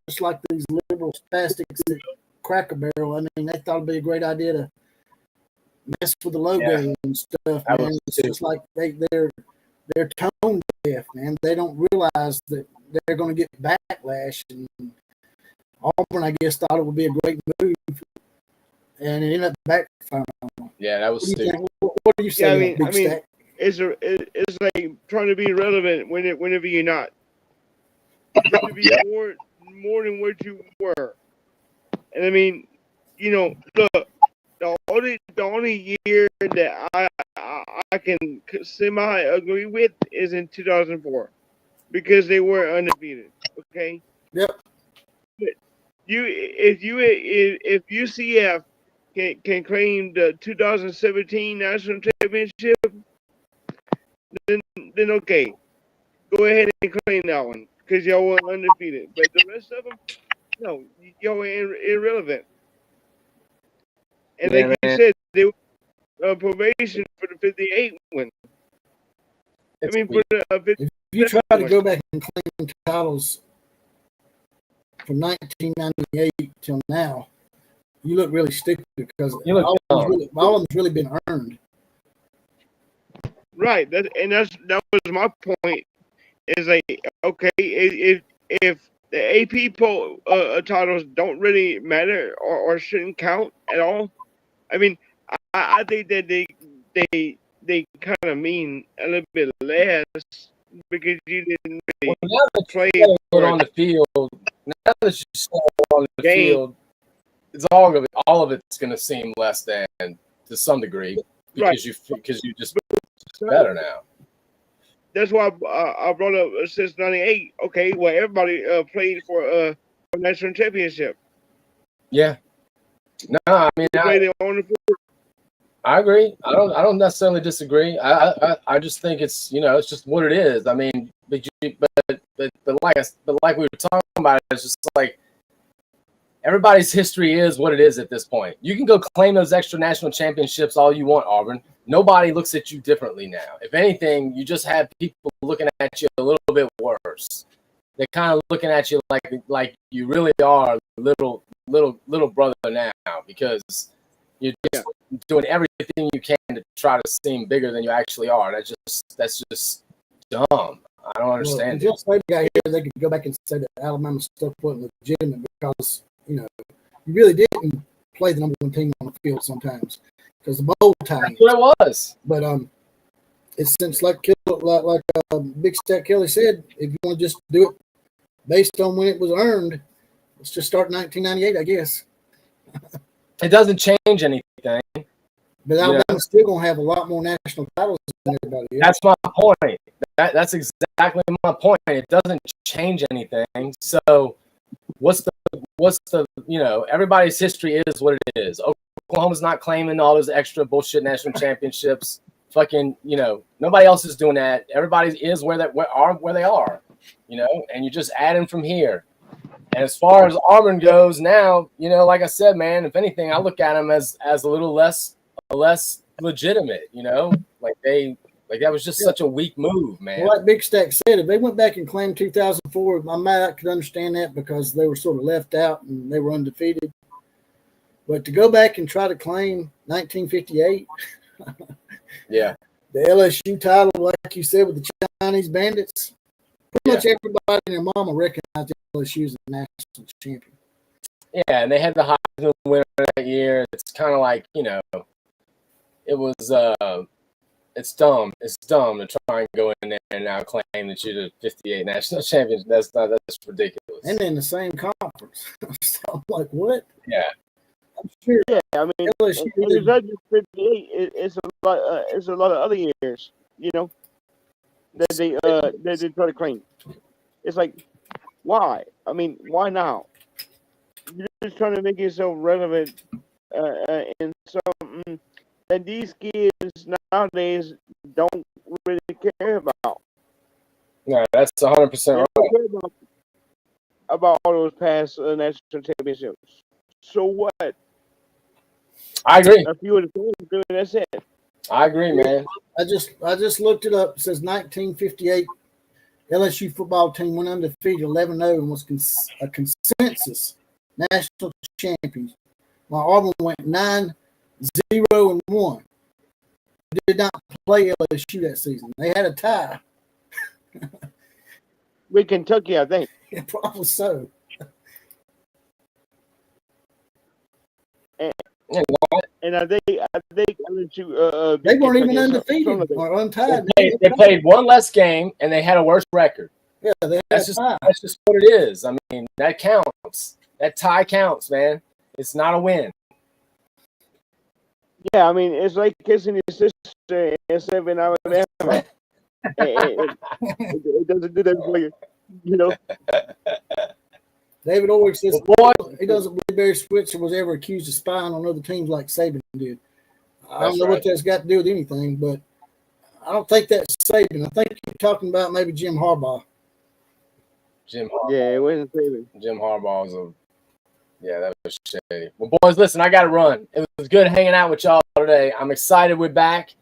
just like these liberal spastics at Cracker Barrel. I mean, they thought it'd be a great idea to mess with the logo and stuff, man. It's just like they're tone deaf, man. They don't realize that they're going to get backlash. And Auburn, I guess, thought it would be a great move, and it ended up backfiring. Yeah, that was stupid. What do you say? I mean, it's like trying to be relevant whenever you're not. You're trying to be more than what you were. And I mean, you know, look, the only year that I can semi agree with is in 2004 because they were undefeated. Okay. Yep. But if UCF can claim the 2017 national championship, then okay, go ahead and claim that one because y'all were undefeated. But the rest of them, no, y'all were irrelevant. And like you said, they were on probation for the 58 win. I mean, for the if you try to go back and claim titles from 1998 till now, you look really stupid because all of them's really been earned. Right. That was my point. Is like, okay, if the AP poll titles don't really matter or shouldn't count at all, I mean, I think that they kind of mean a little bit less because you didn't really play on the field. Now that you saw on the field, it's all of it's going to seem less than to some degree. because you just better now. That's why I brought up since '98. Okay, well, everybody played for a national championship. Yeah. No, I mean, I agree. I don't necessarily disagree. I just think it's it's just what it is. I mean, but like we were talking about, it's just like everybody's history is what it is at this point. You can go claim those extra national championships all you want, Auburn. Nobody looks at you differently now. If anything, you just have people looking at you a little bit worse. They're kind of looking at you like you really are little brother now, because you're just doing everything you can to try to seem bigger than you actually are. That's just dumb. I don't understand. Well, just got here, they could go back and say that Alabama stuff wasn't legitimate because you really didn't play the number one team on the field sometimes because the bowl time. That's what it was. But it's since like Big Stack Kelly said, if you want to just do it based on when it was earned, let's just start in 1998, I guess. It doesn't change anything. But Alabama's still going to have a lot more national titles than everybody else. That's my point. That's exactly my point. It doesn't change anything. So what's the everybody's history is what it is. Oklahoma's not claiming all those extra bullshit national championships. Fucking, nobody else is doing that. Everybody is where they are, and you're just adding from here. And as far as Auburn goes now, like I said, man, if anything, I look at them as a little less legitimate, like that was just such a weak move, man. Well, like Big Stack said, if they went back and claimed 2004, I could understand that because they were sort of left out and they were undefeated. But to go back and try to claim 1958, yeah, the LSU title, like you said, with the Chinese Bandits, pretty much everybody and their mama recognized LSU as a national champion. Yeah, and they had the Heisman winner that year. It's kind of like, it was it's dumb. It's dumb to try and go in there and now claim that you're the 58 national champions. That's ridiculous. And in the same conference. So I'm like, what? Yeah. I'm sure. Yeah, I mean, LSU it's not just 58. It's a lot of other years, that they try to claim. It's like, why? I mean, why now? You're just trying to make yourself relevant in something that these kids nowadays don't really care about. Yeah, that's 100% right. About all those past national championships. So what? I agree. A few of the things doing, that's it. I agree, man. I just looked it up. It says 1958 LSU football team went undefeated 11-0 and was a consensus national champions, while Auburn went 9-0-1. Did not play LSU that season. They had a tie. With Kentucky, I think. Yeah, probably so. And I think LSU. They weren't even undefeated or untied. They played one less game and they had a worse record. Yeah, that's just what it is. I mean, that counts. That tie counts, man. It's not a win. Yeah, I mean, it's like kissing your sister and 7 Alabama. It doesn't do that for you, David Orwick says he doesn't believe Barry Switzer was ever accused of spying on other teams like Saban did. I don't know what that's got to do with anything, but I don't think that's Saban. I think you're talking about maybe Jim Harbaugh. Jim Harbaugh. Yeah, it wasn't Saban. Jim Harbaugh was that was shady. Well, boys, listen, I got to run. It was good hanging out with y'all today. I'm excited we're back.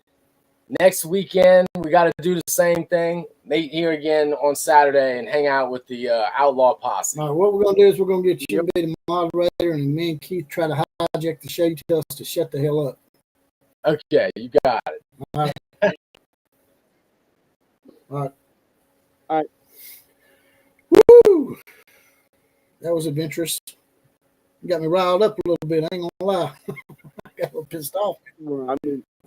Next weekend, we got to do the same thing. Meet here again on Saturday and hang out with the Outlaw Posse. All right, what we're going to do is we're going to get you to be the moderator, and me and Keith try to hijack the show. You tell us to shut the hell up. Okay, you got it. All right. All right. Woo! That was adventurous. You got me riled up a little bit. I ain't going to lie. I got a little pissed off. Well,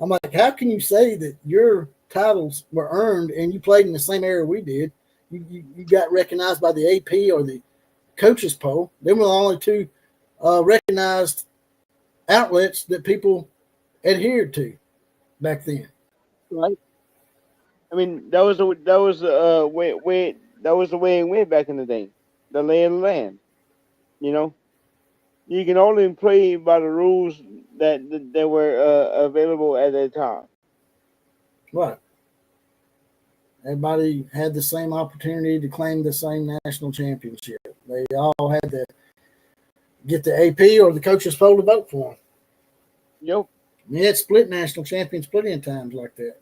I'm like, how can you say that your titles were earned and you played in the same era we did? You got recognized by the AP or the coaches poll. They were the only two recognized outlets that people adhered to. back then. Right. I mean, that was the way it went back in the day. The lay of the land. You know, you can only play by the rules that were available at that time. Right. Everybody had the same opportunity to claim the same national championship. They all had to get the AP or the coaches poll to vote for them. Yep. We had split national champions plenty of times like that.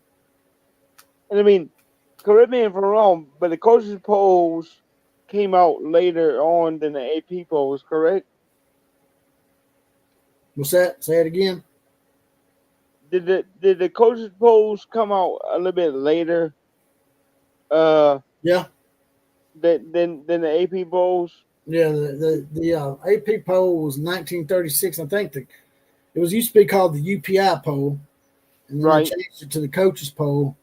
And I mean, correct me if I'm wrong, but the coaches polls came out later on than the AP polls, correct? What's that? Say it again. Did the coaches polls come out a little bit later? Yeah. Than the AP polls. Yeah, the AP poll was 1936. I think it used to be called the UPI poll, and then they changed it to the coaches poll.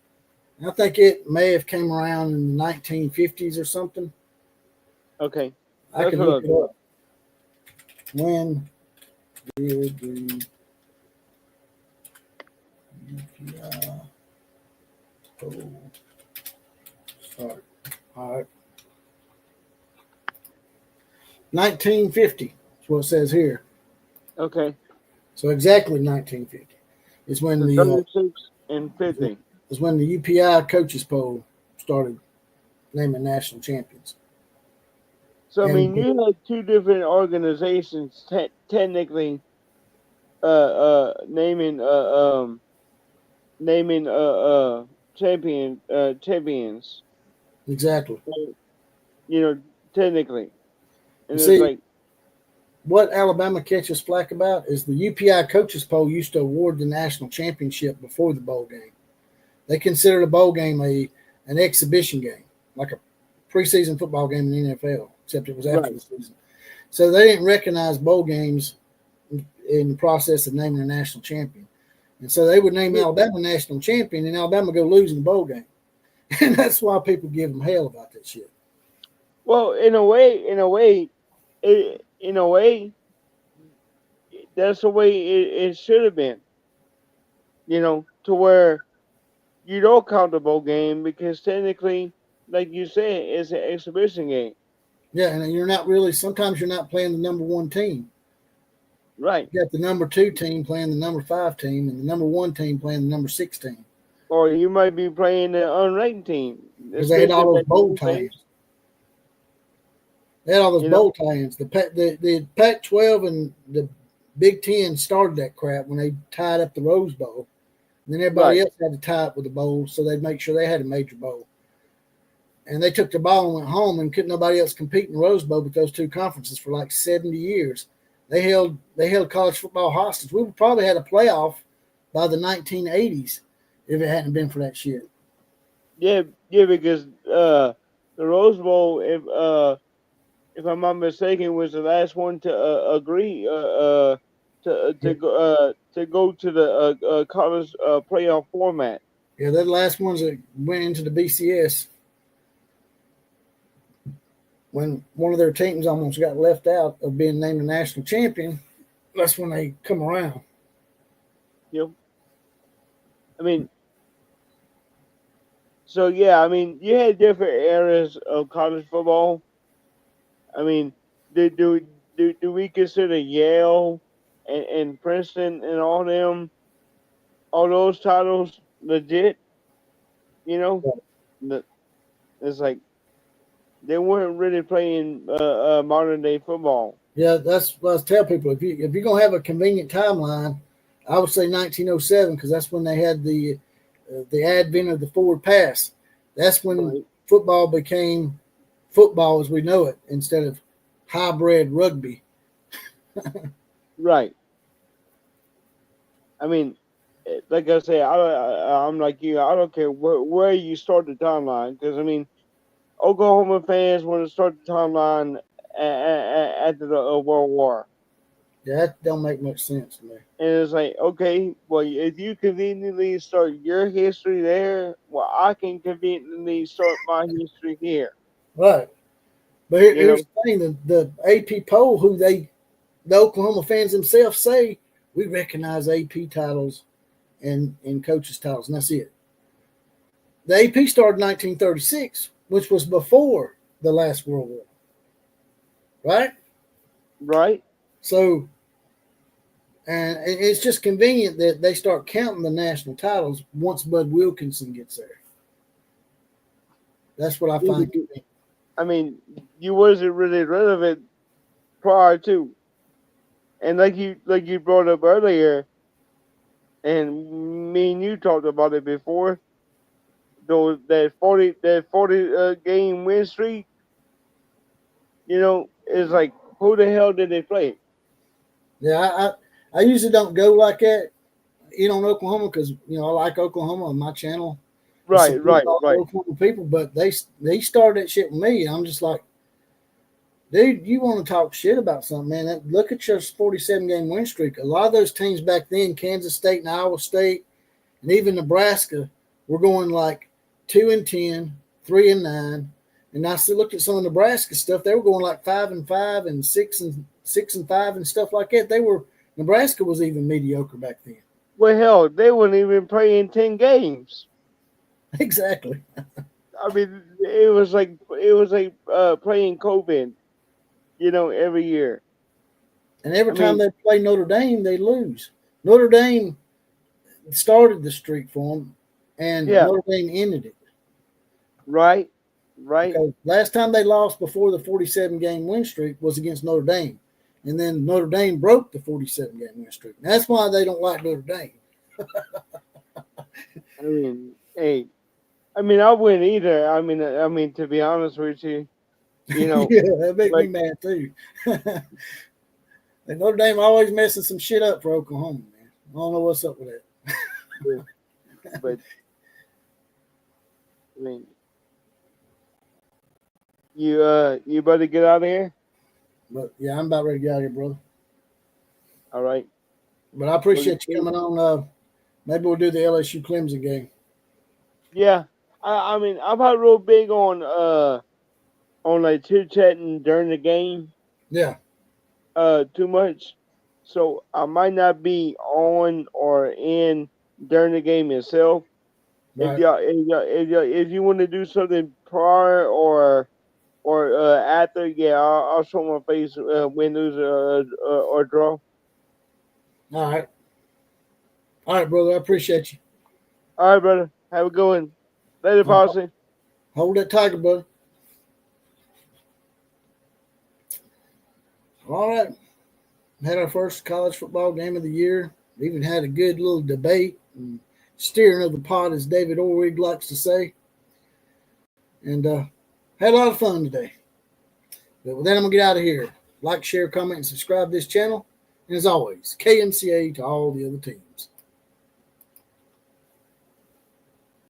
And I think it may have came around in the 1950s or something. Okay, I can look it up. When did the UPI poll start? All right. 1950 is what it says here. Okay. So exactly 1950 is when the 36 and 50 is when the UPI coaches poll started naming national champions. So I mean, you had two different organizations technically naming champions. Exactly. You know, technically. And See, it's like, what Alabama catches flack about is the UPI coaches poll used to award the national championship before the bowl game. They considered a bowl game an exhibition game, like a preseason football game in the NFL, except it was after the season. So they didn't recognize bowl games in the process of naming a national champion. And so they would name Alabama national champion, and Alabama go lose in the bowl game. And that's why people give them hell about that shit. well, in a way, that's the way it should have been. You know, to where you don't count the bowl game because technically, like you said, it's an exhibition game. Yeah, and you're not really, sometimes you're not playing the number one team. Right. You got the number 2 team playing the number 5 team and the number 1 team playing the number 6 team. Or you might be playing the unranked team. Because they had all those bowl tie-ins. They had all those bowl tie-ins. The Pac-12 and the Big Ten started that crap when they tied up the Rose Bowl. And then everybody else had to tie up with the bowl so they'd make sure they had a major bowl. And they took the ball and went home, and couldn't nobody else compete in the Rose Bowl with those two conferences for like 70 years. They held college football hostage. We would probably had a playoff by the 1980s if it hadn't been for that shit. Yeah, because the Rose Bowl, if I'm not mistaken, was the last one to agree to go to the college playoff format. Yeah, they're the last ones that went into the BCS. When one of their teams almost got left out of being named a national champion, that's when they come around. Yep. I mean, so yeah, I mean, you had different eras of college football. I mean, do we consider Yale and Princeton and all those titles legit? You know, it's like they weren't really playing modern day football. Yeah, that's what I tell people. If you're gonna have a convenient timeline, I would say 1907 because that's when they had the advent of the forward pass. That's when football became football as we know it instead of hybrid rugby. Right. I mean, like I say, I'm like you. I don't care where you start the timeline because I mean, Oklahoma fans want to start the timeline after the World War. Yeah, that don't make much sense to me. And it's like, okay, well, if you conveniently start your history there, well, I can conveniently start my history here. Right. But here's the thing: the AP poll, who the Oklahoma fans themselves say, we recognize AP titles and coaches' titles, and that's it. The AP started in 1936, which was before the last World War. Right? Right. So, and it's just convenient that they start counting the national titles once Bud Wilkinson gets there. That's what I find convenient. I mean, you wasn't really relevant prior to, and like you brought up earlier, and me and you talked about it before. That 40 game win streak, you know, is like, who the hell did they play? Yeah, I usually don't go like that, on Oklahoma, because I like Oklahoma on my channel. Right. Oklahoma people, but they started that shit with me. I'm just like, dude, you want to talk shit about something, man? Look at your 47 game win streak. A lot of those teams back then, Kansas State and Iowa State, and even Nebraska, were going like 2-10, 3-9. And I still looked at some of Nebraska stuff. They were going like 5-5 and 6-5 and stuff like that. Nebraska was even mediocre back then. Well, hell, they weren't even playing 10 games. Exactly. I mean, it was like playing COVID, every year. And every time they play Notre Dame, they lose. Notre Dame started the streak for them, and Notre Dame ended it. Right. Because last time they lost before the 47 game win streak was against Notre Dame, and then Notre Dame broke the 47 game win streak. And that's why they don't like Notre Dame. I wouldn't either. I mean, to be honest with you, yeah, that makes me mad too. And Notre Dame always messing some shit up for Oklahoma, man. I don't know what's up with that. But I mean, you about to get out of here? But yeah, I'm about ready to get out of here, brother. All right. But I appreciate you coming on. Maybe we'll do the LSU Clemson game. Yeah. I'm not real big on like chit chatting during the game. Yeah. Too much. So I might not be on or in during the game itself. Right. If you want to do something prior or after, I'll show my face, win, lose, or draw. All right, brother. I appreciate you. All right, brother. Have a good one. Later, Posse. Hold that tiger, brother. All right. Had our first college football game of the year. Even had a good little debate and steering of the pot, as David Orrig likes to say. And had a lot of fun today. But with that, I'm going to get out of here. Like, share, comment, and subscribe to this channel. And as always, KMCA to all the other teams.